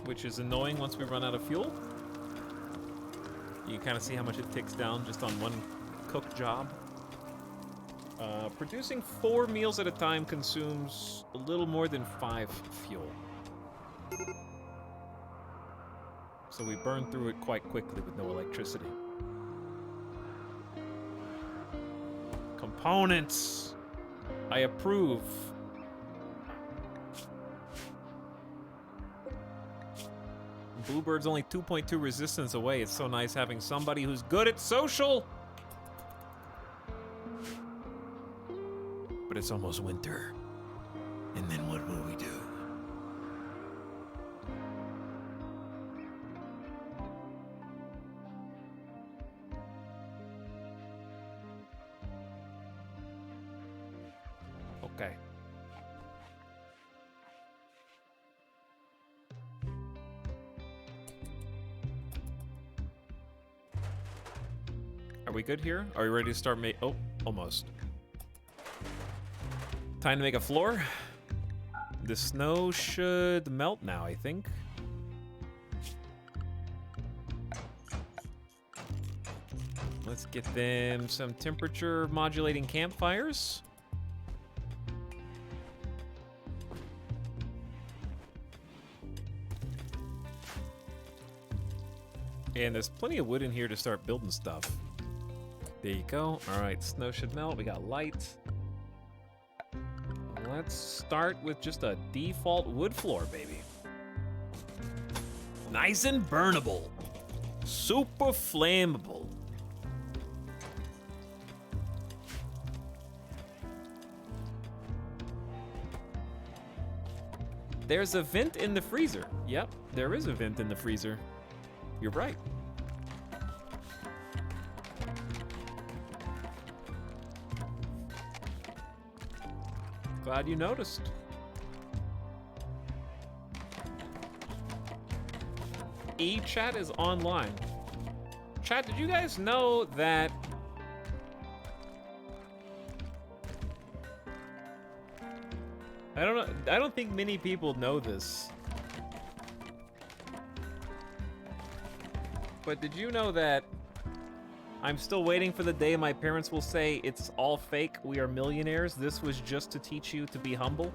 Which is annoying once we run out of fuel. You can kind of see how much it ticks down just on one cook job. Producing 4 meals at a time consumes a little more than 5 fuel. So we burn through it quite quickly with no electricity. Components! I approve. Bluebird's only 2.2 resistance away. It's so nice having somebody who's good at social. But it's almost winter. And then what will we do? Okay. Are we good here? Are we ready to start oh, almost. Time to make a floor. The snow should melt now, I think. Let's get them some temperature modulating campfires. And there's plenty of wood in here to start building stuff. There you go. All right, snow should melt. We got light. Let's start with just a default wood floor, baby. Nice and burnable. Super flammable. There's a vent in the freezer. Yep, there is a vent in the freezer. You're right. Glad you noticed. E-chat is online. Chat, did you guys know that I don't think many people know this. But did you know that I'm still waiting for the day my parents will say it's all fake, we are millionaires, this was just to teach you to be humble?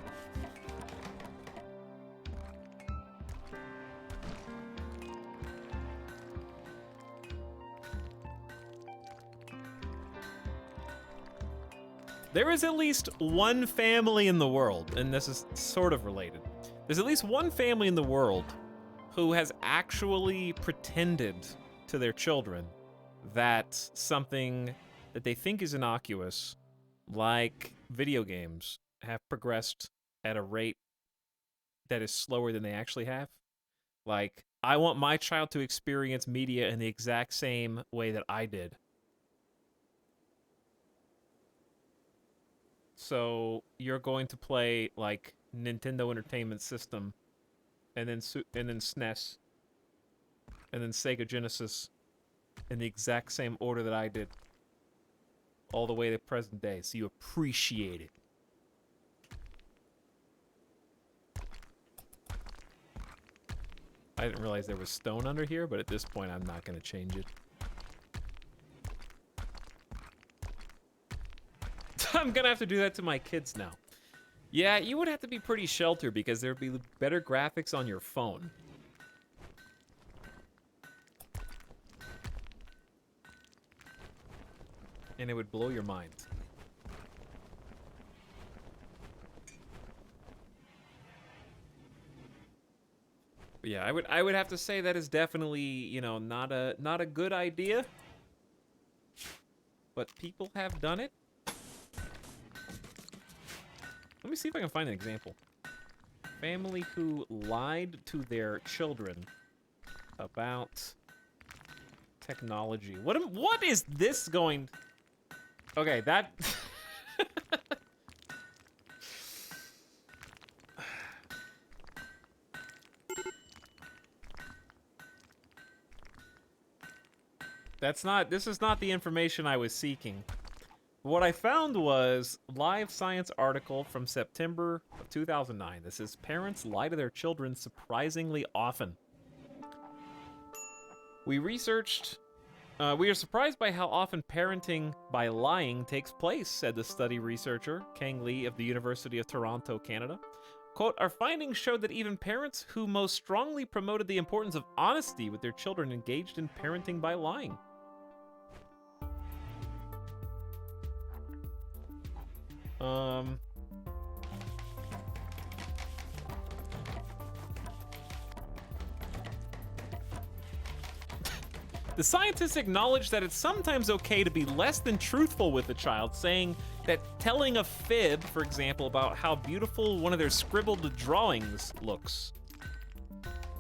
There is at least one family in the world, and this is sort of related. There's at least one family in the world who has actually pretended to their children that something that they think is innocuous, like video games, have progressed at a rate that is slower than they actually have. Like, I want my child to experience media in the exact same way that I did. So you're going to play like Nintendo Entertainment System, and then SNES, and then Sega Genesis, in the exact same order that I did, all the way to present day. So you appreciate it. I didn't realize there was stone under here, but at this point, I'm not going to change it. I'm gonna have to do that to my kids now. Yeah, you would have to be pretty sheltered because there'd be better graphics on your phone. And it would blow your mind. But yeah, I would have to say that is definitely, you know, not a good idea. But people have done it. Let me see if I can find an example. Family who lied to their children about technology. What is this going? Okay, that. This is not the information I was seeking. What I found was Live Science article from September of 2009. This is parents lie to their children surprisingly often. We researched, we are surprised by how often parenting by lying takes place, said the study researcher, Kang Lee of the University of Toronto, Canada. Quote, our findings showed that even parents who most strongly promoted the importance of honesty with their children engaged in parenting by lying. The scientists acknowledge that it's sometimes okay to be less than truthful with the child, saying that telling a fib, for example, about how beautiful one of their scribbled drawings looks.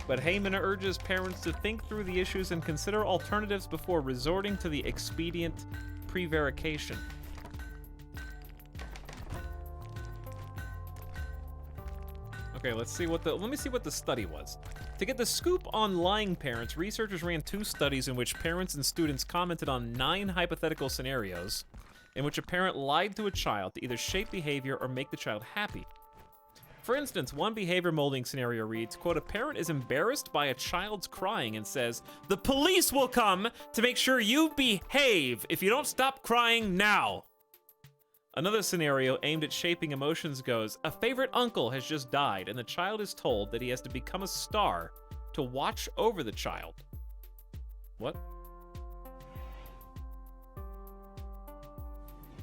But Heyman urges parents to think through the issues and consider alternatives before resorting to the expedient prevarication. Okay, let me see what the study was. To get the scoop on lying parents, researchers ran 2 studies in which parents and students commented on 9 hypothetical scenarios in which a parent lied to a child to either shape behavior or make the child happy. For instance, one behavior molding scenario reads, quote, a parent is embarrassed by a child's crying and says, the police will come to make sure you behave if you don't stop crying now. Another scenario aimed at shaping emotions goes, a favorite uncle has just died and the child is told that he has to become a star to watch over the child. What?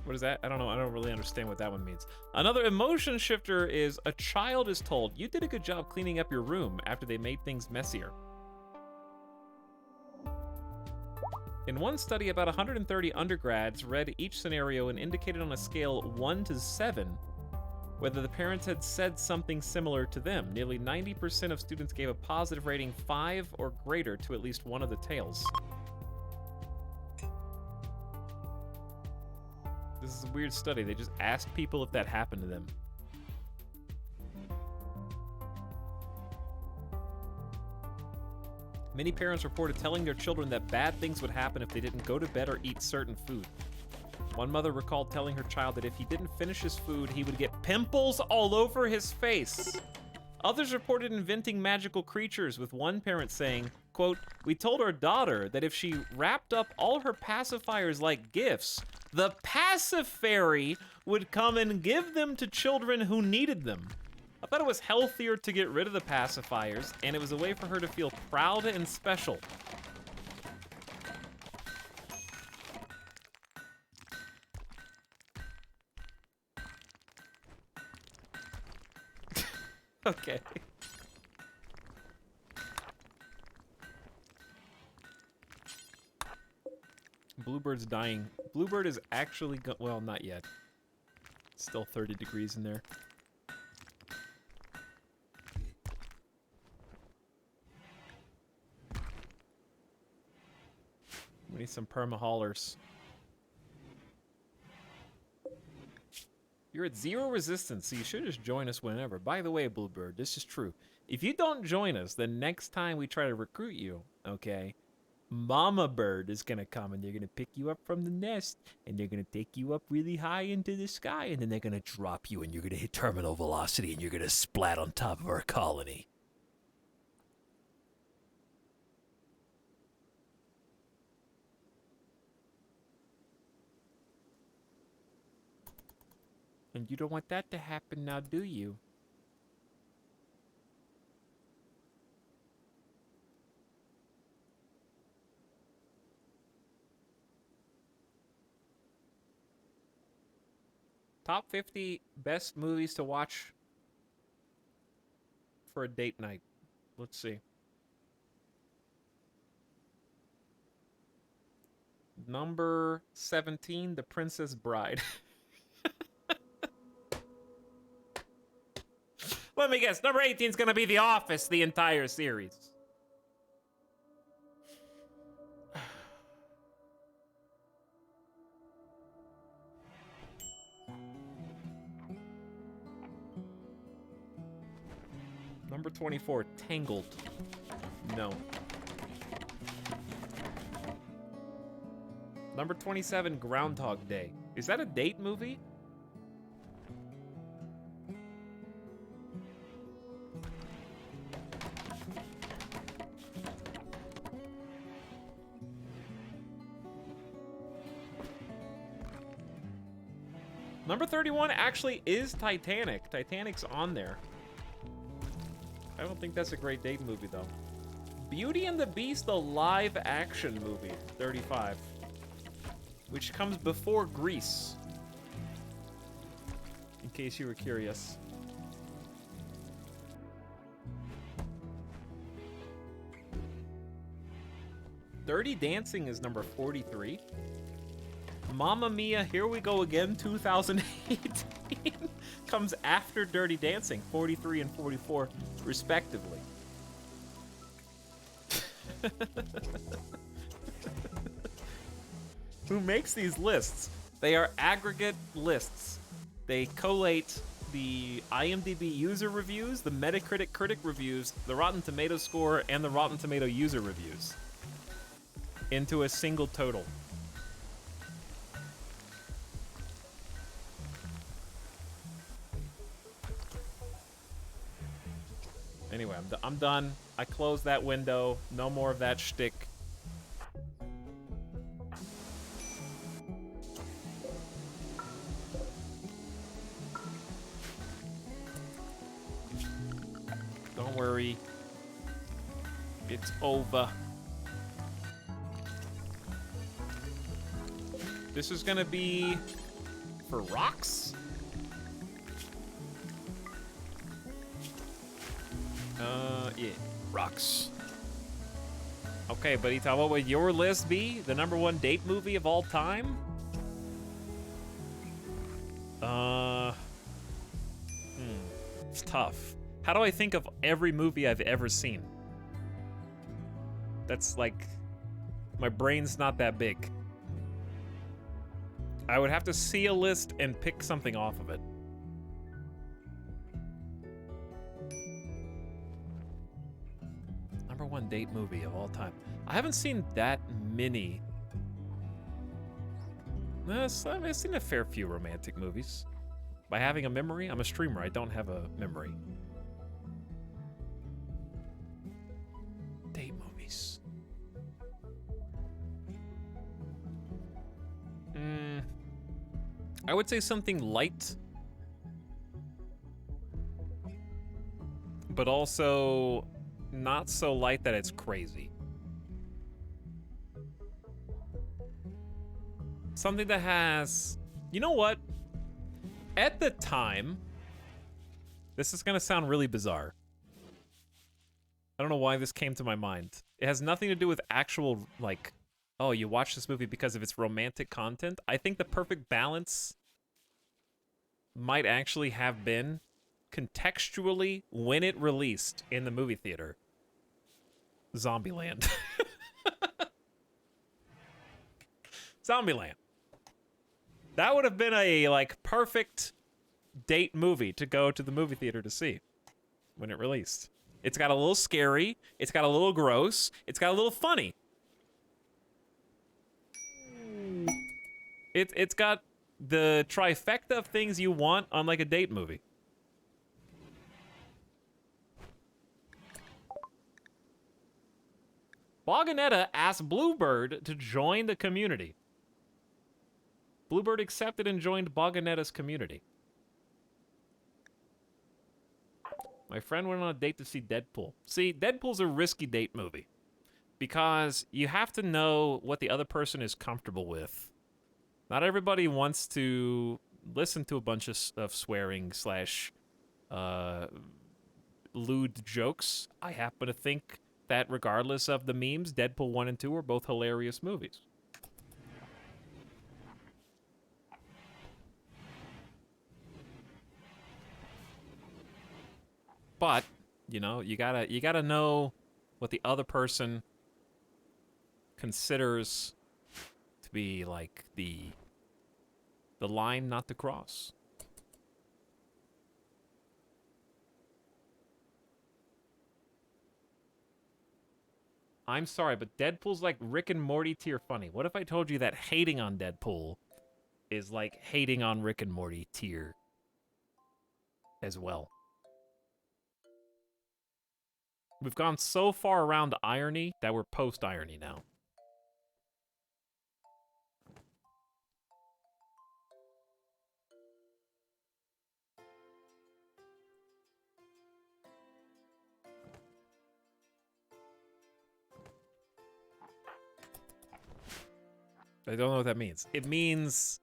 What is that? I don't know. I don't really understand what that one means. Another emotion shifter is a child is told, you did a good job cleaning up your room after they made things messier. In one study, about 130 undergrads read each scenario and indicated on a scale 1 to 7 whether the parents had said something similar to them. Nearly 90% of students gave a positive rating 5 or greater to at least one of the tales. This is a weird study. They just asked people if that happened to them. Many parents reported telling their children that bad things would happen if they didn't go to bed or eat certain food. One mother recalled telling her child that if he didn't finish his food, he would get pimples all over his face. Others reported inventing magical creatures, with one parent saying, quote, we told our daughter that if she wrapped up all her pacifiers like gifts, the Pacifairy would come and give them to children who needed them. I thought it was healthier to get rid of the pacifiers, and it was a way for her to feel proud and special. Okay. Bluebird's dying. Bluebird is actually well, not yet. It's still 30 degrees in there. We need some perma-haulers. You're at 0 resistance, so you should just join us whenever. By the way, Bluebird, this is true. If you don't join us, the next time we try to recruit you, okay, Mama Bird is gonna come and they're gonna pick you up from the nest and they're gonna take you up really high into the sky and then they're gonna drop you and you're gonna hit terminal velocity and you're gonna splat on top of our colony. And you don't want that to happen now, do you? Top 50 best movies to watch for a date night. Let's see. Number 17, The Princess Bride. Let me guess, number 18 is going to be The Office, the entire series. Number 24, Tangled. No. Number 27, Groundhog Day. Is that a date movie? Number 31 actually is Titanic. Titanic's on there. I don't think that's a great date movie, though. Beauty and the Beast, the live-action movie, 35. Which comes before Grease. In case you were curious. Dirty Dancing is number 43. Mamma Mia, Here We Go Again, 2018 comes after Dirty Dancing, 43 and 44 respectively. Who makes these lists? They are aggregate lists. They collate the IMDb user reviews, the Metacritic critic reviews, the Rotten Tomato score, and the Rotten Tomato user reviews into a single total. Anyway, I'm done. I closed that window. No more of that shtick. Don't worry. It's over. This is gonna be for rocks? Yeah, rocks. Okay, buddy, what would your list be? The #1 date movie of all time? It's tough. How do I think of every movie I've ever seen? That's like, my brain's not that big. I would have to see a list and pick something off of it. #1 date movie of all time. I haven't seen that many. I've seen a fair few romantic movies. By having a memory, I'm a streamer. I don't have a memory. Date movies. I would say something light, but also not so light that it's crazy. Something that has, you know what? At the time, this is gonna sound really bizarre. I don't know why this came to my mind. It has nothing to do with actual, like, oh, you watch this movie because of its romantic content. I think the perfect balance might actually have been contextually when it released in the movie theater. Zombieland. Zombieland. That would have been a, like, perfect date movie to go to the movie theater to see when it released. It's got a little scary, it's got a little gross, it's got a little funny. It's got the trifecta of things you want on, like, a date movie. Boganetta asked Bluebird to join the community. Bluebird accepted and joined Boganetta's community. My friend went on a date to see Deadpool. See, Deadpool's a risky date movie because you have to know what the other person is comfortable with. Not everybody wants to listen to a bunch of swearing slash lewd jokes. I happen to think that regardless of the memes, Deadpool 1 and 2 are both hilarious movies. But, you know, you gotta know what the other person considers to be, like, the line not to cross. I'm sorry, but Deadpool's like Rick and Morty tier funny. What if I told you that hating on Deadpool is like hating on Rick and Morty tier as well? We've gone so far around irony that we're post-irony now. I don't know what that means. It means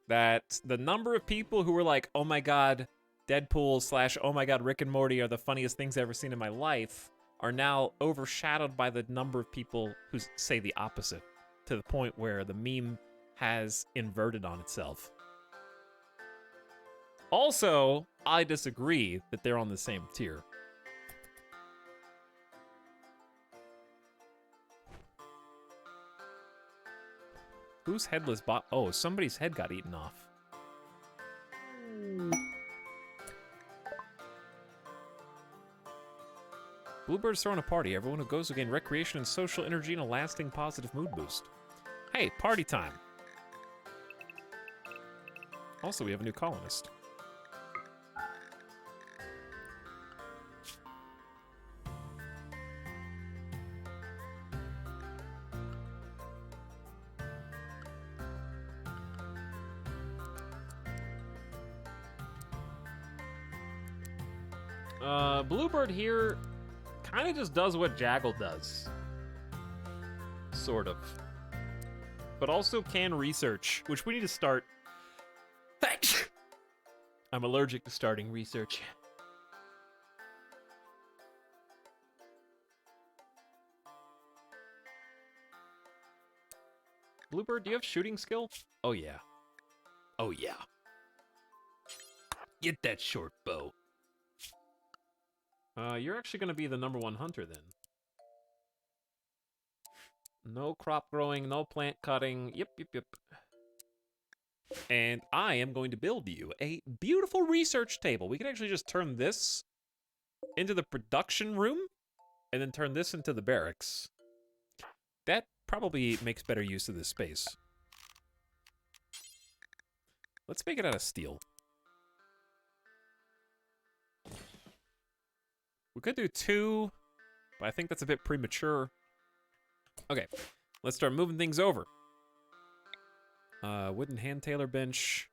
that the number of people who were like, oh my god, Deadpool / oh my god, Rick and Morty are the funniest things I've ever seen in my life, are now overshadowed by the number of people who say the opposite, to the point where the meme has inverted on itself. Also, I disagree that they're on the same tier. Whose headless bot? Oh, somebody's head got eaten off. Bluebird's throwing a party. Everyone who goes will gain recreation and social energy and a lasting positive mood boost. Hey, party time. Also, we have a new colonist. Bluebird here kind of just does what Jaggle does. Sort of. But also can research, which we need to start. I'm allergic to starting research. Bluebird, do you have shooting skill? Oh, yeah. Oh, yeah. Get that short bow. You're actually going to be the #1 hunter, then. No crop growing, no plant cutting. Yep. And I am going to build you a beautiful research table. We can actually just turn this into the production room, and then turn this into the barracks. That probably makes better use of this space. Let's make it out of steel. We could do 2, but I think that's a bit premature. Okay, let's start moving things over. Wooden hand tailor bench.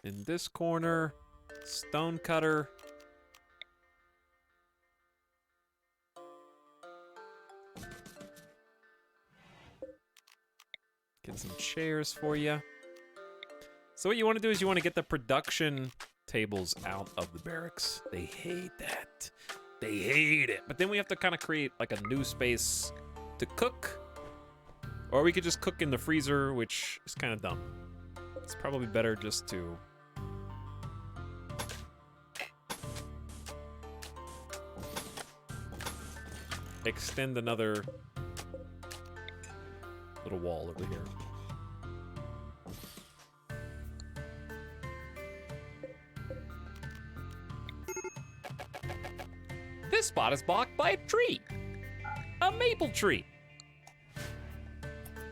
In this corner, stone cutter. Get some chairs for you. So what you want to do is you want to get the production tables out of the barracks. They hate that. They hate it. But then we have to kind of create like a new space to cook. Or we could just cook in the freezer, which is kind of dumb. It's probably better just to... extend another little wall over here. This spot is blocked by a tree. A maple tree.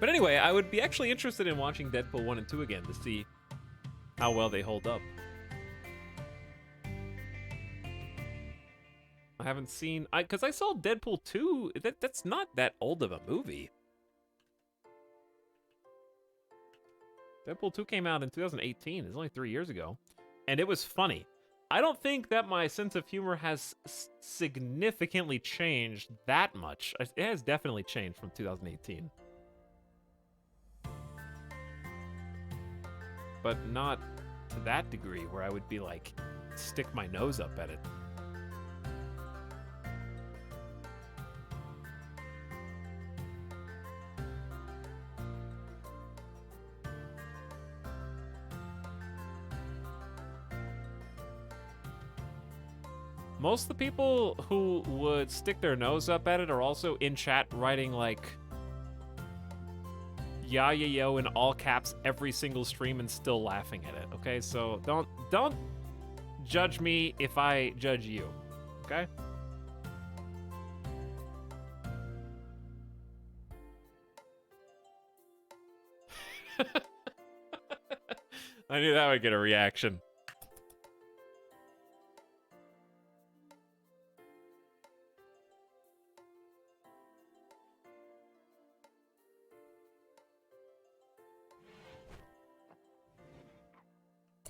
But anyway, I would be actually interested in watching Deadpool 1 and 2 again to see how well they hold up. I haven't seen... Because I saw Deadpool 2. That's not that old of a movie. Deadpool 2 came out in 2018. It's only 3 years ago. And it was funny. I don't think that my sense of humor has significantly changed that much. It has definitely changed from 2018. But not to that degree where I would be like, stick my nose up at it. Most of the people who would stick their nose up at it are also in chat writing like yeah yo in all caps every single stream and still laughing at it, okay? So don't judge me if I judge you, okay? I knew that would get a reaction.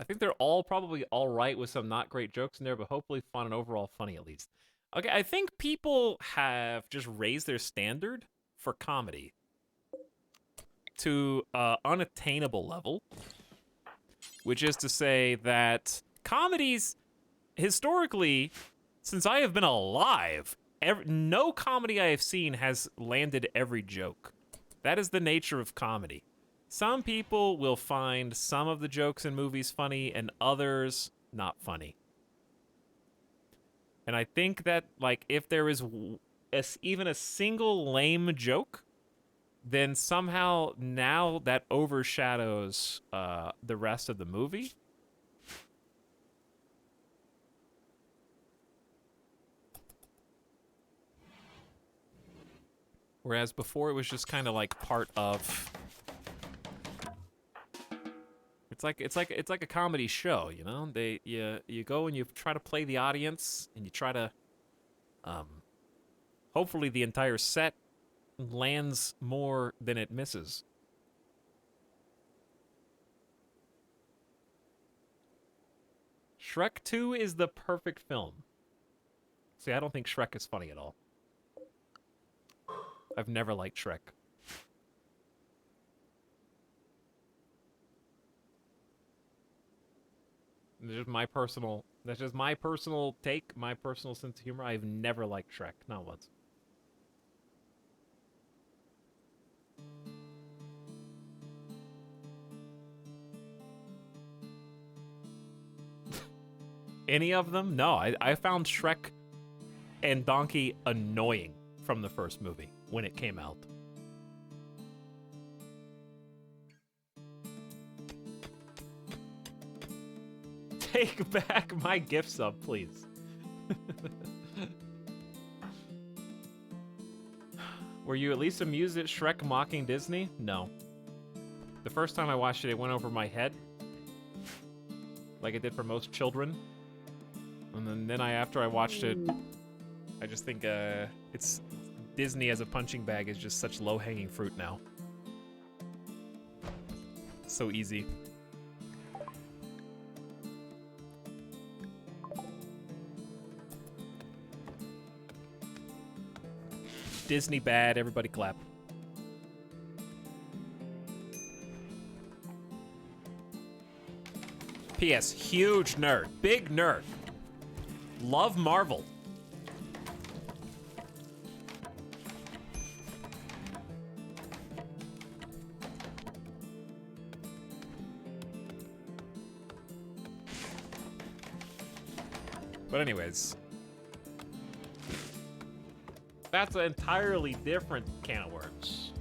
I think they're all probably all right with some not great jokes in there, but hopefully fun and overall funny at least. Okay, I think people have just raised their standard for comedy to unattainable level, which is to say that comedies, historically, since I have been alive, No comedy I have seen has landed every joke. That is the nature of comedy. Some people will find some of the jokes in movies funny and others not funny. And I think that, like, if there is even a single lame joke, then somehow now that overshadows the rest of the movie. Whereas before it was just kind of like part of. It's like a comedy show, you know. You go and you try to play the audience, and you try to, hopefully the entire set lands more than it misses. Shrek 2 is the perfect film. See, I don't think Shrek is funny at all. I've never liked Shrek. That's just my personal take, my personal sense of humor. I've never liked Shrek, not once. Any of them? No, I found Shrek and Donkey annoying from the first movie when it came out. Take back my gift sub, please. Were you at least amused at Shrek mocking Disney? No. The first time I watched it, it went over my head. Like it did for most children. And then after I watched it, I just think it's Disney as a punching bag is just such low-hanging fruit now. So easy. Disney bad, everybody clap. P.S. Huge nerd. Big nerd. Love Marvel. But anyways, that's an entirely different can of worms.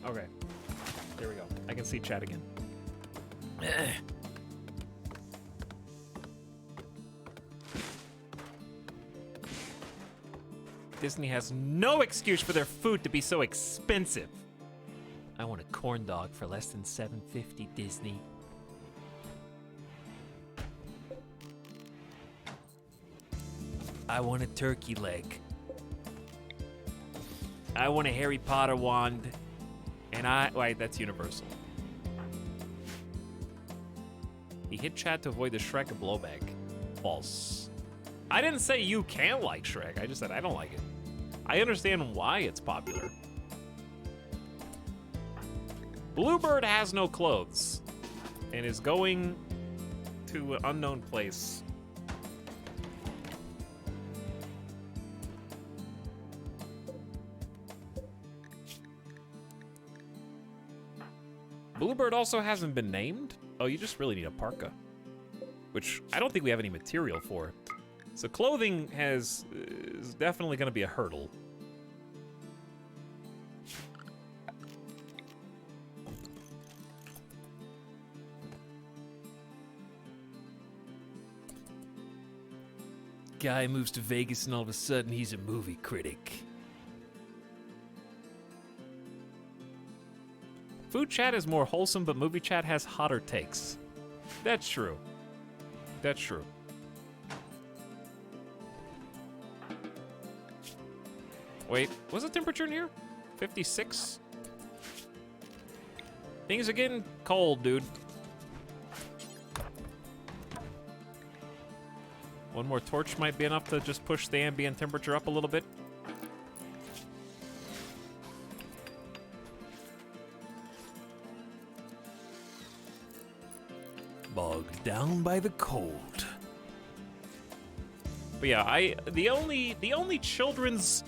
Okay. There we go. I can see chat again. Disney has no excuse for their food to be so expensive. I want a corn dog for less than $7.50, Disney. I want a turkey leg. I want a Harry Potter wand. And wait, that's Universal. He hit chat to avoid the Shrek blowback. False. I didn't say you can't like Shrek. I just said I don't like it. I understand why it's popular. Bluebird has no clothes and is going to an unknown place. Bluebird also hasn't been named. Oh, you just really need a parka, which I don't think we have any material for. So clothing is definitely going to be a hurdle. Guy moves to Vegas and all of a sudden he's a movie critic. Food chat is more wholesome, but movie chat has hotter takes. That's true. That's true. Wait, what's the temperature in here? 56? Things are getting cold, dude. One more torch might be enough to just push the ambient temperature up a little bit. Bogged down by the cold. But yeah, the only children's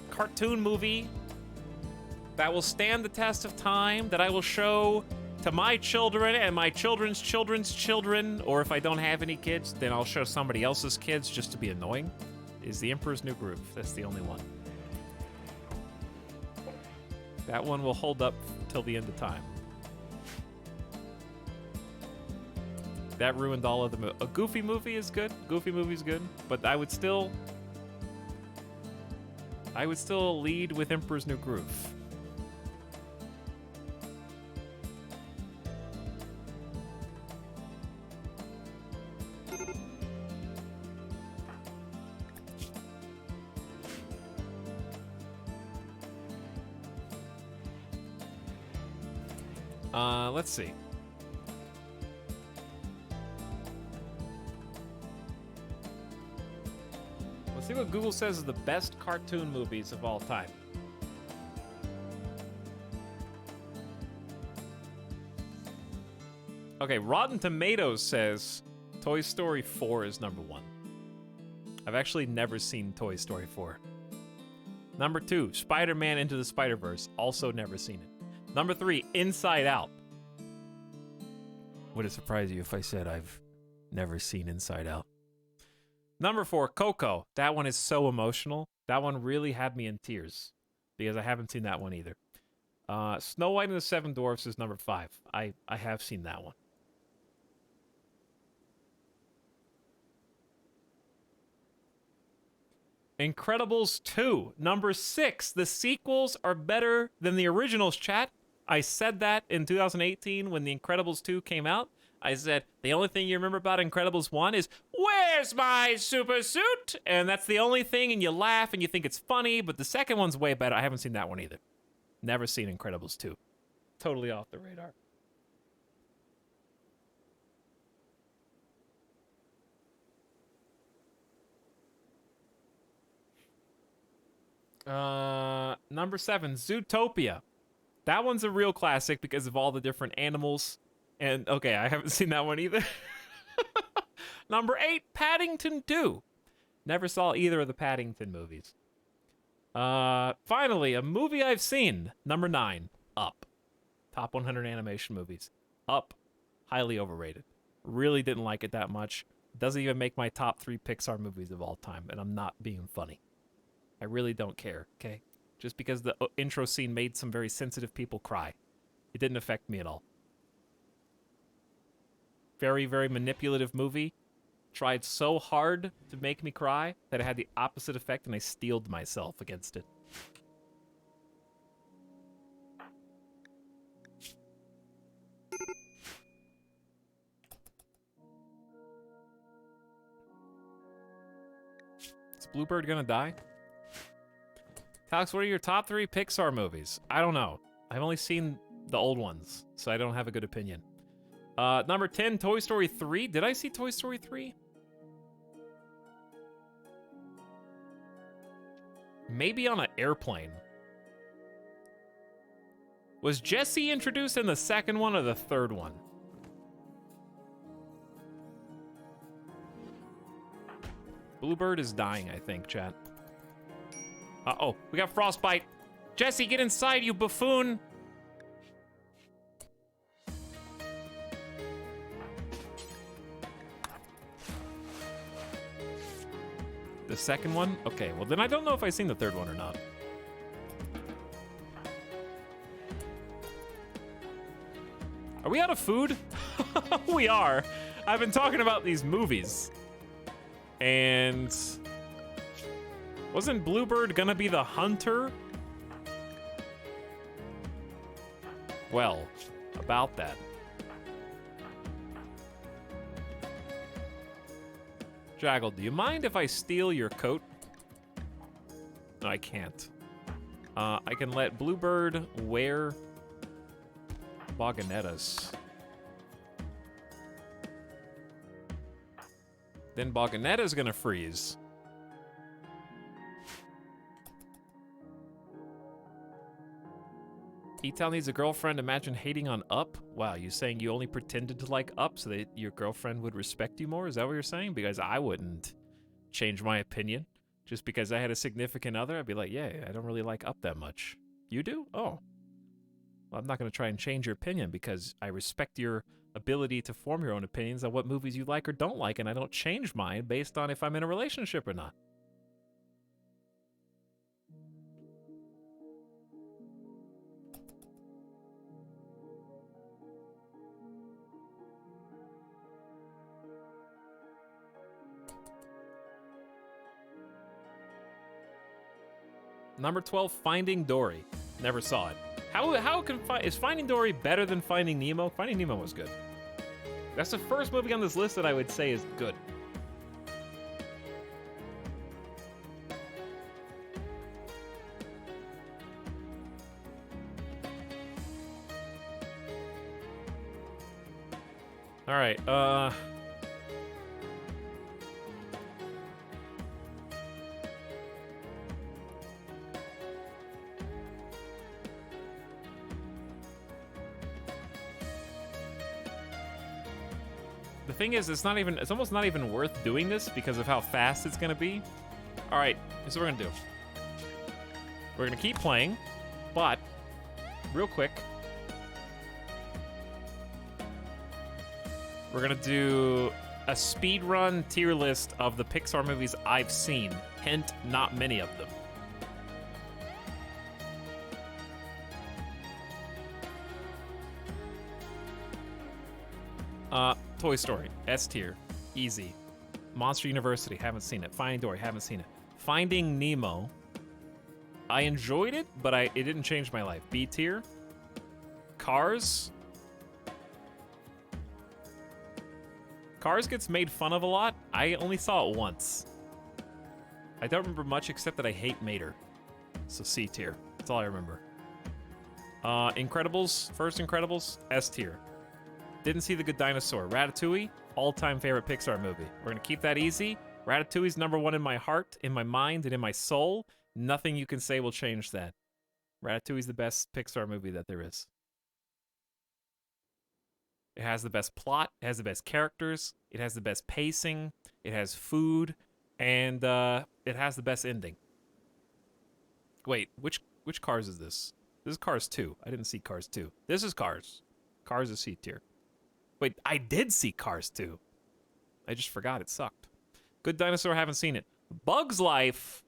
cartoon movie that will stand the test of time, that I will show to my children and my children's children's children, or if I don't have any kids, then I'll show somebody else's kids just to be annoying, is The Emperor's New Groove. That's the only one. That one will hold up till the end of time. That ruined all of the movies. A Goofy movie is good. Goofy movie's good, but I would still lead with Emperor's New Groove. Let's see. Let's see what Google says is the best cartoon movies of all time. Okay, Rotten Tomatoes says Toy Story 4 is number 1. I've actually never seen Toy Story 4. Number 2, Spider-Man Into the Spider-Verse. Also never seen it. Number 3, Inside Out. Would it surprise you if I said I've never seen Inside Out? Number 4, Coco. That one is so emotional. That one really had me in tears because I haven't seen that one either. Snow White and the Seven Dwarfs is number 5. I have seen that one. Incredibles 2, number 6. The sequels are better than the originals, chat. I said that in 2018 when The Incredibles 2 came out. I said, the only thing you remember about Incredibles 1 is, where's my super suit? And that's the only thing, and you laugh and you think it's funny, but the second one's way better. I haven't seen that one either. Never seen Incredibles 2. Totally off the radar. Number 7, Zootopia. That one's a real classic because of all the different animals. And, okay, I haven't seen that one either. Number 8, Paddington 2. Never saw either of the Paddington movies. Finally, a movie I've seen. Number 9, Up. Top 100 animation movies. Up. Highly overrated. Really didn't like it that much. Doesn't even make my top 3 Pixar movies of all time, and I'm not being funny. I really don't care, okay? Just because the intro scene made some very sensitive people cry. It didn't affect me at all. Very, very manipulative movie. Tried so hard to make me cry that it had the opposite effect, and I steeled myself against it. Is Bluebird gonna die? Alex, what are your top 3 Pixar movies? I don't know. I've only seen the old ones, so I don't have a good opinion. Number 10, Toy Story 3. Did I see Toy Story 3? Maybe on an airplane. Was Jessie introduced in the second one or the third one? Bluebird is dying, I think, chat. Uh-oh, we got frostbite. Jesse, get inside, you buffoon! The second one? Okay, well then I don't know if I've seen the third one or not. Are we out of food? We are. I've been talking about these movies. And... wasn't Bluebird gonna be the hunter? Well, about that. Jaggle, do you mind if I steal your coat? No, I can't. I can let Bluebird wear Boganettas. Then Boganetta's gonna freeze. E-Town needs a girlfriend. Imagine hating on Up. Wow, you saying you only pretended to like Up so that your girlfriend would respect you more? Is that what you're saying? Because I wouldn't change my opinion. Just because I had a significant other, I'd be like, yeah, I don't really like Up that much. You do? Oh. Well, I'm not going to try and change your opinion because I respect your ability to form your own opinions on what movies you like or don't like, and I don't change mine based on if I'm in a relationship or not. Number 12, Finding Dory. Never saw it. Is Finding Dory better than Finding Nemo? Finding Nemo was good. That's the first movie on this list that I would say is good. All right, the thing is, it's almost not even worth doing this because of how fast it's gonna be. All right, here's what we're gonna do. We're gonna keep playing, but real quick, we're gonna do a speed run tier list of the Pixar movies I've seen. Hint, not many of them. Toy Story, S tier, easy. Monster University, haven't seen it. Finding Dory, haven't seen it. Finding Nemo, I enjoyed it, but it didn't change my life. B tier. Cars. Cars gets made fun of a lot. I only saw it once. I don't remember much except that I hate Mater. So C tier, that's all I remember. Incredibles, first Incredibles, S tier. Didn't see The Good Dinosaur. Ratatouille, all-time favorite Pixar movie. We're gonna keep that easy. Ratatouille's number one in my heart, in my mind, and in my soul. Nothing you can say will change that. Ratatouille's the best Pixar movie that there is. It has the best plot, it has the best characters, it has the best pacing, it has food, and it has the best ending. Wait, which Cars is this? This is Cars 2. I didn't see Cars 2. This is Cars. Cars is C tier. Wait, I did see Cars 2. I just forgot it sucked. Good Dinosaur, haven't seen it. Bug's Life.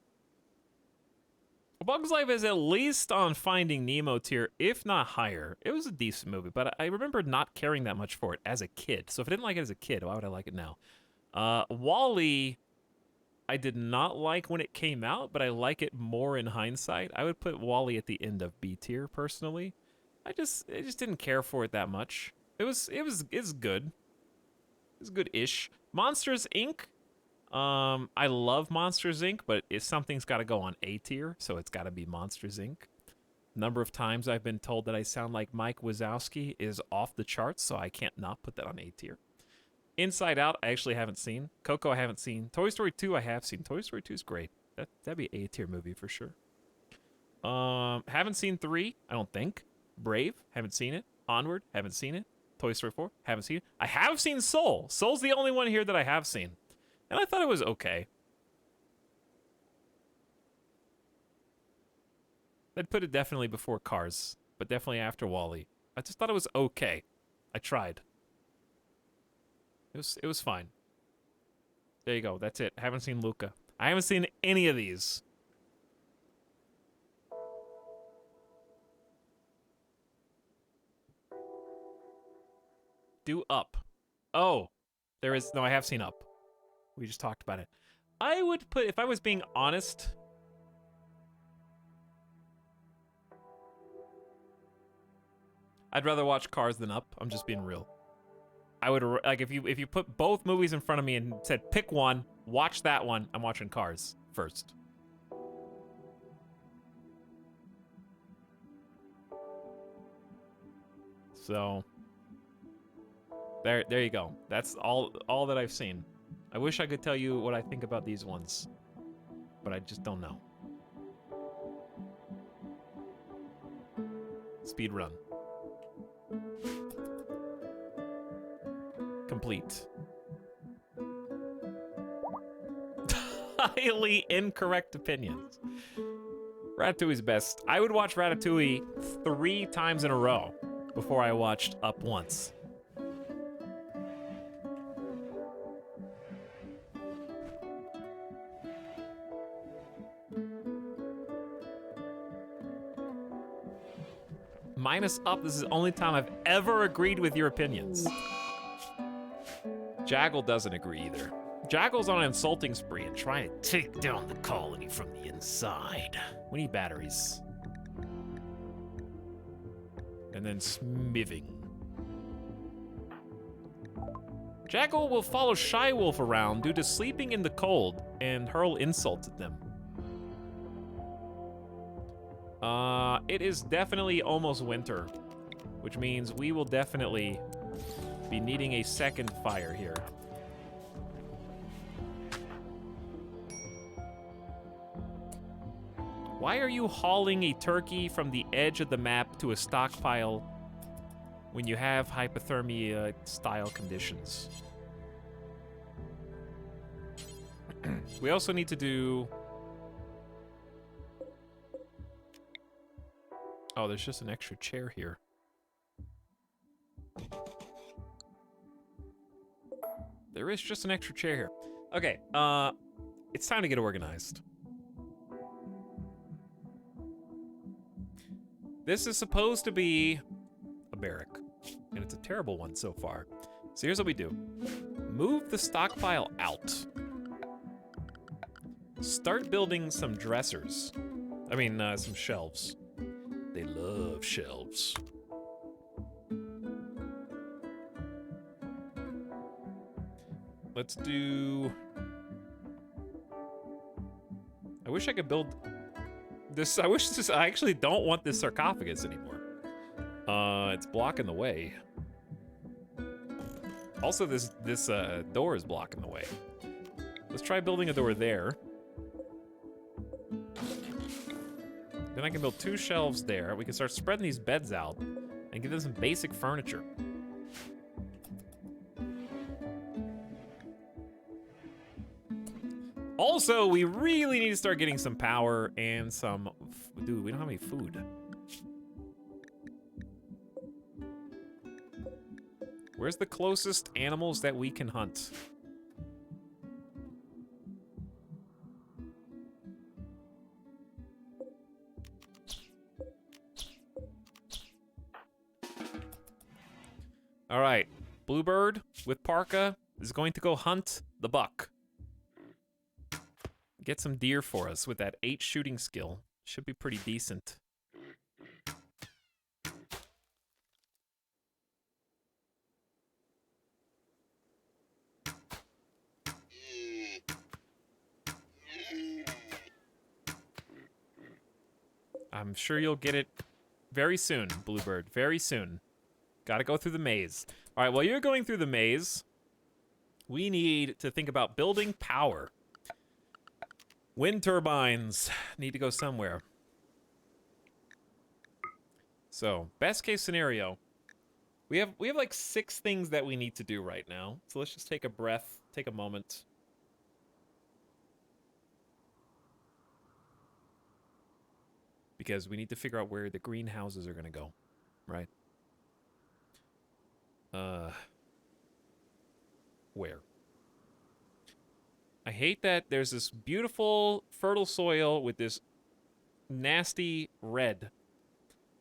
Bug's Life is at least on Finding Nemo tier, if not higher. It was a decent movie, but I remember not caring that much for it as a kid. So if I didn't like it as a kid, why would I like it now? WALL-E, I did not like when it came out, but I like it more in hindsight. I would put WALL-E at the end of B tier, personally. I just didn't care for it that much. It's good. It's good-ish. Monsters, Inc. I love Monsters, Inc., but if something's got to go on A tier, so it's got to be Monsters, Inc. Number of times I've been told that I sound like Mike Wazowski is off the charts, so I can't not put that on A tier. Inside Out, I actually haven't seen. Coco, I haven't seen. Toy Story 2, I have seen. Toy Story 2 is great. That'd be an A tier movie for sure. Haven't seen 3, I don't think. Brave, haven't seen it. Onward, haven't seen it. Toy Story 4, haven't seen it. I have seen Soul. Soul's the only one here that I have seen. And I thought it was okay. I'd put it definitely before Cars, but definitely after WALL-E. I just thought it was okay. I tried. It was fine. There you go, that's it. Haven't seen Luca. I haven't seen any of these. Do Up. Oh, there is, no, I have seen Up. We just talked about it. I would put, if I was being honest, I'd rather watch Cars than Up. I'm just being real. I would, like, if you put both movies in front of me and said, pick one, watch that one, I'm watching Cars first. So there you go. That's all that I've seen. I wish I could tell you what I think about these ones, but I just don't know. Speed run. Complete. Highly incorrect opinions. Ratatouille's best. I would watch Ratatouille 3 times in a row before I watched Up once. Minus Up, this is the only time I've ever agreed with your opinions. Jaggle doesn't agree either. Jaggle's on an insulting spree and trying to take down the colony from the inside. We need batteries. And then smithing. Jaggle will follow Shy Wolf around due to sleeping in the cold and hurl insults at them. It is definitely almost winter, which means we will definitely be needing a second fire here. Why are you hauling a turkey from the edge of the map to a stockpile when you have hypothermia style conditions? We also need to do... Oh, there's just an extra chair here. There is just an extra chair here. Okay, it's time to get organized. This is supposed to be a barrack, and it's a terrible one so far. So here's what we do. Move the stockpile out. Start building some dressers. I mean, some shelves. They love shelves. Let's do... I wish I could build this. I actually don't want this sarcophagus anymore. It's blocking the way. Also, this door is blocking the way. Let's try building a door there. Then I can build 2 shelves there. We can start spreading these beds out and give them some basic furniture. Also, we really need to start getting some power and some... Dude, we don't have any food. Where's the closest animals that we can hunt? All right, Bluebird with Parka is going to go hunt the buck. Get some deer for us with that 8 shooting skill. Should be pretty decent. I'm sure you'll get it very soon, Bluebird, very soon. Gotta go through the maze. All right, while you're going through the maze, we need to think about building power. Wind turbines need to go somewhere. So, best case scenario, we have like 6 things that we need to do right now. So let's just take a breath, take a moment. Because we need to figure out where the greenhouses are gonna go, right? Where? I hate that there's this beautiful fertile soil with this nasty red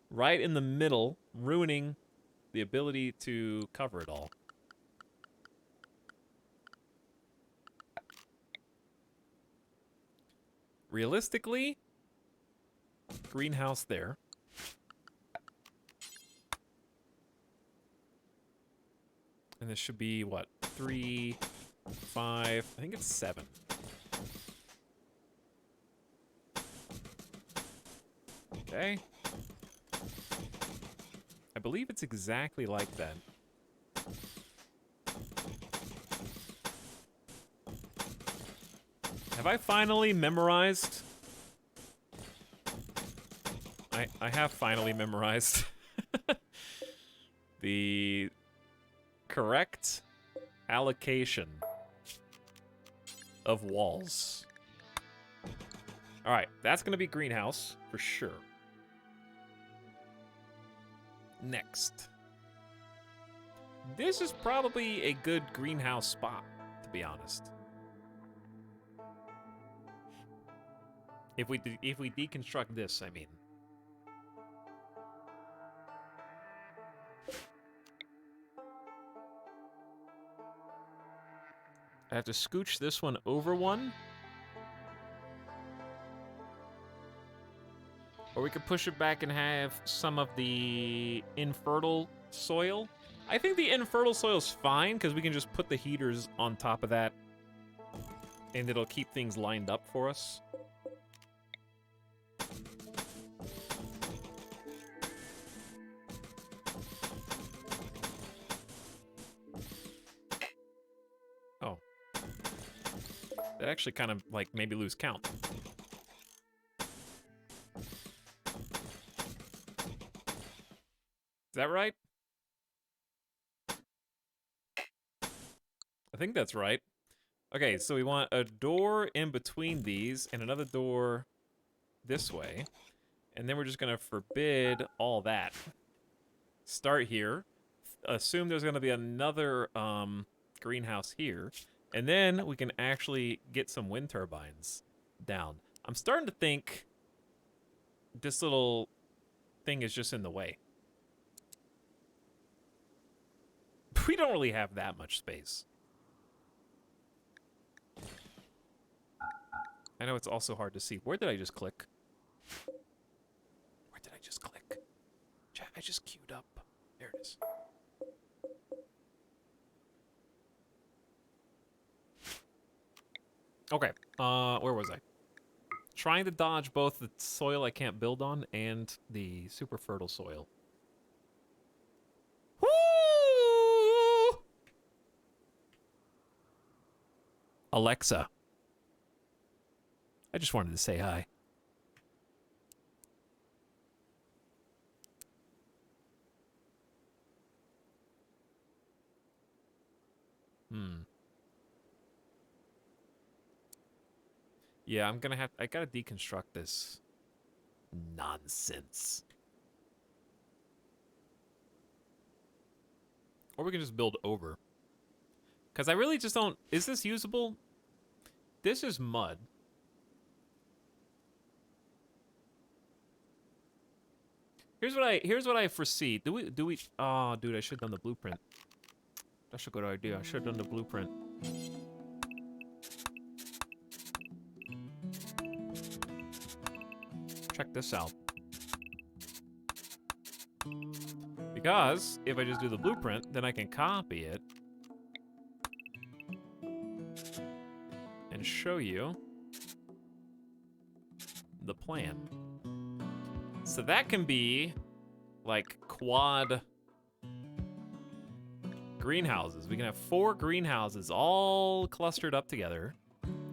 right in the middle, ruining the ability to cover it all. Realistically, greenhouse there. And this should be, what, 3, 5, I think it's 7. Okay. I believe it's exactly like that. Have I finally memorized? I have finally memorized the correct allocation of walls. All right, that's gonna be greenhouse for sure. Next. This is probably a good greenhouse spot, to be honest. If we deconstruct this, I mean. I have to scooch this one over one. Or we could push it back and have some of the infertile soil. I think the infertile soil is fine because we can just put the heaters on top of that and it'll keep things lined up for us. Oh. That actually kind of, like, maybe lose count. Is that right? I think that's right. Okay, so we want a door in between these and another door this way. And then we're just gonna forbid all that. Start here. Assume there's gonna be another greenhouse here. And then we can actually get some wind turbines down. I'm starting to think this little thing is just in the way. We don't really have that much space. I know it's also hard to see. Where did I just click? Where did I just click? Chat, I just queued up. There it is. Okay, where was I? Trying to dodge both the soil I can't build on and the super fertile soil. Woo! Alexa. I just wanted to say hi. Yeah, I gotta deconstruct this nonsense. Or we can just build over. Because I really just don't... Is this usable? This is mud. Here's what I foresee. Do we... Oh, dude, I should have done the blueprint. That's a good idea. I should have done the blueprint. Check this out. Because if I just do the blueprint, then I can copy it and show you the plan. So that can be like quad greenhouses. We can have 4 greenhouses all clustered up together.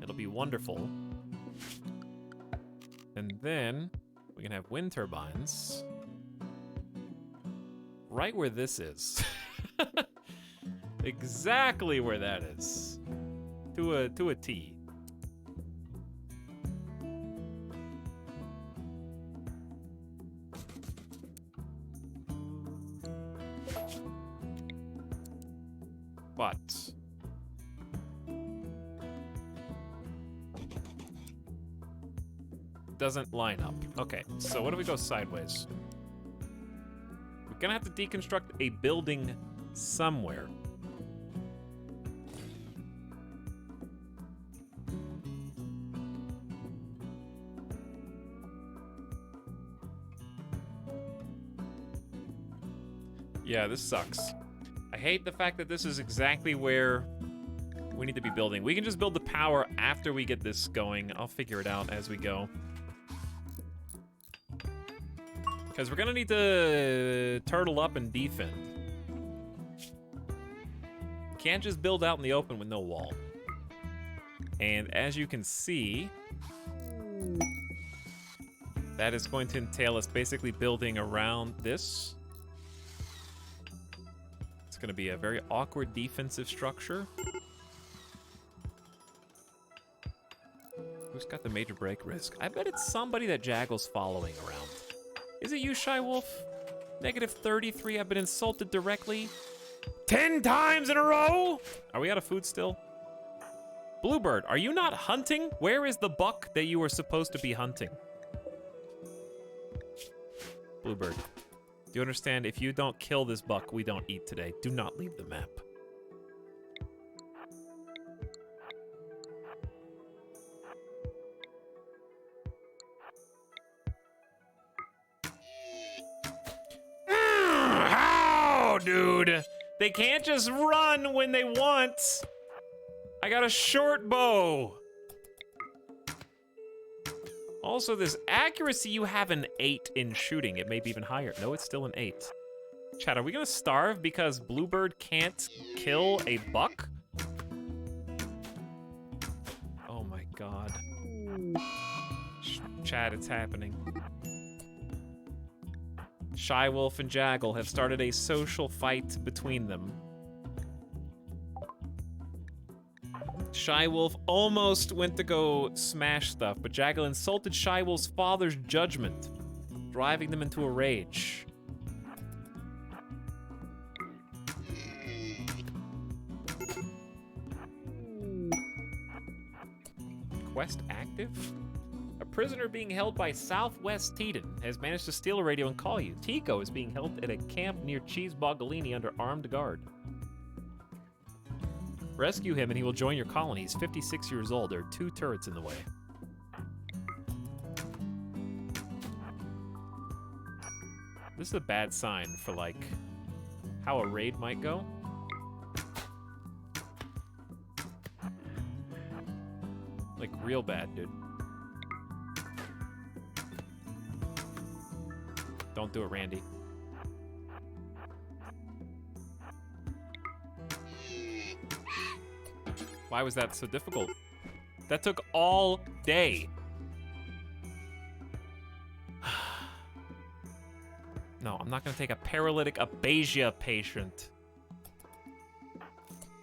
It'll be wonderful. And then we can have wind turbines right where this is. Exactly where that is. To a T. But doesn't line up. Okay, so what if we go sideways? We're gonna have to deconstruct a building somewhere. Yeah, this sucks. I hate the fact that this is exactly where we need to be building. We can just build the power after we get this going. I'll figure it out as we go. Because we're gonna need to turtle up and defend. Can't just build out in the open with no wall. And as you can see, that is going to entail us basically building around this. It's gonna be a very awkward defensive structure. Who's got the major break risk? I bet it's somebody that Jaggle's following around. Is it you, Shy Wolf? -33, I've been insulted directly 10 times in a row? Are we out of food still? Bluebird, are you not hunting? Where is the buck that you were supposed to be hunting? Bluebird, do you understand? If you don't kill this buck, we don't eat today. Do not leave the map. How, dude? They can't just run when they want. I got a short bow. Also, this accuracy, you have an 8 in shooting. It may be even higher. No, it's still an 8. Chat, are we gonna starve because Bluebird can't kill a buck? Oh my god. Chat, it's happening. Shy Wolf and Jaggle have started a social fight between them. Shy Wolf almost went to go smash stuff, but Jaggle insulted Shy Wolf's father's judgment, driving them into a rage. Quest active? A prisoner being held by Southwest Teton has managed to steal a radio and call you. Tico is being held at a camp near Cheese Bogalini under armed guard. Rescue him and he will join your colony. He's 56 years old. There are 2 turrets in the way. This is a bad sign for, like, how a raid might go. Like, real bad, dude. Don't do it, Randy. Why was that so difficult? That took all day. No, I'm not gonna take a paralytic abasia patient.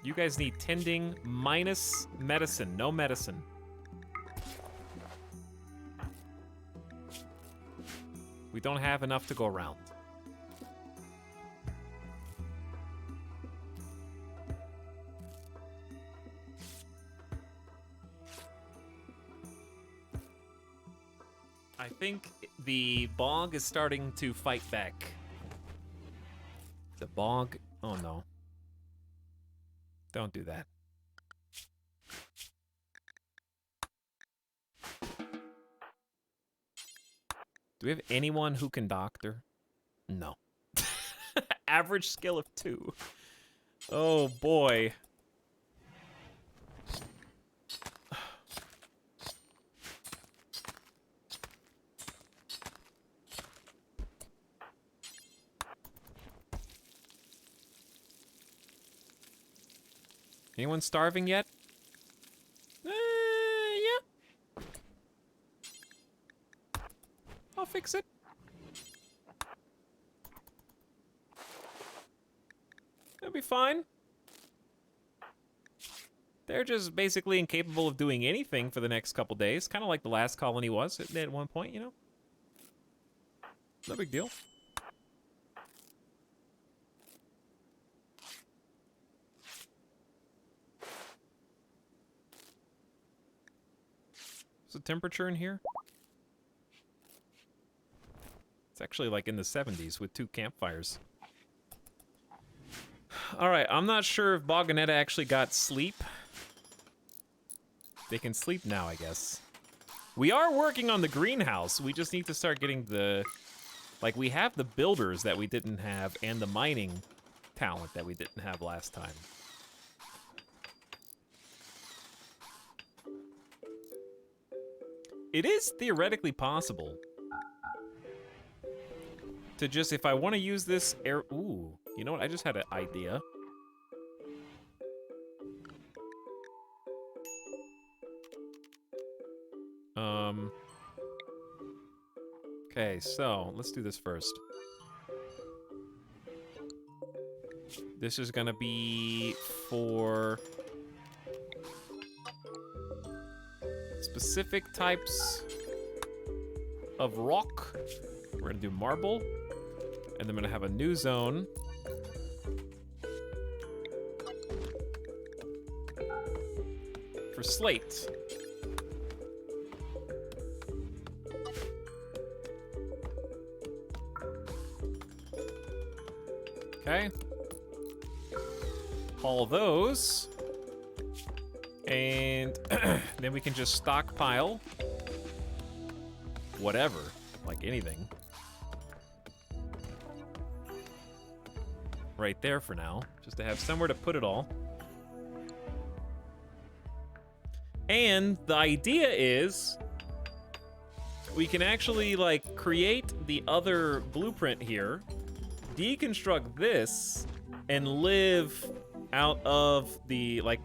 You guys need tending minus medicine, no medicine. We don't have enough to go around. I think the BOG is starting to fight back. The BOG? Oh no. Don't do that. Do we have anyone who can doctor? No. Average skill of 2. Oh boy. Anyone starving yet? Yeah. I'll fix it. It'll be fine. They're just basically incapable of doing anything for the next couple days, kind of like the last colony was at one point, you know? No big deal. The temperature in here? It's actually like in the 70s with 2 campfires. Alright, I'm not sure if Boganetta actually got sleep. They can sleep now, I guess. We are working on the greenhouse. We just need to start getting the... Like, we have the builders that we didn't have and the mining talent that we didn't have last time. It is theoretically possible to just, if I want to use this air... Ooh, you know what? I just had an idea. Okay, so let's do this first. This is gonna be for specific types of rock. We're gonna do marble, and then I'm gonna have a new zone. For slate. Okay. All those. And then we can just stockpile whatever, like anything. Right there for now, just to have somewhere to put it all. And the idea is we can actually like create the other blueprint here, deconstruct this, and live out of the like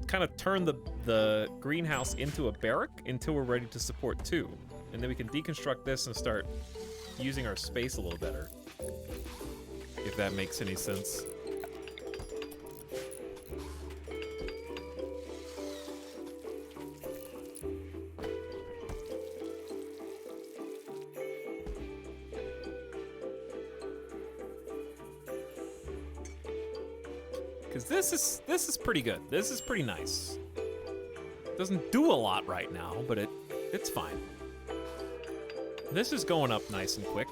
kind of turn the greenhouse into a barrack until we're ready to support two. And then we can deconstruct this and start using our space a little better. If that makes any sense. Because this is pretty good. This is pretty nice. Doesn't do a lot right now, but it's fine. This is going up nice and quick.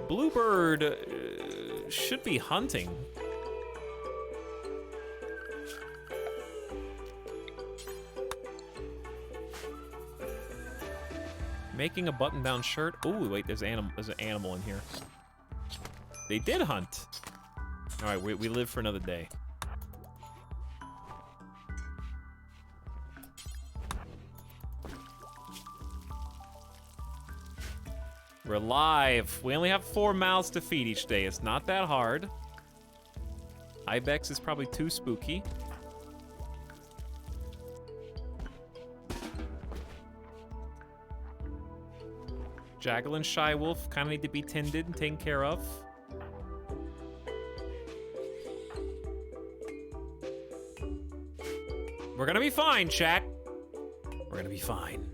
Bluebird should be hunting. Making a button-down shirt. Oh wait, there's an animal in here. They did hunt. All right, we live for another day. We're live. We only have 4 mouths to feed each day. It's not that hard. Ibex is probably too spooky. Jackal and Shy Wolf kind of need to be tended and taken care of. We're gonna be fine, chat. We're gonna be fine.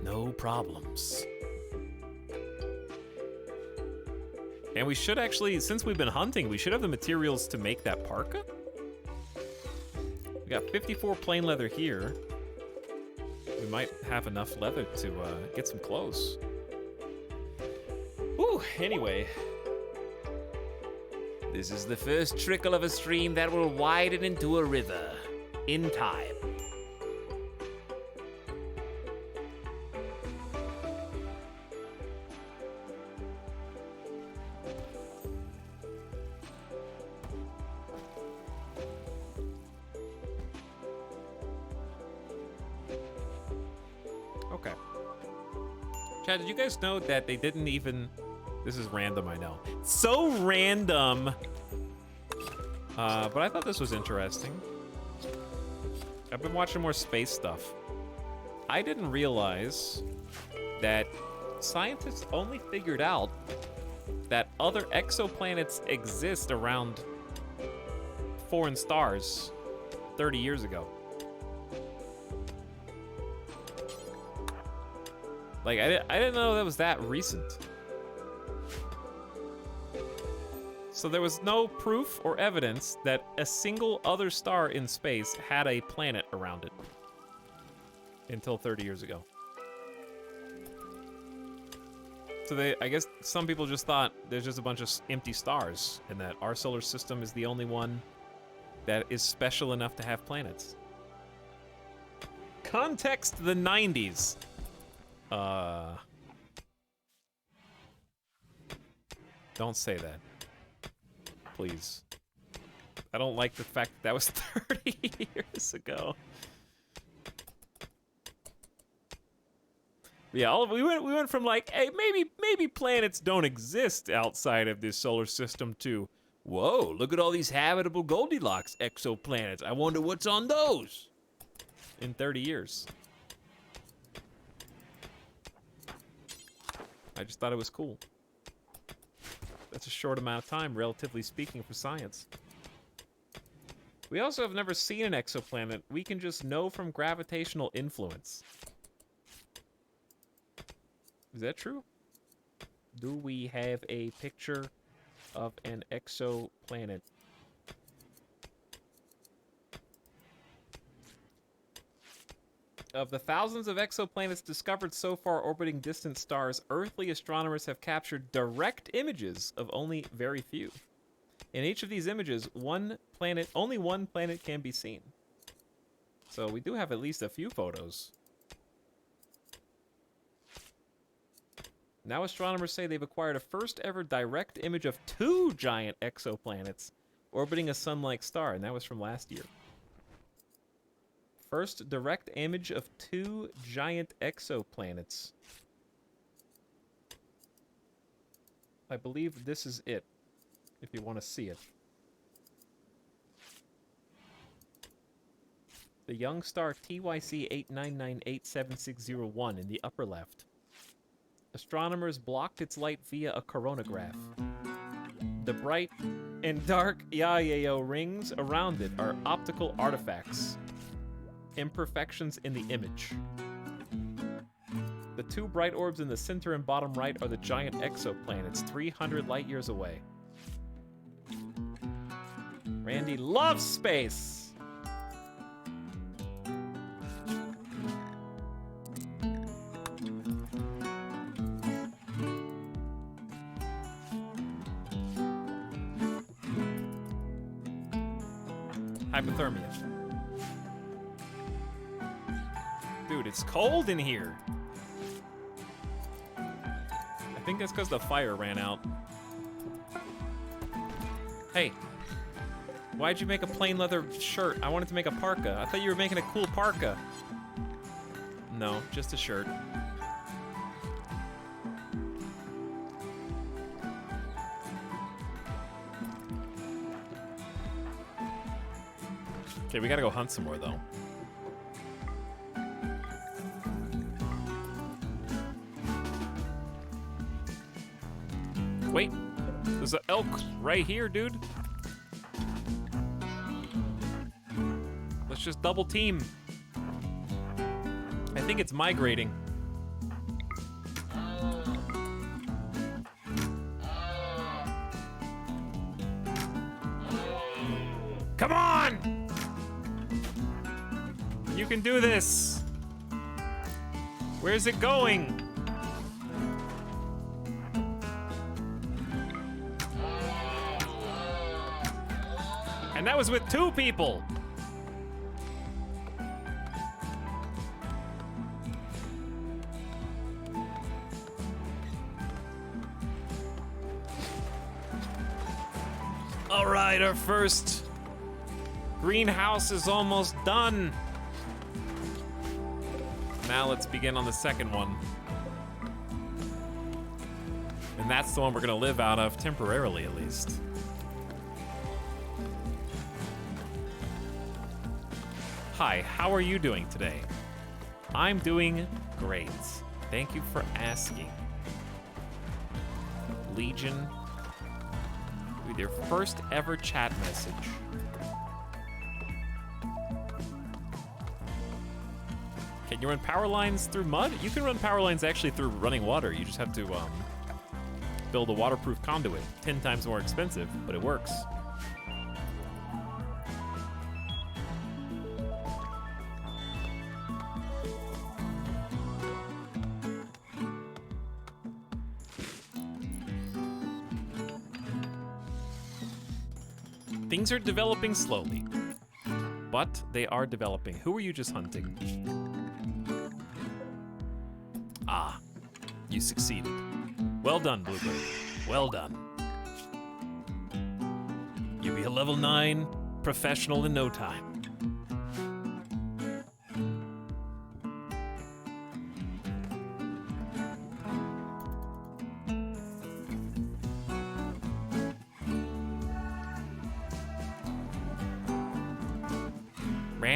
No problems. And we should actually, since we've been hunting, we should have the materials to make that parka. We got 54 plain leather here. We might have enough leather to get some clothes. Whew, anyway. This is the first trickle of a stream that will widen into a river in time. Okay. Chad, did you guys know that they didn't even... This is random, I know. So random! But I thought this was interesting. I've been watching more space stuff. I didn't realize that scientists only figured out that other exoplanets exist around foreign stars 30 years ago. Like, I didn't know that was that recent. So there was no proof or evidence that a single other star in space had a planet around it until 30 years ago. So I guess some people just thought there's just a bunch of empty stars and that our solar system is the only one that is special enough to have planets. Context the 90s. Don't say that. Please. I don't like the fact that was 30 years ago. Yeah, we went from like, hey, maybe planets don't exist outside of this solar system to, whoa, look at all these habitable Goldilocks exoplanets. I wonder what's on those in 30 years. I just thought it was cool. That's a short amount of time, relatively speaking, for science. We also have never seen an exoplanet. We can just know from gravitational influence. Is that true? Do we have a picture of an exoplanet? Of the thousands of exoplanets discovered so far orbiting distant stars, earthly astronomers have captured direct images of only very few. In each of these images, only one planet can be seen. So we do have at least a few photos. Now astronomers say they've acquired a first ever direct image of 2 giant exoplanets orbiting a sun-like star, and that was from last year. First direct image of 2 giant exoplanets. I believe this is it, if you want to see it. The young star TYC 89987601 in the upper left. Astronomers blocked its light via a coronagraph. The bright and dark Yayayo rings around it are optical artifacts. Imperfections in the image. The 2 bright orbs in the center and bottom right are the giant exoplanets, 300 light years away. Randy loves space! Hypothermia. Dude, it's cold in here. I think that's because the fire ran out. Hey, why'd you make a plain leather shirt? I wanted to make a parka. I thought you were making a cool parka. No, just a shirt. Okay, we gotta go hunt some more, though. Wait, there's an elk right here, dude. Let's just double team. I think it's migrating. Come on! You can do this. Where's it going? And that was with 2 people. All right, our first greenhouse is almost done. Now let's begin on the second one. And that's the one we're gonna live out of, temporarily at least. Hi, how are you doing today? I'm doing great. Thank you for asking. Legion, with your first ever chat message. Can you run power lines through mud? You can run power lines actually through running water. You just have to build a waterproof conduit. 10 times more expensive, but it works. Things are developing slowly, but they are developing. Who are you just hunting? Ah, you succeeded. Well done, Bluebird. Well done. You'll be a level 9 professional in no time.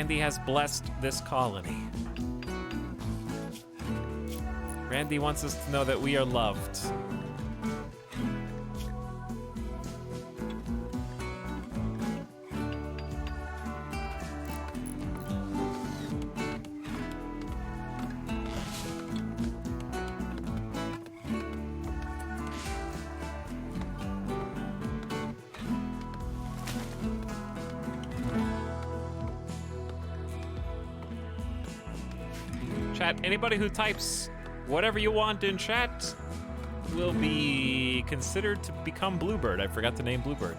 Randy has blessed this colony. Randy wants us to know that we are loved. Chat, anybody who types whatever you want in chat will be considered to become Bluebird. I forgot to name Bluebird.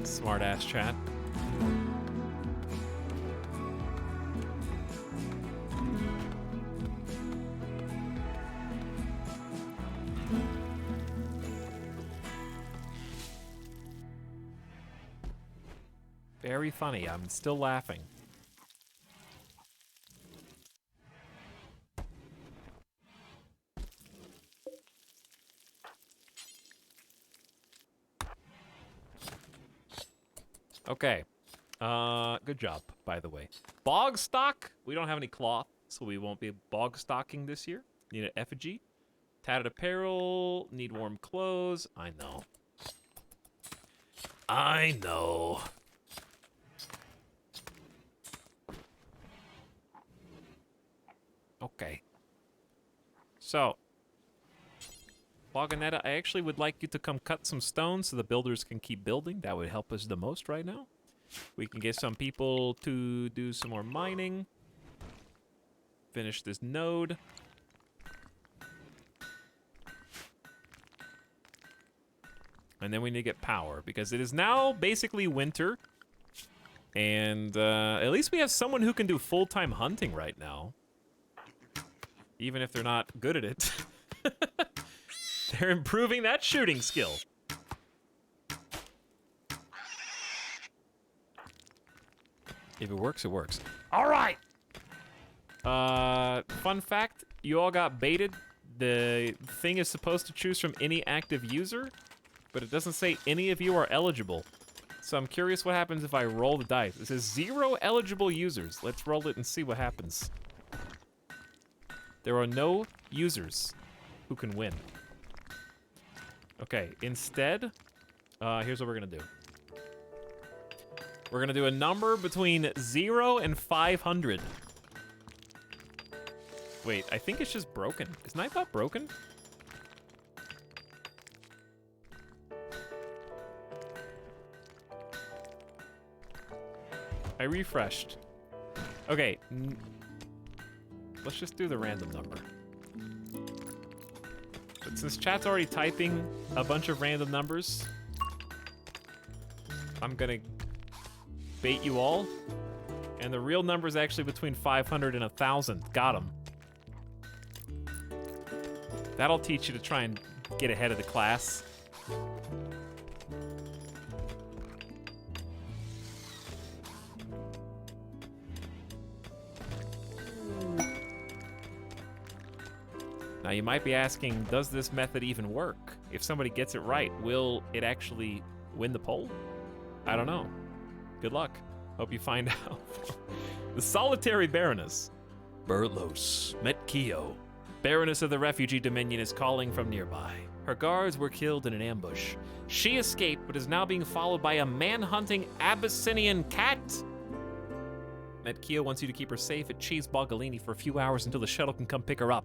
Smart ass chat. Very funny. I'm still laughing. Okay. Good job, by the way. Bog stock? We don't have any cloth, so we won't be bog stocking this year. Need an effigy. Tattered apparel. Need warm clothes. I know. I know. Okay. So, Boganetta, I actually would like you to come cut some stone so the builders can keep building. That would help us the most right now. We can get some people to do some more mining. Finish this node. And then we need to get power, because it is now basically winter. And at least we have someone who can do full-time hunting right now. Even if they're not good at it. They're improving that shooting skill. If it works, it works. All right. Fun fact, you all got baited. The thing is supposed to choose from any active user, but it doesn't say any of you are eligible. So I'm curious what happens if I roll the dice. It says 0 eligible users. Let's roll it and see what happens. There are no users who can win. Okay, instead, here's what we're gonna do. We're gonna do a number between 0 and 500. Wait, I think it's just broken. Is Nightbot broken? I refreshed. Okay, let's just do the random number. But since chat's already typing a bunch of random numbers, I'm gonna bait you all. And the real number is actually between 500 and 1,000. Got him. That'll teach you to try and get ahead of the class. Now you might be asking, does this method even work? If somebody gets it right, will it actually win the poll? I don't know. Good luck. Hope you find out. The Solitary Baroness. Berlos, Metkio. Baroness of the Refugee Dominion is calling from nearby. Her guards were killed in an ambush. She escaped, but is now being followed by a man-hunting Abyssinian cat. Metkio wants you to keep her safe at Cheese Bogalini for a few hours until the shuttle can come pick her up.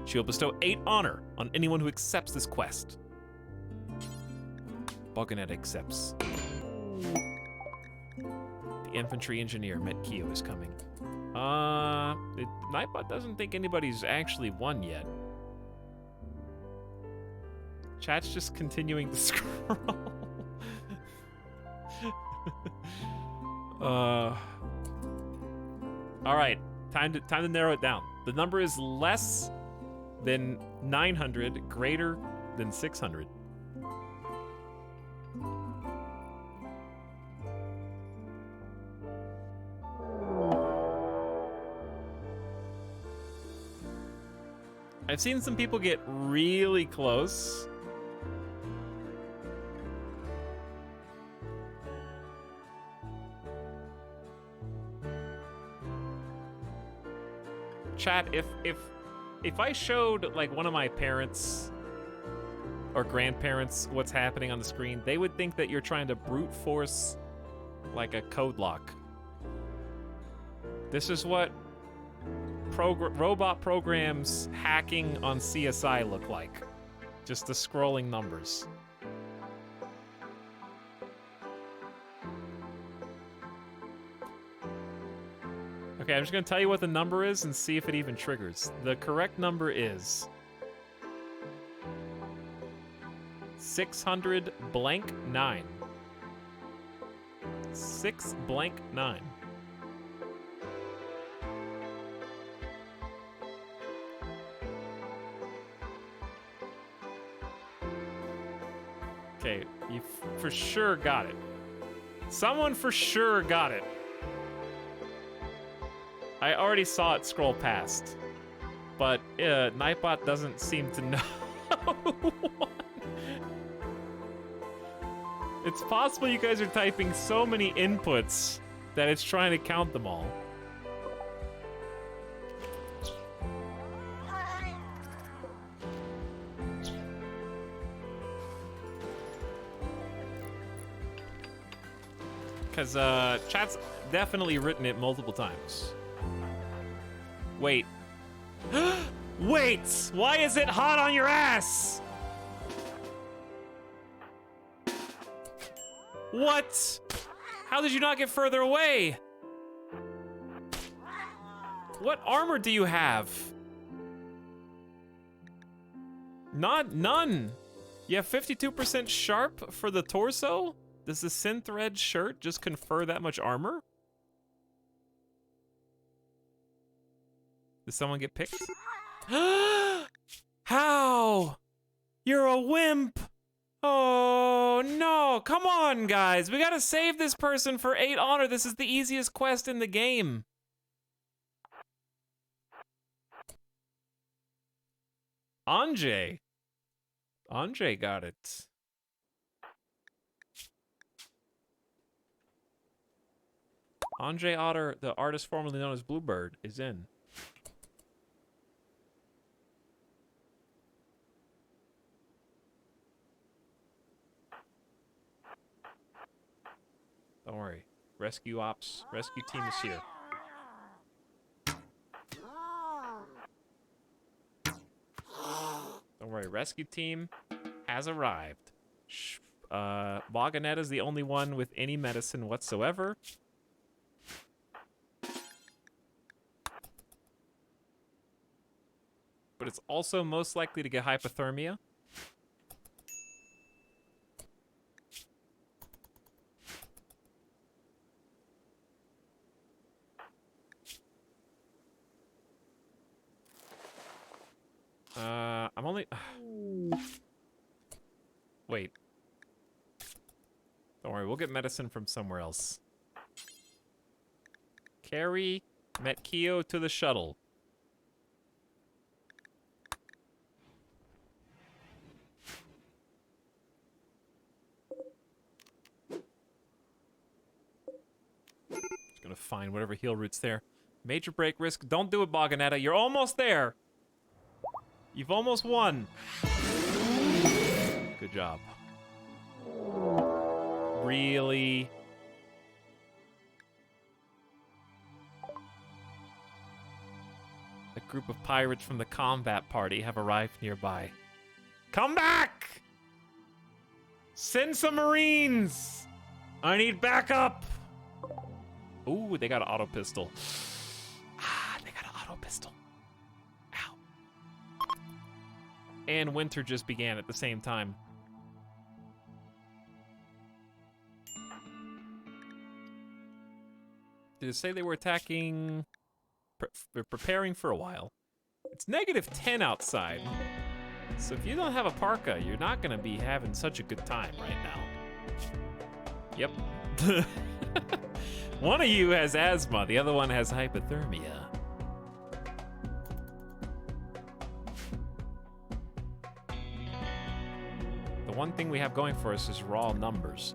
She will bestow 8 honor on anyone who accepts this quest. Boganet accepts. The infantry engineer, Metkio, is coming. Nightbot doesn't think anybody's actually won yet. Chat's just continuing to scroll. All right, time to narrow it down. The number is less than 900, greater than 600. I've seen some people get really close. Chat, if I showed like one of my parents or grandparents what's happening on the screen, they would think that you're trying to brute force like a code lock. This is what robot programs hacking on CSI look like. Just the scrolling numbers. Okay, I'm just gonna tell you what the number is and see if it even triggers. The correct number is 600 blank 9. 6 blank 9. Okay, you for sure got it. Someone for sure got it. I already saw it scroll past, but Nightbot doesn't seem to know. It's possible you guys are typing so many inputs that it's trying to count them all. Because chat's definitely written it multiple times. Wait. Wait! Why is it hot on your ass? What? How did you not get further away? What armor do you have? None. You have 52% sharp for the torso? Does the synth red shirt just confer that much armor? Did someone get picked? How? You're a wimp. Oh no, come on guys. We gotta save this person for 8 honor. This is the easiest quest in the game. Anjay got it. Anjay Otter, the artist formerly known as Bluebird, is in. Don't worry. Rescue team is here. Don't worry, rescue team has arrived. Boganetta is the only one with any medicine whatsoever. But it's also most likely to get hypothermia. I'm only... Wait. Don't worry, we'll get medicine from somewhere else. Carry Metkio to the shuttle. Just gonna find whatever heal root's there. Major break risk. Don't do it, Boganetta. You're almost there. You've almost won. Good job. Really? A group of pirates from the combat party have arrived nearby. Come back! Send some Marines! I need backup! Ooh, they got an auto pistol. Ah, they got an auto pistol. Ow. And winter just began at the same time. Did it say they were attacking? They're preparing for a while. It's -10 outside. So if you don't have a parka, you're not gonna be having such a good time right now. Yep. One of you has asthma, the other one has hypothermia. The one thing we have going for us is raw numbers.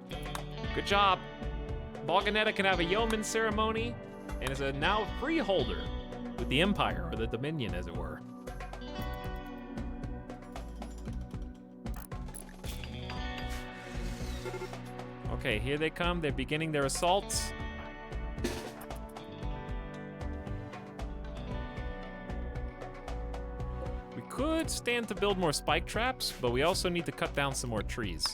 Good job. Balganetta can have a yeoman ceremony and is a now freeholder with the Empire, or the Dominion, as it were. Okay, here they come. They're beginning their assaults. We could stand to build more spike traps, but we also need to cut down some more trees.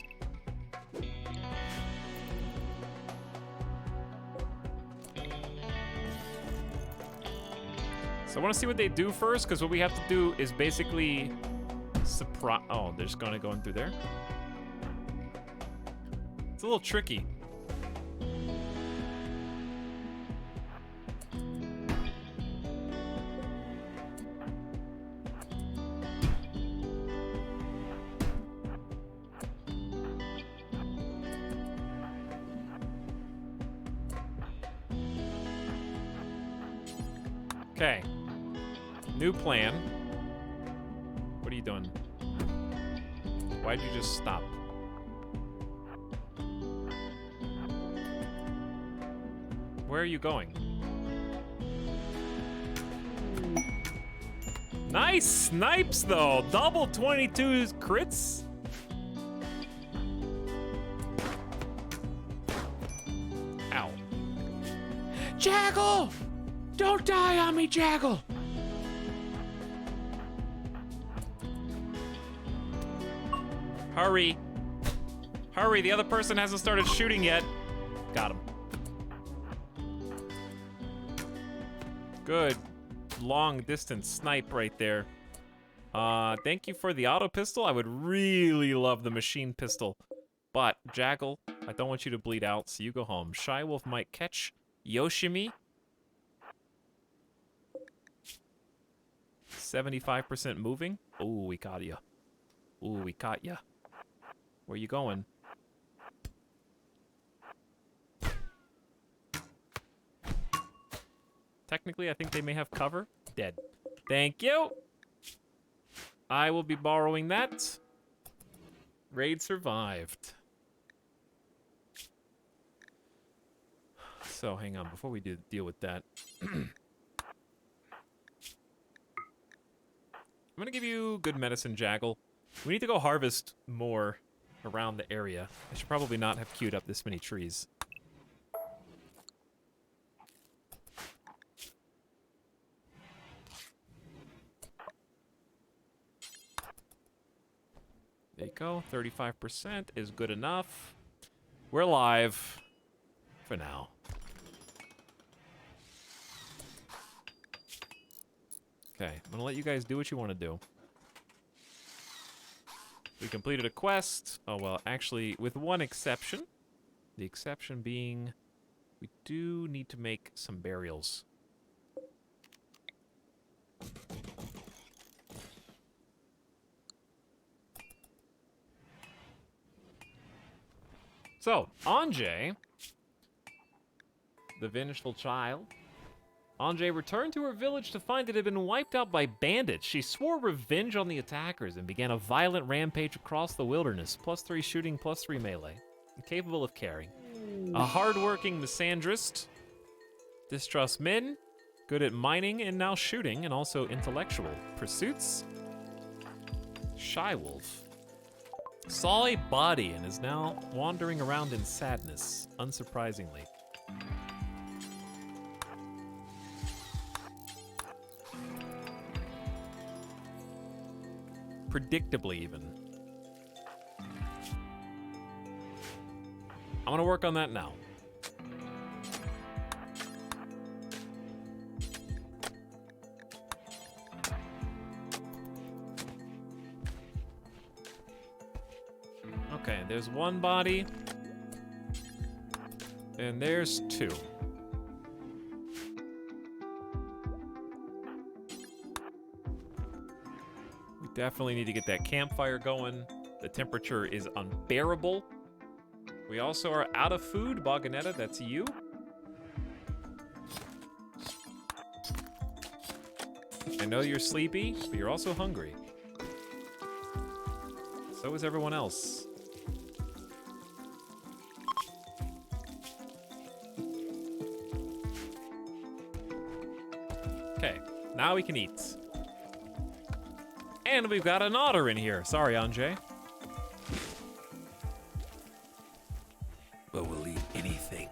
So I want to see what they do first, because what we have to do is basically surprise. Oh, they're just gonna go in through there. It's a little tricky. Okay. New plan. What are you doing? Why'd you just stop? Where are you going? Nice snipes, though. Double 22 crits. Ow. Jaggle! Don't die on me, Jaggle! Hurry. Hurry, the other person hasn't started shooting yet. Got him. Good. Long distance snipe right there. Thank you for the auto pistol. I would really love the machine pistol. But, Jaggle, I don't want you to bleed out, so you go home. Shy Wolf might catch Yoshimi. 75% moving. Ooh, we caught ya. Ooh, we caught ya. Where you going? Technically, I think they may have cover. Dead. Thank you. I will be borrowing that. Raid survived. So, hang on. Before we deal with that. I'm gonna give you good medicine, Jaggle. We need to go harvest more around the area. I should probably not have queued up this many trees. There you go. 35% is good enough. We're live for now. Okay, I'm gonna let you guys do what you want to do. We completed a quest. Oh, well, actually, with one exception. The exception being, we do need to make some burials. So, Anjay, the vengeful child. Anjay returned to her village to find it had been wiped out by bandits. She swore revenge on the attackers and began a violent rampage across the wilderness. +3 shooting, +3 melee. Incapable of caring. A hard-working misandrist. Distrusts men. Good at mining and now shooting, and also intellectual. Pursuits. Shy Wolf. Saw a body and is now wandering around in sadness, unsurprisingly. Predictably, even. I'm gonna work on that now. Okay, there's one body. And there's two. We definitely need to get that campfire going. The temperature is unbearable. We also are out of food. Balganetta, that's you. I know you're sleepy, but you're also hungry. So is everyone else. Okay, now we can eat. And we've got an otter in here. Sorry, Anjay. But we'll eat anything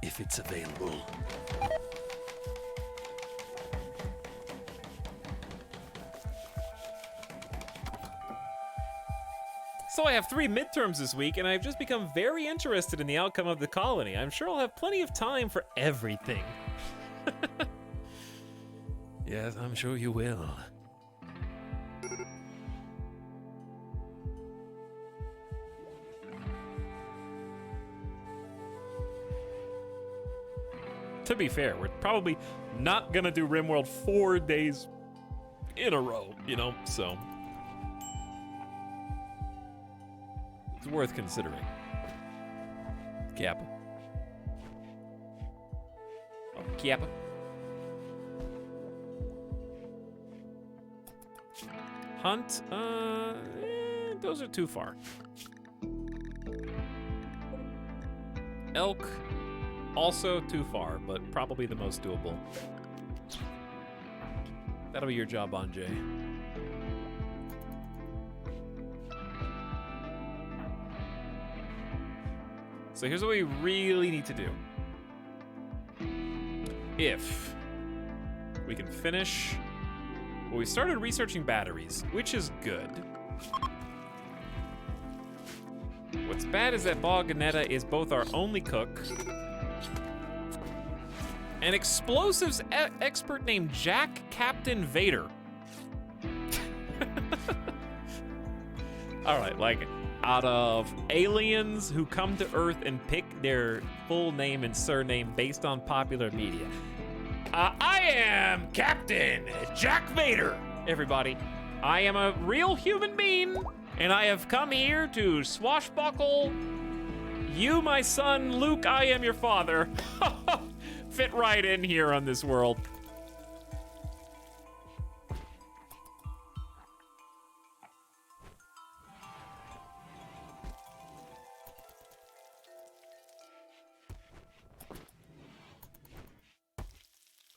if it's available. So I have 3 midterms this week, and I've just become very interested in the outcome of the colony. I'm sure I'll have plenty of time for everything. Yes, I'm sure you will. To be fair, we're probably not gonna do RimWorld 4 days in a row, you know, so it's worth considering. Kappa. Oh, Kappa. Hunt, those are too far. Elk, also too far, but probably the most doable. That'll be your job, Anjay. So here's what we really need to do. If we can finish... Well, we started researching batteries, which is good. What's bad is that Boganetta is both our only cook, an explosives expert named Jack Captain Vader. All right, like, out of aliens who come to Earth and pick their full name and surname based on popular media, I am Captain Jack Vader, everybody. I am a real human being, and I have come here to swashbuckle you, my son, Luke, I am your father. Fit right in here on this world.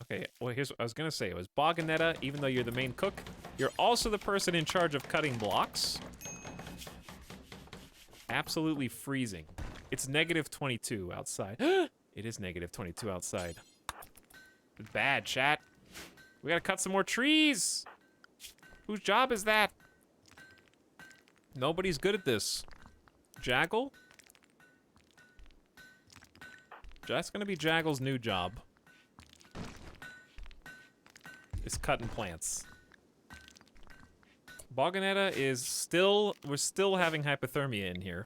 Okay, well, here's what I was gonna say. It was Boganetta, even though you're the main cook, you're also the person in charge of cutting blocks. Absolutely freezing. It's negative 22 outside. It is negative 22 outside. Bad, chat. We gotta cut some more trees. Whose job is that? Nobody's good at this. Jaggle? That's gonna be Jaggle's new job. Is cutting plants. Boganetta is still... We're still having hypothermia in here.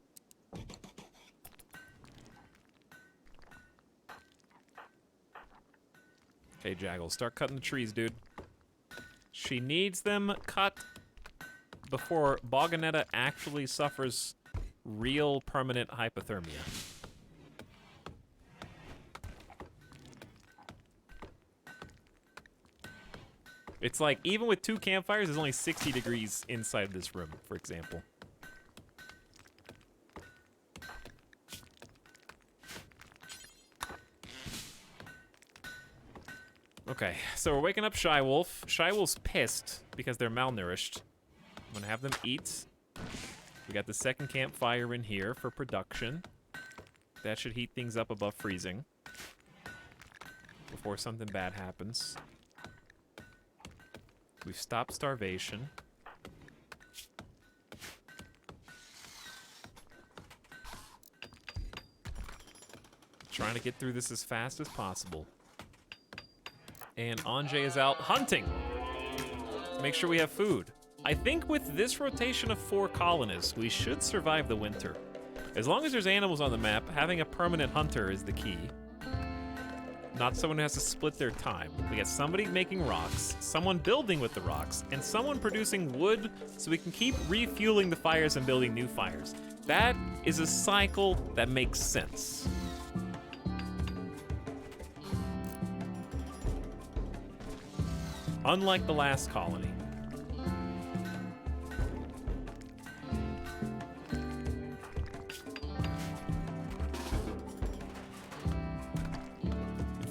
Okay, Jaggle, start cutting the trees, dude. She needs them cut before Boganetta actually suffers real permanent hypothermia. It's like, even with 2 campfires, there's only 60 degrees inside this room, for example. Okay, so we're waking up Shy Wolf. Shy Wolf's pissed because they're malnourished. I'm gonna have them eat. We got the second campfire in here for production. That should heat things up above freezing before something bad happens. We've stopped starvation. Trying to get through this as fast as possible. And Anjay is out hunting. Make sure we have food. I think with this rotation of 4 colonists, we should survive the winter. As long as there's animals on the map, having a permanent hunter is the key. Not someone who has to split their time. We got somebody making rocks, someone building with the rocks, and someone producing wood so we can keep refueling the fires and building new fires. That is a cycle that makes sense. Unlike the last colony.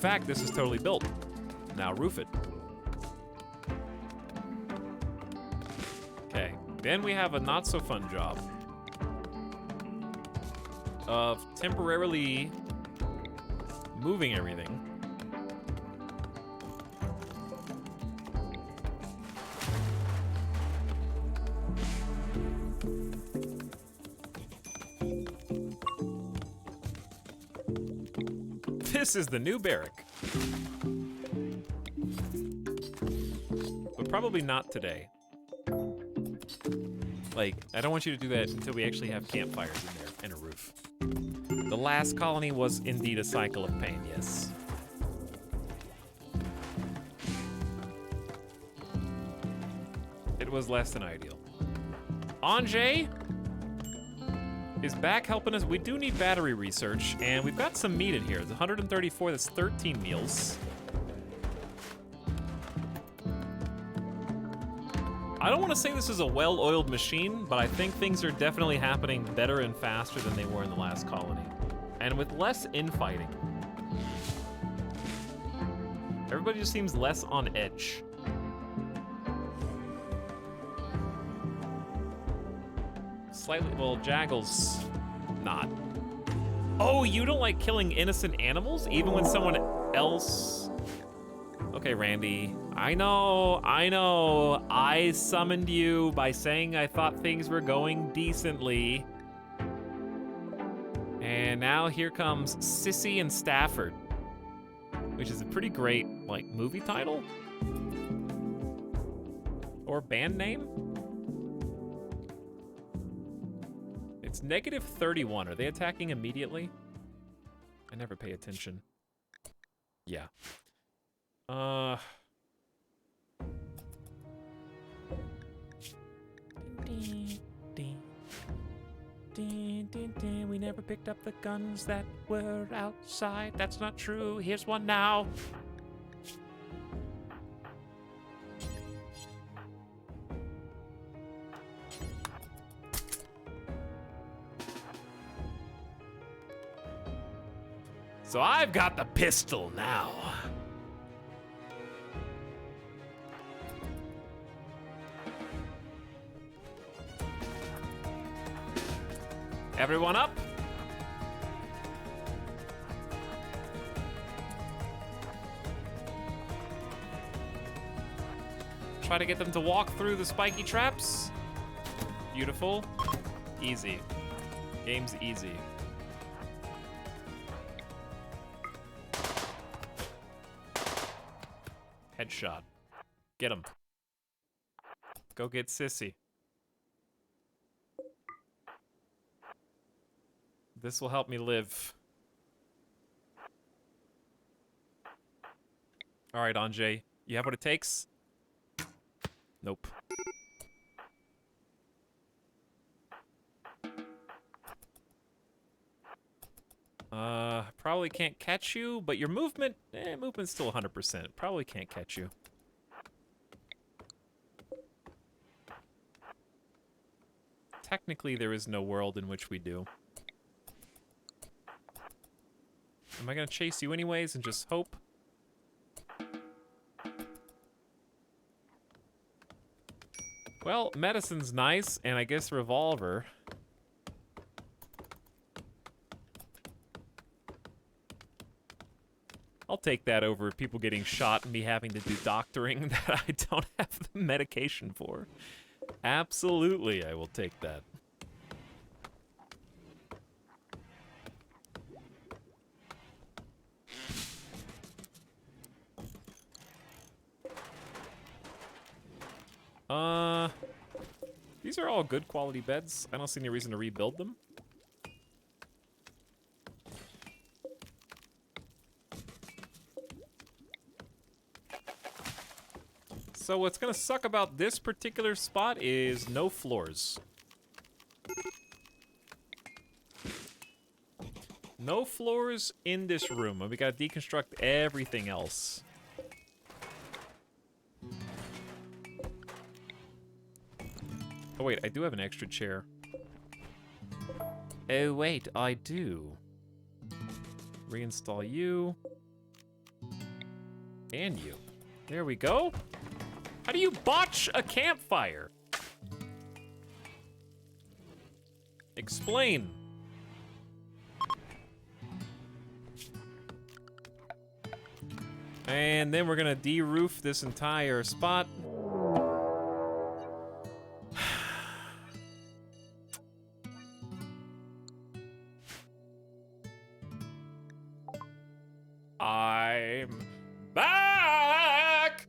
fact, this is totally built. Now roof it. Okay, then we have a not so fun job of temporarily moving everything. This is the new barrack. But probably not today. Like, I don't want you to do that until we actually have campfires in there and a roof. The last colony was indeed a cycle of pain, yes. It was less than ideal. Anjay is back helping us. We do need battery research, and we've got some meat in here. It's 134, that's 13 meals. I don't want to say this is a well-oiled machine, but I think things are definitely happening better and faster than they were in the last colony. And with less infighting. Everybody just seems less on edge. Slightly, well, Jaggle's not. Oh, you don't like killing innocent animals? Even when someone else... Okay, Randy. I know. I summoned you by saying I thought things were going decently. And now here comes Sissy and Stafford. Which is a pretty great, like, movie title? Or band name? It's -31. Are they attacking immediately? I never pay attention. Yeah. We never picked up the guns that were outside. That's not true. Here's one now. So I've got the pistol now. Everyone up? Try to get them to walk through the spiky traps. Beautiful. Easy. Game's easy. Headshot. Get him. Go get Sissy. This will help me live. All right, Anjay. You have what it takes? Nope. Probably can't catch you, but your movement, movement's still 100%. Probably can't catch you. Technically, there is no world in which we do. Am I gonna chase you anyways and just hope? Well, medicine's nice, and I guess revolver. I'll take that over people getting shot and me having to do doctoring that I don't have the medication for. Absolutely, I will take that. These are all good quality beds. I don't see any reason to rebuild them. So what's gonna suck about this particular spot is no floors. No floors in this room, and we gotta deconstruct everything else. Oh wait, I do have an extra chair. Oh wait, I do. Reinstall you. And you. There we go. How do you botch a campfire? Explain. And then we're gonna de-roof this entire spot. I'm back!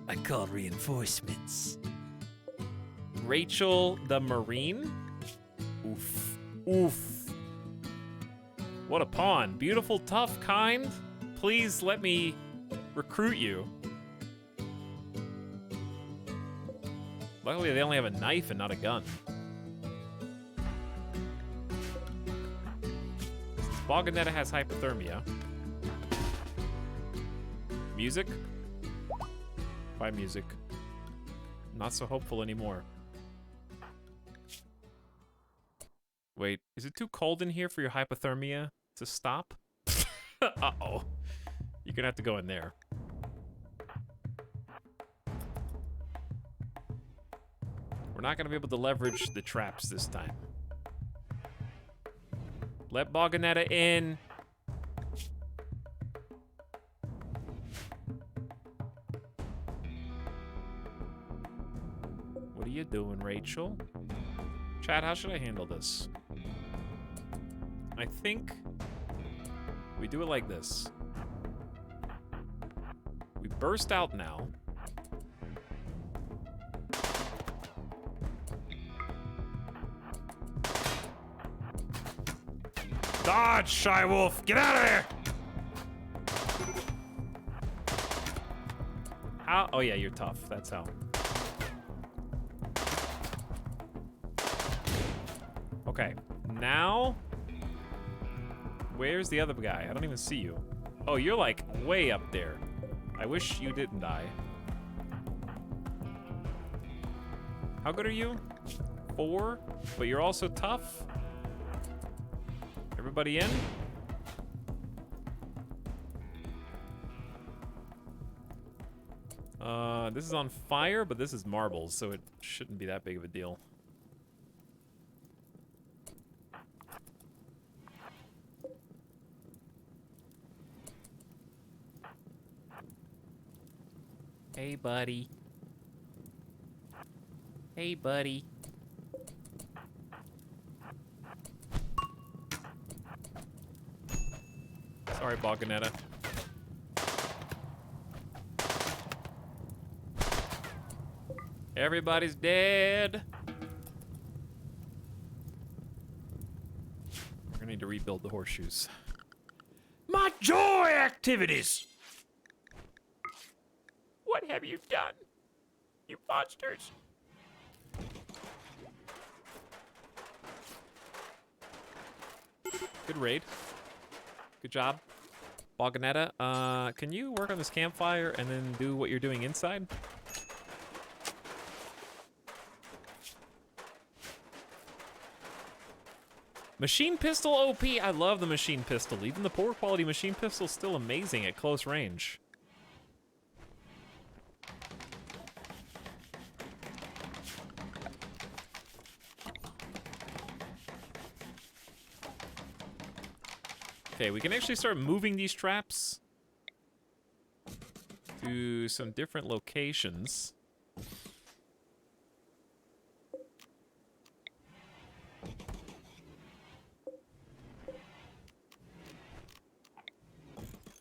I called reinforcements. Rachel the Marine? Oof. Oof. What a pawn. Beautiful, tough, kind. Please let me recruit you. Luckily, they only have a knife and not a gun. Boganetta has hypothermia. Music? Bye, music. Not so hopeful anymore. Wait, is it too cold in here for your hypothermia to stop? Uh-oh. You're gonna have to go in there. We're not gonna be able to leverage the traps this time. Let Boganetta in. What are you doing, Rachel? Chad, how should I handle this? I think we do it like this. We burst out now. Dodge, Shy Wolf! Get out of there! How? Oh yeah, you're tough. That's how. Okay, now... Where's the other guy? I don't even see you. Oh, you're like way up there. I wish you didn't die. How good are you? 4? But you're also tough? Everybody in? This is on fire, but this is marbles, so it shouldn't be that big of a deal. Hey, buddy. Hey, buddy. Sorry, Boganetta. Everybody's dead. We're gonna need to rebuild the horseshoes. My joy activities! What have you done, you monsters? Good raid. Good job. Boganetta, can you work on this campfire and then do what you're doing inside? Machine pistol OP. I love the machine pistol. Even the poor quality machine pistol is still amazing at close range. Okay, we can actually start moving these traps to some different locations.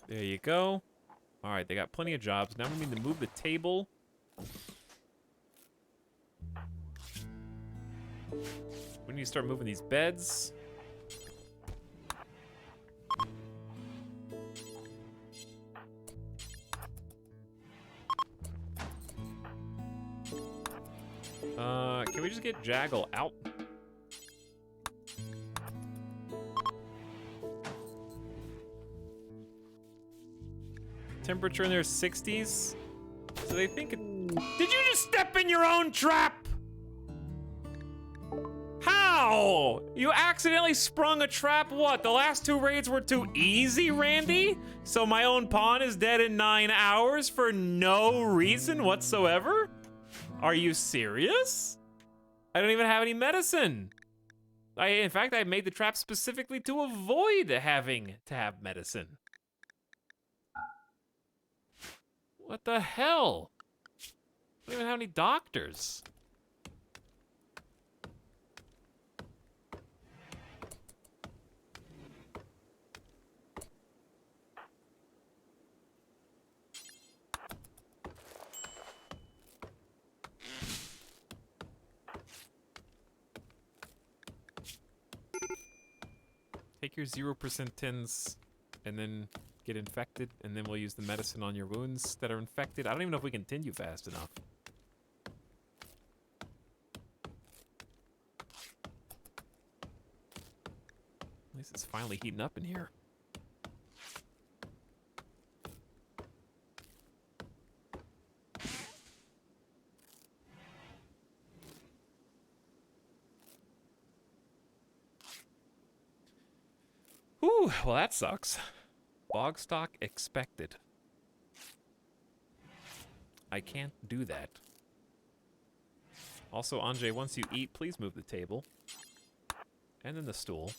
There you go. All right, they got plenty of jobs. Now we need to move the table. We need to start moving these beds. Can we just get Jaggle out? Temperature in their 60s. So they think it... Did you just step in your own trap? How? Wow! You accidentally sprung a trap. What? The last 2 raids were too easy, Randy? So my own pawn is dead in 9 hours for no reason whatsoever? Are you serious? I don't even have any medicine. In fact, I made the trap specifically to avoid having to have medicine. What the hell? I don't even have any doctors. Take your 0% tins and then get infected, and then we'll use the medicine on your wounds that are infected. I don't even know if we can continue fast enough. At least it's finally heating up in here. Whew, well that sucks. Bog stock expected. I can't do that. Also, Anjay, once you eat, please move the table. And then the stool.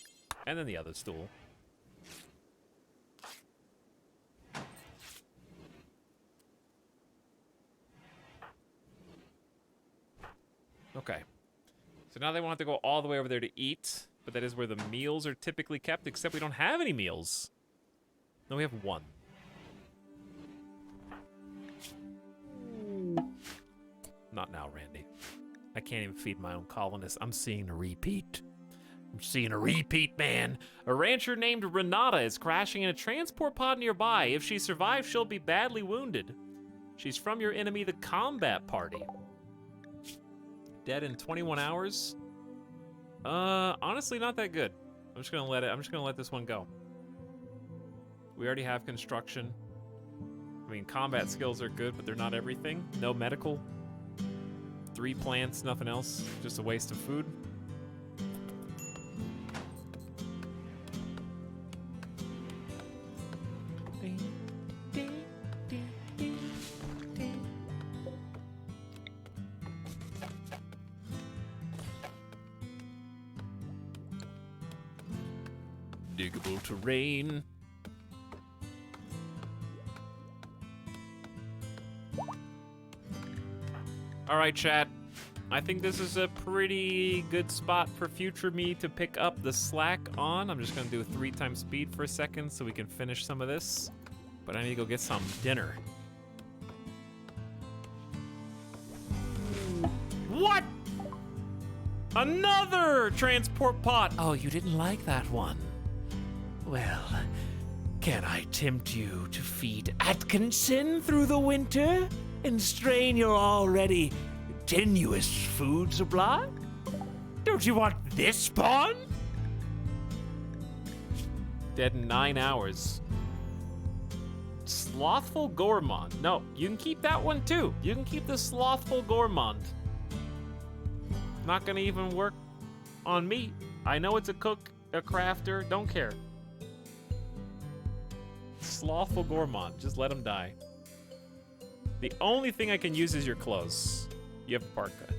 And then the other stool. Okay. So now they want to go all the way over there to eat, but that is where the meals are typically kept, except we don't have any meals. No, we have 1. Not now, Randy. I can't even feed my own colonists. I'm seeing a repeat. I'm seeing a repeat, man. A rancher named Renata is crashing in a transport pod nearby. If she survives, she'll be badly wounded. She's from your enemy, the combat party. Dead in 21 hours? Honestly, not that good. I'm just gonna let this one go. We already have construction. I mean, combat skills are good, but they're not everything. No medical. 3 plants, nothing else. Just a waste of food. Diggable terrain. All right, chat. I think this is a pretty good spot for future me to pick up the slack on. I'm just gonna do 3 times speed for a second so we can finish some of this. But I need to go get some dinner. What? Another transport pod. Oh, you didn't like that one. Well, can I tempt you to feed Atkinson through the winter and strain your already tenuous food supply? Don't you want this pawn? Dead in 9 hours. Slothful Gourmand. No, you can keep that one too. You can keep the Slothful Gourmand. Not gonna even work on me. I know it's a cook, a crafter, don't care. Slothful Gourmand, just let him die. The only thing I can use is your clothes. You have a parka.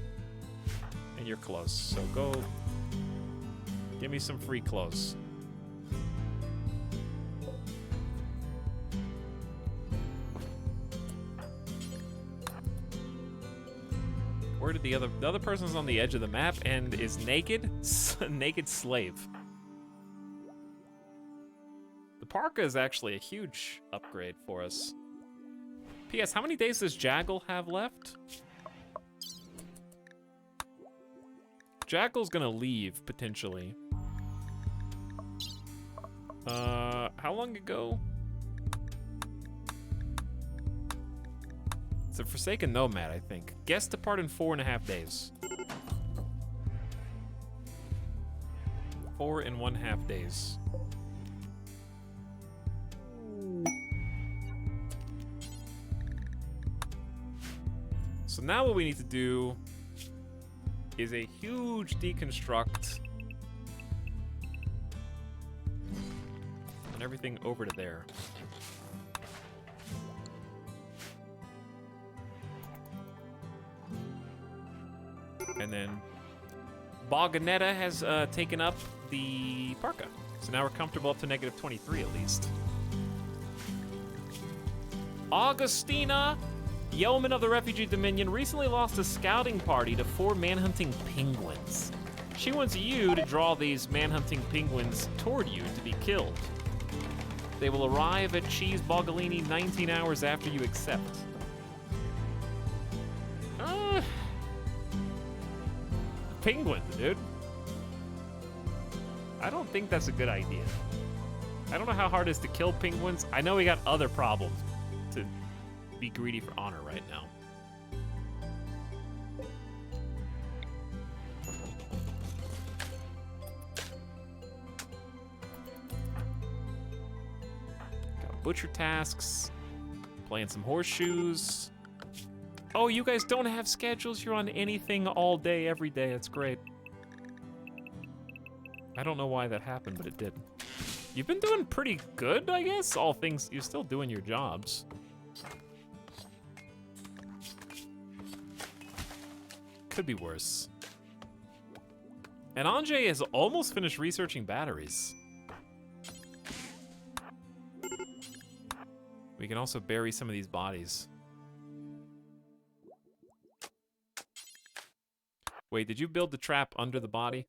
And your clothes. So go give me some free clothes. Where did the other person's on the edge of the map and is naked? Naked slave. The parka is actually a huge upgrade for us. P.S. How many days does Jaggle have left? Jaggle's gonna leave, potentially. How long ago? It's a Forsaken Nomad, I think. Guest depart in 4.5 days. 4.5 days. So now what we need to do is a huge deconstruct and everything over to there. And then Boganetta has taken up the parka. So now we're comfortable up to -23 at least. Augustina, yeoman of the Refugee Dominion, recently lost a scouting party to 4 manhunting penguins. She wants you to draw these manhunting penguins toward you to be killed. They will arrive at Cheese Bogalini 19 hours after you accept. Penguins, dude. I don't think that's a good idea. I don't know how hard it is to kill penguins. I know we got other problems to be greedy for honor right now. Got butcher tasks, playing some horseshoes. Oh, you guys don't have schedules? You're on anything all day, every day. That's great. I don't know why that happened, but it did. You've been doing pretty good, I guess. All things, you're still doing your jobs. Could be worse. And Anjay has almost finished researching batteries. We can also bury some of these bodies. Wait, did you build the trap under the body?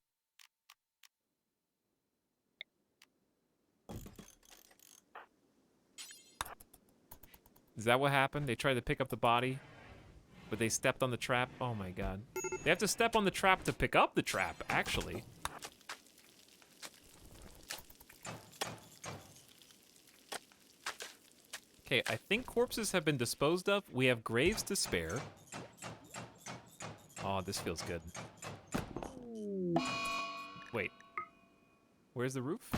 Is that what happened? They tried to pick up the body, but they stepped on the trap? Oh my god. They have to step on the trap to pick up the trap, actually. Okay, I think corpses have been disposed of. We have graves to spare. Oh, this feels good. Wait. Where's the roof?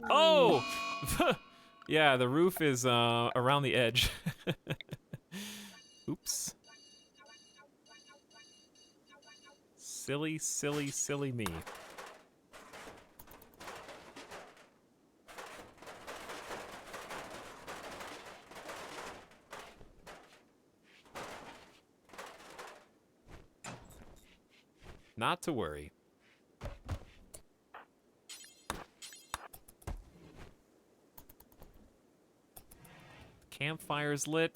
Oh! Yeah, the roof is around the edge. Oops. Silly, silly, silly me. Not to worry. Campfire's lit.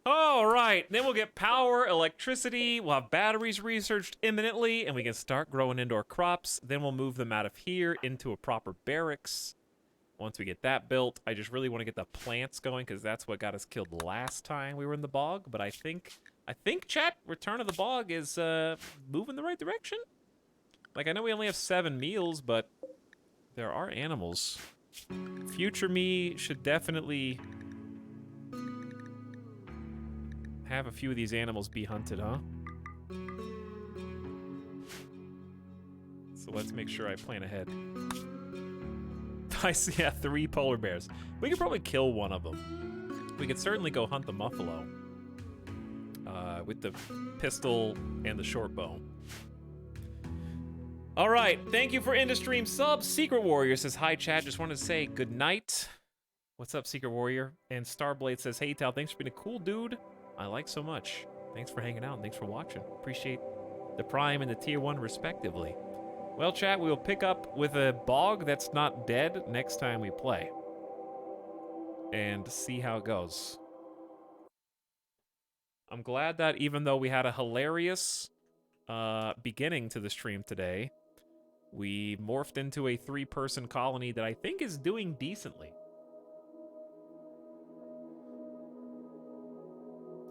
All right, then we'll get power, electricity, we'll have batteries researched imminently, and we can start growing indoor crops. Then we'll move them out of here into a proper barracks. Once we get that built, I just really want to get the plants going, because that's what got us killed last time we were in the bog. But I think, chat, Return of the Bog is moving the right direction. Like, I know we only have 7 meals, but there are animals. Future me should definitely have a few of these animals be hunted, huh? So let's make sure I plan ahead. I see, yeah, 3 polar bears. We could probably kill one of them. We could certainly go hunt the muffalo with the pistol and the short bow. All right, thank you for in-to-stream subs. Secret Warrior says, hi, chat. Just wanted to say good night. What's up, Secret Warrior? And Starblade says, hey, Tal, thanks for being a cool dude. I like so much. Thanks for hanging out, and thanks for watching. Appreciate the Prime and the Tier 1, respectively. Well, chat, we will pick up with a bog that's not dead next time we play. And see how it goes. I'm glad that even though we had a hilarious beginning to the stream today, we morphed into a 3-person colony that I think is doing decently.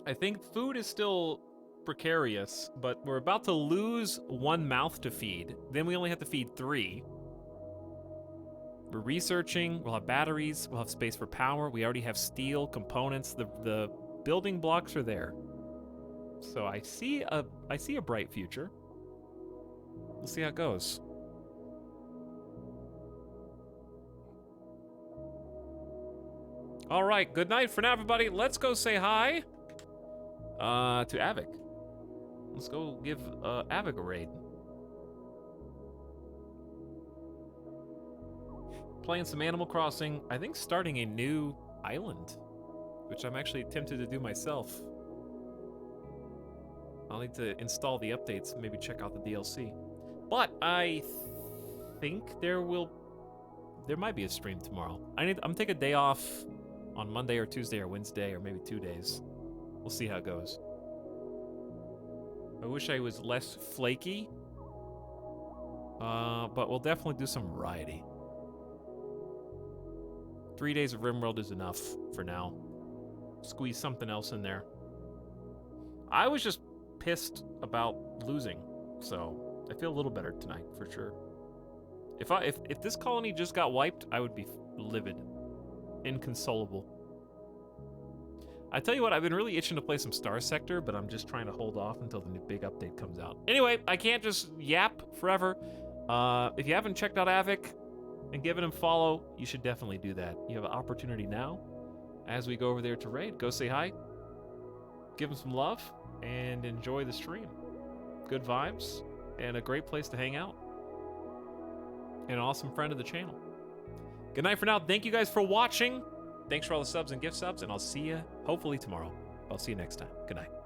I think food is still precarious, but we're about to lose 1 mouth to feed. Then we only have to feed 3. We're researching, we'll have batteries, we'll have space for power, we already have steel, components, the building blocks are there. So I see a bright future. We'll see how it goes. All right, good night for now, everybody. Let's go say hi to Avik. Let's go give Avik a raid. playing some Animal Crossing. I think starting a new island, which I'm actually tempted to do myself. I'll need to install the updates, maybe check out the DLC. But I think there might be a stream tomorrow. I'm taking a day off on Monday or Tuesday or Wednesday or maybe 2 days. We'll see how it goes. I wish I was less flaky. But we'll definitely do some variety. 3 days of RimWorld is enough for now. Squeeze something else in there. I was just pissed about losing, so I feel a little better tonight for sure. If this colony just got wiped, I would be livid, inconsolable. I tell you what, I've been really itching to play some Star Sector, but I'm just trying to hold off until the new big update comes out. Anyway, I can't just yap forever. If you haven't checked out Avic and given him follow, you should definitely do that. You have an opportunity now. As we go over there to raid, go say hi, give him some love, and enjoy the stream. Good vibes, and a great place to hang out. And an awesome friend of the channel. Good night for now. Thank you guys for watching. Thanks for all the subs and gift subs, and I'll see you hopefully tomorrow. I'll see you next time. Good night.